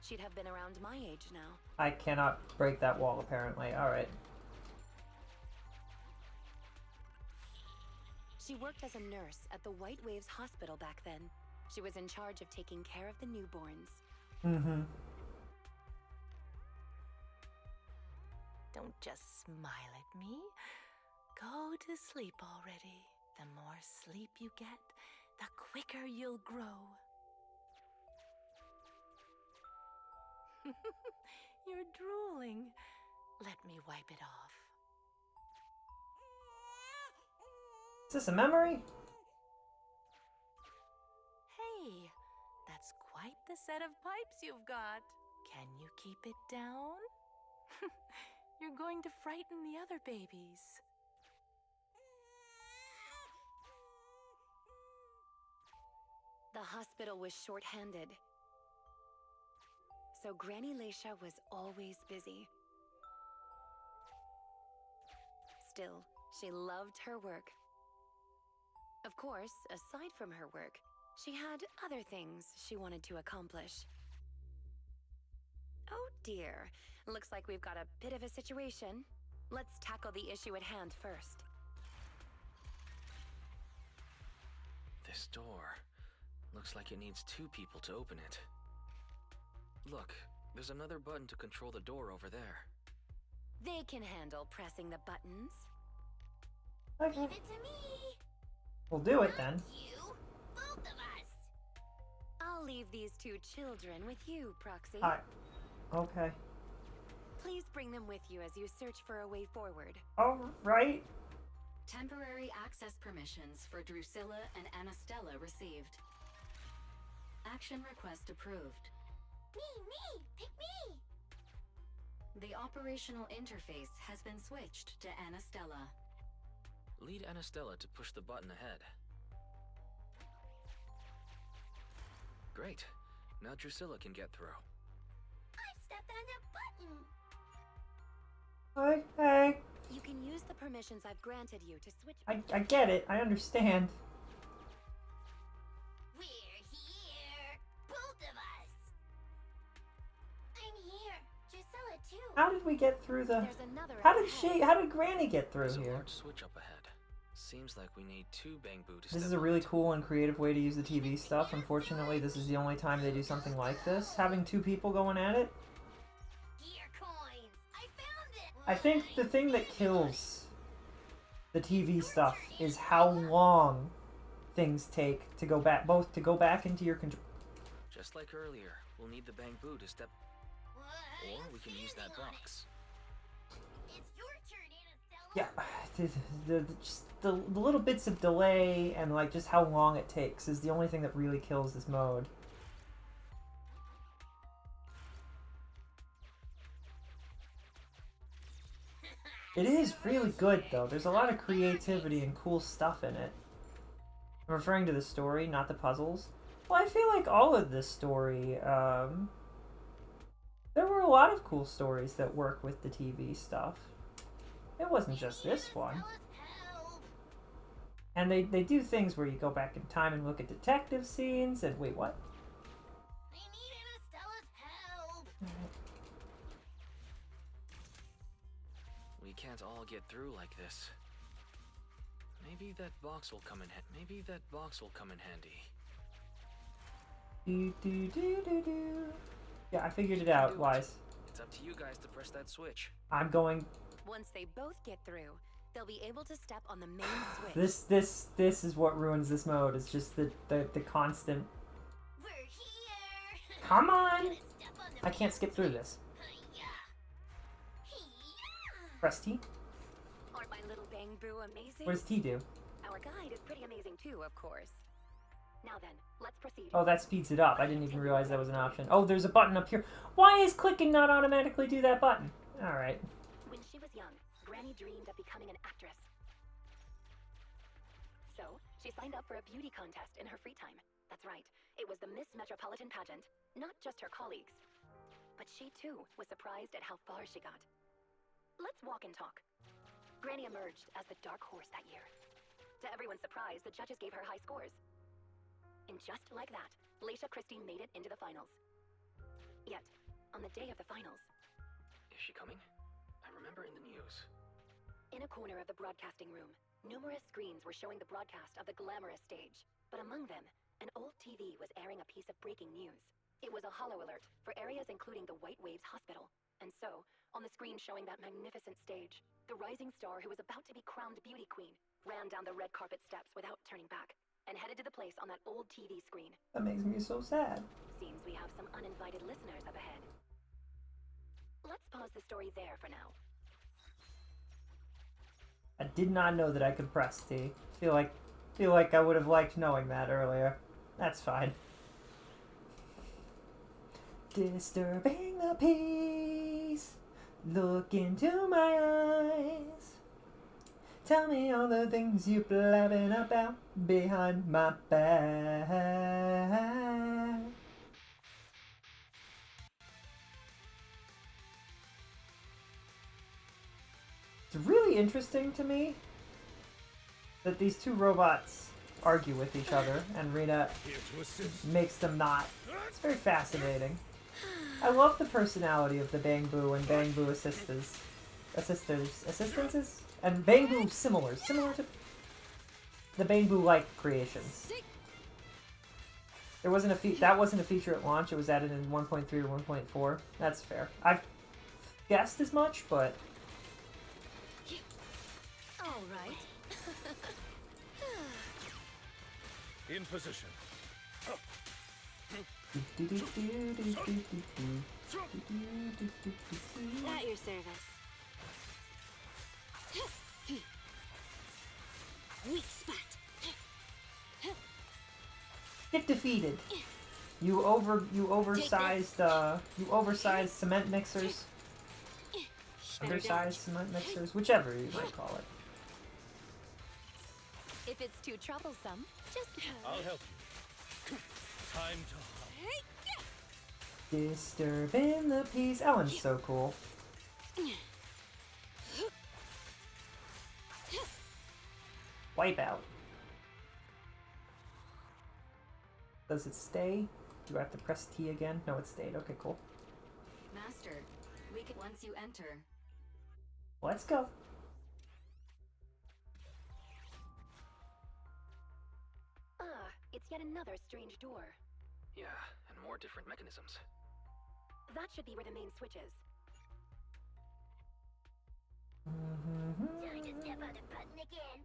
She'd have been around my age now. I cannot break that wall, apparently. Alright. She worked as a nurse at the White Waves Hospital back then. She was in charge of taking care of the newborns. Mm-hmm. Don't just smile at me. Go to sleep already. The more sleep you get, the quicker you'll grow. You're drooling. Let me wipe it off. Is this a memory? Hey, that's quite the set of pipes you've got. Can you keep it down? You're going to frighten the other babies. The hospital was short-handed, so Granny Leisha was always busy. Still, she loved her work. Of course, aside from her work, she had other things she wanted to accomplish. Oh dear, looks like we've got a bit of a situation. Let's tackle the issue at hand first. This door looks like it needs 2 people to open it. Look, there's another button to control the door over there. They can handle pressing the buttons. Okay. Give it to me! We'll do it then. You, both of us! I'll leave these 2 children with you, Proxy. Okay. Please bring them with you as you search for a way forward. Alright. Temporary access permissions for Drusilla and Anastella received. Action request approved. Me! Pick me! The operational interface has been switched to Anastella. Lead Anastella to push the button ahead. Great. Now Drusilla can get through. Hey. You can use the permissions I've granted you to switch. I get it. I understand. We're here, both of us. I'm here, Gisela too. How did we get through the... There's another How did Granny get through There's a here? large switch up ahead. Seems like we need 2 Bangbu to This is a really cool and creative way to use the TV stuff. Unfortunately, this is the only time they do something like this. Having 2 people going at it. I think the thing that kills the TV stuff is how long things take to go back, both to go back into your control. Just like earlier, we'll need the Bangbu to step... Or we can use that box. Yeah, just the little bits of delay and like just how long it takes is the only thing that really kills this mode. It is really good though. There's a lot of creativity and cool stuff in it. I'm referring to the story, not the puzzles. Well, I feel like all of this story, there were a lot of cool stories that work with the TV stuff. It wasn't just this one. And they do things where you go back in time and look at detective scenes and... Wait, what? We can't all get through like this. Maybe that box will come in handy. Yeah, I figured it out, Wise. It's up to you guys to press that switch. I'm going... Once they both get through, they'll be able to step on the main switch. This is what ruins this mode. It's just the constant... Come on! I can't skip through this. Press T. Aren't my little Bangbu amazing? What does T do? Our guide is pretty amazing too, of course. Now then, let's proceed. Oh, that speeds it up. I didn't even realize that was an option. Oh, there's a button up here. Why is clicking not automatically do that button? Alright. When she was young, Granny dreamed of becoming an actress. So, she signed up for a beauty contest in her free time. That's right, it was the Miss Metropolitan pageant, not just her colleagues. But she too was surprised at how far she got. Let's walk and talk. Granny emerged as the dark horse that year. To everyone's surprise, the judges gave her high scores. And just like that, Leisha Christie made it into the finals. Yet, on the day of the finals... Is she coming? I remember in the news. In a corner of the broadcasting room, numerous screens were showing the broadcast of the glamorous stage. But among them, an old TV was airing a piece of breaking news. It was a hollow alert for areas including the White Waves Hospital. And so, on the screen showing that magnificent stage, the rising star who was about to be crowned beauty queen ran down the red carpet steps without turning back and headed to the place on that old TV screen. That makes me so sad. Seems we have some uninvited listeners up ahead. Let's pause the story there for now. I did not know that I could press T. Feel like I would have liked knowing that earlier. That's fine. Disturbing the peace. Look into my eyes. Tell me all the things you're blabbing about behind my back. It's really interesting to me that these two robots argue with each other and Rena makes them not. It's very fascinating. I love the personality of the Bangbu and Bangbu assistances, and Bangbu similar to the Bangbu-like creations. There wasn't that wasn't a feature at launch. It was added in 1.3 or 1.4. That's fair. I've guessed as much, but all right. In position. At your service. Weak spot. get defeated. You oversized cement mixers. Undersized cement mixers, whichever you might call it. If it's too troublesome, just... I'll help you. Time to Disturbing the peace. Ellen's so cool. Wipeout. Does it stay? Do I have to press T again? No, it stayed. Okay, cool. Master, we can once you enter. Let's go. It's yet another strange door. Yeah, and more different mechanisms. That should be where the main switch is. Time to step on the button again.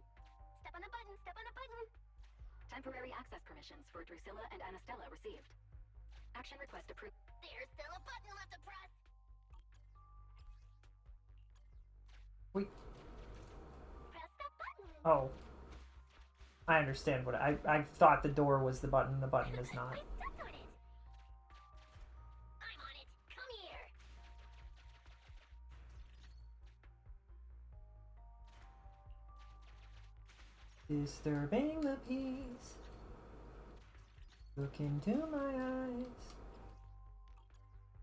Step on the button, step on the button! Temporary access permissions for Drusilla and Anastella received. Action request approved. There's still a button left to press. Wait. Press the button. Oh. I understand what I thought the door was the button is not. I stepped on it. I'm on it. Come here. Disturbing the peace. Look into my eyes.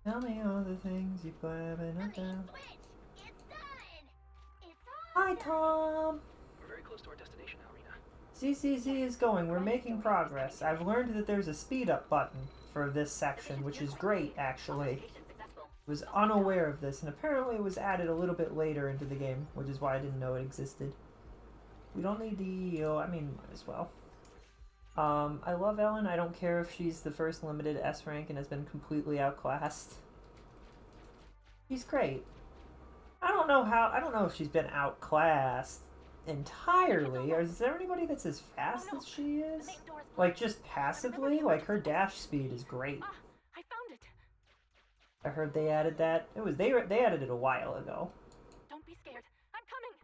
Tell me all the things you blabbing up down. It's done. It's Hi, Tom. We're very close to our destination now, Rena. ZZZ is going. We're making progress. I've learned that there's a speed up button for this section, which is great, actually. I was unaware of this, and apparently it was added a little bit later into the game, which is why I didn't know it existed. We don't need to heal. I mean, might as well. I love Ellen. I don't care if she's the first limited S rank and has been completely outclassed. She's great. I don't know if she's been outclassed entirely. Or is there anybody that's as fast as she is? Like, just passively? Like, her dash speed is great. I found it. I heard they added that. They added it a while ago. Don't be scared. I'm coming.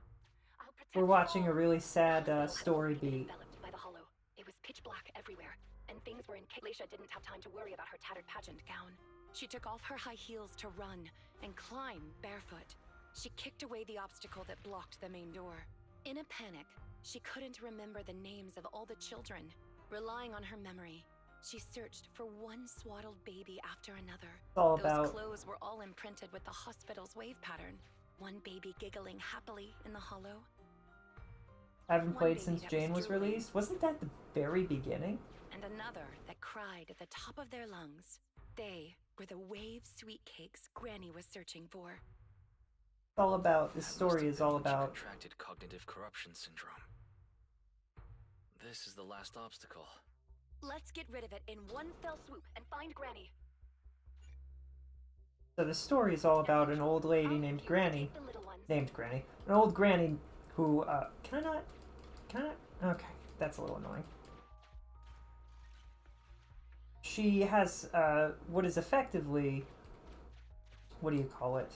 I'll protect We're watching a really sad story beat. enveloped by the hollow. It was pitch black everywhere, and things were in Leisha didn't have time to worry about her tattered pageant gown. She took off her high heels to run and climb barefoot. She kicked away the obstacle that blocked the main door. In a panic, she couldn't remember the names of all the children. Relying on her memory, she searched for one swaddled baby after another. All Those about clothes were all imprinted with the hospital's wave pattern. One baby giggling happily in the hollow. I haven't played since Jane was released. Wasn't that the very beginning? And another that cried at the top of their lungs. They were the wave sweet cakes Granny was searching for. It's all about, this story is all about... Contracted cognitive corruption syndrome. This is the last obstacle. Let's get rid of it in one fell swoop and find Granny. So the story is all about an old lady named Granny. An old granny who, can I not? Okay, that's a little annoying. She has, what is effectively, what do you call it?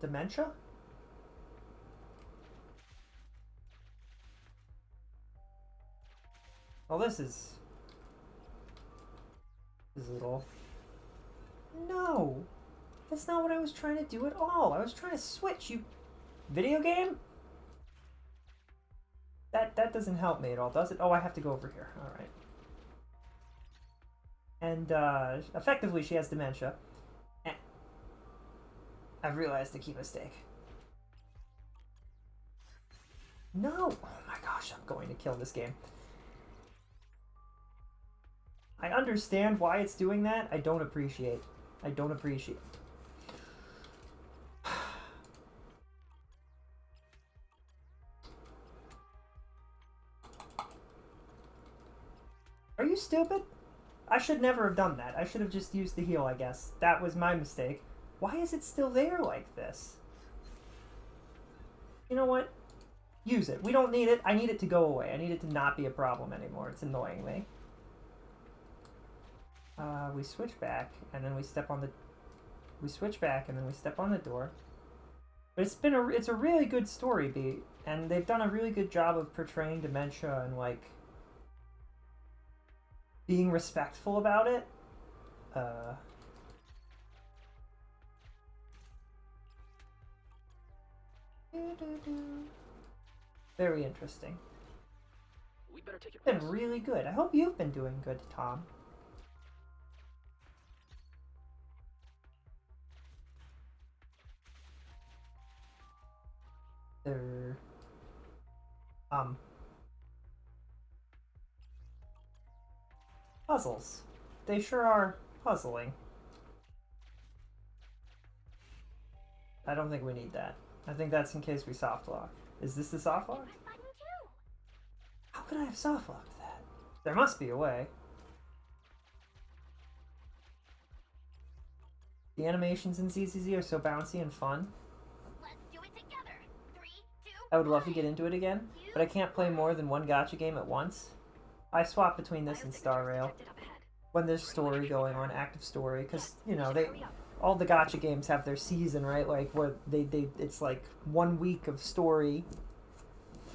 Dementia? Well, this is a little... No! That's not what I was trying to do at all. I was trying to switch, you video game? That doesn't help me at all, does it? Oh, I have to go over here. Alright. And, effectively, she has dementia. And I've realized the key mistake. No! Oh my gosh, I'm going to kill this game. I understand why it's doing that. I don't appreciate. I don't appreciate. Are you stupid? I should never have done that. I should have just used the heal, I guess. That was my mistake. Why is it still there like this? You know what? Use it. We don't need it. I need it to go away. I need it to not be a problem anymore. It's annoying me. We switch back, and then we step on the... We switch back, and then we step on the door. But it's a really good story beat, and they've done a really good job of portraying dementia and, like, being respectful about it. Very interesting. We better take It's been really good. I hope you've been doing good, Tom. puzzles. They sure are puzzling. I don't think we need that. I think that's in case we soft lock. Is this the soft lock? How could I have soft locked that? There must be a way. The animations in ZZZ are so bouncy and fun. I would love to get into it again, but I can't play more than one gacha game at once. I swap between this and Star Rail when there's story going on, active story, because you know all the gacha games have their season, right? Like where it's like 1 week of story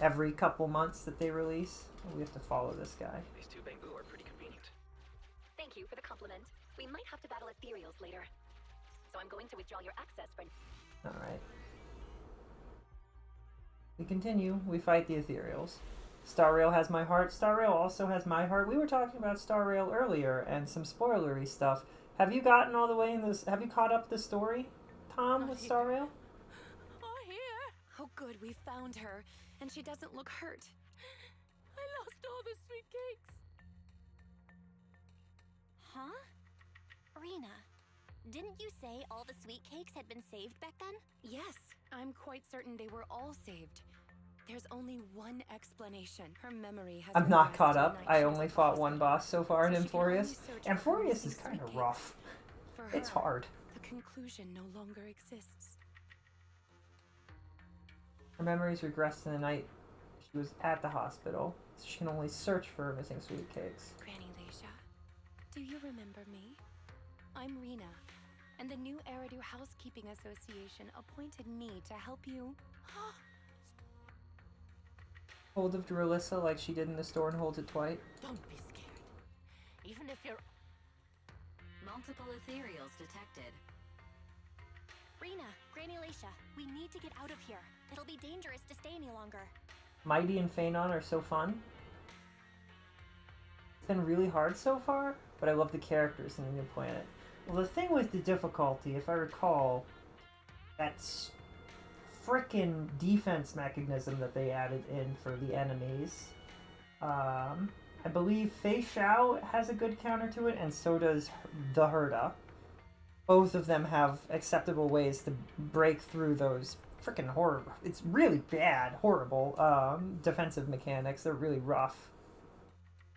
every couple months that they release. We have to follow this guy. These two bamboo are pretty convenient. Thank you for the compliment. We might have to battle ethereals later. So I'm going to withdraw your access for... Alright. We continue. We fight the ethereals. Star Rail has my heart. Star Rail also has my heart. We were talking about Star Rail earlier and some spoilery stuff. Have you gotten all the way in this? Have you caught up the story, Tom, with Star Rail? Oh, here! Oh, good, we found her, and she doesn't look hurt. I lost all the sweet cakes. Huh? Rena, didn't you say all the sweet cakes had been saved back then? Yes, I'm quite certain they were all saved. There's only one explanation. Her memory has I'm not regressed caught to the up. night I she was only at the fought one hospital. boss so far in So she can only Amphorius. search for Amphorius missing is kind sweet of cakes. rough. For It's her, hard. The conclusion no longer exists. Her memories regressed to the night she was at the hospital, so she can only search for her missing sweet cakes. Granny Leisha, do you remember me? I'm Rena, and the new Eridu Housekeeping Association appointed me to help you. Hold of Drillissa like she did in the store and holds it twice. Don't be scared. Even if you're... Multiple ethereals detected. Rena, Granny Leisha, we need to get out of here. It'll be dangerous to stay any longer. Mighty and Phanon are so fun. It's been really hard so far, but I love the characters in the new planet. Well, the thing with the difficulty, if I recall, that's frickin' defense mechanism that they added in for the enemies. I believe Fei Xiao has a good counter to it, and so does the Herda. Both of them have acceptable ways to break through those frickin' horrible, it's really bad, horrible defensive mechanics. They're really rough.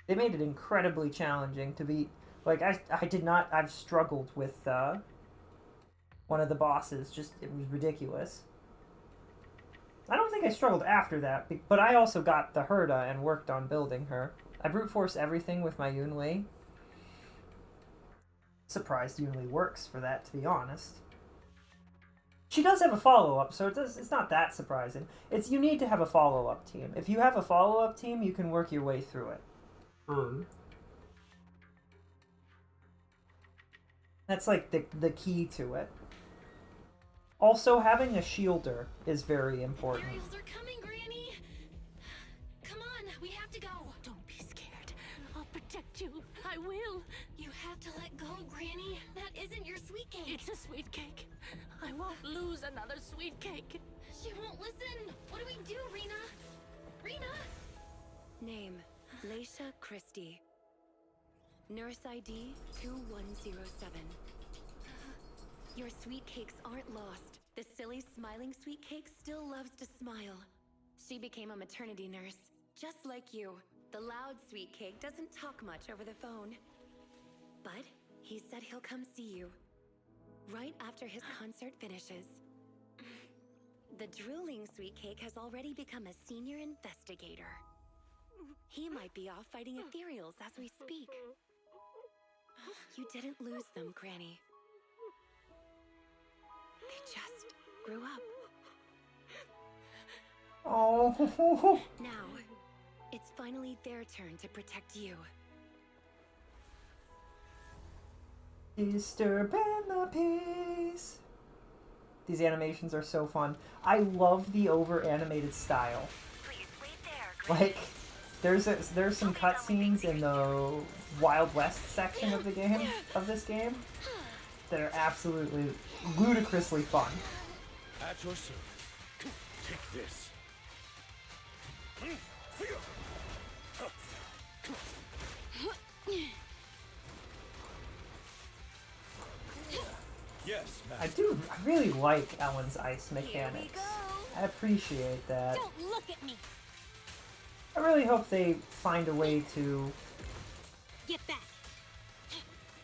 They made it incredibly challenging to beat. Like, I've struggled with one of the bosses, just, it was ridiculous. I don't think I struggled after that, but I also got the Herda and worked on building her. I brute force everything with my Yunli. Surprised Yunli works for that, to be honest. She does have a follow-up, so it's not that surprising. You need to have a follow-up team. If you have a follow-up team, you can work your way through it. That's like the key to it. Also, having a shielder is very important. Ethereals are coming, Granny! Come on, we have to go! Don't be scared. I'll protect you. I will. You have to let go, Granny. That isn't your sweet cake. It's a sweet cake. I won't lose another sweet cake. She won't listen. What do we do, Rena? Rena? Name, Leisha Christie. Nurse ID 2107. Your sweet cakes aren't lost. The silly smiling sweet cake still loves to smile. She became a maternity nurse, just like you. The loud sweet cake doesn't talk much over the phone. But he said he'll come see you right after his concert finishes. The drooling sweet cake has already become a senior investigator. He might be off fighting ethereals as we speak. You didn't lose them, Granny. They just grew up. Oh. Now, it's finally their turn to protect you. Disturbing the peace. These animations are so fun. I love the over-animated style. Like, there's some cutscenes in the Wild West section of this game that are absolutely ludicrously fun. At your service. Take this. Yes, I really like Ellen's ice mechanics. I appreciate that. Don't look at me. I really hope they find a way to Get back.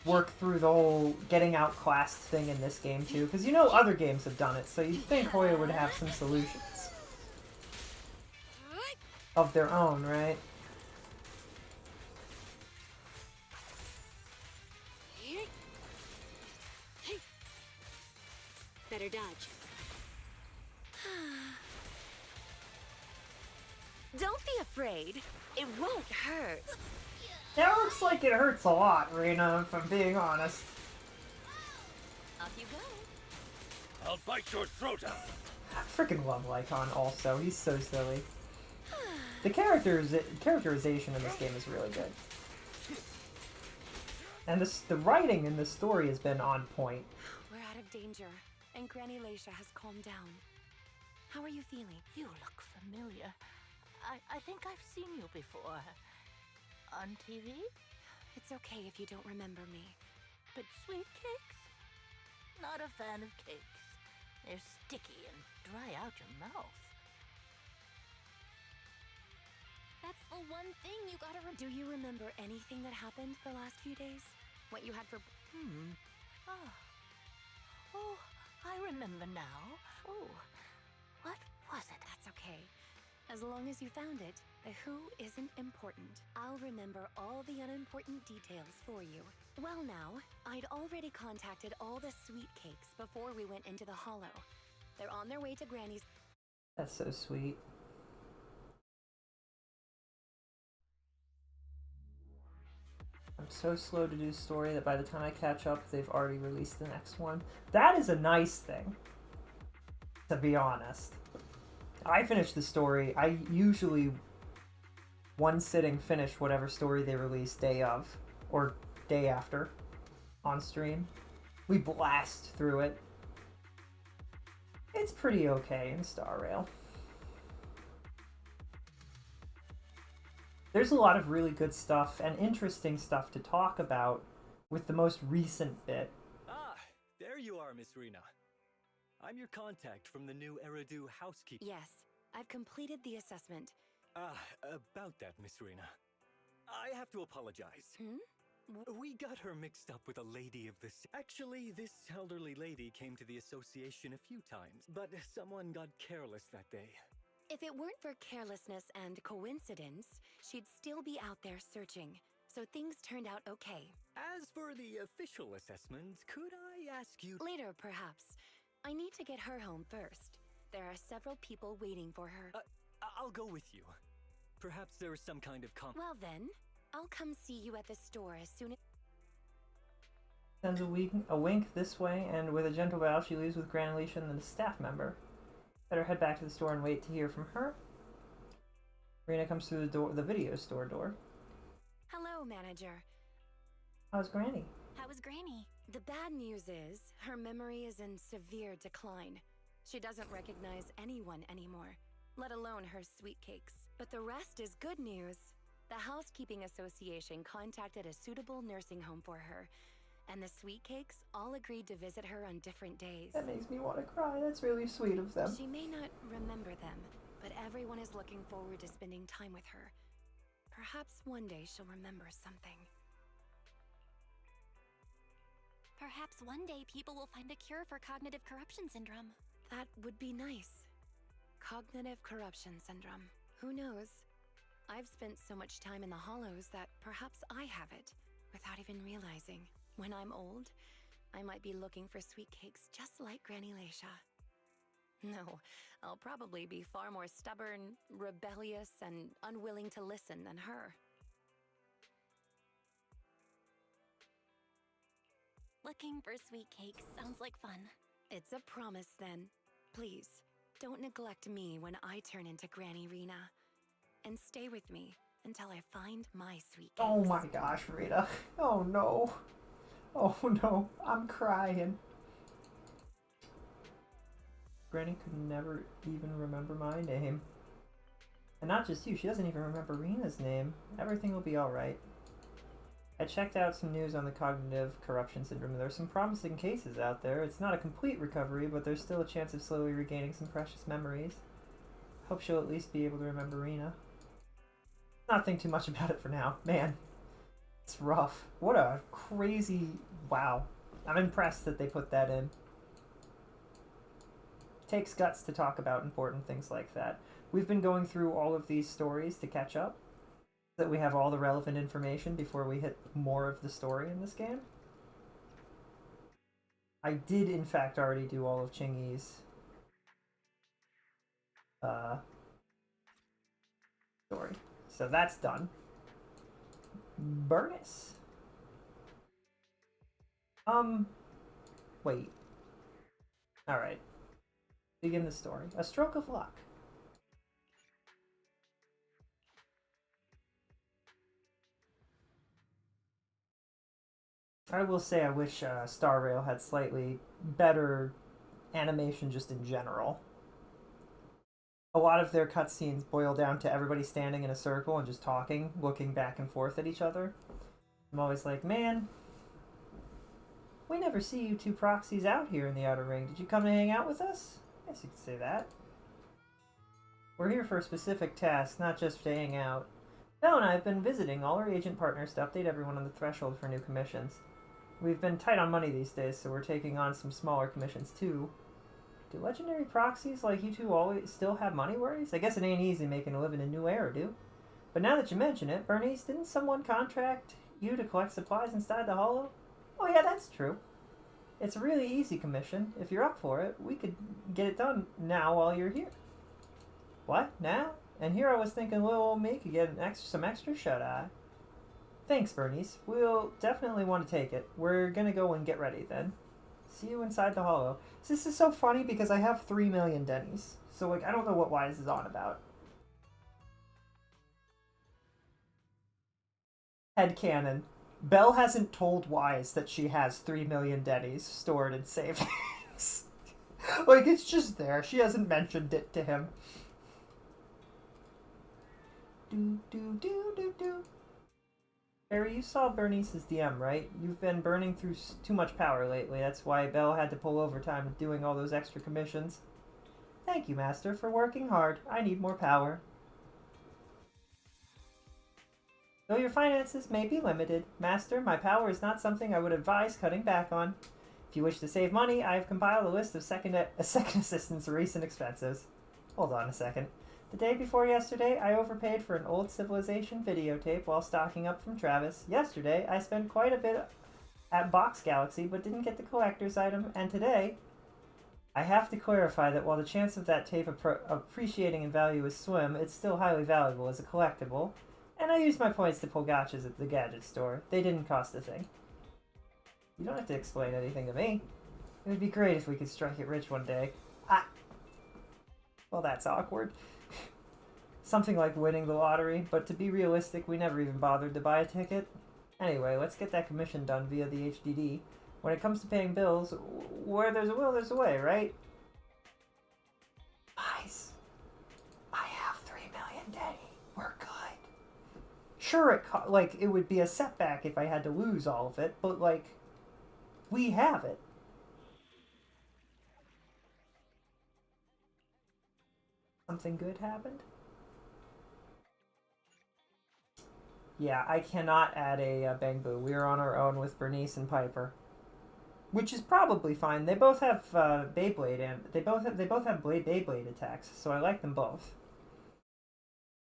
work through the whole getting outclassed thing in this game too, because you know other games have done it, so you'd think Hoya would have some solutions of their own, right? Better dodge. Don't be afraid. It won't hurt. That looks like it hurts a lot, Rena, if I'm being honest. Off you go. I'll bite your throat out. I freaking love Lycon also. He's so silly. The characterization in this game is really good. And the writing in this story has been on point. We're out of danger, and Granny Leisha has calmed down. How are you feeling? You look familiar. I think I've seen you before. On TV? It's okay if you don't remember me. But sweet cakes? Not a fan of cakes. They're sticky and dry out your mouth. That's the one thing you gotta remember. Do you remember anything that happened the last few days? What you had for... Oh, I remember now. Oh, what was it? That's okay. As long as you found it, the who isn't important. I'll remember all the unimportant details for you. Well now, I'd already contacted all the sweet cakes before we went into the hollow. They're on their way to Granny's... That's so sweet. I'm so slow to do story that by the time I catch up, they've already released the next one. That is a nice thing, to be honest. I finish the story. I usually, one sitting, finish whatever story they release day of, or day after, on stream. We blast through it. It's pretty okay in Star Rail. There's a lot of really good stuff and interesting stuff to talk about with the most recent bit. Ah, there you are, Miss Rena. I'm your contact from the new Eridu housekeeping. Yes, I've completed the assessment. About that, Miss Rena. I have to apologize. We got her mixed up with a lady of the... Actually, this elderly lady came to the association a few times, but someone got careless that day. If it weren't for carelessness and coincidence, she'd still be out there searching. So things turned out okay. As for the official assessment, could I ask you... Later, perhaps. I need to get her home first. There are several people waiting for her. I'll go with you. Perhaps there is some kind of Well then, I'll come see you at the store as soon as... Sends a wink this way, and with a gentle bow, she leaves with Gran Alicia and the staff member. Better head back to the store and wait to hear from her. Rena comes through the video store door. Hello, manager. How's Granny? How was Granny? The bad news is, her memory is in severe decline. She doesn't recognize anyone anymore, let alone her sweet cakes. But the rest is good news. The Housekeeping Association contacted a suitable nursing home for her, and the sweet cakes all agreed to visit her on different days. That makes me want to cry. That's really sweet of them. She may not remember them, but everyone is looking forward to spending time with her. Perhaps one day she'll remember something. Perhaps one day people will find a cure for cognitive corruption syndrome. That would be nice. Cognitive corruption syndrome. Who knows? I've spent so much time in the hollows that perhaps I have it, without even realizing. When I'm old, I might be looking for sweet cakes just like Granny Leisha. No, I'll probably be far more stubborn, rebellious, and unwilling to listen than her. Looking for sweet cakes sounds like fun. It's a promise then. Please, don't neglect me when I turn into Granny Rena. And stay with me until I find my sweet cakes. Oh my gosh, Rita. Oh no. Oh no. I'm crying. Granny could never even remember my name. And not just you, she doesn't even remember Rena's name. Everything will be alright. I checked out some news on the cognitive corruption syndrome. There's some promising cases out there. It's not a complete recovery, but there's still a chance of slowly regaining some precious memories. Hope she'll at least be able to remember Rena. Not think too much about it for now. Man, it's rough. What a crazy... Wow. I'm impressed that they put that in. Takes guts to talk about important things like that. We've been going through all of these stories to catch up, so that we have all the relevant information before we hit more of the story in this game. I did, in fact, already do all of Chingy's story. So that's done. Burnus. Wait. Alright. Begin the story. A stroke of luck. I will say I wish Star Rail had slightly better animation just in general. A lot of their cutscenes boil down to everybody standing in a circle and just talking, looking back and forth at each other. I'm always like, man, we never see you two proxies out here in the Outer Ring. Did you come to hang out with us? I guess you could say that. We're here for a specific task, not just to hang out. Belle and I have been visiting all our agent partners to update everyone on the threshold for new commissions. We've been tight on money these days, so we're taking on some smaller commissions too. Do legendary proxies like you two always still have money worries? I guess it ain't easy making a living in New Era, do? But now that you mention it, Bernice, didn't someone contract you to collect supplies inside the Hollow? Oh yeah, that's true. It's a really easy commission. If you're up for it, we could get it done now while you're here. What? Now? And here I was thinking little old me could get some extra shut-eye. Thanks, Bernice. We'll definitely want to take it. We're gonna go and get ready then. See you inside the Hollow. This is so funny because I have 3 million Denny's. So, like, I don't know what Wise is on about. Headcanon. Belle hasn't told Wise that she has 3 million Denny's stored in savings. Like, it's just there. She hasn't mentioned it to him. Barry, you saw Bernice's DM, right? You've been burning through too much power lately. That's why Belle had to pull overtime doing all those extra commissions. Thank you, Master, for working hard. I need more power. Though your finances may be limited, Master, my power is not something I would advise cutting back on. If you wish to save money, I have compiled a list of second assistant's recent expenses. Hold on a second. The day before yesterday, I overpaid for an old Civilization videotape while stocking up from Travis. Yesterday, I spent quite a bit at Box Galaxy, but didn't get the collector's item. And today, I have to clarify that while the chance of that tape appreciating in value is slim, it's still highly valuable as a collectible. And I used my points to pull gotchas at the gadget store. They didn't cost a thing. You don't have to explain anything to me. It would be great if we could strike it rich one day. Ah! Well, that's awkward. Something like winning the lottery, but to be realistic, we never even bothered to buy a ticket. Anyway, let's get that commission done via the HDD. When it comes to paying bills, where there's a will, there's a way, right? Nice. I have 3 million Denny. We're good. Sure, it would be a setback if I had to lose all of it, but, like, we have it. Something good happened? Yeah, I cannot add a Bang Boo. We are on our own with Bernice and Piper, which is probably fine. They both have Beyblade, and they both have Beyblade attacks, so I like them both.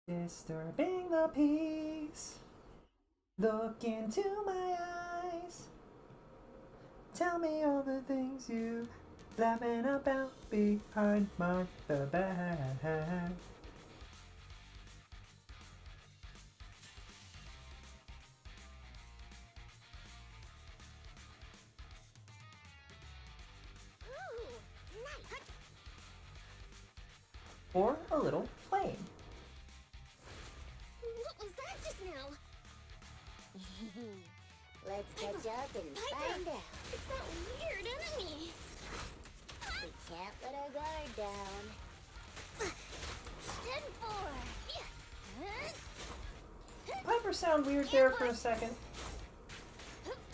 Disturbing the peace. Look into my eyes. Tell me all the things you laughing about behind my back. Or a little flame. What was that just now? Let's catch up and find out. It's that weird enemy. We can't let our guard down. 10-4. Piper sound weird there for a second.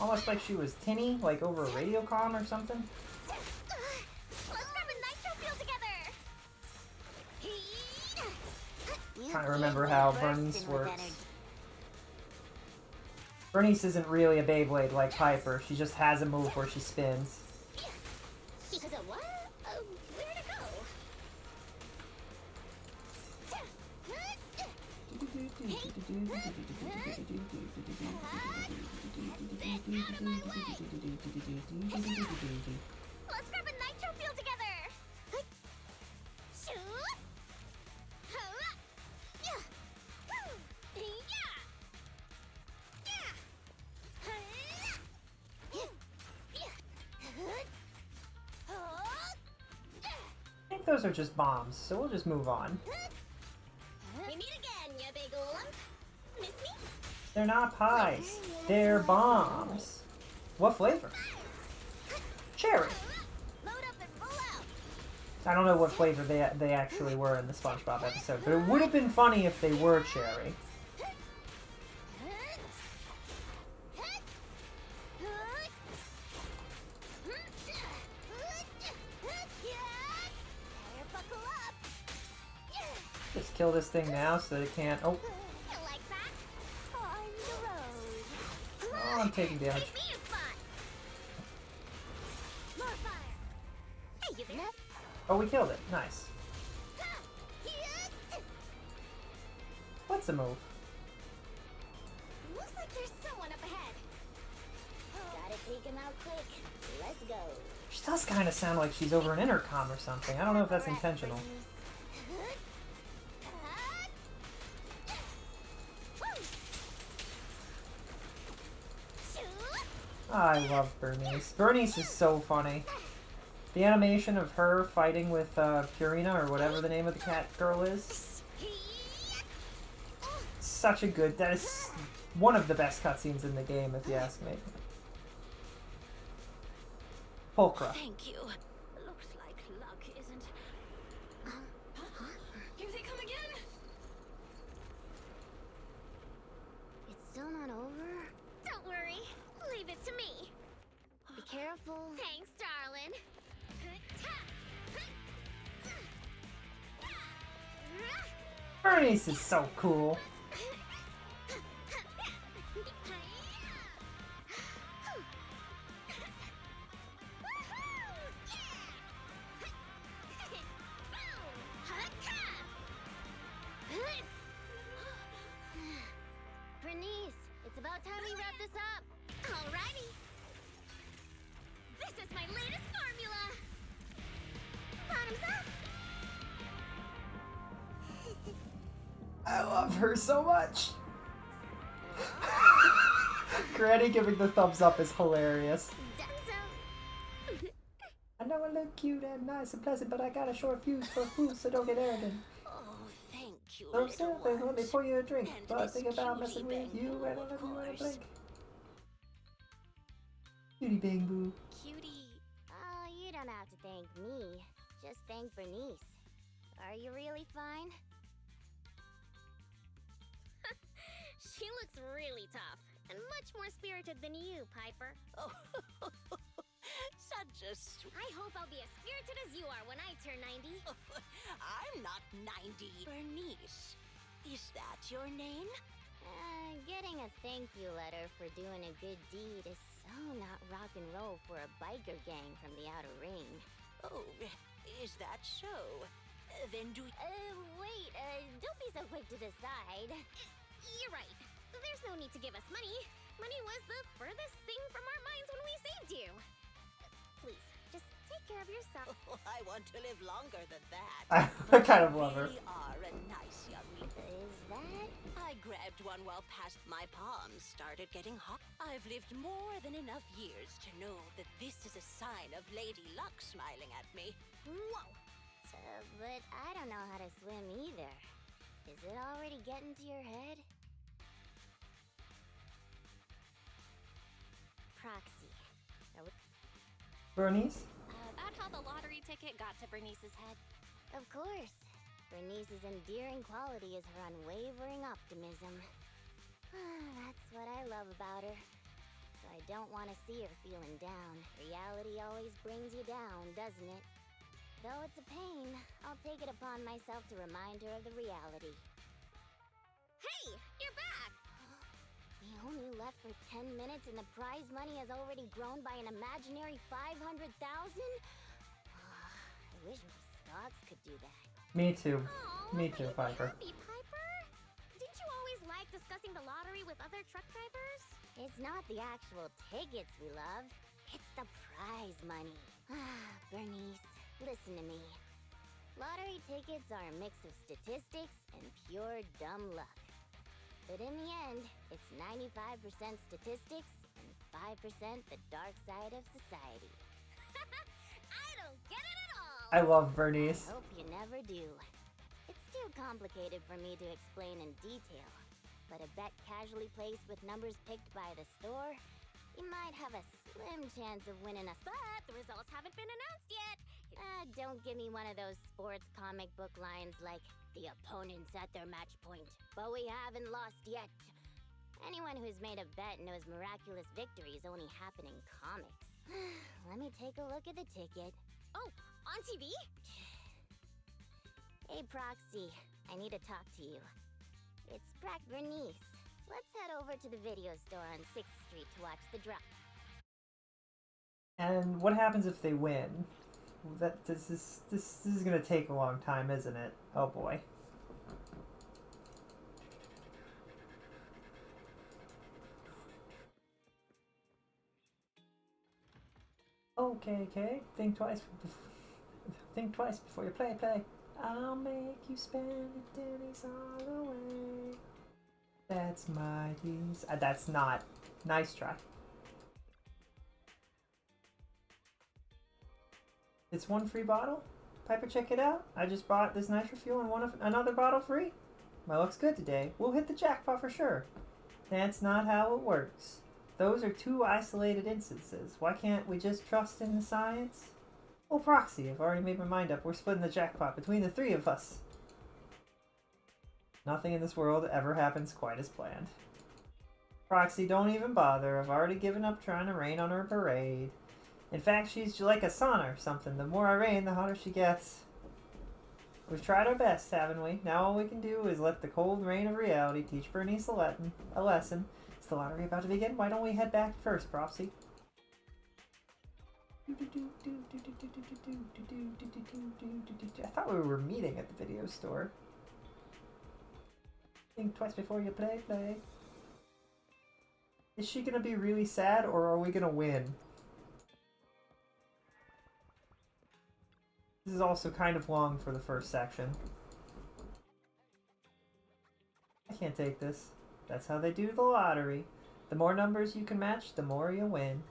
Almost like she was tinny, like over a radio comm or something. Let's grab a nitro fuel together. Trying to remember how Bernice works. Bernice isn't really a Beyblade like Piper. She just has a move where she spins. What? Where'd it go? Let's grab a nitro fuel together. Shoot. I think those are just bombs, so we'll just move on. We meet again, you big lump. Miss me? They're not pies. They're bombs. What flavor? Cherry. Load up and roll out. I don't know what flavor they actually were in the SpongeBob episode, but it would have been funny if they were cherry. Just kill this thing now so that it can't. Oh. Oh, I'm taking damage. Oh, we killed it. Nice. What's the move? Looks like there's someone up ahead. Gotta take him out quick. Let's go. She does kind of sound like she's over an intercom or something. I don't know if that's intentional. I love Bernice. Bernice is so funny. The animation of her fighting with Purina, or whatever the name of the cat girl is. Such a good... That is one of the best cutscenes in the game, if you ask me. Pulchra. Thank you. Looks like luck isn't... Here they come again! It's still not over? Don't worry. Leave it to me. Be careful. Thanks, darling. Bernice is so cool. Bernice, it's about time we wrap this up. Alrighty. This is my latest formula. Bottoms up. I love her so much. Granny giving the thumbs up is hilarious. I know I look cute and nice and pleasant, but I got a short fuse for food, so don't get arrogant. Oh, thank you, Don't little say anything, let me ones. pour you a drink. And But this think about cutie messing with bang you boo, and I'll of never want to course. blink. Cutie bang boo. Cutie. Oh, you don't have to thank me. Just thank Bernice. Are you really fine? She looks really tough and much more spirited than you, Piper. Oh, such a sweet... I hope I'll be as spirited as you are when I turn 90. I'm not 90. Bernice, is that your name? Getting a thank you letter for doing a good deed is so not rock and roll for a biker gang from the outer ring. Oh, is that so? Then do... Wait, don't be so quick to decide. You're right. There's no need to give us money. Money was the furthest thing from our minds when we saved you. Please, just take care of yourself. Oh, I want to live longer than that. I kind of love her. You are a nice young lady. Is that? I grabbed one while past my palms started getting hot. I've lived more than enough years to know that this is a sign of Lady Luck smiling at me. Whoa! But I don't know how to swim either. Is it already getting to your head? Proxy. Bernice? About how the lottery ticket got to Bernice's head? Of course. Bernice's endearing quality is her unwavering optimism. That's what I love about her. So I don't want to see her feeling down. Reality always brings you down, doesn't it? Though it's a pain, I'll take it upon myself to remind her of the reality. Hey, you're back! We only left for 10 minutes and the prize money has already grown by an imaginary 500,000? I wish my stocks could do that. Me too. Me too, Piper. Happy, Piper? Didn't you always like discussing the lottery with other truck drivers? It's not the actual tickets we love. It's the prize money. Bernice, listen to me. Lottery tickets are a mix of statistics and pure dumb luck. But in the end, it's 95% statistics and 5% the dark side of society. I don't get it at all! I love Bernice. I hope you never do. It's too complicated for me to explain in detail. But a bet casually placed with numbers picked by the store, you might have a slim chance of winning a... But the results haven't been announced yet! Don't give me one of those sports comic book lines like, the opponent's at their match point, but we haven't lost yet. Anyone who's made a bet knows miraculous victories only happen in comics. Let me take a look at the ticket. Oh, on TV? Hey, Proxy, I need to talk to you. It's Bernice. Let's head over to the video store on 6th Street to watch the drop. And what happens if they win? This is gonna take a long time, isn't it? Oh boy. Okay. Think twice before you play. I'll make you spend a Denny's all the way. That's my tease. That's not. Nice try. It's one free bottle. Piper, check it out. I just bought this nitro fuel and another bottle free. My luck's good today. We'll hit the jackpot for sure. That's not how it works. Those are two isolated instances. Why can't we just trust in the science? Well, Proxy, I've already made my mind up. We're splitting the jackpot between the three of us. Nothing in this world ever happens quite as planned. Proxy, don't even bother. I've already given up trying to rain on her parade. In fact, she's like a sauna or something. The more I rain, the hotter she gets. We've tried our best, haven't we? Now all we can do is let the cold rain of reality teach Bernice a lesson. Is the lottery about to begin? Why don't we head back first, Proxy? I thought we were meeting at the video store. Think twice before you play. Is she gonna be really sad, or are we gonna win? This is also kind of long for the first section. I can't take this. That's how they do the lottery. The more numbers you can match, the more you win.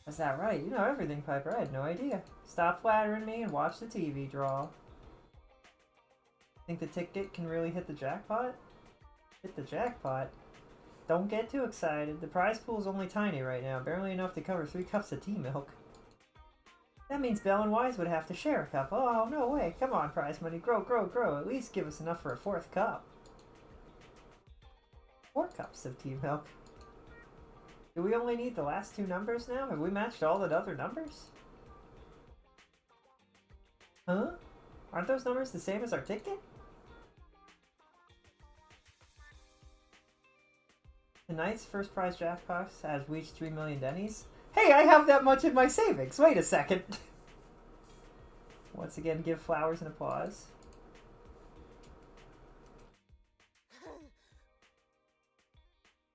Is that right? You know everything, Piper. I had no idea. Stop flattering me and watch the TV draw. Think the ticket can really hit the jackpot? Hit the jackpot? Don't get too excited. The prize pool is only tiny right now, barely enough to cover 3 cups of tea milk. That means Belle and Wise would have to share a cup. Oh, no way. Come on, prize money. Grow. At least give us enough for a 4th cup. 4 cups of tea milk. Do we only need the last 2 numbers now? Have we matched all the other numbers? Huh? Aren't those numbers the same as our ticket? Tonight's first prize jackpot has reached 3 million Denny's. Hey, I have that much in my savings! Wait a second! Once again, give flowers and applause.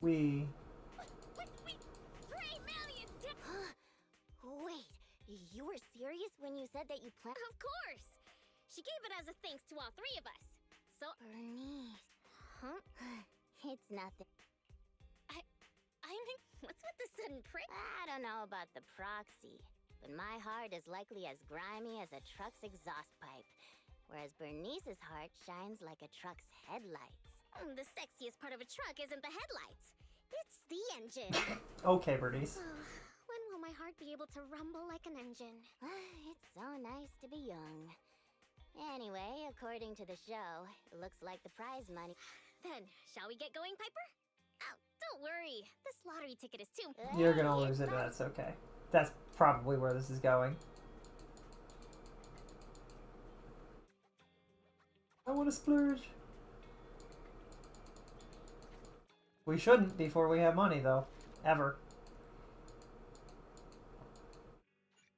Wait, you were serious when you said that you planned? Of course! She gave it as a thanks to all 3 of us. So... Bernice. Huh? It's nothing. I mean, what's with the sudden prick? I don't know about the Proxy, but my heart is likely as grimy as a truck's exhaust pipe, whereas Bernice's heart shines like a truck's headlights. The sexiest part of a truck isn't the headlights. It's the engine. Okay, Bernice. When will my heart be able to rumble like an engine? It's so nice to be young. Anyway, according to the show, it looks like the prize money... Then, shall we get going, Piper? Oh, Don't worry. This lottery ticket is too... You're gonna lose it, that's okay. That's probably where this is going. I want to splurge. We shouldn't before we have money, though. Ever.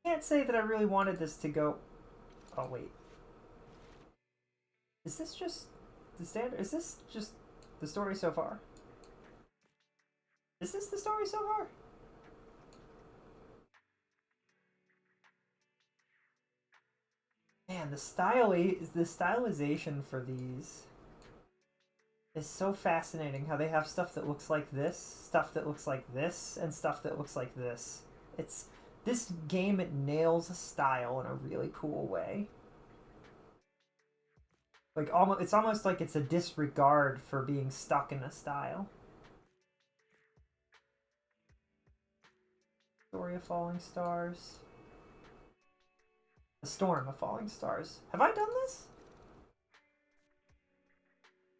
Can't say that I really wanted this to go... Oh, wait. Is this just the standard? Is this just the story so far? Is this the story so far? Man, the stylization for these is so fascinating. How they have stuff that looks like this, stuff that looks like this, and stuff that looks like this. This game, it nails style in a really cool way. Like it's almost like it's a disregard for being stuck in a style. Story of Falling Stars. The Storm of Falling Stars. Have I done this?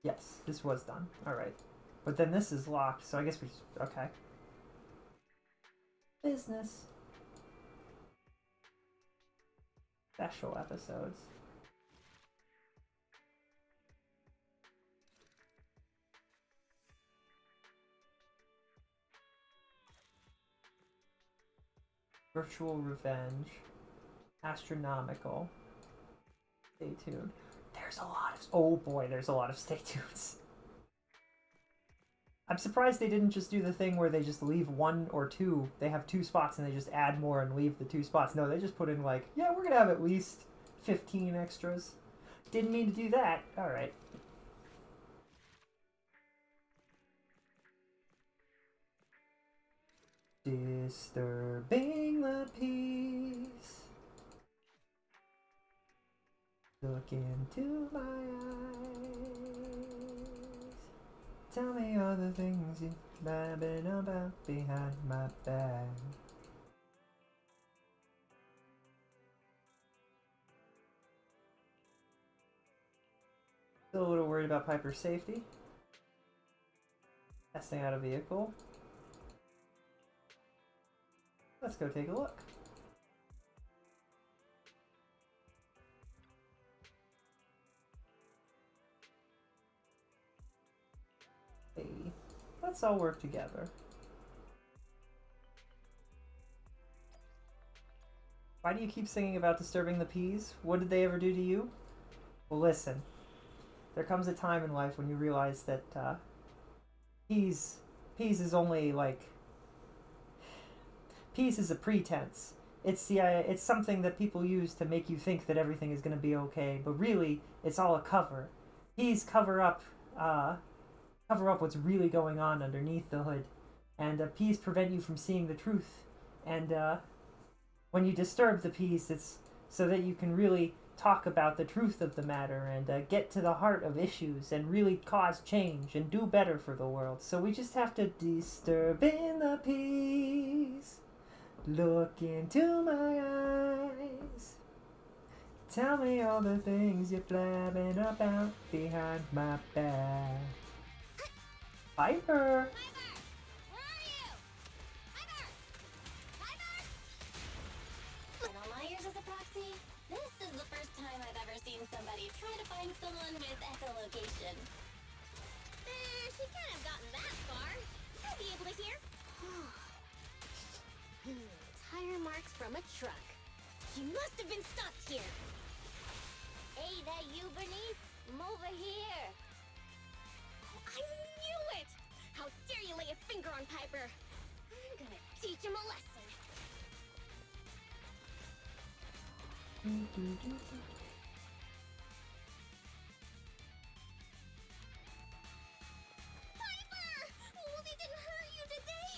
Yes, this was done. Alright. But then this is locked, so I guess we just... Okay. Business. Special episodes. Virtual Revenge. Astronomical. Stay tuned. There's a lot of... Oh boy, there's a lot of stay tunes. I'm surprised they didn't just do the thing where they just leave one or two. They have 2 spots and they just add more and leave the 2 spots. No, they just put in like, yeah, we're gonna have at least 15 extras. Didn't mean to do that. Alright. Disturbing the peace. Look into my eyes. Tell me all the things you're blabbing about behind my back. Still a little worried about Piper's safety. Testing out a vehicle. Let's go take a look. Hey, let's all work together. Why do you keep singing about disturbing the peas? What did they ever do to you? Well, listen. There comes a time in life when you realize that peas is only like... Peace is a pretense. It's something that people use to make you think that everything is going to be okay, but really, it's all a cover. Peas cover up what's really going on underneath the hood, and peas prevent you from seeing the truth. And when you disturb the peas, it's so that you can really talk about the truth of the matter and get to the heart of issues and really cause change and do better for the world. So we just have to disturb in the peas. Look into my eyes. Tell me all the things you're blabbing about behind my back. Piper! In all my years as a proxy, this is the first time I've ever seen somebody try to find someone with echolocation. She can't have gotten that far. I'll be able to hear. Tire marks from a truck. You must have been stopped here. Hey, that you, Bernice? Come over here. Oh, I knew it! How dare you lay a finger on Piper? I'm gonna teach him a lesson. Piper! Oh, they didn't hurt you, did they?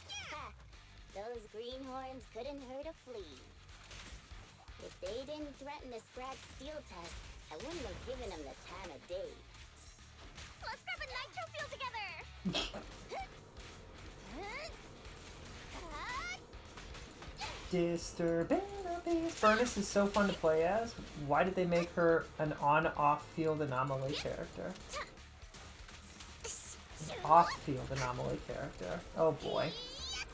Yeah! Those greenhorns couldn't hurt a flea. If they didn't threaten to scratch steel test, I wouldn't have given them the time of day. Let's grab a nitro fuel together! Disturbing the peas. Furnace is so fun to play as. Why did they make her an on-off field anomaly character? off-field anomaly character. Oh boy.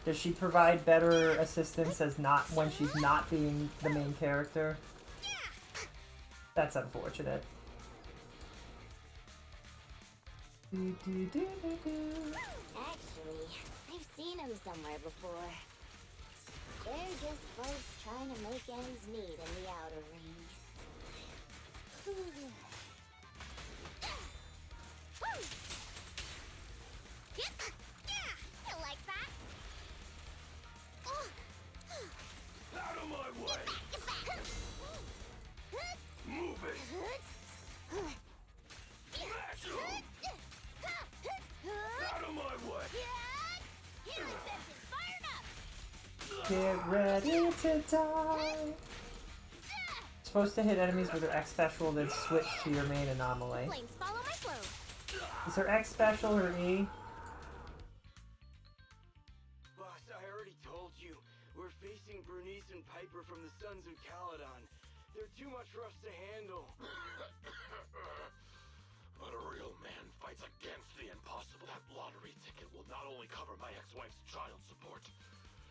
Does she provide better assistance as not when she's not being the main character? That's unfortunate. Actually, I've seen him somewhere before. They're just folks trying to make ends meet in the outer rings. You like that? Out of my way! Move it! Smash him! Out of my way! Get ready to die! Supposed to hit enemies with her X special, then switch to your main anomaly. Flames follow my flow. Is her X special her E? Boss, I already told you. We're facing Bernice and Piper from the Sons of Caledon. They're too much for us to handle. But a real man fights against the impossible. That lottery ticket will not only cover my ex-wife's child support,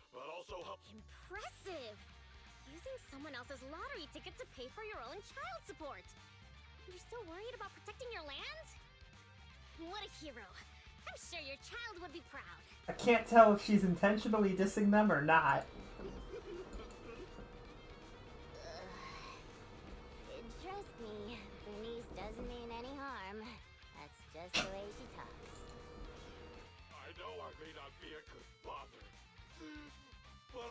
but also help. Impressive! Using someone else's lottery ticket to pay for your own child support. You're still worried about protecting your land? What a hero. I'm sure your child would be proud. I can't tell if she's intentionally dissing them or not. Trust me, Bernice doesn't mean any harm. That's just the way she talks. I know I may not be a good father, but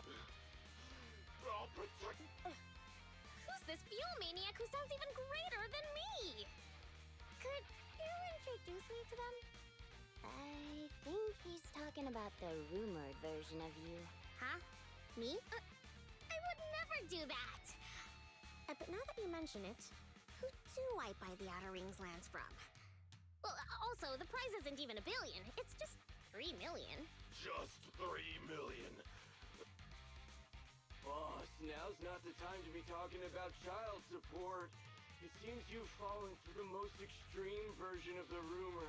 I'll protect. Who's this fuel maniac who sounds even greater than me? Could you introduce me to them? I think he's talking about the rumored version of you. Huh? Me? I would never do that! But now that you mention it, who do I buy the Outer Rings lands from? Well, also, the prize isn't even $1 billion. It's just 3 million. Just 3 million. Boss, now's not the time to be talking about child support. It seems you've fallen for the most extreme version of the rumor,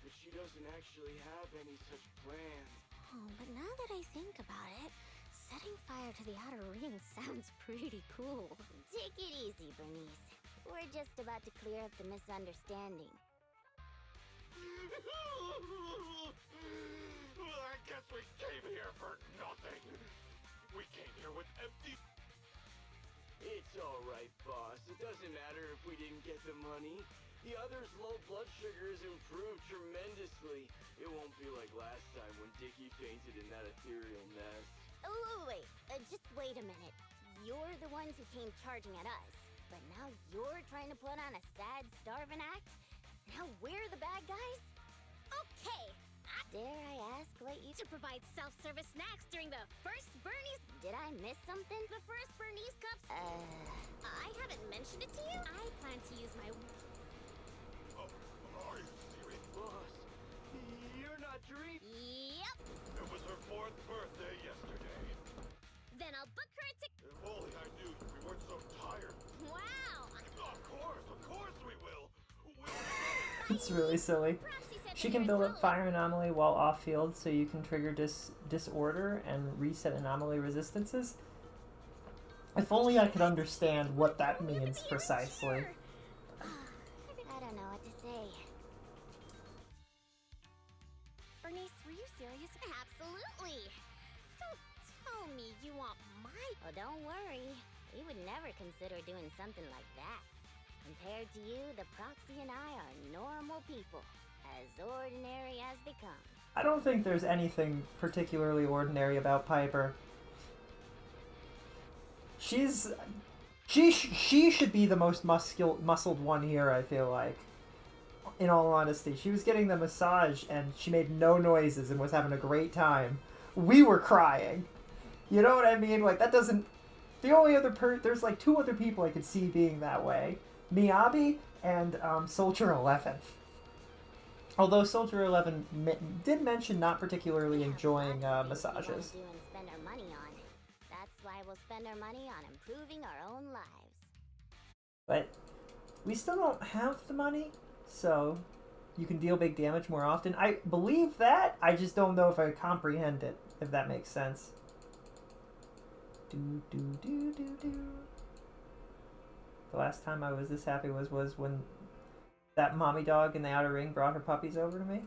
but she doesn't actually have any such plans. Oh, but now that I think about it, setting fire to the Outer Rings sounds pretty cool. Take it easy, Bernice. We're just about to clear up the misunderstanding. Well, I guess we came here for nothing. We came here with empty. It's alright, boss. It doesn't matter if we didn't get the money. The other's low blood sugar has improved tremendously. It won't be like last time when Dickie fainted in that ethereal nest. Oh, wait. Just wait a minute. You're the ones who came charging at us. But now you're trying to put on a sad, starving act? Now we're the bad guys? Okay! Dare I ask what you... To provide self-service snacks during the first Bernie's... Did I miss something? The first Bernie's Cups... I haven't mentioned it to you? I plan to use my... Are you serious? Boss, you're not dreaming. Yep! It was her 4th birthday yesterday. Then I'll book her a ticket... If only I knew we weren't so tired. Wow! Of course we will. It's really silly. She can build up Fire Anomaly while off-field, so you can trigger Disorder and reset anomaly resistances. If only I could understand what that means precisely. I don't know what to say. Bernice, were you serious? Absolutely! Don't tell me you want my... Oh, don't worry. We would never consider doing something like that. Compared to you, the Proxy and I are normal people. As ordinary as they come. I don't think there's anything particularly ordinary about Piper. She should be the most muscled one here, I feel like. In all honesty. She was getting the massage and she made no noises and was having a great time. We were crying. You know what I mean? Like, that doesn't... The only other there's like 2 other people I could see being that way. Miyabi and Soldier 11. Although Soldier 11 did mention not particularly enjoying massages. Do and spend our money on. That's why we'll spend our money on improving our own lives. But we still don't have the money, so you can deal big damage more often. I believe that. I just don't know if I comprehend it, if that makes sense. Do, do, do, do, do. The last time I was this happy was when that mommy dog in the outer ring brought her puppies over to me.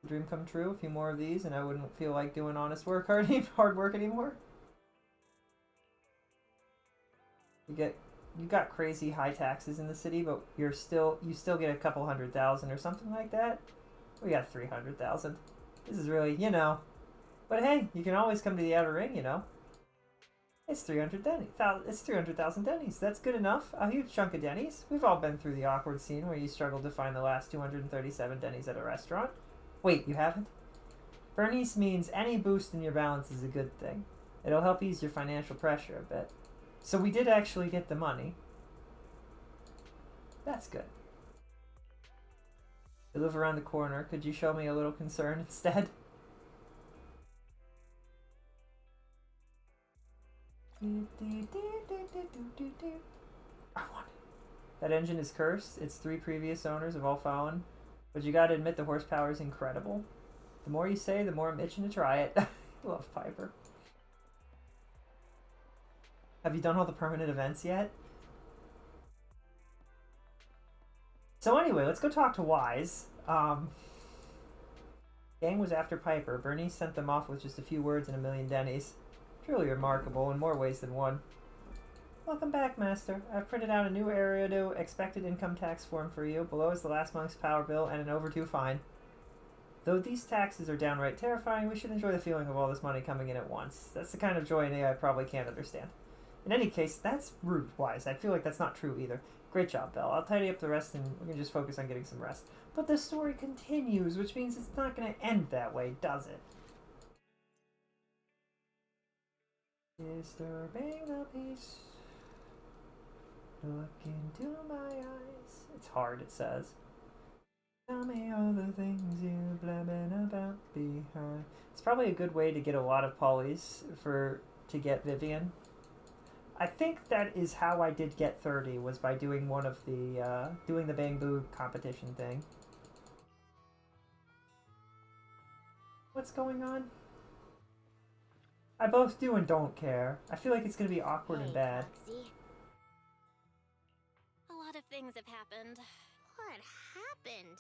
Dream come true. A few more of these and I wouldn't feel like doing honest work hard work anymore. You got crazy high taxes in the city, but you still get a couple 100,000 or something like that. We got 300,000. This is really, you know. But hey, you can always come to the outer ring, you know. It's 300,000 Denny's. That's good enough. A huge chunk of Denny's. We've all been through the awkward scene where you struggled to find the last 237 Denny's at a restaurant. Wait, you haven't? Bernice means any boost in your balance is a good thing. It'll help ease your financial pressure a bit. So we did actually get the money. That's good. You live around the corner. Could you show me a little concern instead? I want it. That engine is cursed. Its 3 previous owners have all fallen. But you gotta admit the horsepower is incredible. The more you say, the more I'm itching to try it. I love Piper. Have you done all the permanent events yet? So anyway, let's go talk to Wise. Gang was after Piper. Bernice sent them off with just a few words and 1,000,000 Denny's. Truly remarkable in more ways than one. Welcome back, Master. I've printed out a new area to expected income tax form for you. Below is the last month's power bill and an overdue fine. Though these taxes are downright terrifying, we should enjoy the feeling of all this money coming in at once. That's the kind of joy an AI probably can't understand. In any case, that's rude, Wise. I feel like that's not true either. Great job, Belle. I'll tidy up the rest and we can just focus on getting some rest. But the story continues, which means it's not going to end that way, does it? Disturbing the peace. Look into my eyes. It's hard, it says. Tell me all the things you're blabbing about behind. It's probably a good way to get a lot of polys to get Vivian. I think that is how I did get 30, was by doing one of the, doing the Bang Boo competition thing. What's going on? I both do and don't care. I feel like it's gonna be awkward and bad. Roxy. A lot of things have happened. What happened?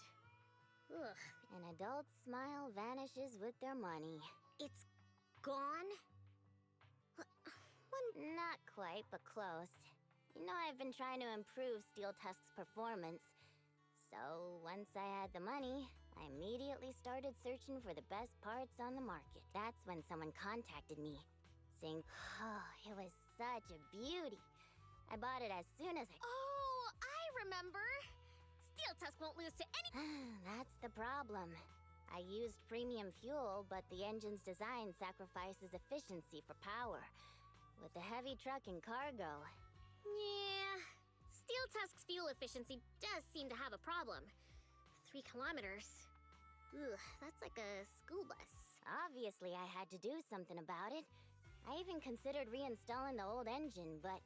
Ugh. An adult's smile vanishes with their money. It's gone? Not quite, but close. You know, I've been trying to improve Steel Tusk's performance. So, once I had the money, I immediately started searching for the best parts on the market. That's when someone contacted me, saying, oh, it was such a beauty. I bought it as soon as I... Oh, I remember! Steel Tusk won't lose to any... That's the problem. I used premium fuel, but the engine's design sacrifices efficiency for power. With the heavy truck and cargo. Yeah, Steel Tusk's fuel efficiency does seem to have a problem. 3 kilometers. Ugh, that's like a school bus. Obviously, I had to do something about it. I even considered reinstalling the old engine, but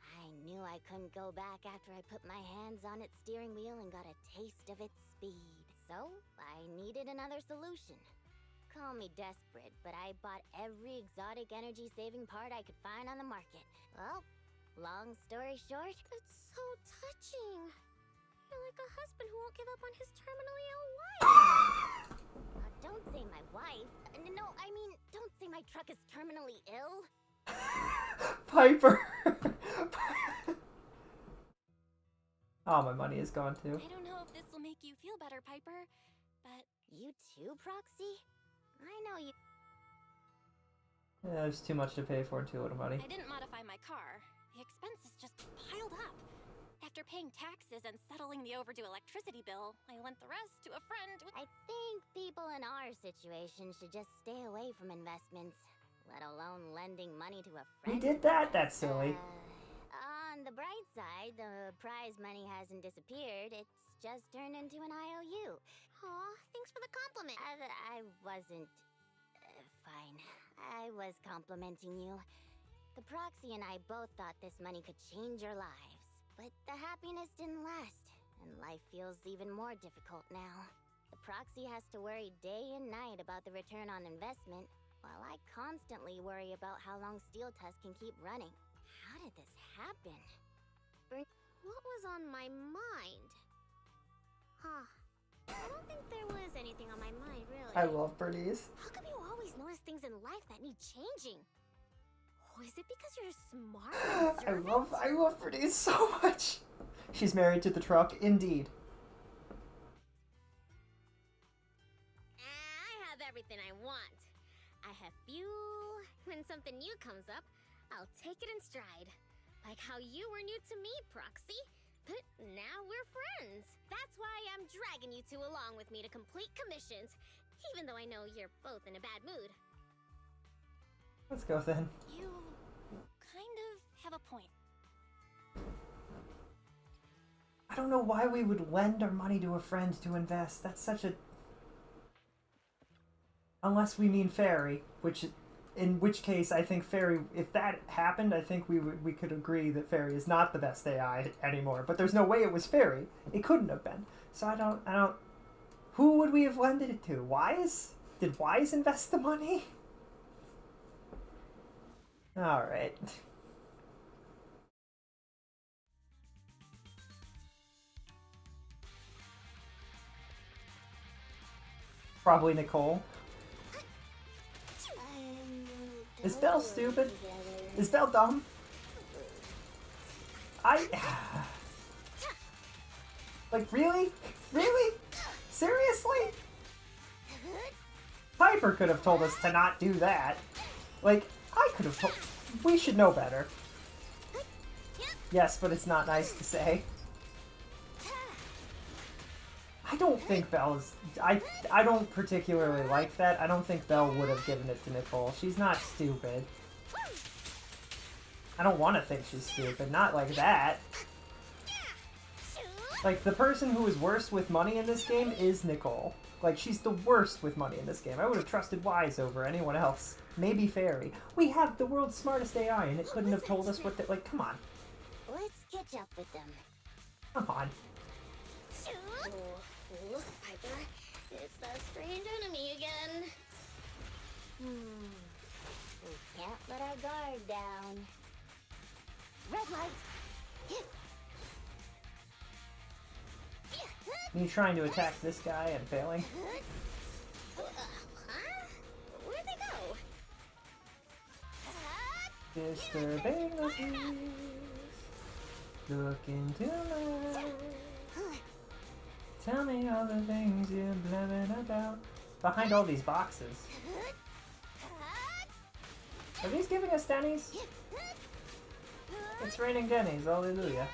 I knew I couldn't go back after I put my hands on its steering wheel and got a taste of its speed. So, I needed another solution. Call me desperate, but I bought every exotic energy-saving part I could find on the market. Well, long story short... That's so touching. You're like a husband who won't give up on his terminally ill wife. Don't say my wife. No, I mean, don't say my truck is terminally ill. Piper! Oh, my money is gone too. I don't know if this will make you feel better, Piper, but... You too, Proxy? I know you... Yeah, there's too much to pay for and too little money. I didn't modify my car. The expenses just piled up. After paying taxes and settling the overdue electricity bill, I lent the rest to a friend. I think people in our situation should just stay away from investments, let alone lending money to a friend. We did that? That's silly. On the bright side, the prize money hasn't disappeared. It's just turned into an IOU. Aw, thanks for the compliment. I wasn't... fine. I was complimenting you. The Proxy and I both thought this money could change our lives. But the happiness didn't last. and life feels even more difficult now. The proxy has to worry day and night about the return on investment, while I constantly worry about how long Steel Tusk can keep running. How did this happen? What was on my mind? Huh. I don't think there was anything on my mind, really. I love Bernice. How come you always notice things in life that need changing? Oh, is it because you're smart and observant? I love Bernice so much. She's married to the truck, indeed. I have everything I want. I have fuel. When something new comes up, I'll take it in stride. Like how you were new to me, Proxy. But now we're friends. That's why I'm dragging you two along with me to complete commissions, even though I know you're both in a bad mood. Let's go then. You kind of have a point. I don't know why we would lend our money to a friend to invest. That's such a... Unless we mean Fairy, in which case I think Fairy, if that happened, I think we could agree that Fairy is not the best AI anymore. But there's no way it was Fairy. It couldn't have been. So I don't... Who would we have lended it to? Wise? Did Wise invest the money? Alright. Probably Nicole. Is Belle stupid? Is Belle dumb? Like, really? Really? Seriously? Piper could have told us to not do that. Like, I could have told... We should know better. Yes, but it's not nice to say. I don't think Belle is... I don't particularly like that. I don't think Belle would have given it to Nicole. She's not stupid. I don't want to think she's stupid. Not like that. Like, the person who is worst with money in this game is Nicole. Like, she's the worst with money in this game. I would have trusted Wise over anyone else. Maybe Fairy. We have the world's smartest AI, and it couldn't have told us what to... Like, come on. Let's catch up with them. Come on. Look, Piper. It's that strange enemy again. We can't let our guard down. Red light! Me trying to attack this guy and failing. Where'd they go? Disturbing the peace. Look into my eyes. Tell me all the things you're blabbing about. Behind all these boxes. Are these giving us Denny's? It's raining Denny's, hallelujah.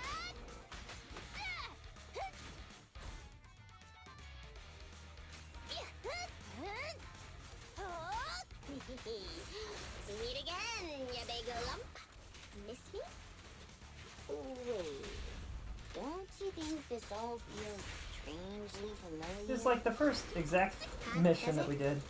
Meet again, ya bagel lump. Miss me? Wait. Don't you think this all feels strangely familiar? It's like the first exact mission that we did.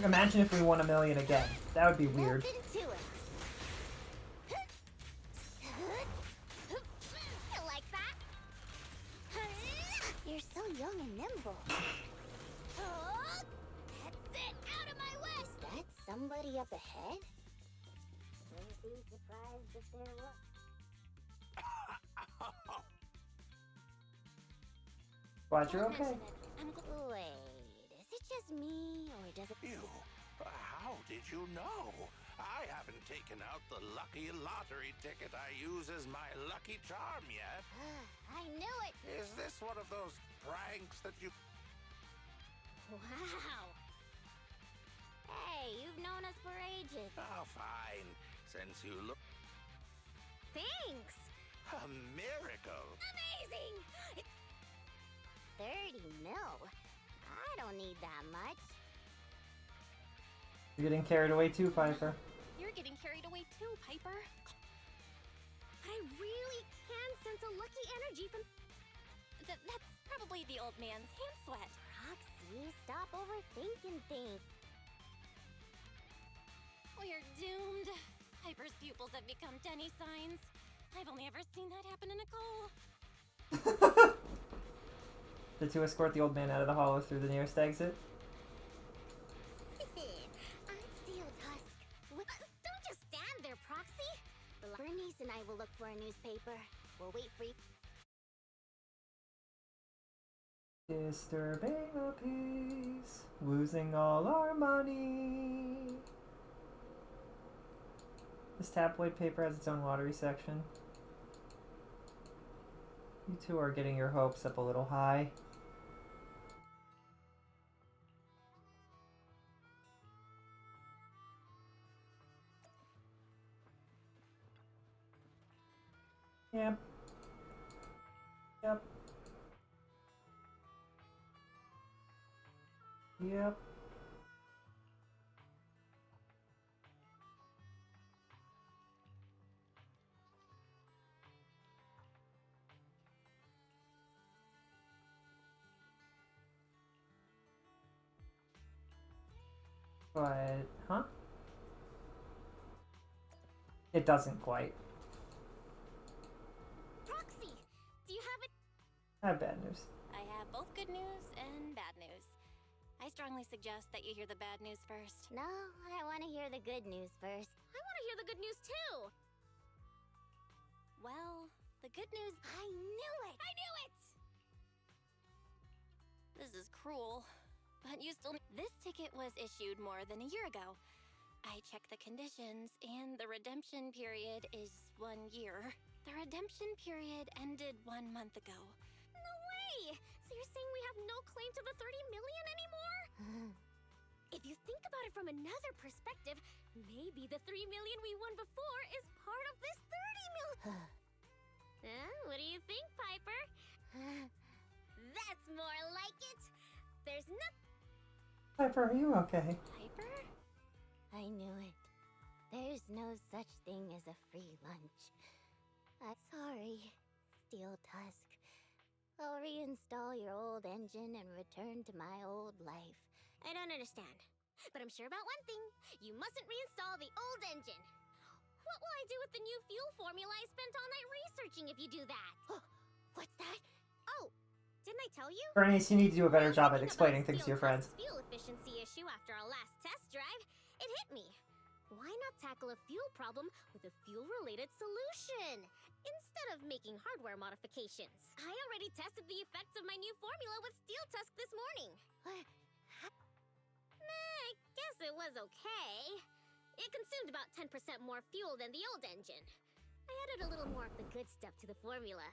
Imagine if we won $1 million again. That would be weird. You like that? You're so young and nimble. That's it! Out of my way! Is that somebody up ahead? Wouldn't be surprised if there was. Glad you're okay. Wait, is it just me, or does it... You? How did you know? I haven't taken out the lucky lottery ticket I use as my lucky charm yet. I knew it! Is this one of those pranks that you... Wow! Hey, you've known us for ages. Oh, fine. Since you look... Thanks! A miracle! Amazing! 30 mil? I don't need that much. You're getting carried away too, Piper. You're getting carried away too, Piper. I really can sense a lucky energy from... That's probably the old man's hand sweat. Roxy, stop overthinking things. We're doomed. I Piper's pupils have become tenny signs. I've only ever seen that happen to Nicole. The two escort the old man out of the hollow through the nearest exit. I'm Steel Tusk. Don't just stand there, Proxy. Bernice and I will look for a newspaper. We'll wait for you. Disturbing the peace, losing all our money. This tabloid paper has its own lottery section. You two are getting your hopes up a little high. Yep. Yep. Yep. But, huh? It doesn't quite. Proxy, do you have it? I have bad news. I have both good news and bad news. I strongly suggest that you hear the bad news first. No, I want to hear the good news first. I want to hear the good news too. Well, the good news... I knew it! I knew it! This is cruel, but you still... This ticket was issued more than a year ago. I checked the conditions, and the redemption period is 1 year. The redemption period ended 1 month ago. No way! So you're saying we have no claim to the 30 million anymore? If you think about it from another perspective, maybe the 3 million we won before is part of this 30 million. What do you think, Piper? That's more like it. There's nothing. Piper, are you okay? Piper? I knew it. There's no such thing as a free lunch. I'm sorry, Steel Tusk. I'll reinstall your old engine and return to my old life. I don't understand. But I'm sure about one thing. You mustn't reinstall the old engine. What will I do with the new fuel formula I spent all night researching if you do that? What's that? Oh, didn't I tell you? Bernice, you need to do a better job at explaining things to your friends. Fuel efficiency issue after our last test drive. It hit me. Why not tackle a fuel problem with a fuel-related solution instead of making hardware modifications? I already tested the effects of my new formula with Steel Tusk this morning. I guess it was okay. It consumed about 10% more fuel than the old engine. I added a little more of the good stuff to the formula.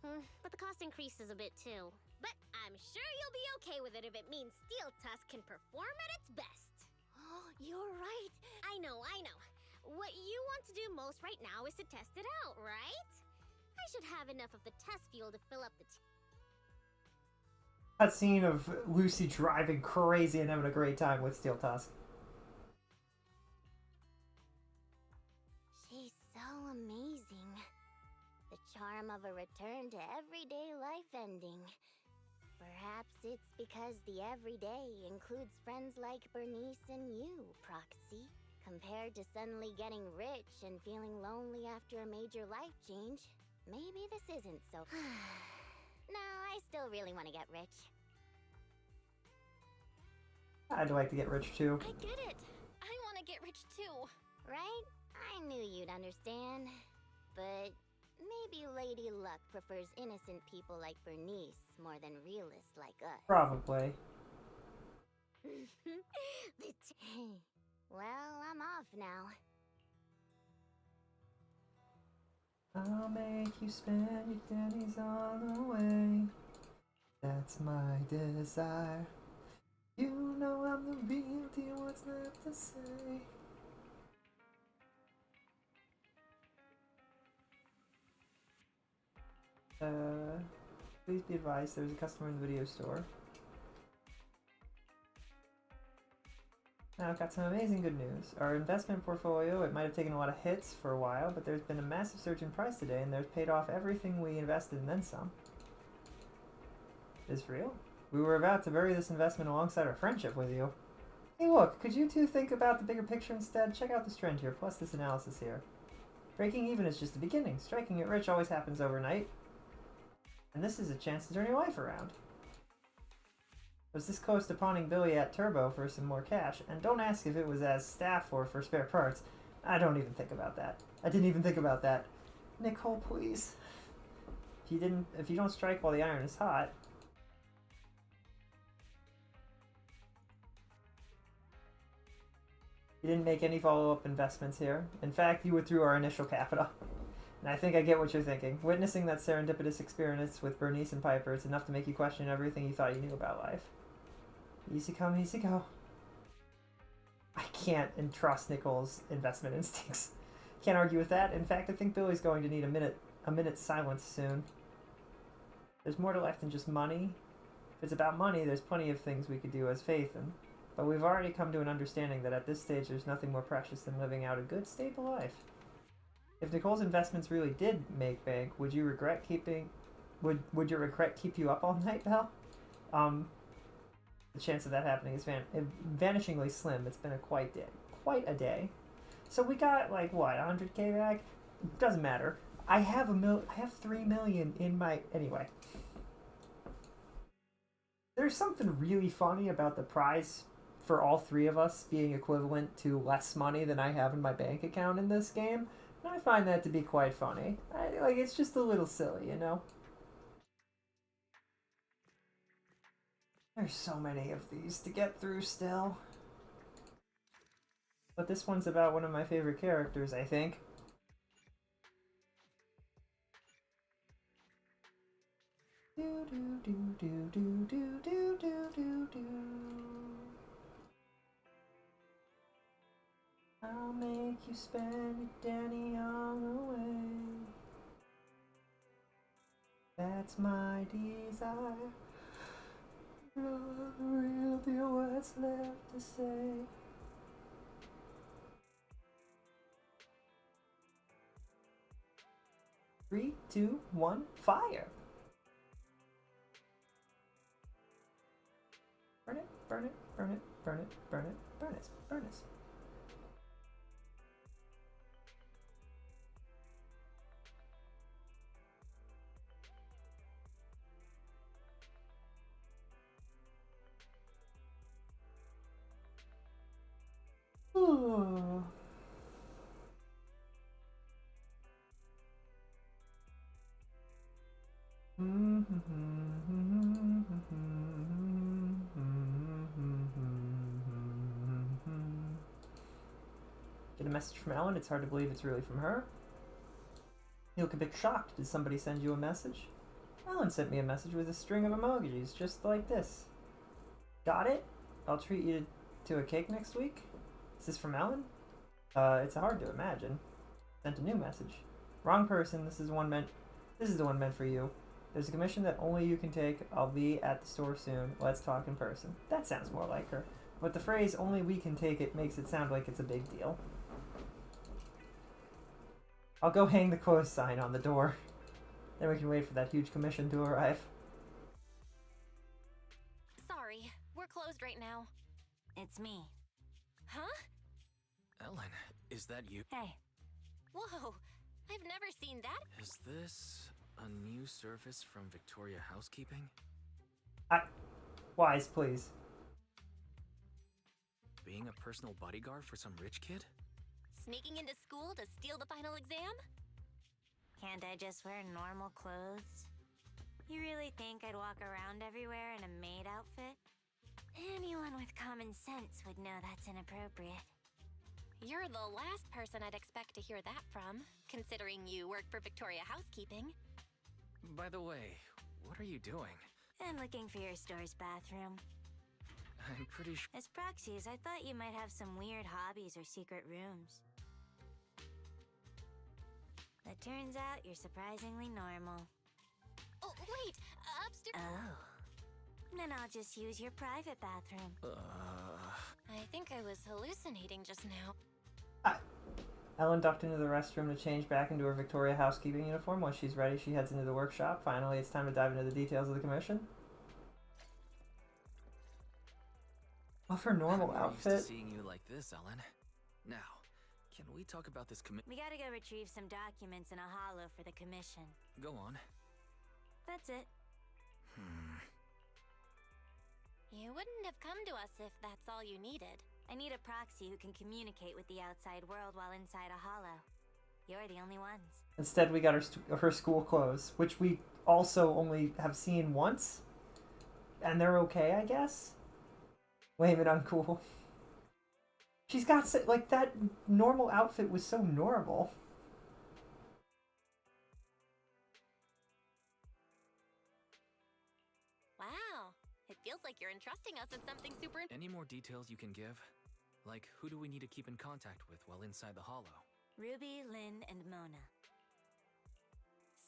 But the cost increases a bit too. But I'm sure you'll be okay with it if it means Steel Tusk can perform at its best. You're right. I know. What you want to do most right now is to test it out, right? I should have enough of the test fuel to fill up the That scene of Lucy driving crazy and having a great time with Steel Tusk. She's so amazing. The charm of a return to everyday life ending. Perhaps it's because the everyday includes friends like Bernice and you, Proxy. Compared to suddenly getting rich and feeling lonely after a major life change, maybe this isn't so... No, I still really want to get rich. I'd like to get rich too. I get it. I want to get rich too. Right? I knew you'd understand. But maybe Lady Luck prefers innocent people like Bernice more than realists like us. Probably. Well, I'm off now. I'll make you spend your pennies on the way. That's my desire. You know I'm the real deal, what's left to say? Please be advised there's a customer in the video store. Now I've got some amazing good news. Our investment portfolio, it might have taken a lot of hits for a while, but there's been a massive surge in price today, and there's paid off everything we invested and then some. Is real? We were about to bury this investment alongside our friendship with you. Hey look, could you two think about the bigger picture instead? Check out this trend here, plus this analysis here. Breaking even is just the beginning. Striking it rich always happens overnight. And this is a chance to turn your life around. Was this close to pawning Billy at Turbo for some more cash? And don't ask if it was as staff or for spare parts. I don't even think about that. I didn't even think about that. Nicole, please. If you don't strike while the iron is hot. You didn't make any follow-up investments here. In fact, you withdrew our initial capital. And I think I get what you're thinking. Witnessing that serendipitous experience with Bernice and Piper is enough to make you question everything you thought you knew about life. Easy come, easy go. I can't entrust Nicole's investment instincts. Can't argue with that. In fact, I think Billy's going to need a minute's silence soon. There's more to life than just money. If it's about money, there's plenty of things we could do as Faith, but we've already come to an understanding that at this stage there's nothing more precious than living out a good, stable life. If Nicole's investments really did make bank, would your regret keep you up all night, Belle? The chance of that happening is vanishingly slim. It's been quite a day. So we got like what, 100K back? Doesn't matter. I have I have 3 million in my anyway. There's something really funny about the prize for all three of us being equivalent to less money than I have in my bank account in this game. And I find that to be quite funny. It's just a little silly, you know? There's so many of these to get through still. But this one's about one of my favorite characters, I think. Do do do do do do do do do do. I'll make you spend it, Danny, all the way. That's my desire. Real deal, what's left to say? Three, two, one, fire! Burn it, burn it, burn it, burn it, burn it, burn it, burn it. Ooh. Get a message from Ellen. It's hard to believe it's really from her. You look a bit shocked. Did somebody send you a message? Ellen sent me a message with a string of emojis, just like this. Got it? I'll treat you to a cake next week? Is this from Ellen? It's hard to imagine. Sent a new message. Wrong person. This is the one meant for you. There's a commission that only you can take. I'll be at the store soon. Let's talk in person. That sounds more like her. But the phrase, only we can take it, makes it sound like it's a big deal. I'll go hang the close sign on the door. Then we can wait for that huge commission to arrive. Sorry, we're closed right now. It's me. Huh? Ellen, is that you? Hey. Whoa, I've never seen that. Is this a new service from Victoria Housekeeping? Wise, please. Being a personal bodyguard for some rich kid? Sneaking into school to steal the final exam? Can't I just wear normal clothes? You really think I'd walk around everywhere in a maid outfit? Anyone with common sense would know that's inappropriate. You're the last person I'd expect to hear that from, considering you work for Victoria Housekeeping. By the way, what are you doing? I'm looking for your store's bathroom. I'm pretty sure... As proxies, I thought you might have some weird hobbies or secret rooms. It turns out you're surprisingly normal. Oh, wait! Upstairs... Oh. Then I'll just use your private bathroom. I think I was hallucinating just now. Ellen ducked into the restroom to change back into her Victoria Housekeeping uniform. Once she's ready, she heads into the workshop. Finally, it's time to dive into the details of the commission. Of her normal I'm used to outfit. seeing you like this, Ellen. Now, can we talk about this We gotta go retrieve some documents in a hollow for the commission. Go on. That's it. You wouldn't have come to us if that's all you needed. I need a proxy who can communicate with the outside world while inside a hollow. You're the only ones. Instead, we got her school clothes, which we also only have seen once. And they're okay, I guess? Lame and uncool. She's got, like, that normal outfit was so normal. Wow. It feels like you're entrusting us in something super... Any more details you can give? Like, who do we need to keep in contact with while inside the hollow? Ruby, Lynn, and Mona.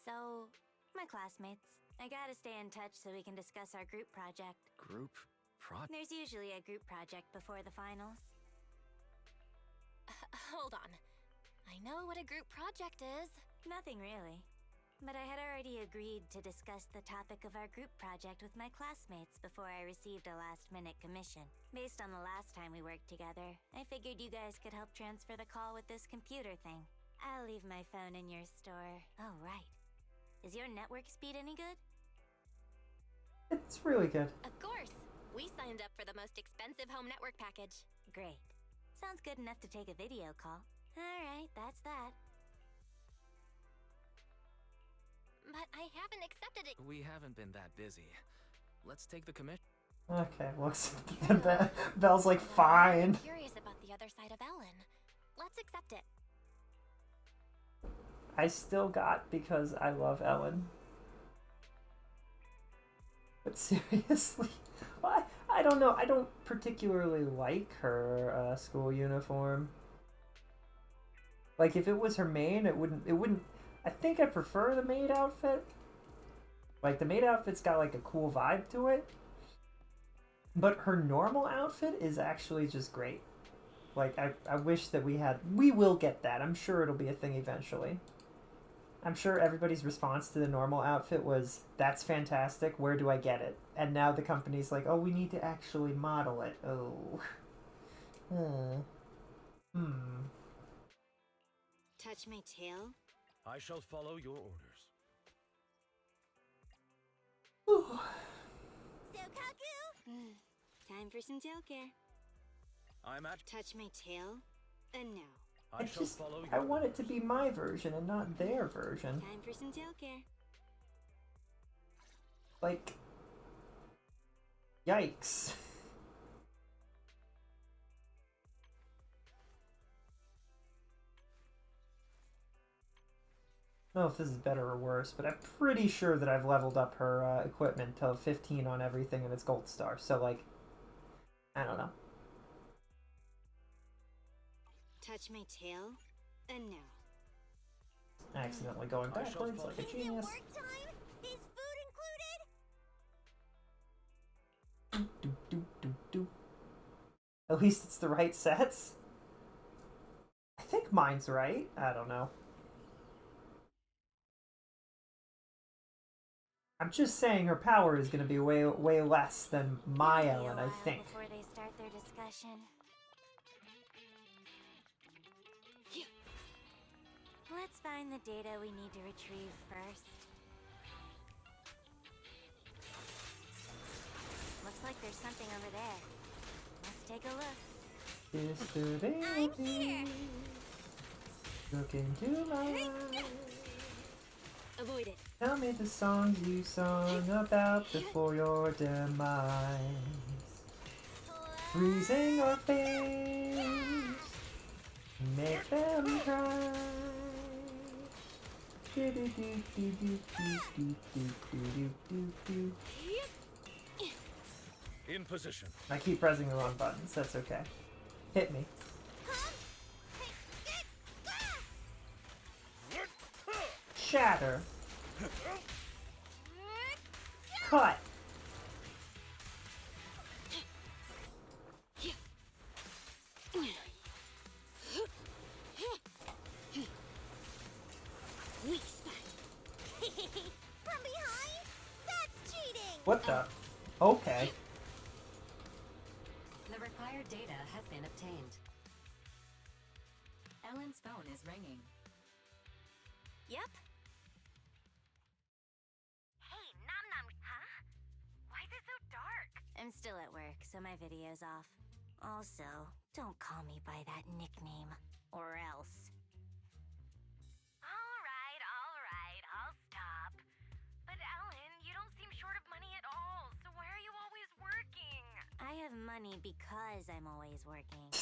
So, my classmates. I gotta stay in touch so we can discuss our group project. Group project? There's usually a group project before the finals. Hold on. I know what a group project is. Nothing really. But I had already agreed to discuss the topic of our group project with my classmates before I received a last-minute commission. Based on the last time we worked together, I figured you guys could help transfer the call with this computer thing. I'll leave my phone in your store. Oh, right. Is your network speed any good? It's really good. Of course. We signed up for the most expensive home network package. Great. Sounds good enough to take a video call. Alright, that's that. But I haven't accepted it. We haven't been that busy. Let's take the commission. Okay, looks... Belle's like, fine. I'm curious about the other side of Ellen. Let's accept it. I still got because I love Ellen. But seriously, I don't know. I don't particularly like her school uniform. Like, if it was her main, it wouldn't. I think I prefer the maid outfit. Like, the maid outfit's got like a cool vibe to it. But her normal outfit is actually just great. Like, I wish that we will get that. I'm sure it'll be a thing eventually. I'm sure everybody's response to the normal outfit was, that's fantastic, where do I get it? And now the company's like, oh, we need to actually model it. Oh. Touch my tail? I shall follow your orders. Sokaku! Time for some tail care. I'm at... Touch my tail? And now. I want it to be my version and not their version. Time for some tail care. Like, yikes. I don't know if this is better or worse, but I'm pretty sure that I've leveled up her equipment to 15 on everything and it's gold star. So, like, I don't know. Touch my tail, and now. Accidentally going backwards like a genius. Work time? Is food included? At least it's the right sets. I think mine's right. I don't know. I'm just saying her power is going to be way less than my Ellen, I think. Before they start their discussion. Let's find the data we need to retrieve first. Looks like there's something over there. Let's take a look. I'm here! Look into my eyes. Avoid it. Tell me the songs you sung about before your demise. Freezing your face, make them cry. In position. I keep pressing the wrong buttons, that's okay. Hit me. Shatter. Cut. Weak spot. From behind? That's cheating. What the? Okay. The request Ellen's phone is ringing. Yep. Hey, Nom Nom, huh? Why is it so dark? I'm still at work, so my video's off. Also, don't call me by that nickname, or else. Alright, I'll stop. But Ellen, you don't seem short of money at all, so why are you always working? I have money because I'm always working.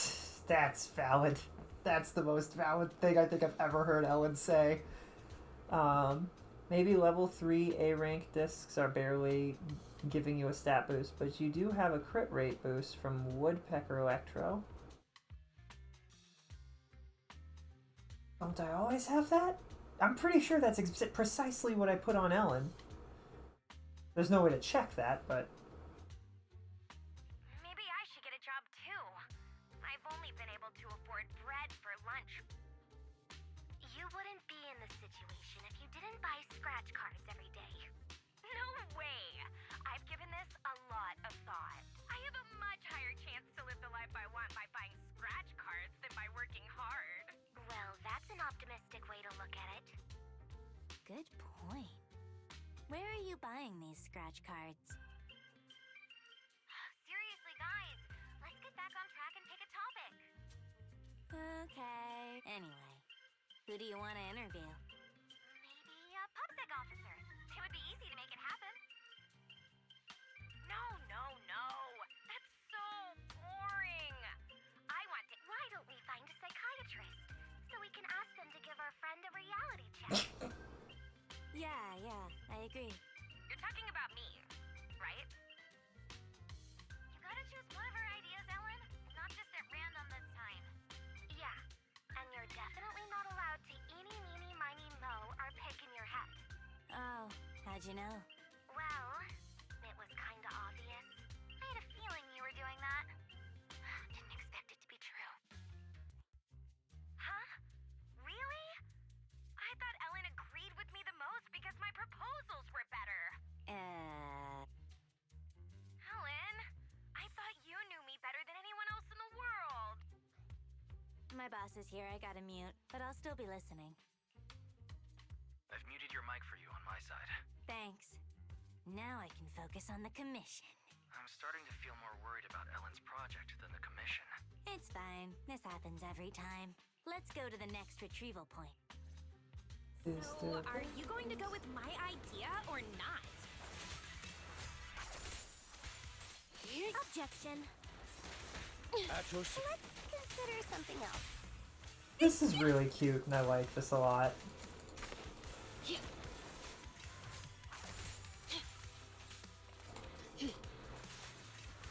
That's valid. That's the most valid thing I think I've ever heard Ellen say. Maybe level 3 A rank discs are barely giving you a stat boost, but you do have a crit rate boost from Woodpecker Electro. Don't I always have that? I'm pretty sure that's precisely what I put on Ellen. There's no way to check that, but... Maybe I should get a job too. I've only been able to afford bread for lunch. You wouldn't be in this situation if you didn't buy scratch cards every day. No way! I've given this a lot of thought. I have a much higher chance to live the life I want by buying scratch cards than by working hard. Well, that's an optimistic way to look at it. Good point. Where are you buying these scratch cards? Seriously, guys, let's get back on track and pick a topic. Okay. Anyway, who do you want to interview? Maybe a PubSec officer. It would be easy to make it happen. No. That's so boring. Why don't we find a psychiatrist so we can ask them to give our friend a reality check? Yeah, I agree. You're talking about me, right? You gotta choose one of our ideas, Ellen. Not just at random this time. Yeah, and you're definitely not allowed to eeny, meeny, miny, moe our pick in your head. Oh, how'd you know? Well, it was kinda obvious. I had a feeling you were doing that. Didn't expect it to be true. Huh? Really? I thought Ellen agreed with me the most because my proposals were better. Ellen, I thought you knew me better than anyone else in the world. My boss is here, I gotta mute, but I'll still be listening. I've muted your mic for you on my side. Thanks. Now I can focus on the commission. I'm starting to feel more worried about Ellen's project than the commission. It's fine. This happens every time. Let's go to the next retrieval point. So, are you going to go with my idea or not? Objection. At your Let's consider something else. This is really cute, and I like this a lot.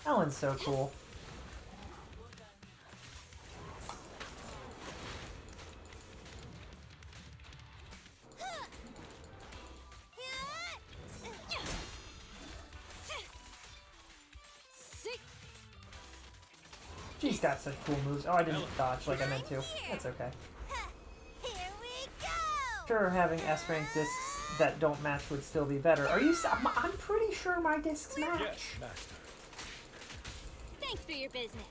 Ellen's so cool. She's got such cool moves. Oh, I didn't dodge like I meant to. That's okay. Here we go! Sure, having S-rank discs that don't match would still be better. Are you? I'm pretty sure my discs match. Yes, master. Thanks for your business.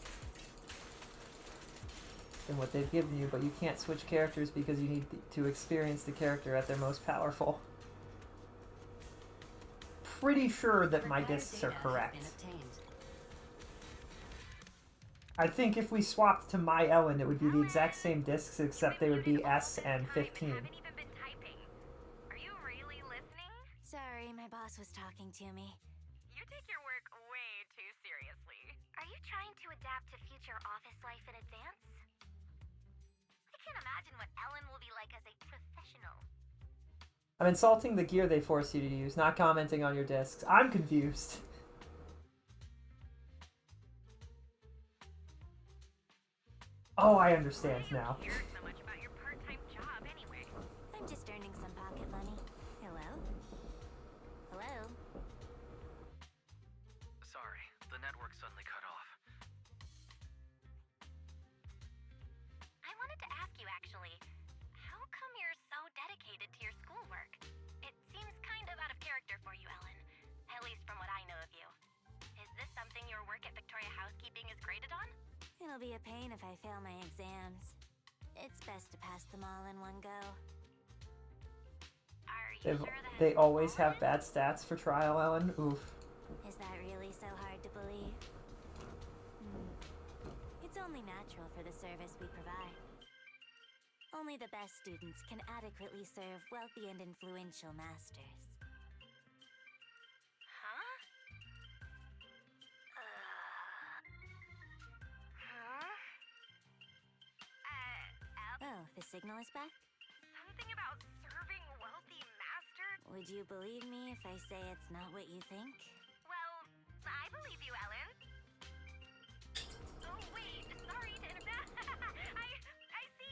Than what they've given you, but you can't switch characters because you need to experience the character at their most powerful. Pretty sure that my discs are correct. I think if we swapped to my Ellen, it would be the exact same discs, except they would be S and 15. Are you really listening? Sorry, my boss was talking to me. You take your work way too seriously. Are you trying to adapt to future office life in advance? I can't imagine what Ellen will be like as a professional. I'm insulting the gear they force you to use, not commenting on your discs. I'm confused. Oh, I understand now. So much about your part-time job anyway. I'm just earning some pocket money. Hello? Hello? Sorry, the network suddenly cut off. I wanted to ask you actually, how come you're so dedicated to your schoolwork? It seems kind of out of character for you, Ellen. At least from what I know of you. Is this something your work at Victoria Housekeeping is graded on? It'll be a pain if I fail my exams. It's best to pass them all in one go. They always have bad stats for trial, Ellen. Oof. Is that really so hard to believe? It's only natural for the service we provide. Only the best students can adequately serve wealthy and influential masters. Huh? Oh, the signal is back? Something about serving wealthy masters? Would you believe me if I say it's not what you think? Well, I believe you, Ellen. Oh, wait, sorry to interrupt. I see.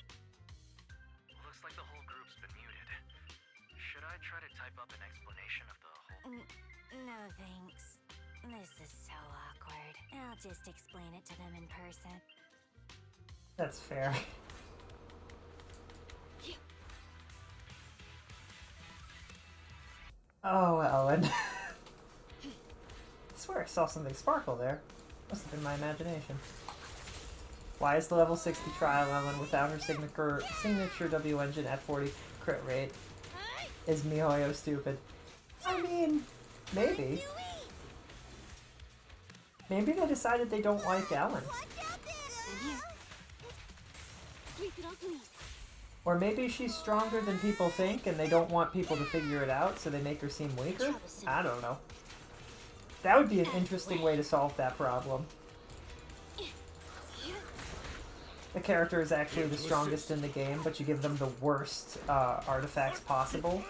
Looks like the whole group's been muted. Should I try to type up an explanation of the whole... No, thanks. This is so awkward. I'll just explain it to them in person. That's fair. Oh, Ellen. I swear I saw something sparkle there. Must have been my imagination. Why is the level 60 trial Ellen without her signature W engine at 40 crit rate? Is MiHoYo stupid? I mean, maybe. Maybe they decided they don't like Ellen. Or maybe she's stronger than people think and they don't want people to figure it out, so they make her seem weaker? I don't know. That would be an interesting way to solve that problem. The character is actually the strongest in the game, but you give them the worst artifacts possible,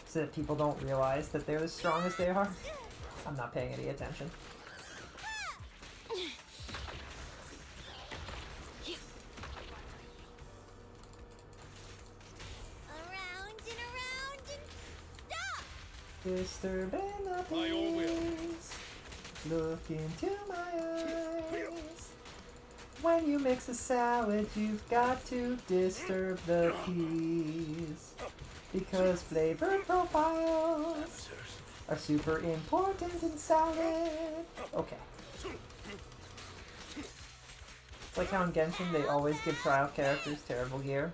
so that people don't realize that they're as strong as they are. I'm not paying any attention. Disturbing the peace. Look into my eyes. When you mix a salad, you've got to disturb the peas. Because flavor profiles are super important in salad. Okay. It's like how in Genshin they always give trial characters terrible gear.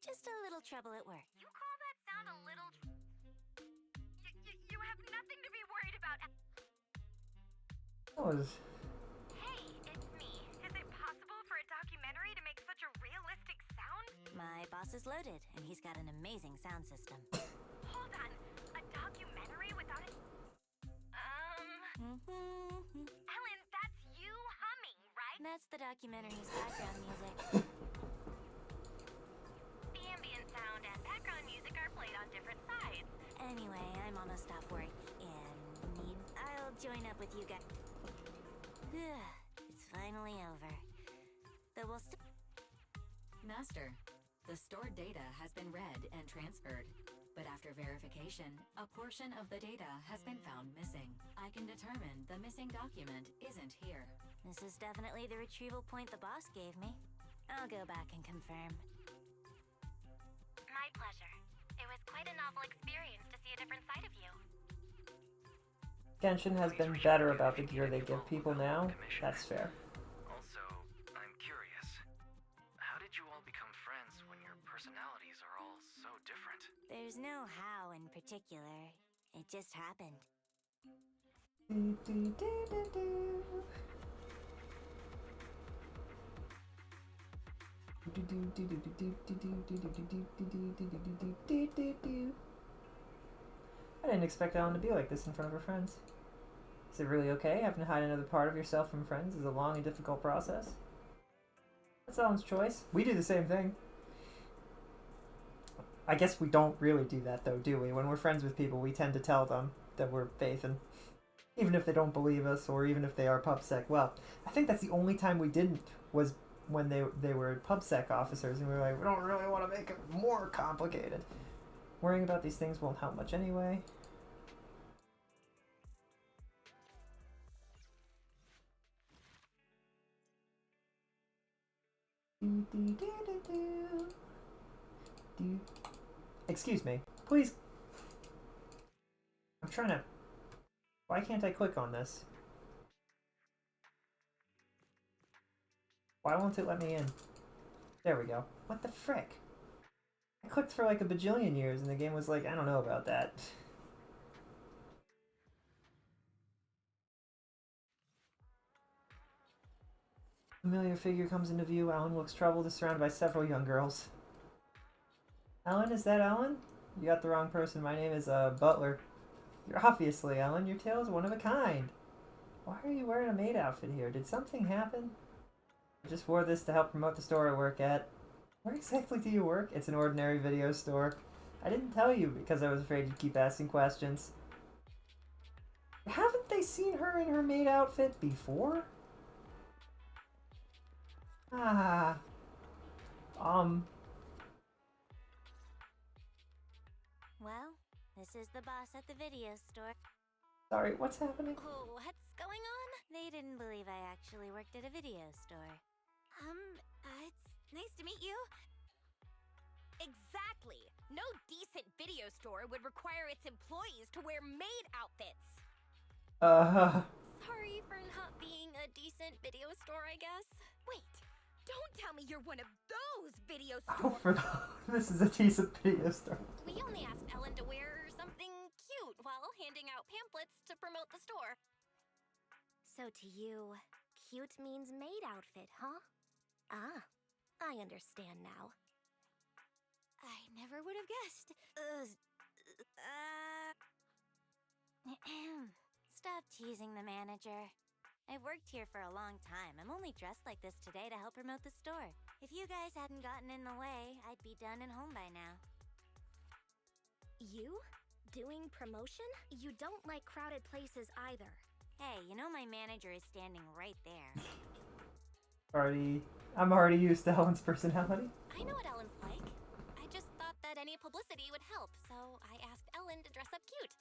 Just a little trouble at work. You call that sound a little... You have nothing to be worried about. That was... Hey, it's me. Is it possible for a documentary to make such a realistic sound? My boss is loaded, and he's got an amazing sound system. Hold on. A documentary without it... Ellen, that's you humming, right? That's the documentary's background music. Sound and background music are played on different sides. Anyway, I'm almost off work, and I'll join up with you guys. It's finally over. Though we'll still... Master, the stored data has been read and transferred. But after verification, a portion of the data has been found missing. I can determine the missing document isn't here. This is definitely the retrieval point the boss gave me. I'll go back and confirm. My pleasure. It was quite a novel experience to see a different side of you. Genshin has been better about the gear they give people now. That's fair. Also, I'm curious. How did you all become friends when your personalities are all so different? There's no how in particular. It just happened. I didn't expect Ellen to be like this in front of her friends. Is it really okay? Having to hide another part of yourself from friends is a long and difficult process. That's Ellen's choice. We do the same thing. I guess we don't really do that though, do we? When we're friends with people, we tend to tell them that we're faithing. Even if they don't believe us, or even if they are PubSec. Well, I think that's the only time we didn't was when they were PubSec officers, and we were like, we don't really want to make it more complicated. Worrying about these things won't help much anyway. Excuse me. Please. I'm trying to... Why can't I click on this? Why won't it let me in? There we go. What the frick? I clicked for like a bajillion years and the game was like, I don't know about that. Familiar figure comes into view. Alan looks troubled, is surrounded by several young girls. Alan, is that Alan? You got the wrong person. My name is, Butler. You're obviously Alan. Your tail is one of a kind. Why are you wearing a maid outfit here? Did something happen? I just wore this to help promote the store I work at. Where exactly do you work? It's an ordinary video store. I didn't tell you because I was afraid you'd keep asking questions. Haven't they seen her in her maid outfit before? Ah. Well, this is the boss at the video store. Sorry, what's happening? Oh, what's going on? They didn't believe I actually worked at a video store. It's nice to meet you. Exactly. No decent video store would require its employees to wear maid outfits. Sorry for not being a decent video store, I guess. Wait, don't tell me you're one of those video Oh, stores. this is a decent video store. We only asked Ellen to wear something cute while handing out pamphlets to promote the store. So to you, cute means maid outfit, huh? Ah, I understand now. I never would have guessed. Stop teasing the manager. I've worked here for a long time. I'm only dressed like this today to help promote the store. If you guys hadn't gotten in the way, I'd be done and home by now. You? Doing promotion? You don't like crowded places either. Hey, you know my manager is standing right there. I'm already used to Helen's personality. I know what Ellen's like. I just thought that any publicity would help, so I asked Ellen to dress up cute.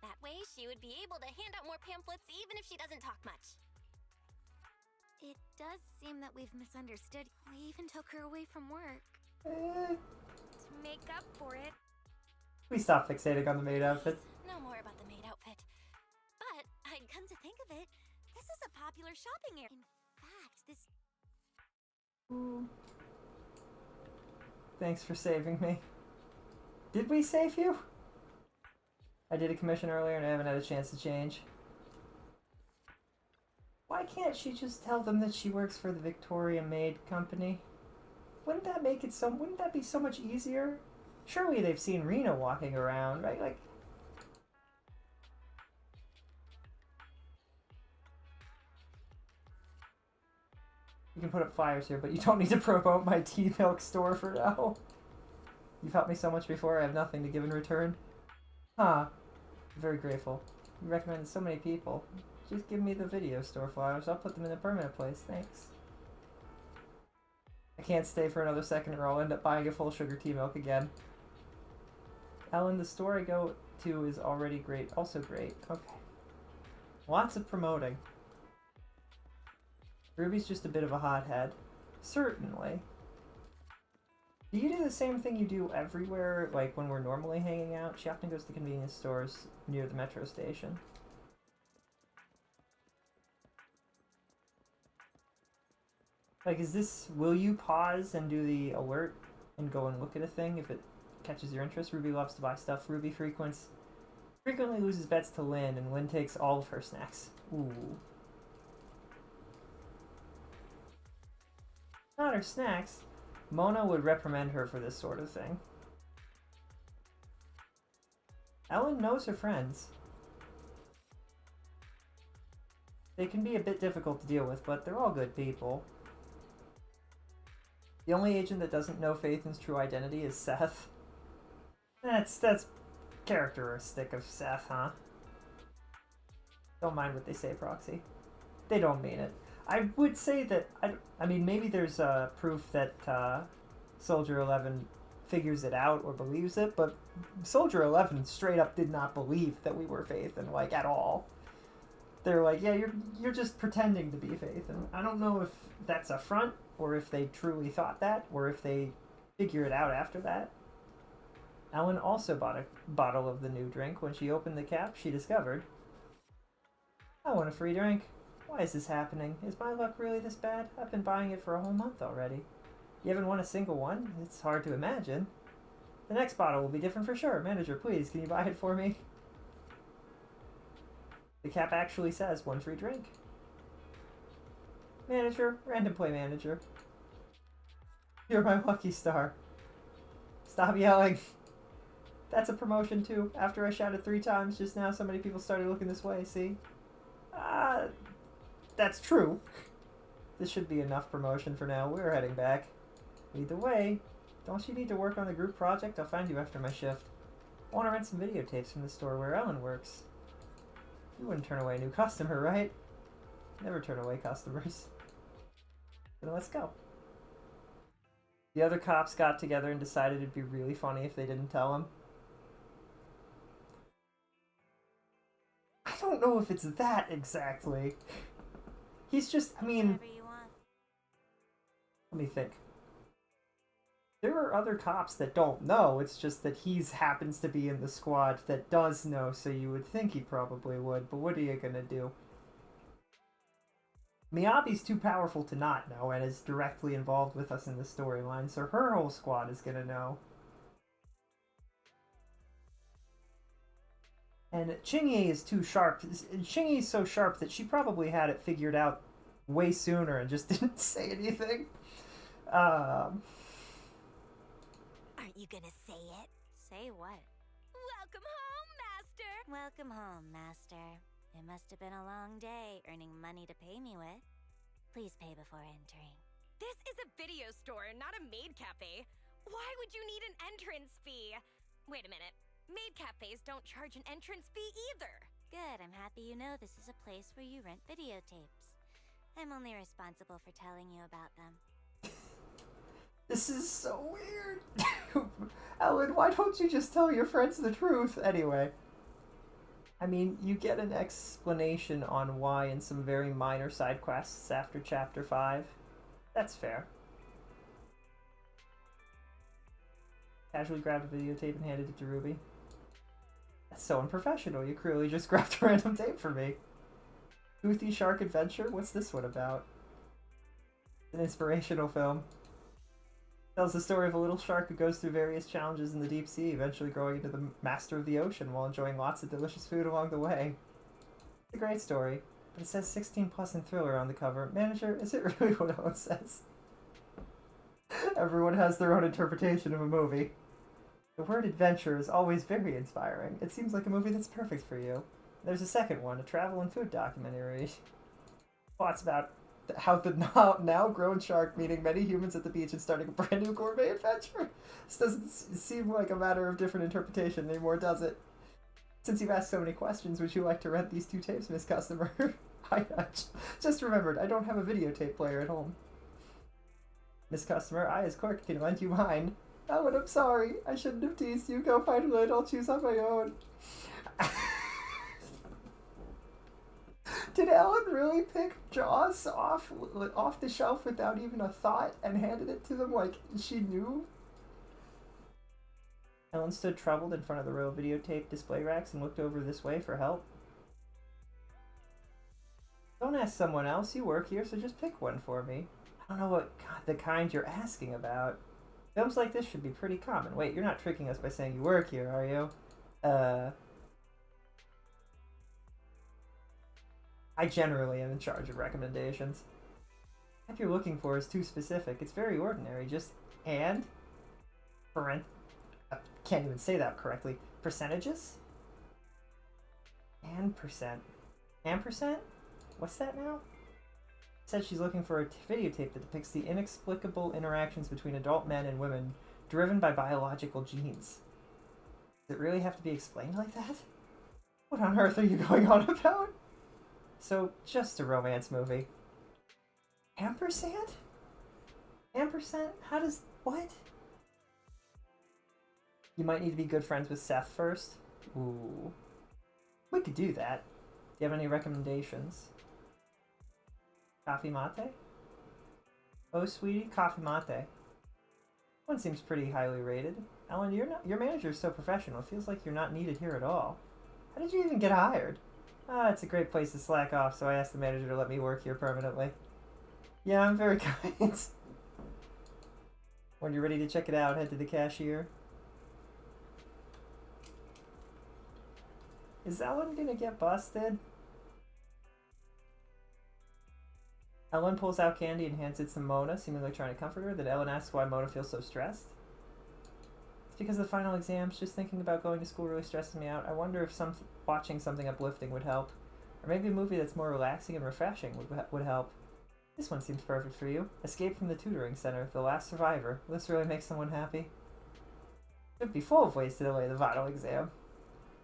That way she would be able to hand out more pamphlets even if she doesn't talk much. It does seem that we've misunderstood. We even took her away from work. To make up for it. Please stop fixating on the maid outfit. No more about the maid outfit. But I'd come to think of it, this is a popular shopping area. In fact, this... Thanks for saving me. Did we save you? I did a commission earlier and I haven't had a chance to change. Why can't she just tell them that she works for the Victoria Maid Company? Wouldn't that be so much easier? Surely they've seen Rena walking around, right? Like... You can put up flyers here, but you don't need to promote my tea milk store for now. You've helped me so much before, I have nothing to give in return. Huh. I'm very grateful. You recommended so many people. Just give me the video store flyers. I'll put them in a permanent place. Thanks. I can't stay for another second or I'll end up buying a full sugar tea milk again. Ellen, the store I go to is already great. Also great. Okay. Lots of promoting. Ruby's just a bit of a hothead. Certainly. Do you do the same thing you do everywhere, like when we're normally hanging out? She often goes to convenience stores near the metro station. Like, will you pause and do the alert and go and look at a thing if it catches your interest? Ruby loves to buy stuff. Ruby frequently loses bets to Lynn, and Lynn takes all of her snacks. Ooh. Not her snacks. Mona would reprimand her for this sort of thing. Ellen knows her friends. They can be a bit difficult to deal with, but they're all good people. The only agent that doesn't know Faithen's true identity is Seth. That's characteristic of Seth, huh? Don't mind what they say, Proxy. They don't mean it. I would say that, I mean, maybe there's proof that Soldier 11 figures it out or believes it, but Soldier 11 straight up did not believe that we were Faithen, like, at all. They're like, yeah, you're just pretending to be Faithen. I don't know if that's a front, or if they truly thought that, or if they figure it out after that. Ellen also bought a bottle of the new drink. When she opened the cap, she discovered, I want a free drink. Why is this happening? Is my luck really this bad? I've been buying it for a whole month already. You haven't won a single one? It's hard to imagine. The next bottle will be different for sure. Manager, please, can you buy it for me? The cap actually says 1 free drink. Manager, random play manager. You're my lucky star. Stop yelling. That's a promotion too. After I shouted 3 times just now, so many people started looking this way, see? That's true. This should be enough promotion for now. We're heading back. Lead the way. Don't you need to work on the group project? I'll find you after my shift. I want to rent some videotapes from the store where Ellen works. You wouldn't turn away a new customer, right? Never turn away customers. Then let's go. The other cops got together and decided it'd be really funny if they didn't tell him. I don't know if it's that exactly. He's just, I mean... Let me think. There are other cops that don't know, it's just that he happens to be in the squad that does know, so you would think he probably would, but what are you gonna do? Miyabi's too powerful to not know, and is directly involved with us in the storyline, so her whole squad is gonna know. And Chingye is too sharp. Chingye is so sharp that she probably had it figured out way sooner and just didn't say anything. Aren't you gonna say it? Say what? Welcome home, Master! Welcome home, Master. It must have been a long day earning money to pay me with. Please pay before entering. This is a video store, not a maid cafe. Why would you need an entrance fee? Wait a minute. Maid cafes don't charge an entrance fee either. Good, I'm happy you know this is a place where you rent videotapes. I'm only responsible for telling you about them. This is so weird. Ellen, why don't you just tell your friends the truth? Anyway. I mean, you get an explanation on why in some very minor side quests after Chapter 5. That's fair. Casually grabbed a videotape and handed it to Ruby. That's so unprofessional. You clearly just grabbed a random tape for me. Goofy Shark Adventure? What's this one about? It's an inspirational film. Tells the story of a little shark who goes through various challenges in the deep sea, eventually growing into the master of the ocean while enjoying lots of delicious food along the way. It's a great story, but it says 16 plus and thriller on the cover. Manager, is it really what Ellen says? Everyone has their own interpretation of a movie. The word adventure is always very inspiring. It seems like a movie that's perfect for you. There's a second one, a travel and food documentary. Plots about how the now grown shark meeting many humans at the beach and starting a brand new gourmet adventure. This doesn't seem like a matter of different interpretation anymore, does it? Since you've asked so many questions, would you like to rent these 2 tapes, Miss Customer? I just remembered, I don't have a videotape player at home. Miss Customer, I as clerk can lend you mine. Oh, and I'm sorry. I shouldn't have teased you. Go find Lid. I'll choose on my own. Did Ellen really pick Jaws off the shelf without even a thought and handed it to them like she knew? Ellen stood troubled in front of the row of videotape display racks and looked over this way for help. Don't ask someone else. You work here, so just pick one for me. I don't know what the kind you're asking about. Films like this should be pretty common. Wait, you're not tricking us by saying you work here, are you? I generally am in charge of recommendations. What you're looking for is too specific. It's very ordinary. Just can't even say that correctly. Percentages? And percent. Ampersand? What's that now? Said she's looking for a videotape that depicts the inexplicable interactions between adult men and women driven by biological genes. Does it really have to be explained like that? What on earth are you going on about? So, just a romance movie. Ampersand? Ampersand? How does... what? You might need to be good friends with Seth first. Ooh. We could do that. Do you have any recommendations? Coffee mate? Oh, sweetie, coffee mate. One seems pretty highly rated. Ellen, your manager is so professional. It feels like you're not needed here at all. How did you even get hired? Ah, it's a great place to slack off, so I asked the manager to let me work here permanently. Yeah, I'm very kind. When you're ready to check it out, head to the cashier. Is Ellen gonna get busted? Ellen pulls out candy and hands it to Mona, seemingly trying to comfort her. Then Ellen asks why Mona feels so stressed. It's because of the final exams. Just thinking about going to school really stresses me out. I wonder if watching something uplifting would help. Or maybe a movie that's more relaxing and refreshing would help. This one seems perfect for you. Escape from the Tutoring Center, The Last Survivor. Will this really make someone happy? It would be full of ways to delay the final exam.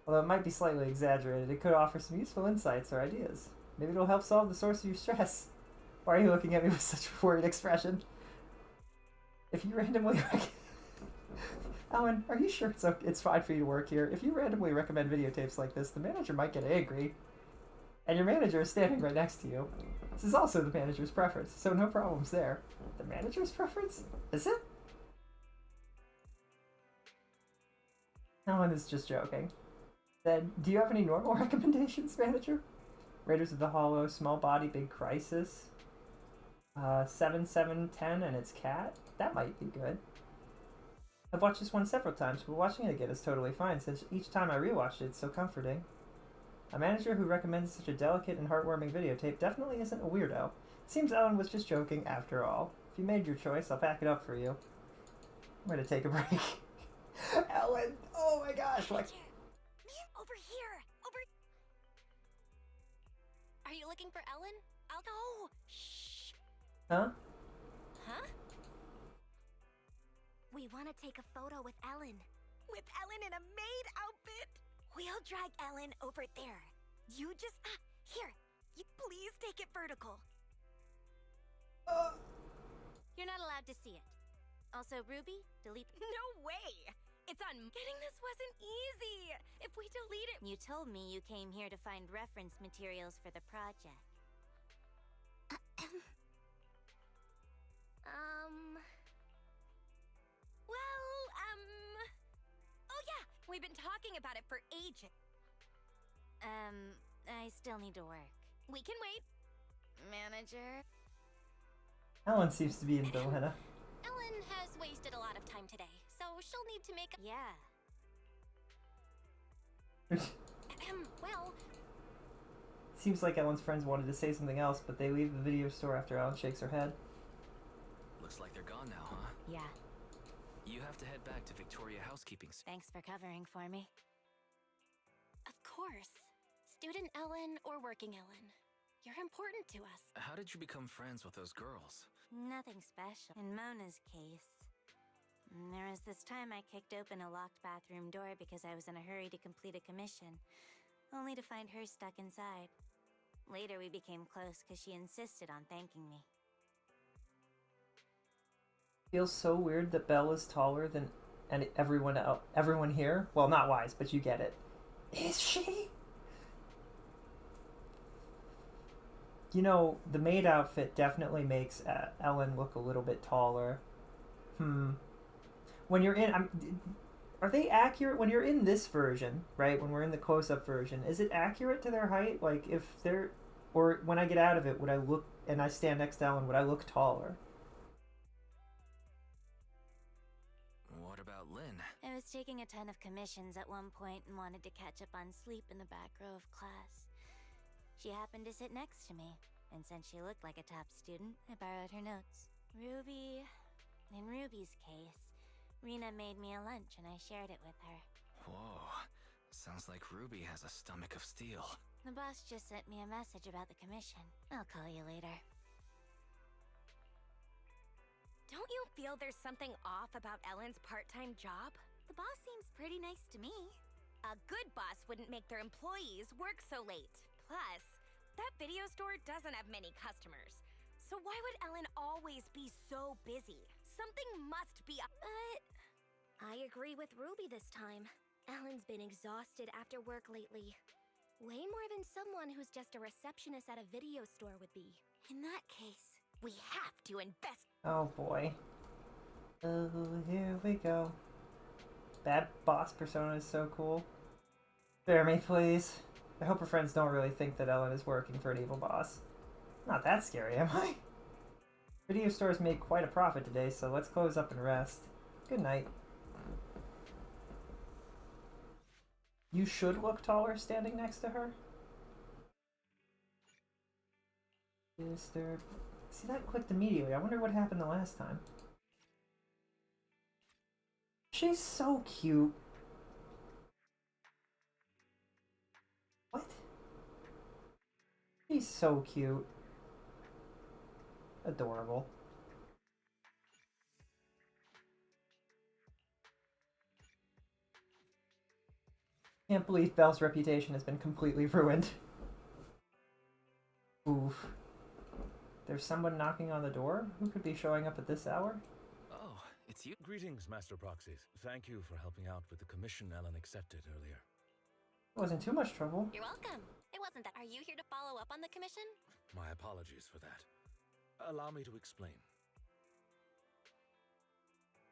Although it might be slightly exaggerated, it could offer some useful insights or ideas. Maybe it'll help solve the source of your stress. Why are you looking at me with such a worried expression? If you randomly Alan, are you sure it's fine for you to work here? If you randomly recommend videotapes like this, the manager might get angry. And your manager is standing right next to you. This is also the manager's preference, so no problems there. The manager's preference? Is it? Alan is just joking. Then, do you have any normal recommendations, manager? Raiders of the Hollow, Small Body, Big Crisis, 7710 and its cat? That might be good. I've watched this one several times, but watching it again is totally fine, since each time I rewatched it, it's so comforting. A manager who recommends such a delicate and heartwarming videotape definitely isn't a weirdo. It seems Ellen was just joking after all. If you made your choice, I'll pack it up for you. I'm gonna take a break. Ellen! Oh my gosh, like... Over here! Over... Are you looking for Ellen? I'll go. Shh. Huh? Huh? We want to take a photo with Ellen. With Ellen in a maid outfit? We'll drag Ellen over there. You just... here. You please take it vertical. You're not allowed to see it. Also, Ruby, delete... No way! It's on... Getting this wasn't easy! If we delete it... You told me you came here to find reference materials for the project. Oh yeah! We've been talking about it for ages. I still need to work. We can wait. Manager? Ellen seems to be in dilemma. Ellen has wasted a lot of time today, so she'll need to make... Yeah. Well... Seems like Ellen's friends wanted to say something else, but they leave the video store after Ellen shakes her head. Looks like they're gone now, huh? Yeah. You have to head back to Victoria Housekeeping. Thanks for covering for me. Of course. Student Ellen or working Ellen. You're important to us. How did you become friends with those girls? Nothing special. In Mona's case, there was this time I kicked open a locked bathroom door because I was in a hurry to complete a commission, only to find her stuck inside. Later we became close because she insisted on thanking me. Feels so weird that Belle is taller than everyone here. Well, not Wise, but you get it. Is she? You know, the maid outfit definitely makes Ellen look a little bit taller. When you're in... are they accurate? When you're in this version, right? When we're in the close-up version, is it accurate to their height? Like, if they're... Or when I get out of it, would I look... And I stand next to Ellen, would I look taller? What about Lynn? I was taking a ton of commissions at one point and wanted to catch up on sleep in the back row of class. She happened to sit next to me, and since she looked like a top student, I borrowed her notes. In Ruby's case, Rena made me a lunch and I shared it with her. Whoa, sounds like Ruby has a stomach of steel. The boss just sent me a message about the commission. I'll call you later. Don't you feel there's something off about Ellen's part-time job? The boss seems pretty nice to me. A good boss wouldn't make their employees work so late. Plus, that video store doesn't have many customers. So why would Ellen always be so busy? Something must be up. But I agree with Ruby this time. Ellen's been exhausted after work lately. Way more than someone who's just a receptionist at a video store would be. In that case, we have to invest. Oh boy. Oh, here we go. Bad boss persona is so cool. Spare me, please. I hope her friends don't really think that Ellen is working for an evil boss. Not that scary, am I? Video stores made quite a profit today, so let's close up and rest. Good night. You should look taller standing next to her. Disturb. See, that clicked immediately. I wonder what happened the last time. She's so cute. What? She's so cute. Adorable. Can't believe Belle's reputation has been completely ruined. Oof. There's someone knocking on the door? Who could be showing up at this hour? Oh, it's you. Greetings, Master Proxies. Thank you for helping out with the commission Ellen accepted earlier. It wasn't too much trouble. You're welcome. It wasn't that. Are you here to follow up on the commission? My apologies for that. Allow me to explain.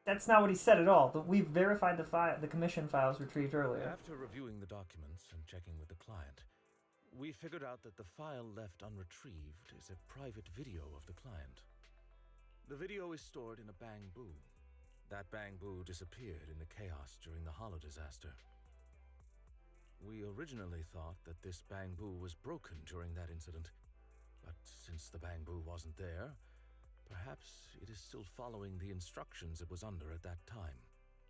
That's not what he said at all. We've verified the commission files retrieved earlier. After reviewing the documents and checking with the client, we figured out that the file left unretrieved is a private video of the client. The video is stored in a bamboo. That bamboo disappeared in the chaos during the holo disaster. We originally thought that this bamboo was broken during that incident, but since the bamboo wasn't there, perhaps it is still following the instructions it was under at that time.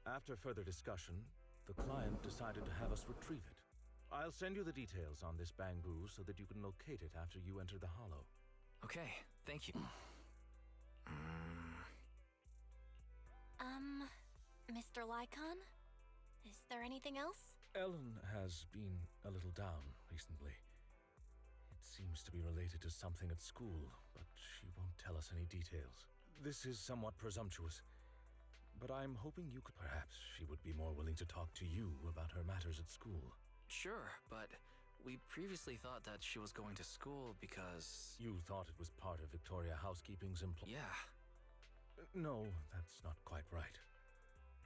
After further discussion, the client decided to have us retrieve it. I'll send you the details on this bamboo so that you can locate it after you enter the holo. Okay, thank you. Mr. Lycon? Is there anything else? Ellen has been a little down recently. It seems to be related to something at school, but she won't tell us any details. This is somewhat presumptuous, but I'm hoping you could. Perhaps she would be more willing to talk to you about her matters at school. Sure, but we previously thought that she was going to school because... You thought it was part of Victoria Housekeeping's employ... Yeah. No, that's not quite right.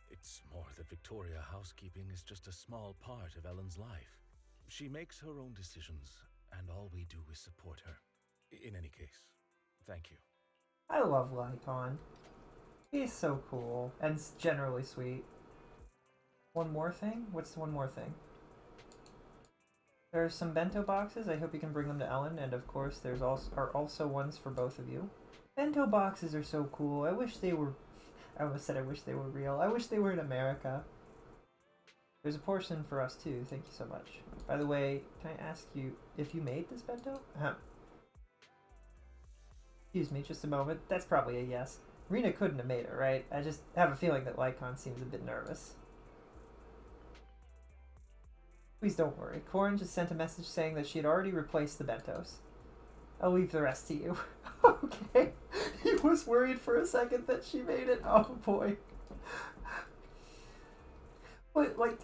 It's more that Victoria Housekeeping is just a small part of Ellen's life. She makes her own decisions, and all we do is support her. In any case, thank you. I love Lycon. He's so cool, and generally sweet. One more thing? What's the one more thing? There's some bento boxes. I hope you can bring them to Ellen, and of course there's also ones for both of you. Bento boxes are so cool. I wish they were... I almost said I wish they were real. I wish they were in America. There's a portion for us too. Thank you so much. By the way, can I ask you if you made this bento? Excuse me, just a moment. That's probably a yes. Rena couldn't have made it, right? I just have a feeling that Lycon seems a bit nervous. Please don't worry. Corin just sent a message saying that she had already replaced the bentos. I'll leave the rest to you. Okay. He was worried for a second that she made it. Oh boy. But, like,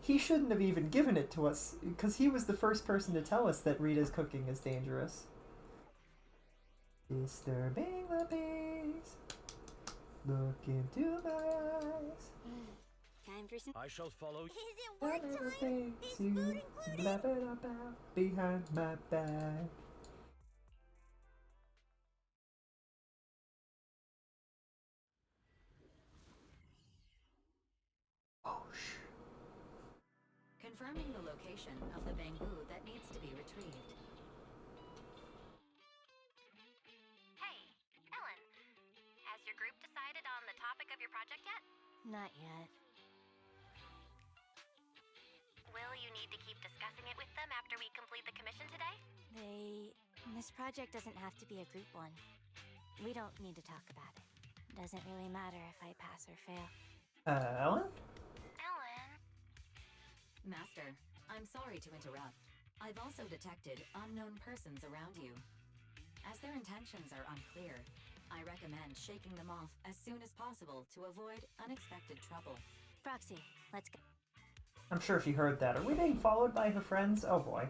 he shouldn't have even given it to us, because he was the first person to tell us that Rita's cooking is dangerous. Disturbing the peace. Look into my eyes. Time for some... I shall follow you. Is it work time? Is food included? Blab it about behind my back. Confirming the location of the bamboo that needs to be retrieved. Hey, Ellen. Has your group decided on the topic of your project yet? Not yet. Will you need to keep discussing it with them after we complete the commission today? This project doesn't have to be a group one. We don't need to talk about it. Doesn't really matter if I pass or fail. Ellen? Master, I'm sorry to interrupt. I've also detected unknown persons around you. As their intentions are unclear, I recommend shaking them off as soon as possible to avoid unexpected trouble. Proxy, let's go. I'm sure she heard that. Are we being followed by her friends? Oh boy.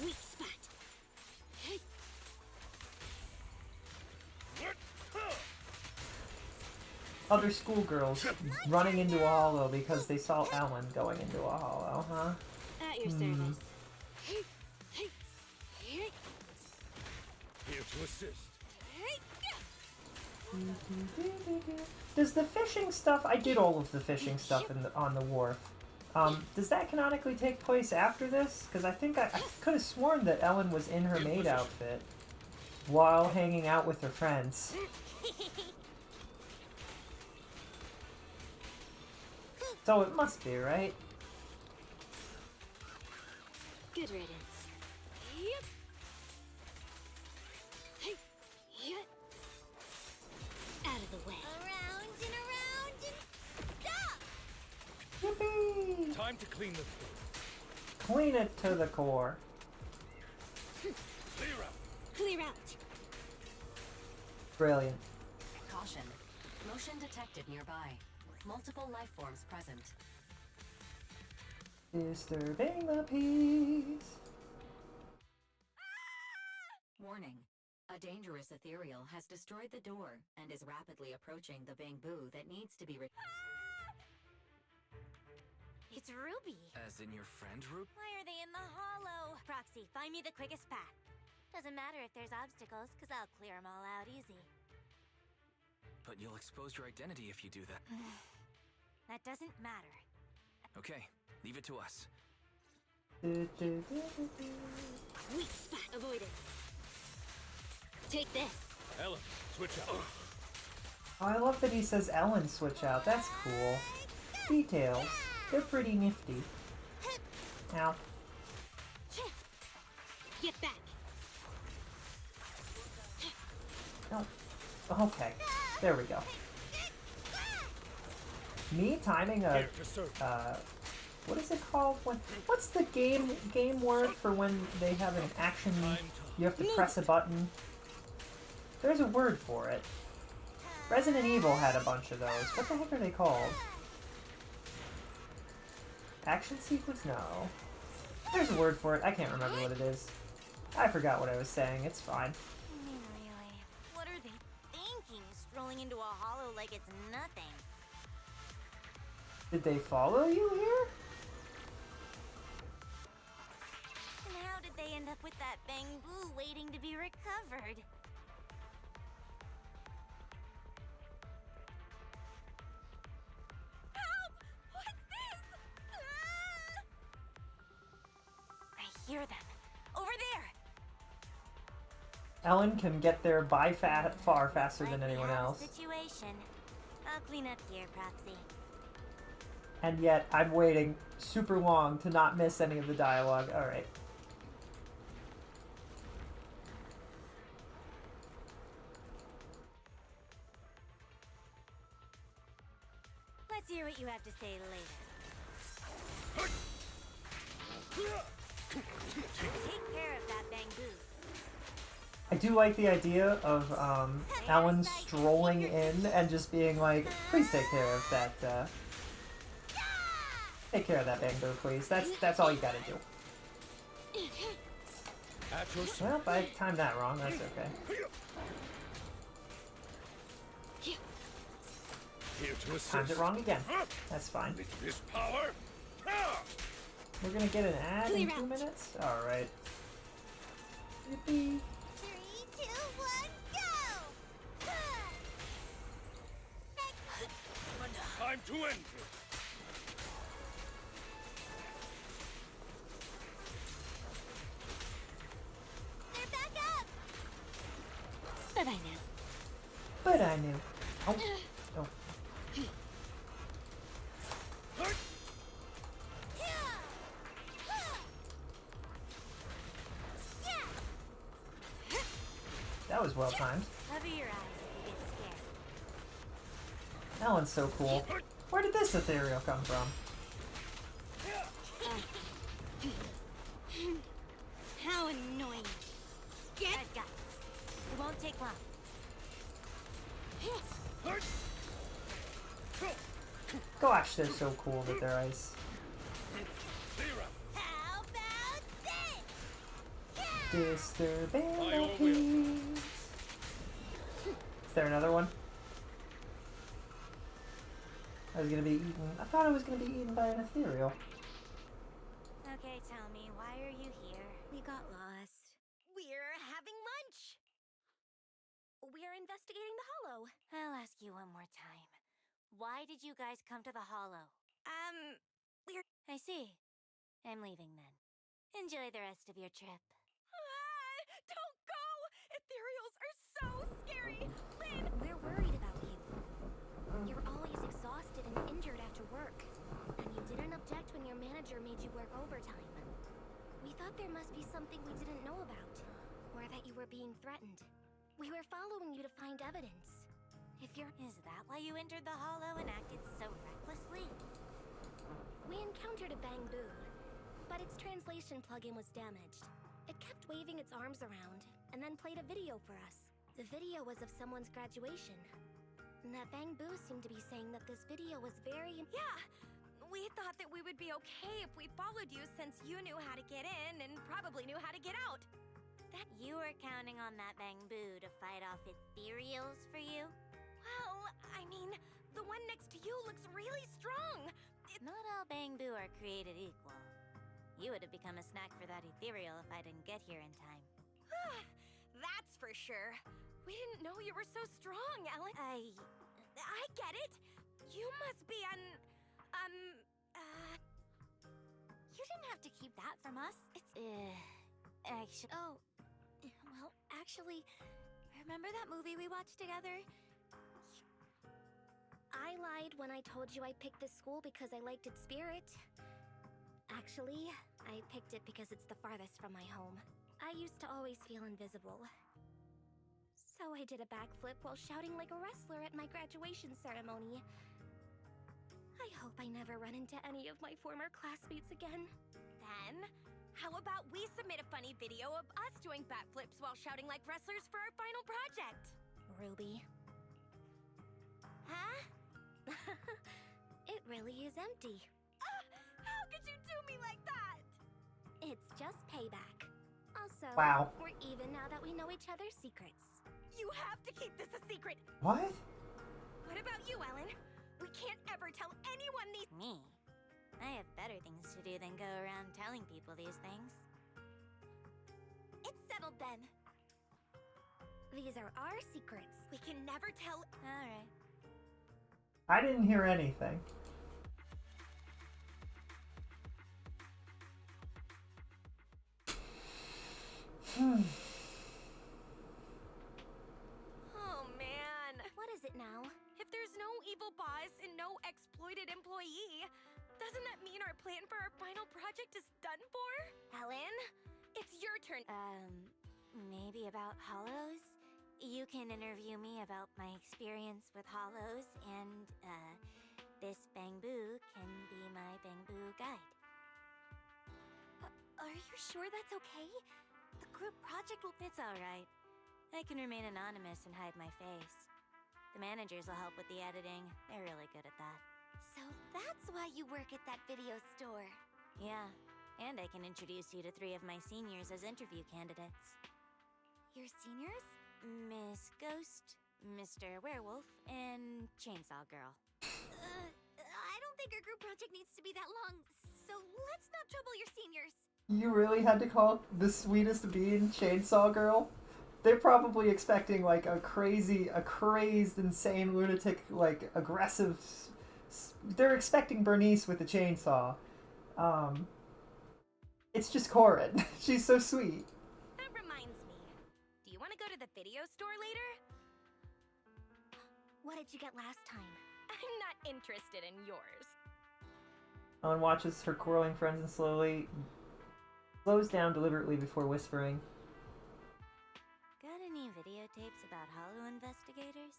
Weak spot. Hey. other schoolgirls running into a hollow because they saw Ellen going into a hollow, huh? At your service. Here to assist. Does the fishing stuff... I did all of the fishing stuff on the wharf. Does that canonically take place after this? Because I think I could have sworn that Ellen was in her maid outfit while hanging out with her friends. So it must be, right? Good riddance. Yep. Hey. Yep. Out of the way. Around and around and stop! Yippee! Time to clean the floor. Clean it to the core. Clear out. Clear out. Brilliant. Caution. Motion detected nearby. Multiple life forms present. Disturbing the peace. Warning. A dangerous ethereal has destroyed the door and is rapidly approaching the bamboo that needs to be It's Ruby. As in your friend, Ruby? Why are they in the hollow? Proxy, find me the quickest path. Doesn't matter if there's obstacles, because I'll clear them all out easy. But you'll expose your identity if you do that. That doesn't matter. Okay, leave it to us. Weak spot avoided. Take this. Ellen, switch out. Oh, I love that he says Ellen switch out. That's cool. Details. They're pretty nifty. Ow. Get back. No. Okay. There we go. Me timing a what is it called? What's the game word for when they have an action? You have to press a button. There's a word for it. Resident Evil had a bunch of those. What the heck are they called? Action sequence? No. There's a word for it. I can't remember what it is. I forgot what I was saying. It's fine. I mean, really, what are they thinking? Strolling into a hollow like it's nothing. Did they follow you here? And how did they end up with that bamboo waiting to be recovered? Help! What's this? Ah! I hear them. Over there! Ellen can get there by far faster than anyone else. Situation. I'll clean up here, Proxy. And yet, I'm waiting super long to not miss any of the dialogue. Alright. Let's hear what you have to say later. Take care of that bamboo. I do like the idea of Ellen strolling in and just being like, please take care of that, take care of that bamboo, please. That's all you gotta do. Well, I timed that wrong. That's okay. Here to assist. Timed it wrong again. That's fine. This power. We're gonna get an ad in 2 minutes? Alright. Yippee. 3, 2, 1, go! Time to end it. They're back up! But I know. But I knew. Oh. Oh. That was well timed. Cover your eyes if you get scared. Ellen's so cool. Where did this ethereal come from? How annoying. Get I've got this. It won't take long. Gosh, they're so cool with their ice. How about this? Disturbing the peace. Is there another one? I was gonna be eaten. I thought I was gonna be eaten by an ethereal. Okay, tell me, why are you here? We got lost. We're having lunch! We're investigating the Hollow. I'll ask you one more time. Why did you guys come to the Hollow? I see. I'm leaving then. Enjoy the rest of your trip. Don't go! Ethereals are so scary! Lynn! We're worried about you. You're always exhausted and injured after work. And you didn't object when your manager made you work overtime. We thought there must be something we didn't know about. Or that you were being threatened. We were following you to find evidence. Is that why you entered the Hollow and acted so recklessly? We encountered a bamboo, but its translation plugin was damaged. It kept waving its arms around, and then played a video for us. The video was of someone's graduation. And that bamboo seemed to be saying that this video was very... Yeah! We thought that we would be okay if we followed you since you knew how to get in and probably knew how to get out. That you were counting on that bamboo to fight off ethereals for you? Well, I mean, the one next to you looks really strong. Not all bamboo are created equal. You would have become a snack for that ethereal if I didn't get here in time. That's for sure. We didn't know you were so strong, Ellen. I get it. You must be You didn't have to keep that from us. Actually, remember that movie we watched together? I lied when I told you I picked this school because I liked its spirit. Actually, I picked it because it's the farthest from my home. I used to always feel invisible. So I did a backflip while shouting like a wrestler at my graduation ceremony. I hope I never run into any of my former classmates again. Then, how about we submit a funny video of us doing backflips while shouting like wrestlers for our final project? Ruby. Huh? It really is empty. How could you do me like that? It's just payback. Also, wow. We're even now that we know each other's secrets. You have to keep this a secret. What? What about you, Ellen? We can't ever tell anyone these— Me? I have better things to do than go around telling people these things. It's settled then. These are our secrets. We can never tell— Alright. I didn't hear anything. Oh man. What is it now? If there's no evil boss and no exploited employee, doesn't that mean our plan for our final project is done for? Ellen, it's your turn. Maybe about hollows? You can interview me about my experience with hollows, and, this bamboo can be my bamboo guide. Are you sure that's okay? The group project will— It's alright. I can remain anonymous and hide my face. The managers will help with the editing. They're really good at that. So that's why you work at that video store. Yeah, and I can introduce you to 3 of my seniors as interview candidates. Your seniors? Miss Ghost, Mr. Werewolf, and Chainsaw Girl. I don't think our group project needs to be that long, so let's not trouble your seniors. You really had to call the sweetest being Chainsaw Girl? They're probably expecting like a crazed, insane lunatic, like aggressive. They're expecting Bernice with a chainsaw. It's just Corin. She's so sweet. That reminds me. Do you want to go to the video store later? What did you get last time? I'm not interested in yours. Ellen watches her quarreling friends and slowly slows down deliberately before whispering. Got any videotapes about Hollow investigators?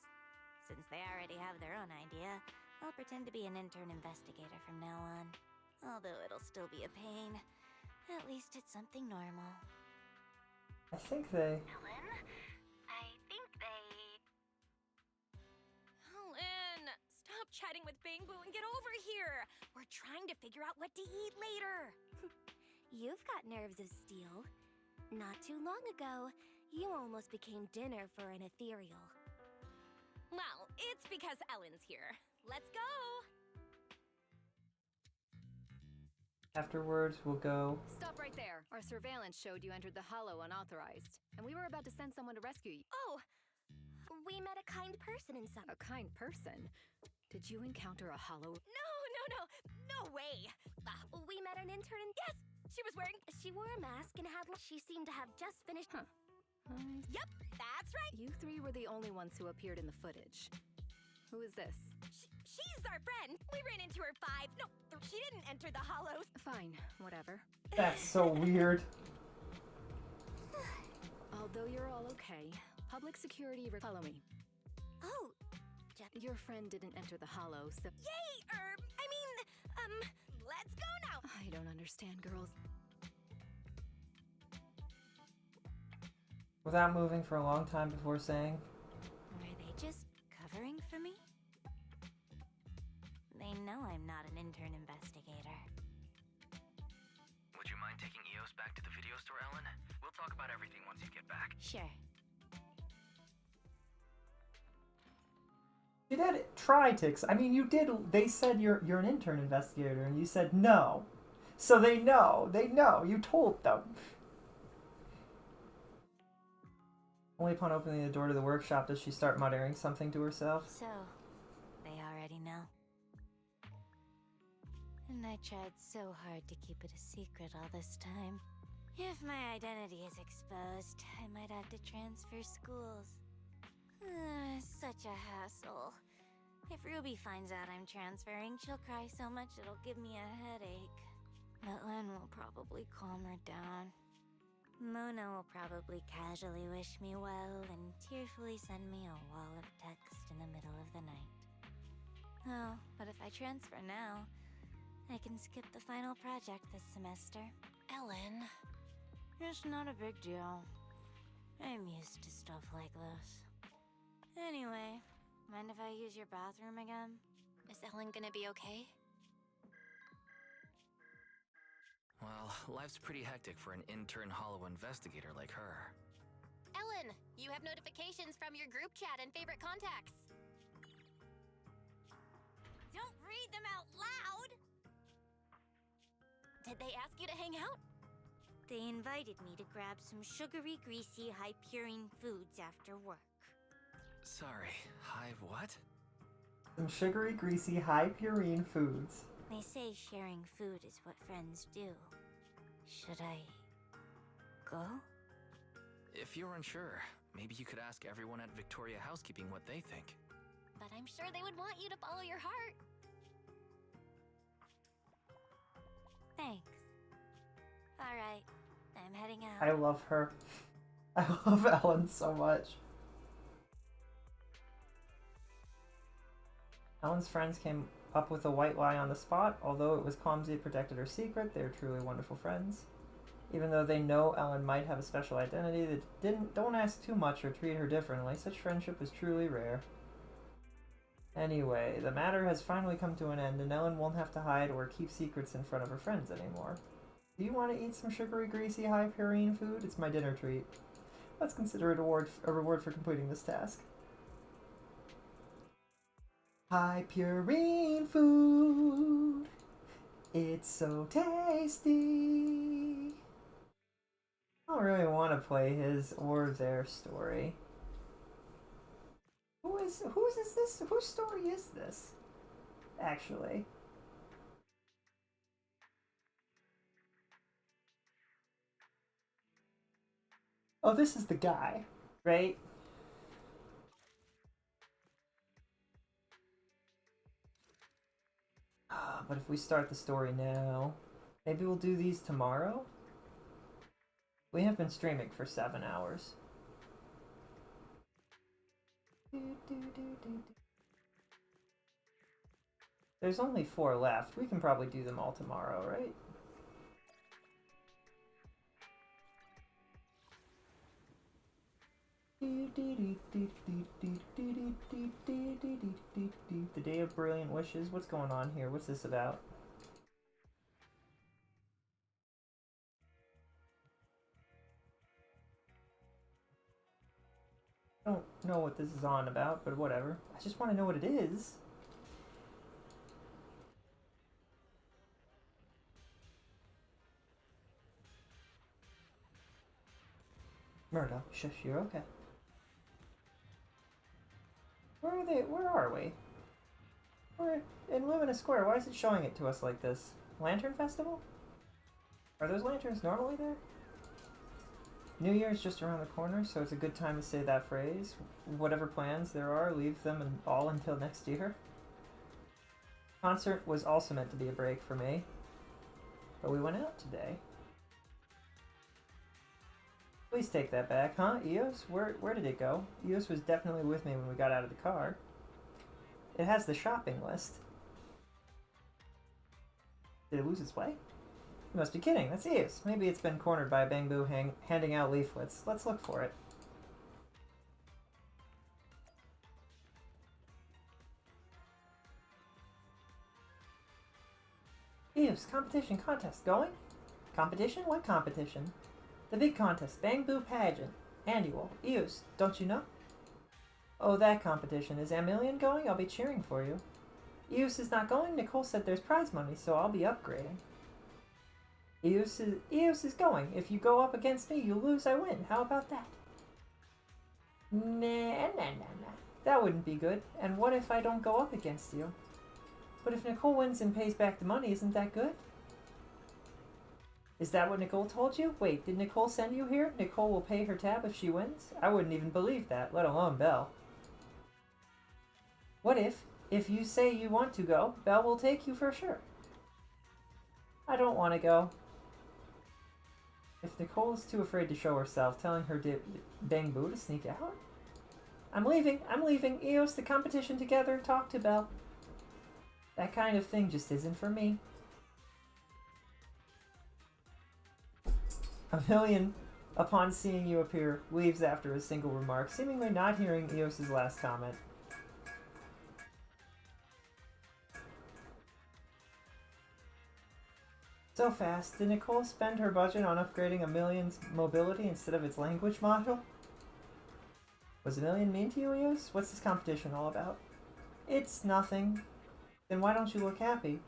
Since they already have their own idea, I'll pretend to be an intern investigator from now on. Although it'll still be a pain. At least it's something normal. I think they... Ellen? I think they... Ellen! Stop chatting with Bangbu and get over here! We're trying to figure out what to eat later! You've got nerves of steel. Not too long ago, you almost became dinner for an ethereal. Well, it's because Ellen's here. Let's go! Afterwards, we'll go. Stop right there. Our surveillance showed you entered the Hollow unauthorized, and we were about to send someone to rescue you. Oh, we met a kind person inside. A kind person? Did you encounter a Hollow? No way. We met an intern and yes, she wore a mask and she seemed to have just finished. Huh. Yep, that's right. You three were the only ones who appeared in the footage. Who is this? She's our friend. We ran into her 5. No, she didn't enter the Hollows. Fine, whatever. That's so weird. Although you're all okay, public security. Follow me. Oh, your friend didn't enter the Hollow, so. Yay! Let's go now. I don't understand, girls. Without moving for a long time before saying, Were they just covering for me? They know I'm not an intern investigator. Would you mind taking EOS back to the video store, Ellen? We'll talk about everything once you get back. Sure. you did try to. I mean, you did. They said you're an intern investigator, and you said no. So they know. They know. You told them. Only upon opening the door to the workshop does she start muttering something to herself. So, they already know. And I tried so hard to keep it a secret all this time. If my identity is exposed, I might have to transfer schools. Such a hassle. If Ruby finds out I'm transferring, she'll cry so much it'll give me a headache. But Len will probably calm her down. Mona will probably casually wish me well and tearfully send me a wall of text in the middle of the night. Oh, but if I transfer now, I can skip the final project this semester. Ellen. It's not a big deal. I'm used to stuff like this. Anyway, mind if I use your bathroom again? Is Ellen gonna be okay? Well, life's pretty hectic for an intern Hollow investigator like her. Ellen, you have notifications from your group chat and favorite contacts. Don't read them out loud! Did they ask you to hang out? They invited me to grab some sugary, greasy, high-purine foods after work. Sorry, Hive what? Some sugary, greasy, high-purine foods. They say sharing food is what friends do. Should I go? If you're unsure, maybe you could ask everyone at Victoria Housekeeping what they think. But I'm sure they would want you to follow your heart. Thanks. Alright, I'm heading out. I love her. I love Ellen so much. Ellen's friends came up with a white lie on the spot. Although it was clumsy, it protected her secret. They're truly wonderful friends. Even though they know Ellen might have a special identity, they don't ask too much or treat her differently. Such friendship is truly rare. Anyway, the matter has finally come to an end, and Ellen won't have to hide or keep secrets in front of her friends anymore. Do you want to eat some sugary, greasy, high-purine food? It's my dinner treat. Let's consider it a reward for completing this task. High-purine food. It's so tasty. I don't really want to play his or their story. Whose story is this? Actually. Oh, this is the guy, right? But if we start the story now, maybe we'll do these tomorrow? We have been streaming for 7 hours. There's only 4 left. We can probably do them all tomorrow, right? The Day of Brilliant Wishes. What's going on here? What's this about? I don't know what this is on about, but whatever. I just want to know what it is. Myrtle, shush, you're okay. Where are they? Where are we? We're in Lumina Square. Why is it showing it to us like this? Lantern Festival? Are those lanterns normally there? New Year's just around the corner, so it's a good time to say that phrase. Whatever plans there are, leave them all until next year. Concert was also meant to be a break for me, but we went out today. Please take that back, huh, Eos? Where did it go? Eos was definitely with me when we got out of the car. It has the shopping list. Did it lose its way? You must be kidding. That's Eos. Maybe it's been cornered by a Bangbu handing out leaflets. Let's look for it. Eos, competition contest going? Competition? What competition? The big contest, Bangbu pageant. Annual. Eos, don't you know? Oh, that competition. Is Amelian going? I'll be cheering for you. Eos is not going? Nicole said there's prize money, so I'll be upgrading. Eos is going. If you go up against me, you lose, I win. How about that? Nah. That wouldn't be good. And what if I don't go up against you? But if Nicole wins and pays back the money, isn't that good? Is that what Nicole told you? Wait, did Nicole send you here? Nicole will pay her tab if she wins? I wouldn't even believe that, let alone Belle. What if you say you want to go, Belle will take you for sure. I don't want to go. If Nicole is too afraid to show herself, telling her Bangbu to sneak out? I'm leaving. Eos, the competition together, talk to Belle. That kind of thing just isn't for me. Amelian, upon seeing you appear, leaves after a single remark, seemingly not hearing Eos's last comment. So fast. Did Nicole spend her budget on upgrading Amelian's mobility instead of its language module? Was Amelian mean to you, Eos? What's this competition all about? It's nothing. Then why don't you look happy?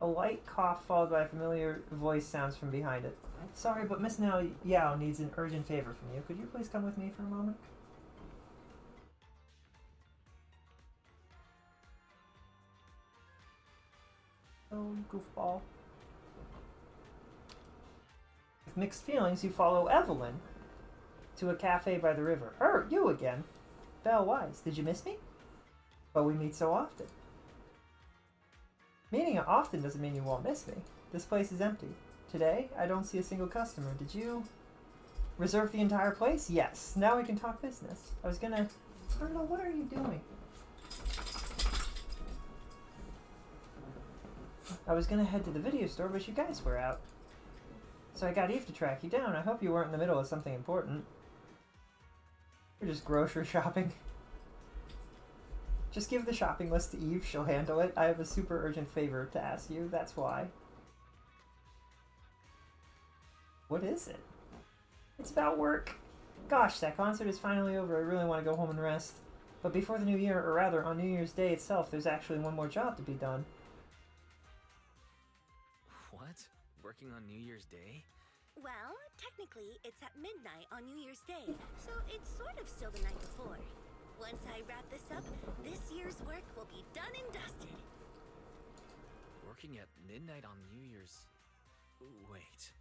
A light cough followed by a familiar voice sounds from behind it. Sorry, but Miss Yao needs an urgent favor from you. Could you please come with me for a moment? Oh, goofball. With mixed feelings, you follow Evelyn to a cafe by the river. Her, you again? Belle Wise, did you miss me? But we meet so often. Meeting often doesn't mean you won't miss me. This place is empty. Today, I don't see a single customer. Did you reserve the entire place? Yes. Now we can talk business. I don't know, what are you doing? I was gonna head to the video store, but you guys were out. So I got Eve to track you down. I hope you weren't in the middle of something important. You're just grocery shopping. Just give the shopping list to Eve, she'll handle it. I have a super urgent favor to ask you, that's why. What is it? It's about work. Gosh, that concert is finally over. I really want to go home and rest. But before the new year, or rather, on New Year's Day itself, there's actually one more job to be done. What? Working on New Year's Day? Well, technically, it's at midnight on New Year's Day, so it's sort of still the night before. Once I wrap this up, this year's work will be done and dusted. Working at midnight on New Year's... Wait.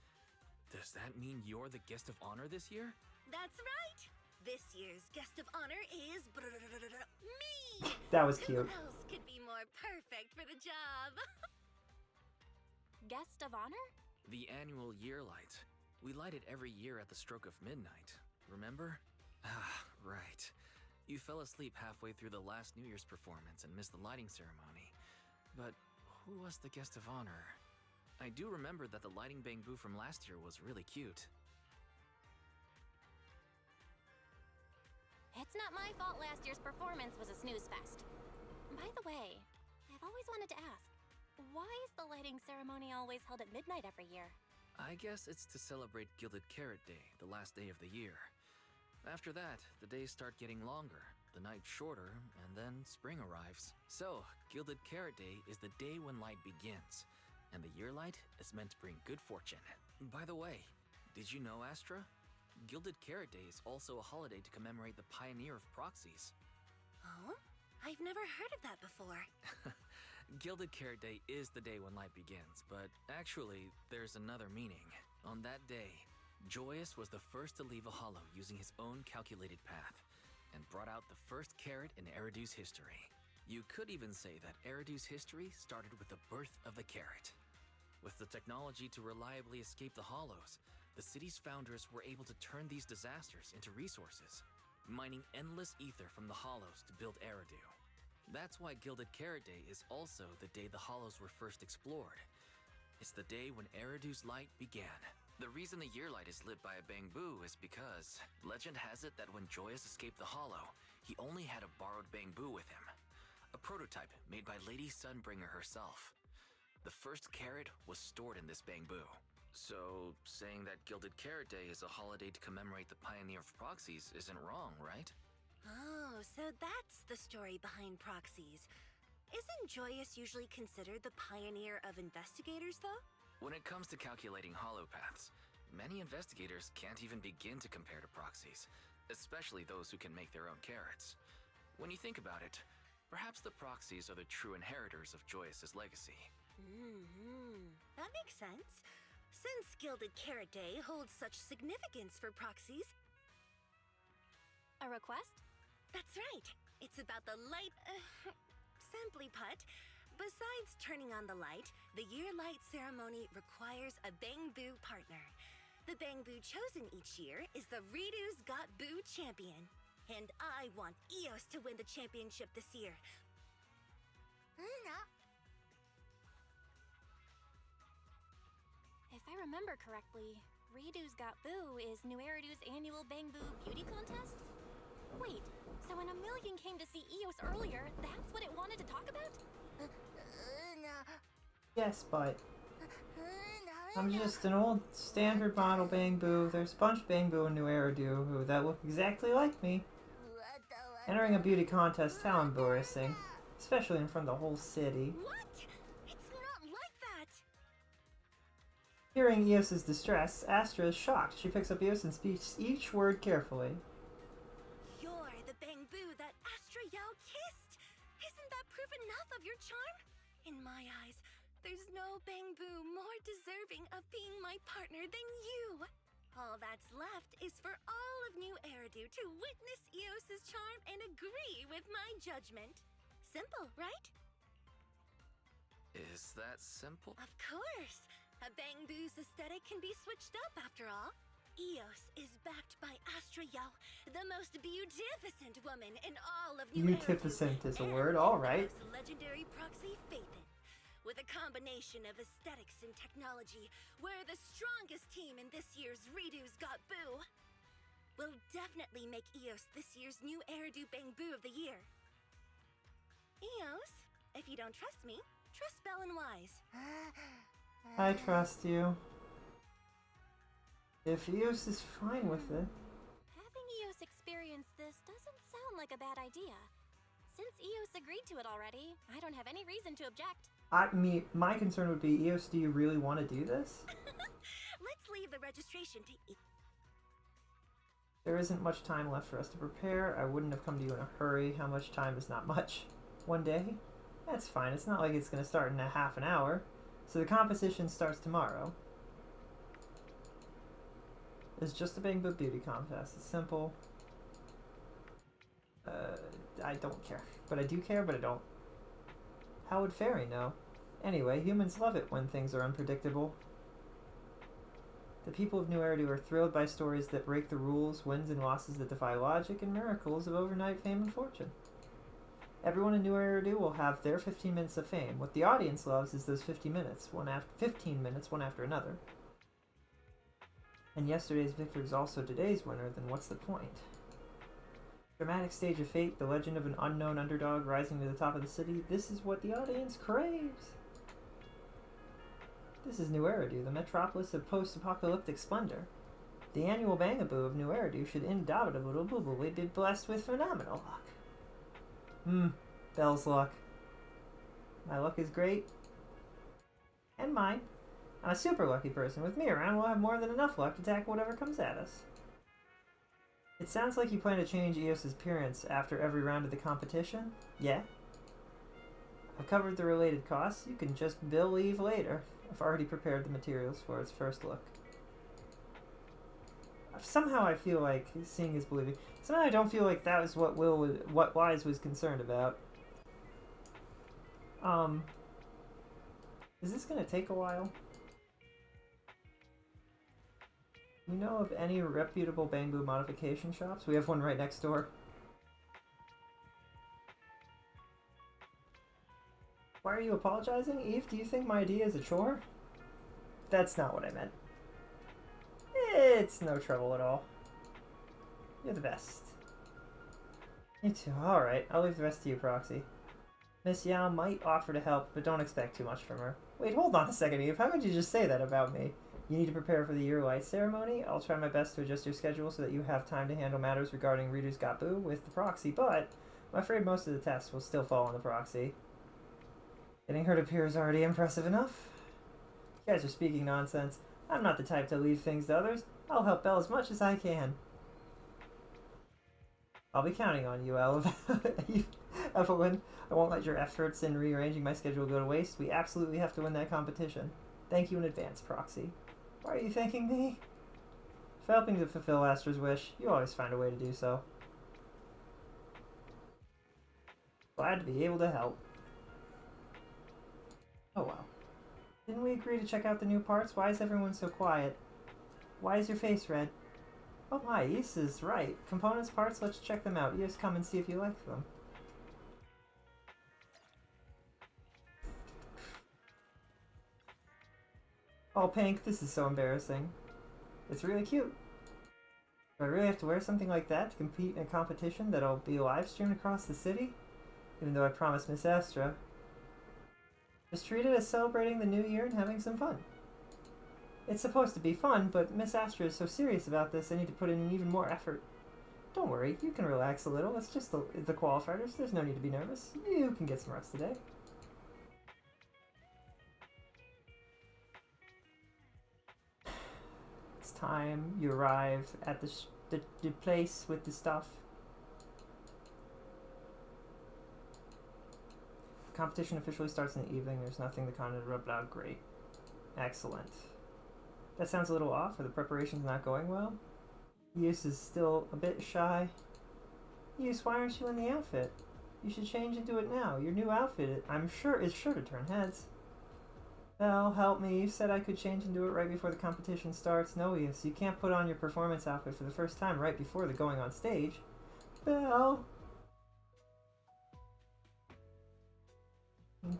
Does that mean you're the guest of honor this year? That's right! This year's guest of honor is... me! That was cute. Who else could be more perfect for the job? Guest of honor? The annual year light. We light it every year at the stroke of midnight. Remember? Ah, right. You fell asleep halfway through the last New Year's performance and missed the lighting ceremony. But who was the guest of honor? I do remember that the lighting Bangbu from last year was really cute. It's not my fault last year's performance was a snooze fest. By the way, I've always wanted to ask, why is the lighting ceremony always held at midnight every year? I guess it's to celebrate Gilded Carrot Day, the last day of the year. After that, the days start getting longer, the night shorter, and then spring arrives. So, Gilded Carrot Day is the day when light begins, and the year light is meant to bring good fortune. By the way, Did you know, Astra? Gilded Carrot Day is also a holiday to commemorate the pioneer of proxies. Oh? I've never heard of that before. Gilded Carrot Day is the day when light begins, but actually, there's another meaning. On that day, Joyous was the first to leave a hollow using his own calculated path, and brought out the first carrot in Eridu's history. You could even say that Eridu's history started with the birth of the carrot. With the technology to reliably escape the hollows, the city's founders were able to turn these disasters into resources, mining endless ether from the hollows to build Eridu. That's why Gilded Carrot Day is also the day the hollows were first explored. It's the day when Eridu's light began. The reason the year light is lit by a bamboo is because legend has it that when Joyous escaped the hollow, he only had a borrowed bamboo with him, a prototype made by Lady Sunbringer herself. The first carrot was stored in this bamboo. So, saying that Gilded Carrot Day is a holiday to commemorate the pioneer of proxies isn't wrong, right? Oh, so that's the story behind proxies. Isn't Joyous usually considered the pioneer of investigators, though? When it comes to calculating hollow paths, many investigators can't even begin to compare to proxies, especially those who can make their own carrots. When you think about it, perhaps the proxies are the true inheritors of Joyous's legacy. That makes sense. Since Gilded Carrot Day holds such significance for proxies. A request? That's right. It's about the light. Simply put, besides turning on the light, the year light ceremony requires a bamboo partner. The bamboo chosen each year is the Ridu's Got Boo champion. And I want Eos to win the championship this year. If I remember correctly, Ridu's Got Boo is New Eridu's annual Bamboo Beauty Contest? Wait, so when Aemilion came to see Eos earlier, that's what it wanted to talk about? Yes, but I'm just an old standard model bamboo. There's a bunch of bamboo in New Eridu that look exactly like me. Entering a beauty contest, how embarrassing. Especially in front of the whole city. What? It's not like that! Hearing Eos's distress, Astra is shocked. She picks up Eos and speaks each word carefully. You're the bamboo that Astra Yao kissed! Isn't that proof enough of your charm? In my eyes, there's no bamboo more deserving of being my partner than you! All that's left is for all of New Eridu to witness Eos's charm and agree with my judgment. Simple, right? Is that simple? Of course! A bamboo's aesthetic can be switched up after all. Eos is backed by Astra Yao, the most beautificent woman in all of New Eridu. Beautificent is a word, alright. The most legendary proxy Phaethon. With a combination of aesthetics and technology, we're the strongest team in this year's Ridu's Got Boo. We'll definitely make Eos this year's New Eridu Bamboo of the Year. Eos, if you don't trust me, trust Bell and Wise. I trust you. If Eos is fine with it. Having Eos experience this doesn't sound like a bad idea. Since Eos agreed to it already, I don't have any reason to object. My concern would be, Eos, do you really want to do this? Let's leave the registration to... There isn't much time left for us to prepare. I wouldn't have come to you in a hurry. How much time is not much? 1 day? That's fine. It's not like it's going to start in a half an hour. So the competition starts tomorrow. It's just a bamboo beauty contest. It's simple. I don't care. But I do care, but I don't. How would Fairy know? Anyway, humans love it when things are unpredictable. The people of New Eridu are thrilled by stories that break the rules, wins and losses that defy logic, and miracles of overnight fame and fortune. Everyone in New Eridu will have their 15 minutes of fame. What the audience loves is those 15 minutes, one after another. And yesterday's victor is also today's winner, then what's the point? Dramatic stage of fate, the legend of an unknown underdog rising to the top of the city. This is what the audience craves. This is New Eridu, the metropolis of post-apocalyptic splendor. The annual Bangaboo of New Eridu should indubitably be blessed with phenomenal luck. Bell's luck. My luck is great. And mine. I'm a super lucky person. With me around, we'll have more than enough luck to tackle whatever comes at us. It sounds like you plan to change Eos's appearance after every round of the competition? Yeah? I've covered the related costs. You can just bill Eve later. I've already prepared the materials for its first look. Somehow I feel like seeing is believing. Somehow I don't feel like that was what Wise was concerned about. Is this gonna take a while? You know of any reputable bamboo modification shops? We have one right next door. Why are you apologizing? Eve, do you think my idea is a chore? That's not what I meant. It's no trouble at all. You're the best. You too. Alright, I'll leave the rest to you, Proxy. Miss Yao might offer to help, but don't expect too much from her. Wait, hold on a second, Eve. How could you just say that about me? You need to prepare for the Year Light ceremony. I'll try my best to adjust your schedule so that you have time to handle matters regarding Reader's Gabu with the Proxy, but I'm afraid most of the tasks will still fall on the Proxy. Getting her to appear is already impressive enough. You guys are speaking nonsense. I'm not the type to leave things to others. I'll help Belle as much as I can. I'll be counting on you, Evelyn. I won't let your efforts in rearranging my schedule go to waste. We absolutely have to win that competition. Thank you in advance, Proxy. Why are you thanking me? For helping to fulfill Astra's wish. You always find a way to do so. Glad to be able to help. Oh well. Didn't we agree to check out the new parts? Why is everyone so quiet? Why is your face red? Oh my, East is right. Components, parts, let's check them out. You just come and see if you like them. Oh, Pink, this is so embarrassing. It's really cute. Do I really have to wear something like that to compete in a competition that'll be live streamed across the city? Even though I promised Miss Astra. Just treat it as celebrating the new year and having some fun. It's supposed to be fun, but Miss Astra is so serious about this I need to put in even more effort. Don't worry, you can relax a little. It's just the qualifiers. There's no need to be nervous. You can get some rest today. It's time you arrive at the place with the stuff. The competition officially starts in the evening. There's nothing the content rubbed out. Great. Excellent. That sounds a little off. Are the preparations not going well? Yus is still a bit shy. Yus, why aren't you in the outfit? You should change into it now. Your new outfit, I'm sure, is sure to turn heads. Belle, help me. You said I could change into it right before the competition starts. No, Yus, you can't put on your performance outfit for the first time right before the going on stage. Belle!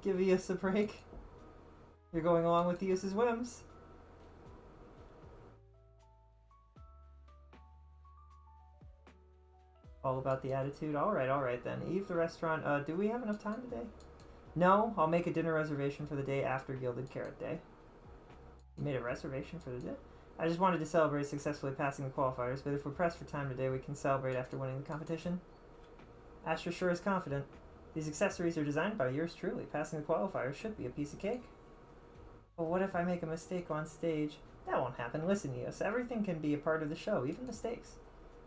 Give Yus a break. You're going along with Yus's whims. All about the attitude. Alright then. Eve, the restaurant. Do we have enough time today? No, I'll make a dinner reservation for the day after Gilded Carrot Day. You made a reservation for the day? I just wanted to celebrate successfully passing the qualifiers, but if we're pressed for time today, we can celebrate after winning the competition. Astra sure is confident. These accessories are designed by yours truly. Passing the qualifiers should be a piece of cake. But what if I make a mistake on stage? That won't happen. Listen, Eos, everything can be a part of the show, even mistakes.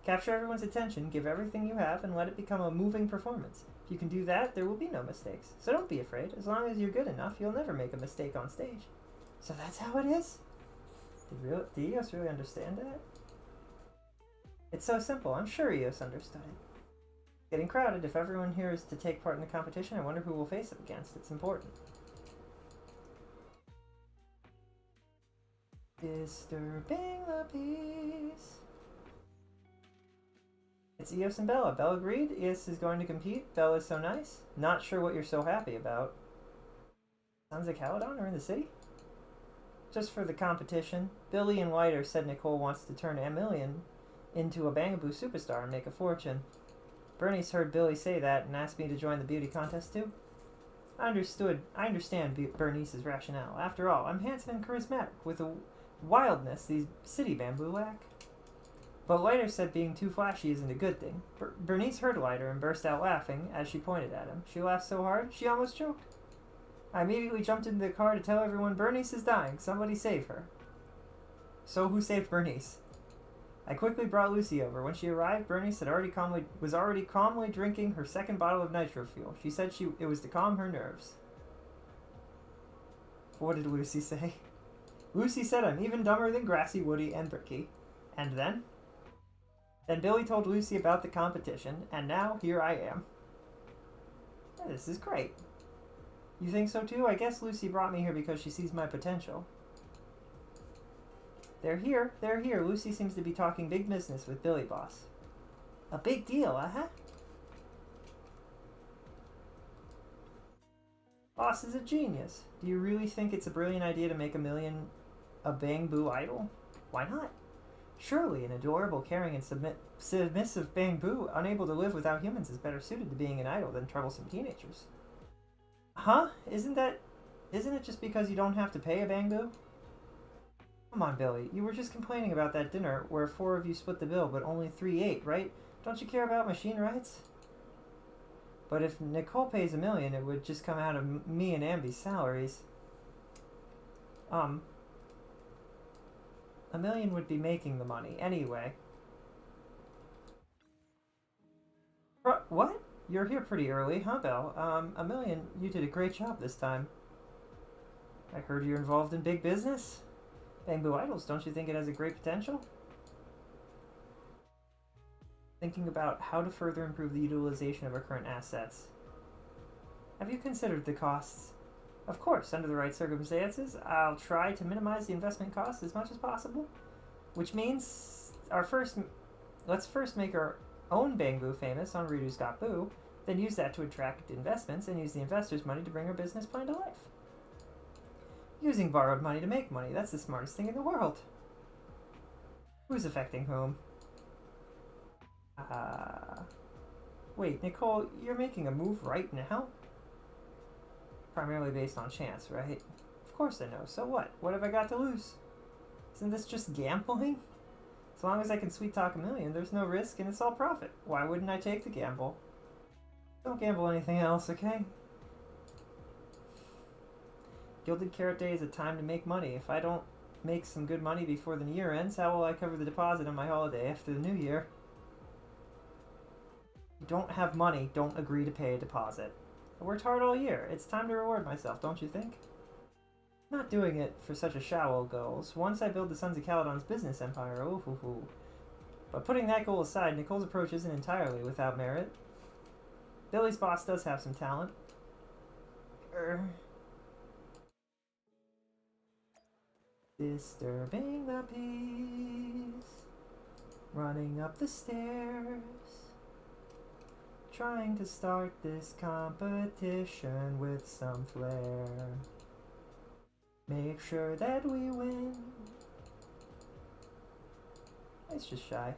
Capture everyone's attention, give everything you have, and let it become a moving performance. If you can do that, there will be no mistakes. So don't be afraid. As long as you're good enough, you'll never make a mistake on stage. So that's how it is? Did Eos really understand that? It's so simple. I'm sure Eos understood it. Getting crowded. If everyone here is to take part in the competition, I wonder who we'll face it against. It's important. Disturbing the peace. It's Eos and Bella. Bella agreed. Eos is going to compete. Bella is so nice. Not sure what you're so happy about. Sounds like Caledon are in the city? Just for the competition. Billy and Lighter said Nicole wants to turn Emilian into a Bangaboo superstar and make a fortune. Bernice heard Billy say that and asked me to join the beauty contest too. I understand Bernice's rationale. After all, I'm handsome and charismatic, with a wildness these city bamboo lack. But Lighter said being too flashy isn't a good thing. Bernice heard Lighter and burst out laughing as she pointed at him. She laughed so hard, she almost choked. I immediately jumped into the car to tell everyone Bernice is dying. Somebody save her. So who saved Bernice? I quickly brought Lucy over. When she arrived, Bernice was already calmly drinking her second bottle of nitro fuel. She said it was to calm her nerves. What did Lucy say? Lucy said I'm even dumber than Grassy, Woody, and Bricky. And then? Then Billy told Lucy about the competition, and now here I am. This is great. You think so too? I guess Lucy brought me here because she sees my potential. They're here. Lucy seems to be talking big business with Billy Boss. A big deal, uh-huh? Boss is a genius. Do you really think it's a brilliant idea to make $1 a Bang Boo idol? Why not? Surely an adorable, caring, and submissive Bang Boo, unable to live without humans, is better suited to being an idol than troublesome teenagers. Huh? Isn't it just because you don't have to pay a Bang Boo? Come on, Billy. You were just complaining about that dinner where 4 of you split the bill, but only 3 ate, right? Don't you care about machine rights? But if Nicole pays $1 million, it would just come out of me and Amby's salaries. $1 million would be making the money anyway. What? You're here pretty early, huh, Belle? $1 million. You did a great job this time. I heard you're involved in big business. Bang Boo Idols, don't you think it has a great potential? Thinking about how to further improve the utilization of our current assets. Have you considered the costs? Of course, under the right circumstances, I'll try to minimize the investment costs as much as possible. Which means let's first make our own Bang Boo famous on Redo's Got Boo, then use that to attract investments and use the investors' money to bring our business plan to life. Using borrowed money to make money, that's the smartest thing in the world. Who's affecting whom? Wait, Nicole, you're making a move right now? Primarily based on chance, right? Of course I know. So what? What have I got to lose? Isn't this just gambling? As long as I can sweet talk $1 million, there's no risk and it's all profit. Why wouldn't I take the gamble? Don't gamble anything else, okay? Gilded Carrot Day is a time to make money. If I don't make some good money before the year ends, how will I cover the deposit on my holiday after the new year? You don't have money, don't agree to pay a deposit. I worked hard all year. It's time to reward myself, don't you think? I'm not doing it for such a shallow goals. Once I build the Sons of Caledon's business empire, ooh. But putting that goal aside, Nicole's approach isn't entirely without merit. Billy's boss does have some talent. Disturbing the peace, running up the stairs, trying to start this competition with some flair. Make sure that we win. It's just shy.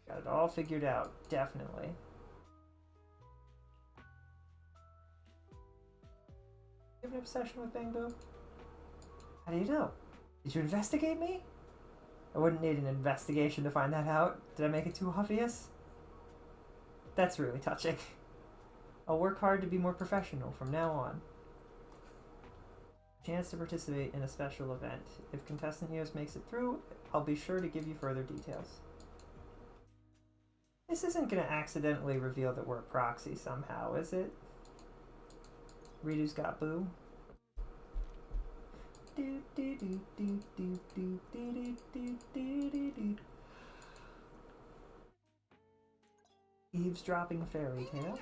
Got it all figured out, definitely. You have an obsession with Bang Boo? How do you know? Did you investigate me? I wouldn't need an investigation to find that out. Did I make it too obvious? That's really touching. I'll work hard to be more professional from now on. Chance to participate in a special event. If contestant Eos makes it through, I'll be sure to give you further details. This isn't going to accidentally reveal that we're a proxy somehow, is it? Redo's Got Boo. Eavesdropping fairy tale.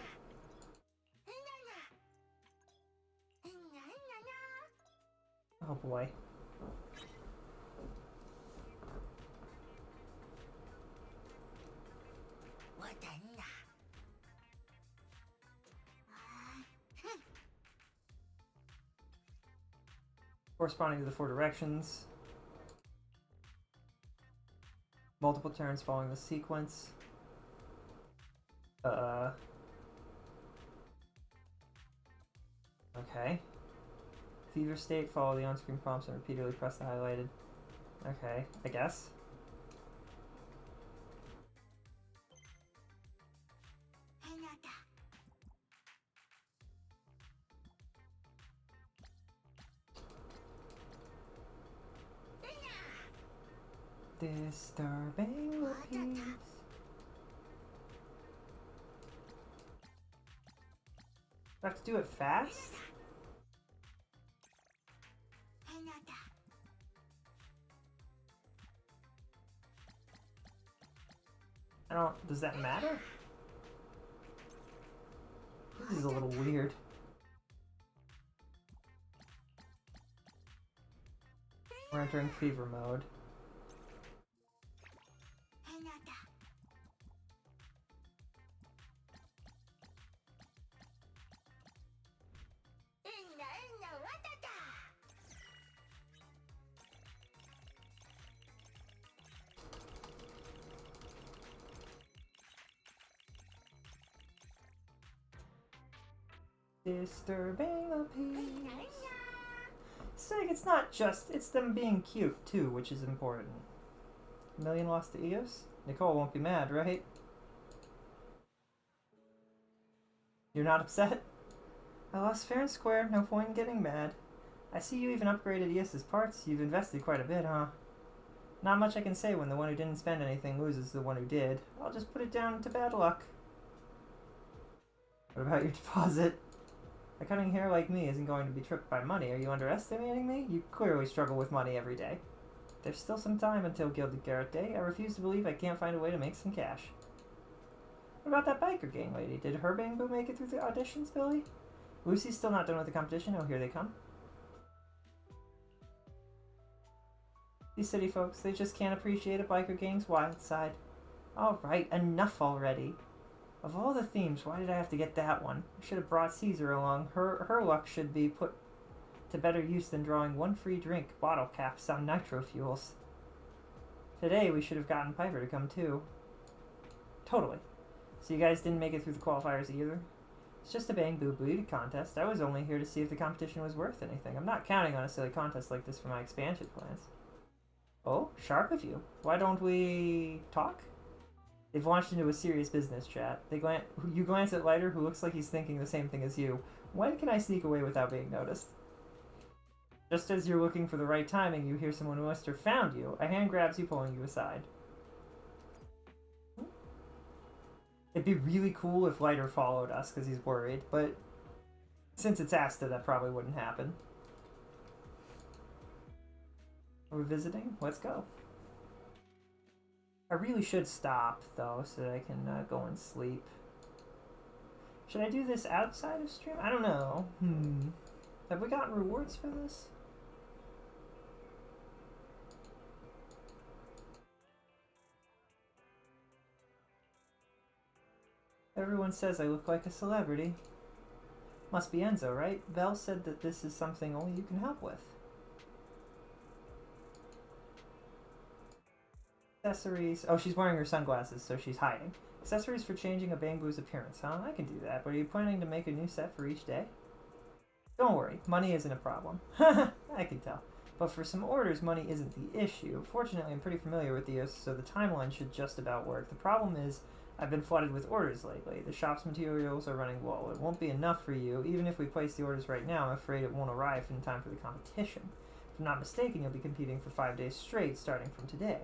Oh boy. Corresponding to the 4 directions. Multiple turns following the sequence. Okay. Fever state, follow the on-screen prompts and repeatedly press the highlighted. Okay, I guess. Disturbing the peace. I have to do it fast? I don't... Does that matter? This is a little weird. We're entering fever mode. Disturbing the peace. It's like it's not just, it's them being cute too, which is important. A million lost to Eos? Nicole won't be mad, right? You're not upset? I lost fair and square, no point in getting mad. I see you even upgraded Eos's parts. You've invested quite a bit, huh? Not much I can say when the one who didn't spend anything loses the one who did. I'll just put it down to bad luck. What about your deposit? A cutting hair like me isn't going to be tripped by money. Are you underestimating me? You clearly struggle with money every day. There's still some time until Gilded Garret Day. I refuse to believe I can't find a way to make some cash. What about that biker gang lady? Did her bamboo make it through the auditions, Billy? Lucy's still not done with the competition. Oh, here they come. These city folks, they just can't appreciate a biker gang's wild side. Alright, enough already. Of all the themes, why did I have to get that one? I should have brought Caesar along. Her luck should be put to better use than drawing one free drink bottle caps on nitro fuels. Today, we should have gotten Piper to come too. Totally. So you guys didn't make it through the qualifiers either? It's just a bamboo beauty contest. I was only here to see if the competition was worth anything. I'm not counting on a silly contest like this for my expansion plans. Oh, sharp of you. Why don't we talk? They've launched into a serious business chat. You glance at Lighter, who looks like he's thinking the same thing as you. When can I sneak away without being noticed? Just as you're looking for the right timing, you hear someone who must have found you. A hand grabs you, pulling you aside. It'd be really cool if Lighter followed us because he's worried, but since it's Asta, that probably wouldn't happen. Are we visiting? Let's go. I really should stop, though, so that I can go and sleep. Should I do this outside of stream? I don't know. Have we gotten rewards for this? Everyone says I look like a celebrity. Must be Enzo, right? Belle said that this is something only you can help with. Accessories. Oh, she's wearing her sunglasses, so she's hiding. Accessories for changing a bamboo's appearance, huh? I can do that, but are you planning to make a new set for each day? Don't worry, money isn't a problem. I can tell. But for some orders, money isn't the issue. Fortunately, I'm pretty familiar with these, so the timeline should just about work. The problem is, I've been flooded with orders lately. The shop's materials are running low. It won't be enough for you. Even if we place the orders right now, I'm afraid it won't arrive in time for the competition. If I'm not mistaken, you'll be competing for 5 days straight, starting from today.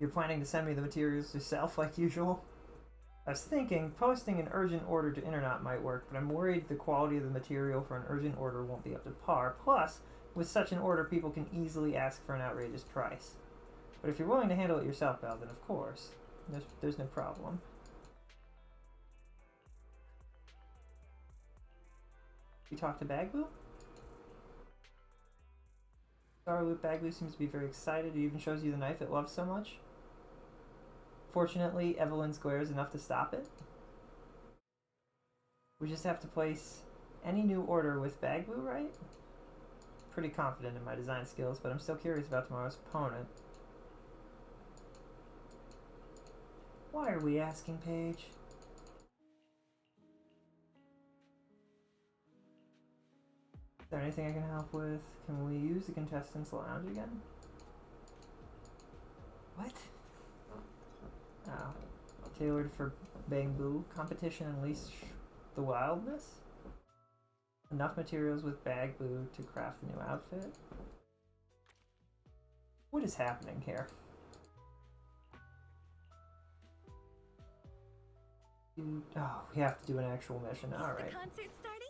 You're planning to send me the materials yourself, like usual? I was thinking, posting an urgent order to Internet might work, but I'm worried the quality of the material for an urgent order won't be up to par. Plus, with such an order, people can easily ask for an outrageous price. But if you're willing to handle it yourself, Belle, then of course. There's no problem. You talk to Bagloo? Starloop Bagloo seems to be very excited. It even shows you the knife it loves so much. Fortunately, Evelyn's glare is enough to stop it. We just have to place any new order with Bagloo, right? Pretty confident in my design skills, but I'm still curious about tomorrow's opponent. Why are we asking, Paige? Is there anything I can help with? Can we use the contestants' lounge again? What? Oh. Tailored for bamboo. Competition unleash the wildness? Enough materials with Bagloo to craft a new outfit? What is happening here? Oh, we have to do an actual mission. All right. Is the concert starting?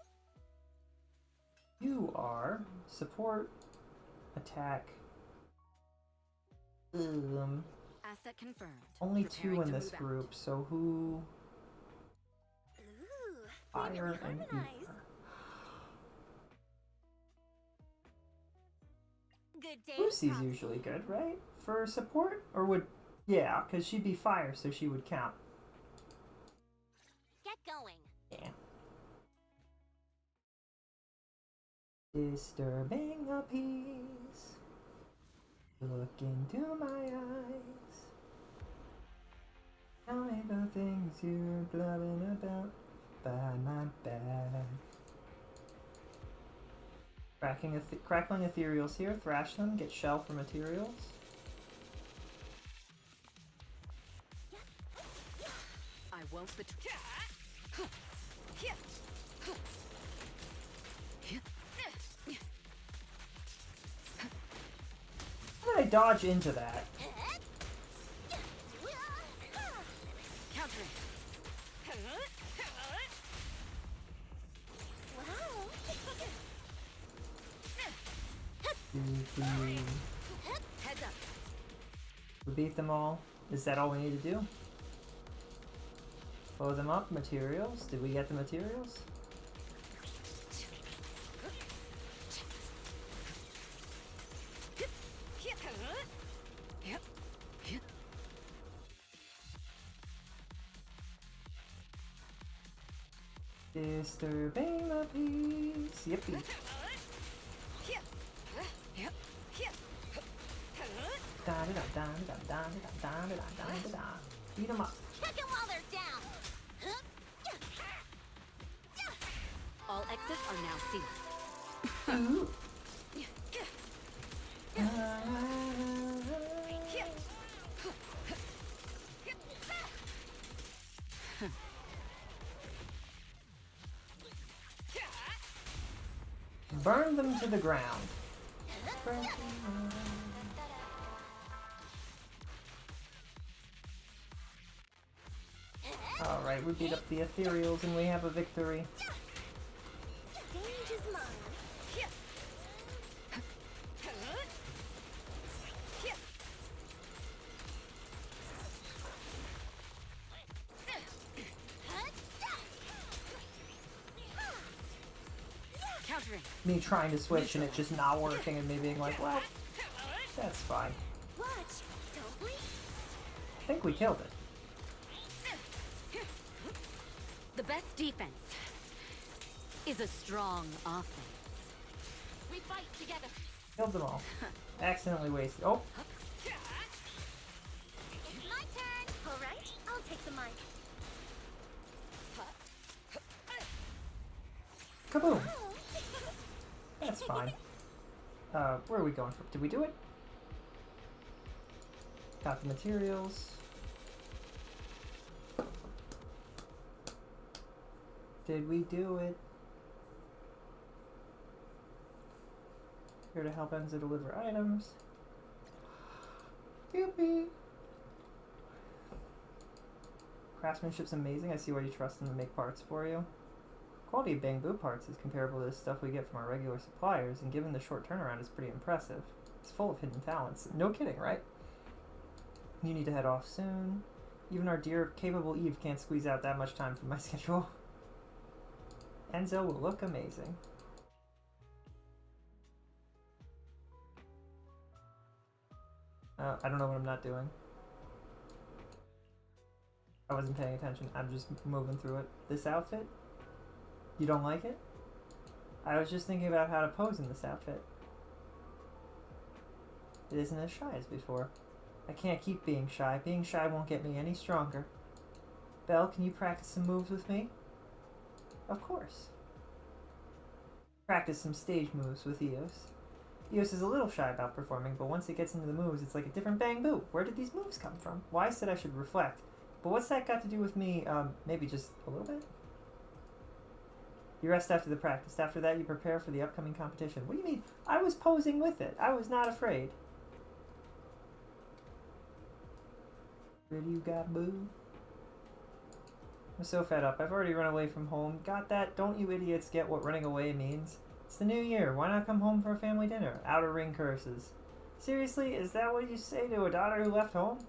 You are support, attack. Asset confirmed. Only Preparing two in to this move out. group, so who? Ooh, Fire we and harmonize. Ether. Good day. Lucy's usually good, right? For support? Or would... Yeah, because she'd be fire, so she would count. Get going. Yeah. Disturbing a peace. Look into my eyes. Tell me the things you're blabbing about behind my back. Crackling ethereals here. Thrash them. Get shell for materials. I won't betray. How did I dodge into that? Countering. Heads up. We beat them all. Is that all we need to do? Blow them up. Materials. Did we get the materials? Disturbing the peace. Yippee. Beat them up. Kick them while they're down. All exits are now sealed. Ooh. Burn them to the ground. Alright, we beat up the ethereals and we have a victory. Stage is mine. Countering. Me trying to switch and it just not working and me being like, well, that's fine. Watch, don't we? I think we killed it. The best defense is a strong offense. We fight together. Killed them all. Accidentally wasted. Oh, It's my turn. All right, I'll take the mic. kaboom! That's fine. Where are we going from? Did we do it? Got the materials. Did we do it? Here to help Enzo deliver items. Yippee! Craftsmanship's amazing. I see why you trust them to make parts for you. Quality of bamboo parts is comparable to the stuff we get from our regular suppliers, and given the short turnaround, it's pretty impressive. It's full of hidden talents. No kidding, right? You need to head off soon. Even our dear, capable Eve can't squeeze out that much time from my schedule. Enzo will look amazing. I don't know what I'm not doing. I wasn't paying attention. I'm just moving through it. This outfit? You don't like it? I was just thinking about how to pose in this outfit. It isn't as shy as before. I can't keep being shy. Being shy won't get me any stronger. Belle, can you practice some moves with me? Of course. Practice some stage moves with Eos. Eos is a little shy about performing, but once it gets into the moves, it's like a different bang boo. Where did these moves come from? Well, I said I should reflect. But what's that got to do with me? Maybe just a little bit? You rest after the practice. After that, you prepare for the upcoming competition. What do you mean? I was posing with it. I was not afraid. What do you got, boo? I'm so fed up. I've already run away from home. Got that? Don't you idiots get what running away means? It's the new year. Why not come home for a family dinner? Outer ring curses. Seriously? Is that what you say to a daughter who left home?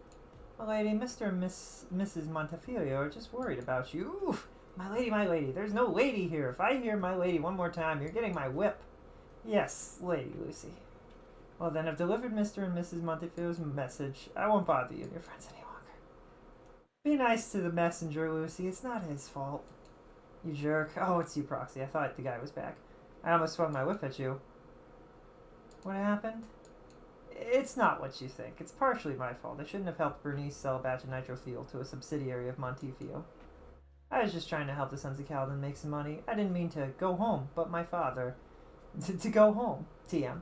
My lady, Mr. and Mrs. Montefiore are just worried about you. Oof! My lady, there's no lady here. If I hear my lady one more time, you're getting my whip. Yes, Lady Lucy. Well then, I've delivered Mr. and Mrs. Montefiore's message. I won't bother you and your friends any longer. Be nice to the messenger, Lucy. It's not his fault. You jerk. Oh, it's you, Proxy. I thought the guy was back. I almost swung my whip at you. What happened? It's not what you think. It's partially my fault. I shouldn't have helped Bernice sell a batch of nitro-fuel to a subsidiary of Montefiore. I was just trying to help the Sons of Kaladin make some money. I didn't mean to go home, but my father... to go home. TM.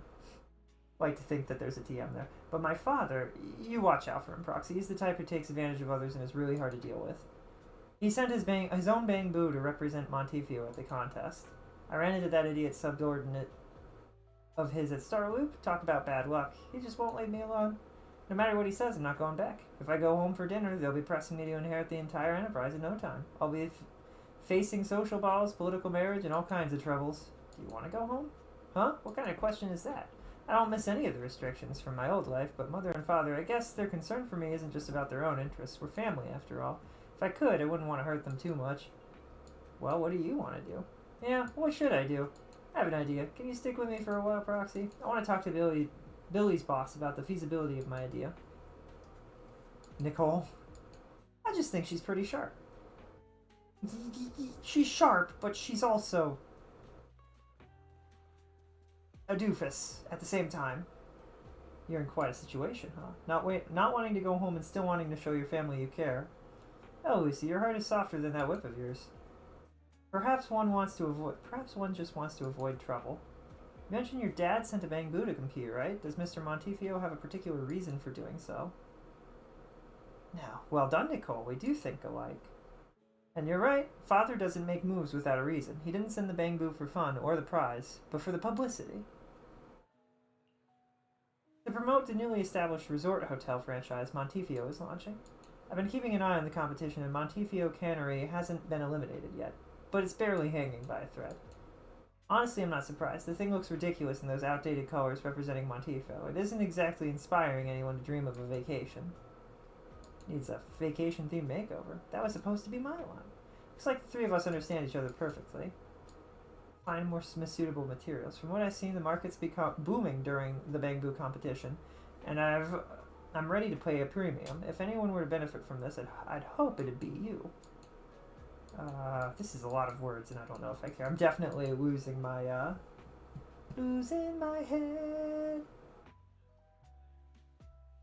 Like to think that there's a TM there. But my father... You watch out for him, Proxy. He's the type who takes advantage of others and is really hard to deal with. He sent his own Bang Boo to represent Montefiore at the contest. I ran into that idiot subordinate of his at Starloop. Talk about bad luck. He just won't leave me alone. No matter what he says, I'm not going back. If I go home for dinner, they'll be pressing me to inherit the entire enterprise in no time. I'll be facing social balls, political marriage, and all kinds of troubles. Do you want to go home? Huh? What kind of question is that? I don't miss any of the restrictions from my old life, but Mother and Father, I guess their concern for me isn't just about their own interests. We're family, after all. If I could, I wouldn't want to hurt them too much. Well, what do you want to do? Yeah, what should I do? I have an idea. Can you stick with me for a while, Proxy? I want to talk to Billy's boss about the feasibility of my idea. Nicole? I just think she's pretty sharp. She's sharp, but she's also a doofus at the same time. You're in quite a situation, huh? Not wanting to go home and still wanting to show your family you care. Oh, Lucy, your heart is softer than that whip of yours. Perhaps one just wants to avoid trouble. You mentioned your dad sent a Bang Boo to compete, right? Does Mr. Montefiore have a particular reason for doing so? No. Well done, Nicole. We do think alike. And you're right. Father doesn't make moves without a reason. He didn't send the Bang Boo for fun or the prize, but for the publicity. To promote the newly established resort hotel franchise Montefiore is launching. I've been keeping an eye on the competition, and Montefiore Cannery hasn't been eliminated yet, but it's barely hanging by a thread. Honestly, I'm not surprised. The thing looks ridiculous in those outdated colors representing Montefiore. It isn't exactly inspiring anyone to dream of a vacation. Needs a vacation-themed makeover. That was supposed to be my line. Looks like the three of us understand each other perfectly. Find more suitable materials. From what I've seen, the market's become booming during the Bang Boo competition, and I'm ready to pay a premium. If anyone were to benefit from this, I'd hope it'd be you. This is a lot of words, and I don't know if I care. I'm definitely losing my head.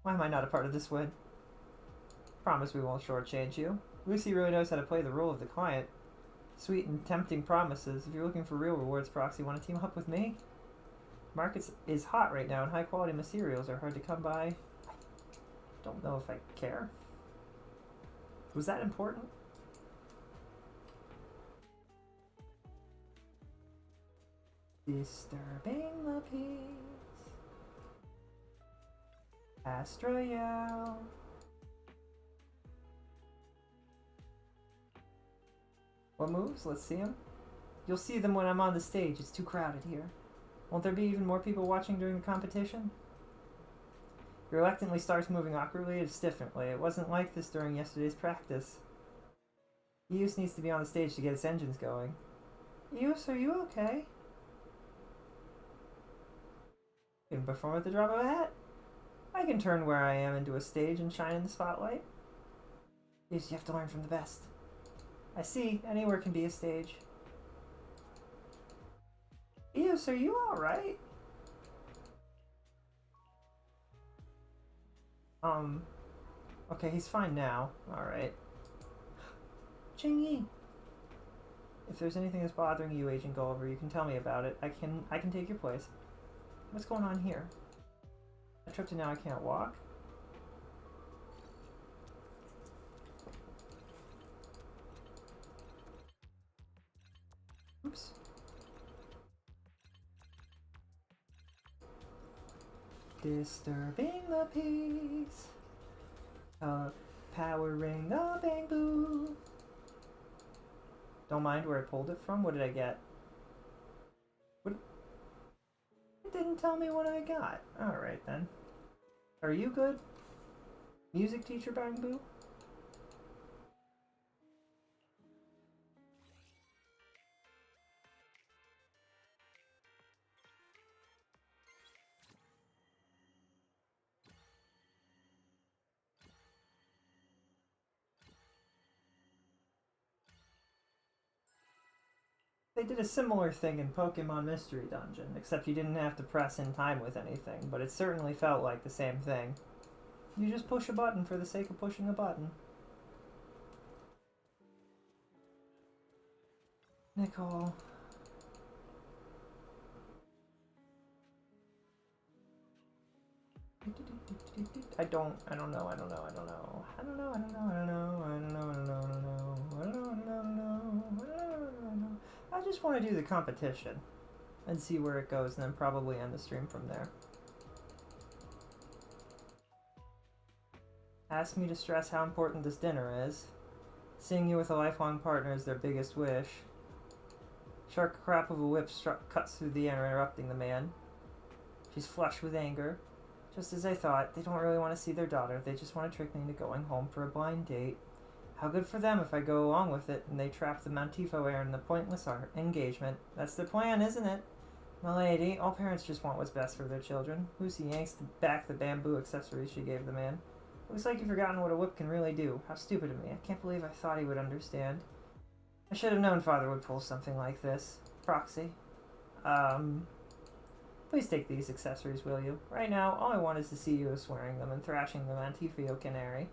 Why am I not a part of this win? Promise we won't shortchange you. Lucy really knows how to play the role of the client. Sweet and tempting promises. If you're looking for real rewards, Proxy, want to team up with me? Market is hot right now, and high-quality materials are hard to come by. I don't know if I care. Was that important? Disturbing the peace. Astroyal. What moves? Let's see them. You'll see them when I'm on the stage. It's too crowded here. Won't there be even more people watching during the competition? He reluctantly starts moving awkwardly and stiffly. It wasn't like this during yesterday's practice. Eus needs to be on the stage to get its engines going. Eus, are you okay? You can perform at the drop of a hat. I can turn where I am into a stage and shine in the spotlight. Eus, you have to learn from the best. I see. Anywhere can be a stage. Eus, are you alright? Okay, he's fine now. Alright. Chingy! If there's anything that's bothering you, Agent Gulliver, you can tell me about it. I can take your place. What's going on here? A trip to now I can't walk? Oops. Disturbing the peace. power ring of bamboo. Don't mind where I pulled it from. What did I get? What? It didn't tell me what I got. Alright then. Are you good? Music teacher bamboo? They did a similar thing in Pokemon Mystery Dungeon, except you didn't have to press in time with anything, but it certainly felt like the same thing. You just push a button for the sake of pushing a button. Nicole. I don't know. I just want to do the competition and see where it goes and then probably end the stream from there. Ask me to stress how important this dinner is. Seeing you with a lifelong partner is their biggest wish. Sharp crap of a whip cuts through the air, interrupting the man. She's flushed with anger. Just as I thought, they don't really want to see their daughter. They just want to trick me into going home for a blind date. How good for them if I go along with it and they trap the Montifo heir in the pointless engagement. That's their plan, isn't it? Milady, all parents just want what's best for their children. Lucy yanks back the bamboo accessories she gave the man. Looks like you've forgotten what a whip can really do. How stupid of me. I can't believe I thought he would understand. I should have known Father would pull something like this. Proxy. Please take these accessories, will you? Right now, all I want is to see you wearing them and thrashing the Montifio canary.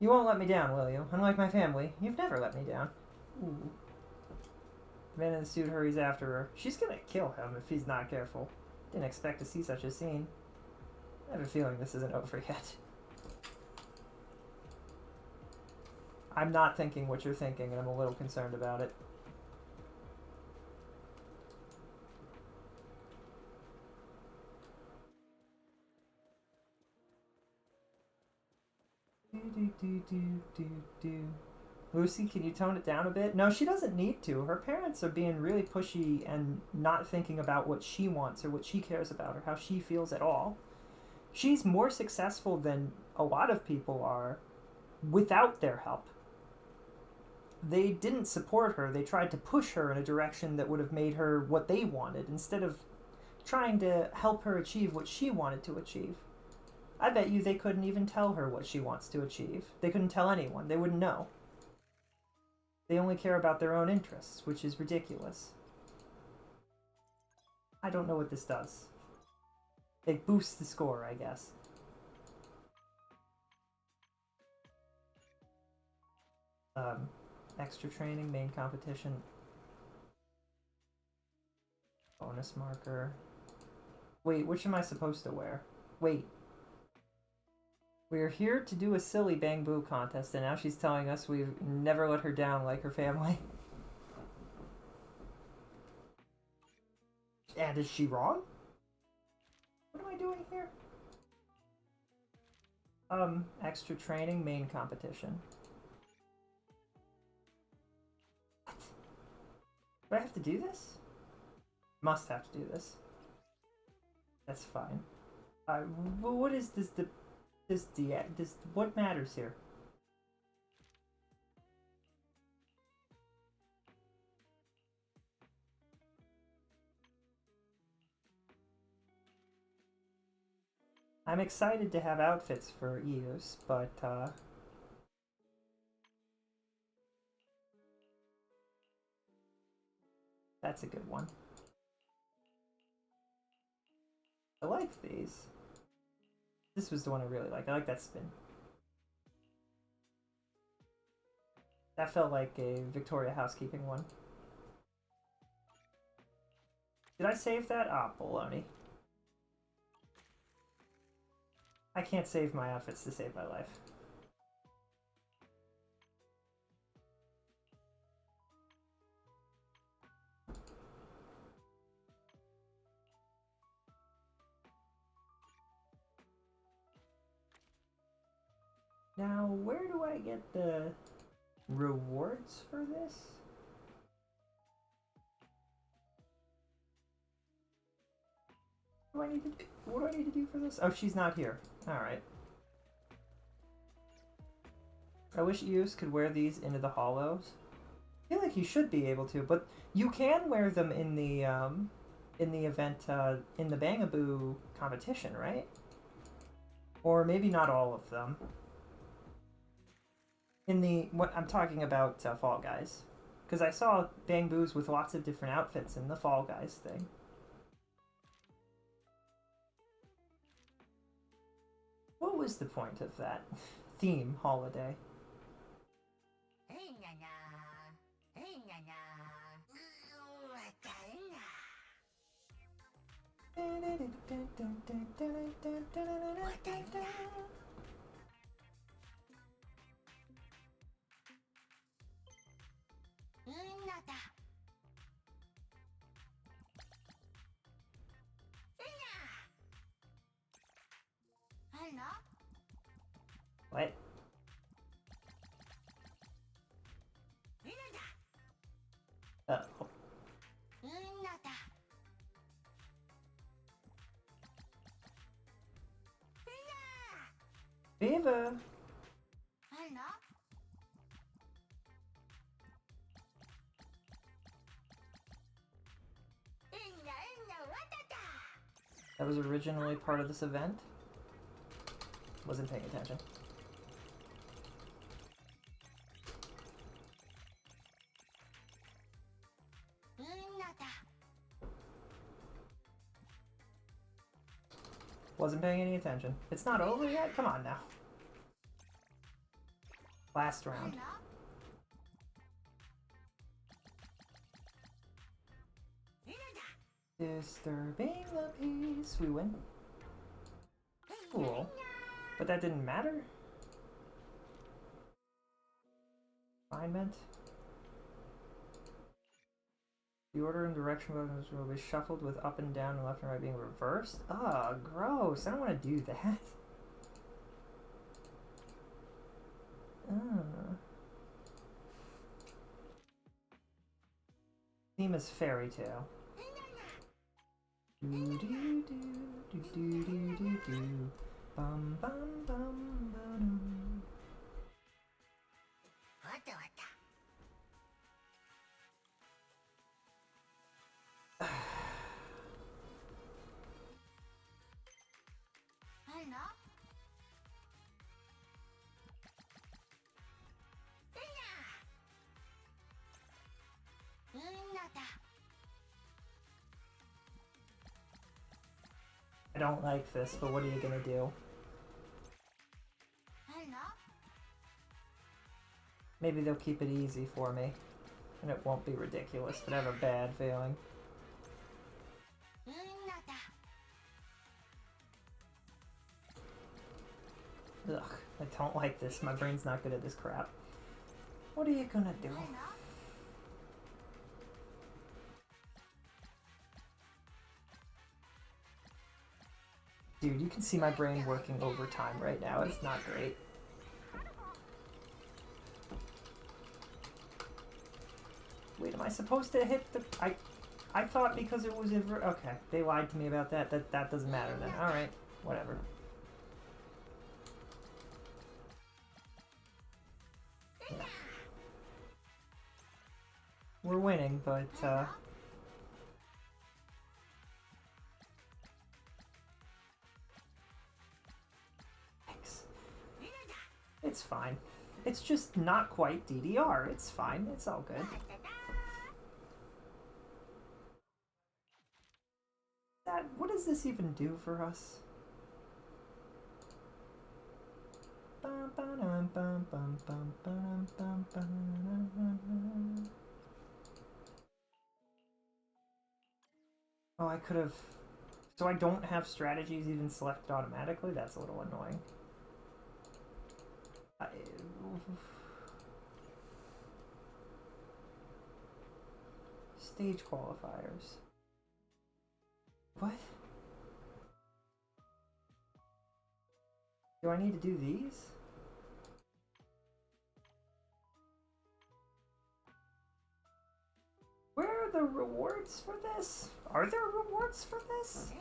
You won't let me down, will you? Unlike my family, you've never let me down. Ooh. The man in the suit hurries after her. She's gonna kill him if he's not careful. Didn't expect to see such a scene. I have a feeling this isn't over yet. I'm not thinking what you're thinking, and I'm a little concerned about it. Lucy, can you tone it down a bit? No, she doesn't need to. Her parents are being really pushy and not thinking about what she wants or what she cares about or how she feels at all. She's more successful than a lot of people are without their help. They didn't support her. They tried to push her in a direction that would have made her what they wanted instead of trying to help her achieve what she wanted to achieve. I bet you they couldn't even tell her what she wants to achieve. They couldn't tell anyone. They wouldn't know. They only care about their own interests, which is ridiculous. I don't know what this does. It boosts the score, I guess. Extra training, main competition. Bonus marker. Wait, which am I supposed to wear? Wait. We are here to do a silly bamboo contest, and now she's telling us we've never let her down like her family. And is she wrong? What am I doing here? Extra training, main competition. What? Do I have to do this? Must have to do this. That's fine. What is this? What matters here? I'm excited to have outfits for Eos, but that's a good one. I like these. This was the one I really like. I like that spin. That felt like a Victoria housekeeping one. Did I save that? Ah, baloney. I can't save my outfits to save my life. Now, where do I get the rewards for this? What do I need to do for this? Oh, she's not here. Alright. I wish Eos could wear these into the hollows. I feel like he should be able to, but you can wear them in the event, in the Bangaboo competition, right? Or maybe not all of them. In the, what I'm talking about, Fall Guys. Because I saw Bangaboos with lots of different outfits in the Fall Guys thing. What was the point of that theme holiday? What? Oh. Viva! That was originally part of this event? Wasn't paying attention. Wasn't paying any attention. It's not over yet? Come on now. Last round. Disturbing the peace. We win. Cool. But that didn't matter? Refinement. The order and direction buttons will be shuffled with up and down and left and right being reversed? Ugh, gross. I don't want to do that. Theme is fairy tale. Do do do do do do do do. Bum bum bum bum. I don't like this, but what are you gonna do? Maybe they'll keep it easy for me, and it won't be ridiculous, but I have a bad feeling. Ugh, I don't like this. My brain's not good at this crap. What are you gonna do? Dude, you can see my brain working overtime right now. It's not great. Wait, am I supposed to hit the... I thought because it was okay, they lied to me about that. That doesn't matter then. Alright, whatever. Yeah. We're winning, but, it's fine. It's just not quite DDR. It's fine. It's all good. What does this even do for us? Oh, I could have... So I don't have strategies even selected automatically? That's a little annoying. Stage qualifiers. What? Do I need to do these? rewards for this? Are there rewards for this?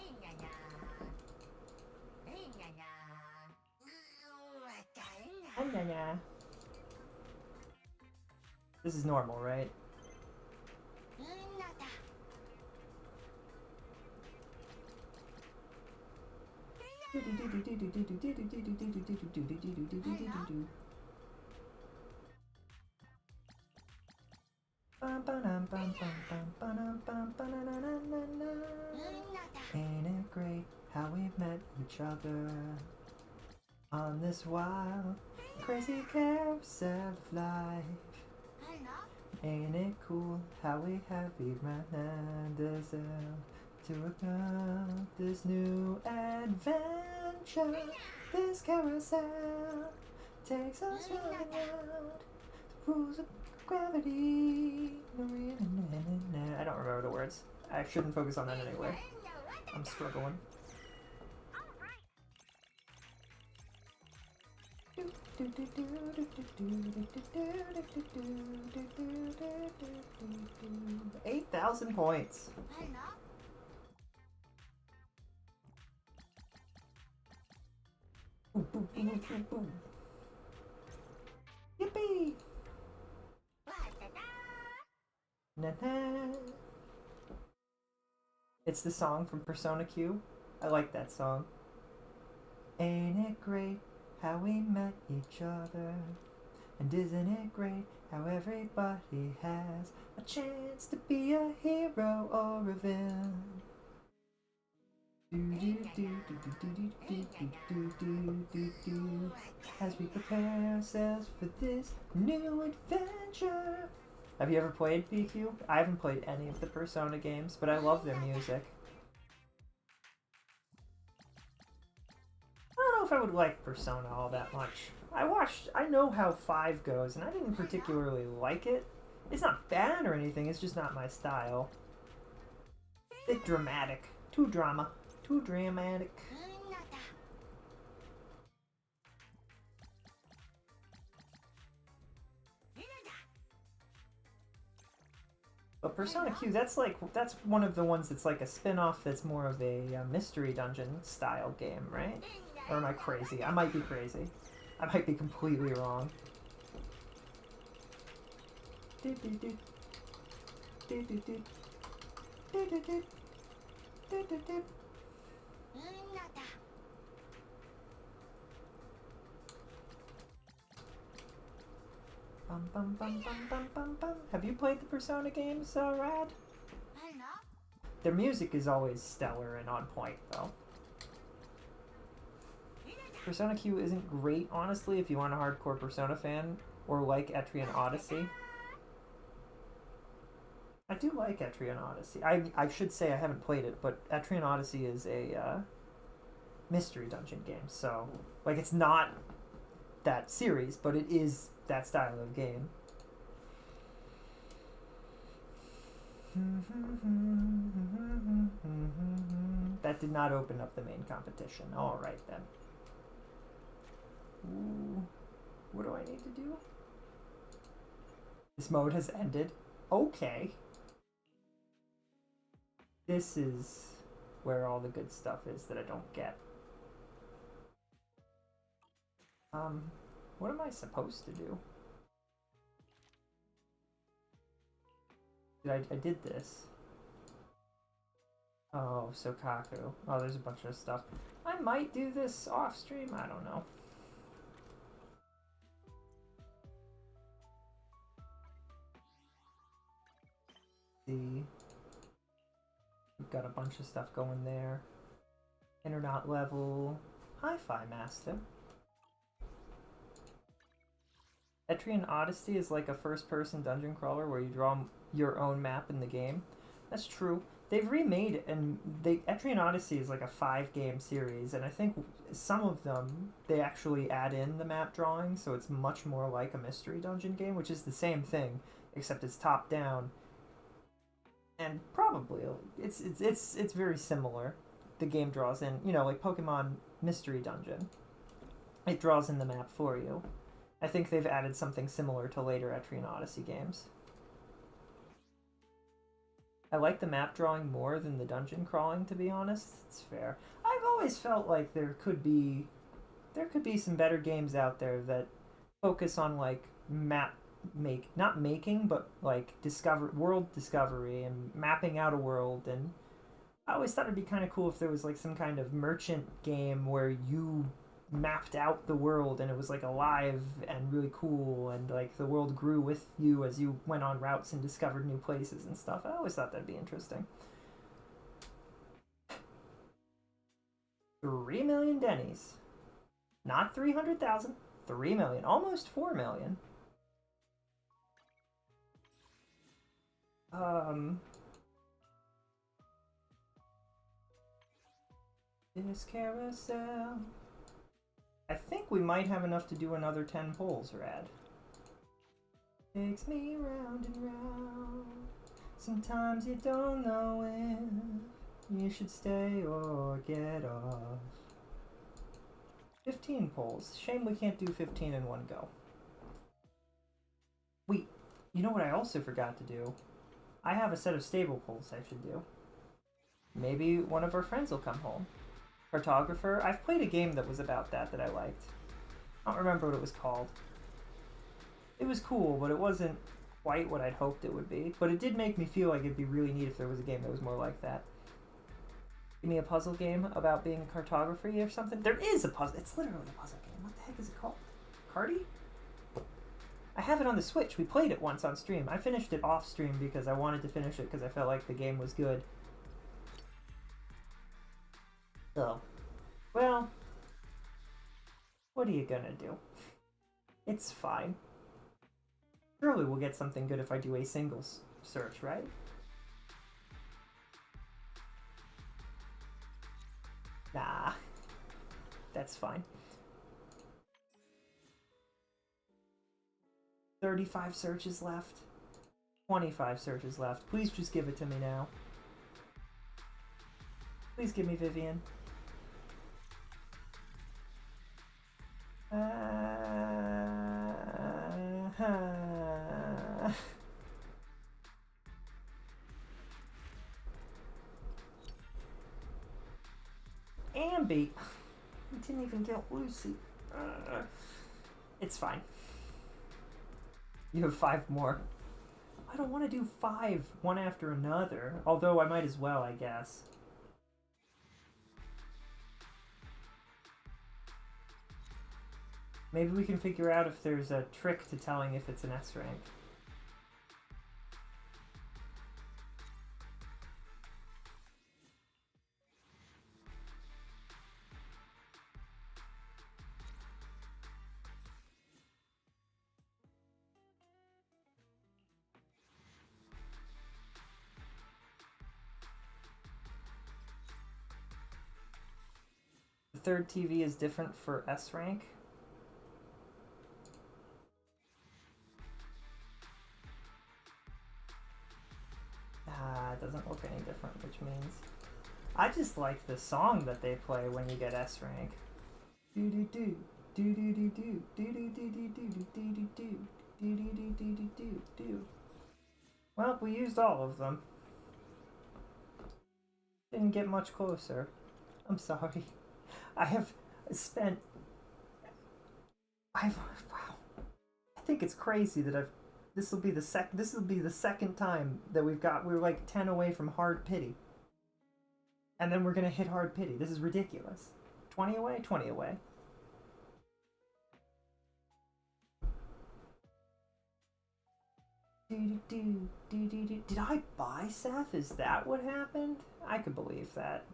This is normal, right? Ain't it great how we met each other on this wild, crazy carousel of life? Ain't it cool how we have reminded to account this new adventure? This carousel takes us round and round. The rules of gravity. I don't remember the words. I shouldn't focus on that anyway. I'm struggling. 8,000 points. Boom, boom, boom, boom, boom. Yippee! Na-na. It's the song from Persona Q. I like that song. Ain't it great how we met each other? And isn't it great how everybody has a chance to be a hero or a villain? As we prepare ourselves for this new adventure. Have you ever played PQ? I haven't played any of the Persona games, but I love their music. I don't know if I would like Persona all that much. I know how 5 goes, and I didn't particularly like it. It's not bad or anything, it's just not my style. Bit dramatic. Too dramatic. But Persona Q, that's one of the ones that's like a spin-off that's more of a mystery dungeon style game, right? Or am I crazy? I might be crazy. I might be completely wrong. Bum, bum, bum, bum, bum, bum, bum. Have you played the Persona games, Rad? Their music is always stellar and on point, though. Persona Q isn't great, honestly, if you want a hardcore Persona fan, or like Etrian Odyssey. I do like Etrian Odyssey. I should say I haven't played it, but Etrian Odyssey is a mystery dungeon game, so, like, it's not that series, but it is that style of game. That did not open up the main competition. Alright then. Ooh. What do I need to do? This mode has ended. Okay. This is where all the good stuff is that I don't get. What am I supposed to do? I did this. Oh, Sokaku. Oh, there's a bunch of stuff. I might do this off stream. I don't know. See. We've got a bunch of stuff going there. Internet level. Hi-Fi Master. Etrian Odyssey is like a first-person dungeon crawler where you draw your own map in the game. That's true. They've remade it, and Etrian Odyssey is like a 5-game series, and I think some of them, they actually add in the map drawing, so it's much more like a mystery dungeon game, which is the same thing, except it's top-down. And probably, it's very similar. The game draws in, you know, like Pokemon Mystery Dungeon. It draws in the map for you. I think they've added something similar to later Etrian Odyssey games. I like the map drawing more than the dungeon crawling, to be honest. It's fair. I've always felt like there could be some better games out there that focus on like not making, but like world discovery and mapping out a world. And I always thought it'd be kind of cool if there was like some kind of merchant game where you mapped out the world and it was like alive and really cool, and like the world grew with you as you went on routes and discovered new places and stuff. I always thought that'd be interesting. 3 million Denny's. Not 300,000. 3 million. Almost 4 million. This carousel. I think we might have enough to do another 10 polls, Rad. Takes me round and round. Sometimes you don't know if you should stay or get off. 15 polls. Shame we can't do 15 in one go. Wait, you know what I also forgot to do? I have a set of stable polls I should do. Maybe one of our friends will come home. Cartographer. I've played a game that was about that I liked. I don't remember what it was called. It was cool, but it wasn't quite what I'd hoped it would be. But it did make me feel like it'd be really neat if there was a game that was more like that. Give me a puzzle game about being cartography or something. There is a puzzle. It's literally a puzzle game. What the heck is it called? Cardi? I have it on the Switch. We played it once on stream. I finished it off stream because I wanted to finish it because I felt like the game was good. So, well, what are you gonna do? It's fine. Surely we'll get something good if I do a single search, right? Nah, that's fine. 35 searches left. 25 searches left. Please just give it to me now. Please give me Vivian. Ambi. We didn't even get Lucy. It's fine. You have 5 more. I don't want to do 5 one after another. Although I might as well, I guess. Maybe we can figure out if there's a trick to telling if it's an S rank. The third TV is different for S rank. It doesn't look any different, which means I just like the song that they play when you get S rank. Do do do do do do do do do do do do do do do do do do do do. Well, we used all of them. Didn't get much closer. I'm sorry. Wow. I think it's crazy that this will be the second time that we're like 10 away from hard pity. And then we're gonna hit hard pity. This is ridiculous. 20 away? 20 away. Did I buy Seth? Is that what happened? I could believe that.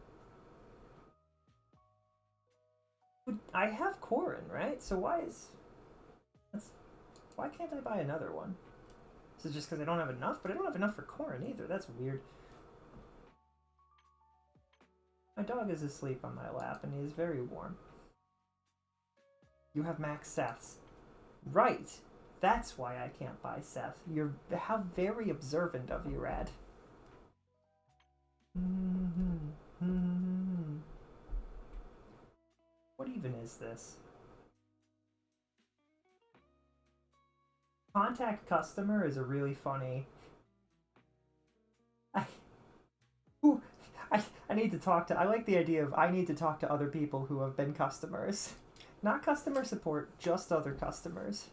I have Corin, right? So why can't I buy another one? Is it just because I don't have enough? But I don't have enough for Corin either. That's weird. My dog is asleep on my lap and he is very warm. You have max Seths. Right! That's why I can't buy Seth. How very observant of you, Rad. What even is this? Contact customer is a really funny... I need to talk to... I like the idea of I need to talk to other people who have been customers. Not customer support, just other customers.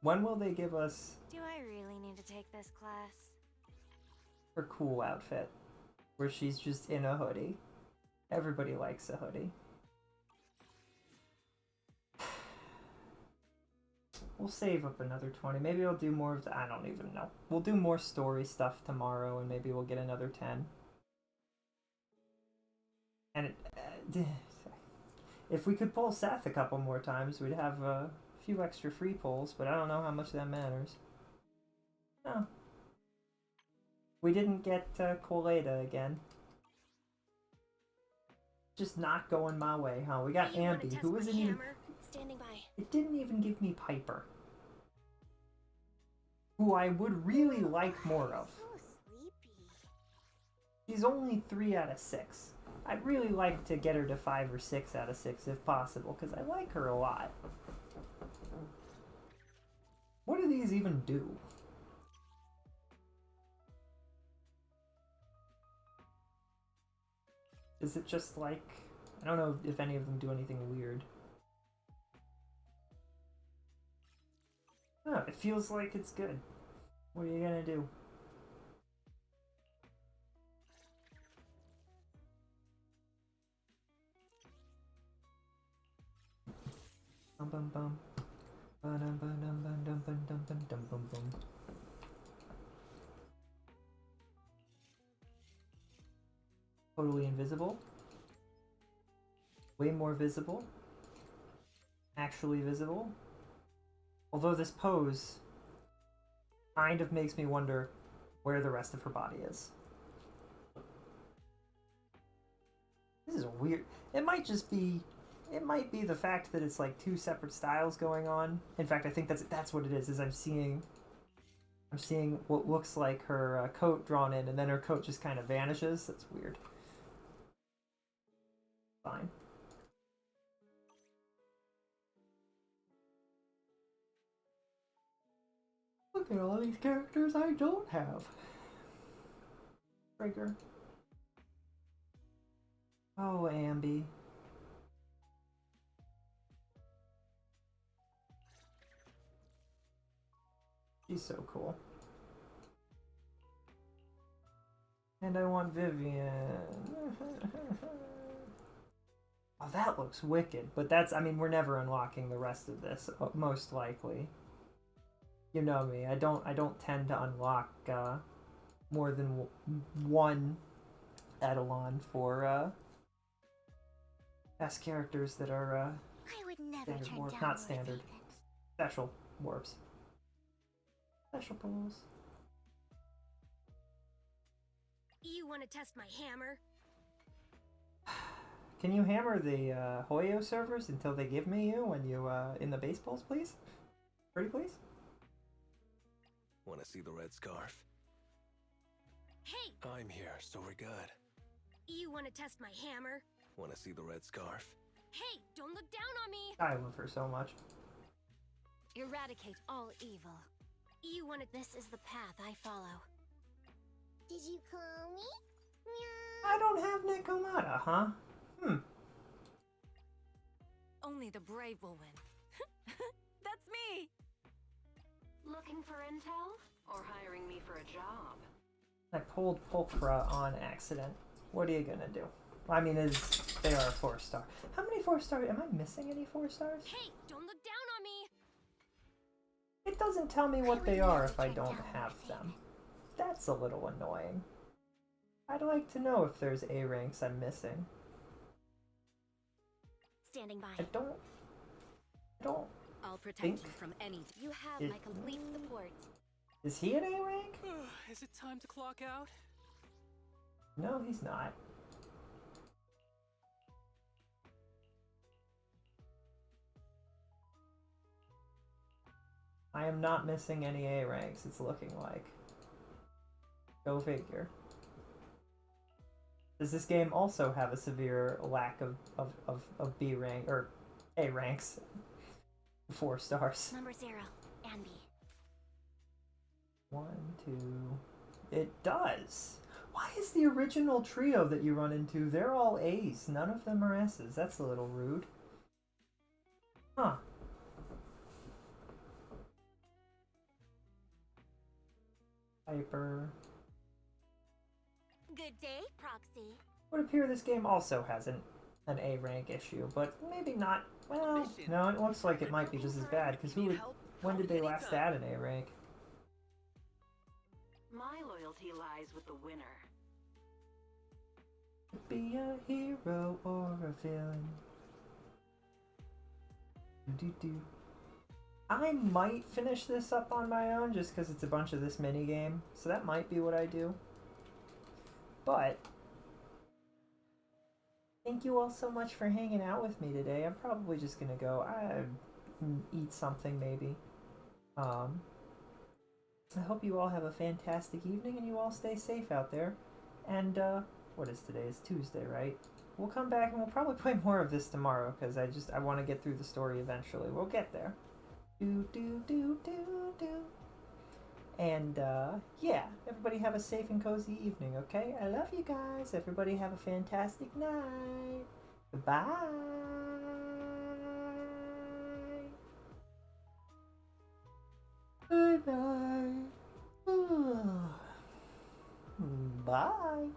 When will they give us Do I really need to take this class? her cool outfit? Where she's just in a hoodie. Everybody likes a hoodie. We'll save up another 20. Maybe I'll do more of the... I don't even know. We'll do more story stuff tomorrow, and maybe we'll get another 10. And if we could pull Seth a couple more times, we'd have a few extra free pulls, but I don't know how much that matters. No. We didn't get Colada again. Just not going my way, huh? We got Ambi, who isn't even... Standing by. It didn't even give me Piper, who I would really like more of. She's only 3 out of 6. I'd really like to get her to 5 or 6 out of 6 if possible, because I like her a lot. What do these even do? Is it just like... I don't know if any of them do anything weird. Oh, it feels like it's good. What are you gonna do? Bum bum bum. Ba-dum ba-dum ba-dum ba-dum ba-dum bum bum. Totally invisible. Way more visible. Actually visible. Although this pose kind of makes me wonder where the rest of her body is. This is weird. It might just be... It might be the fact that it's like 2 separate styles going on. In fact, I think that's what it is I'm seeing what looks like her coat drawn in, and then her coat just kind of vanishes. That's weird. Fine. Look at all these characters I don't have. Trigger. Oh, Ambi. She's so cool. And I want Vivian. Oh, that looks wicked. But that's, I mean, we're never unlocking the rest of this, most likely. You know me, I don't tend to unlock more than one Eidolon for S characters that are I would never standard turn warp, down not more standard, special warps. Special pulls. You want to test my hammer? Can you hammer the Hoyo servers until they give me you when you in the base pulls, please? Pretty please? Want to see the red scarf? Hey! I'm here, so we're good. You want to test my hammer? Want to see the red scarf? Hey, don't look down on me! I love her so much. Eradicate all evil. You want to... This is the path I follow. Did you call me? I don't have Nekomata, huh? Only the brave will win. That's me! Looking for intel? Or hiring me for a job? I pulled Pulcra on accident. What are you gonna do? I mean, they are a 4-star. How many 4-stars? Am I missing any 4-stars? Hey, don't look down on me! It doesn't tell me what they are if I don't have them. That's a little annoying. I'd like to know if there's A ranks I'm missing. Standing by. I don't I'll protect think you from any... You have It- my complete support. Is he an A rank? Is it time to clock out? No, he's not. I am not missing any A ranks, it's looking like. Go figure. Does this game also have a severe lack of B rank, or A ranks? 4 stars. Number 0, Ambi. 1, 2. It does. Why is the original trio that you run into, they're all A's. None of them are S's. That's a little rude. Huh. Piper. Good day, Proxy. It would appear this game also has an A rank issue, but maybe not. Well, no, it looks like it might be just as bad, because when did they last add an A rank? My loyalty lies with the winner. Be a hero or a villain. Do. I might finish this up on my own just because it's a bunch of this mini game, so that might be what I do. But thank you all so much for hanging out with me today. I'm probably just gonna go eat something maybe. I hope you all have a fantastic evening and you all stay safe out there. And what is today? It's Tuesday, right? We'll come back and we'll probably play more of this tomorrow because I want to get through the story eventually. We'll get there. Do. And yeah, everybody have a safe and cozy evening, okay? I love you guys. Everybody have a fantastic night. Goodbye. Good night. Bye.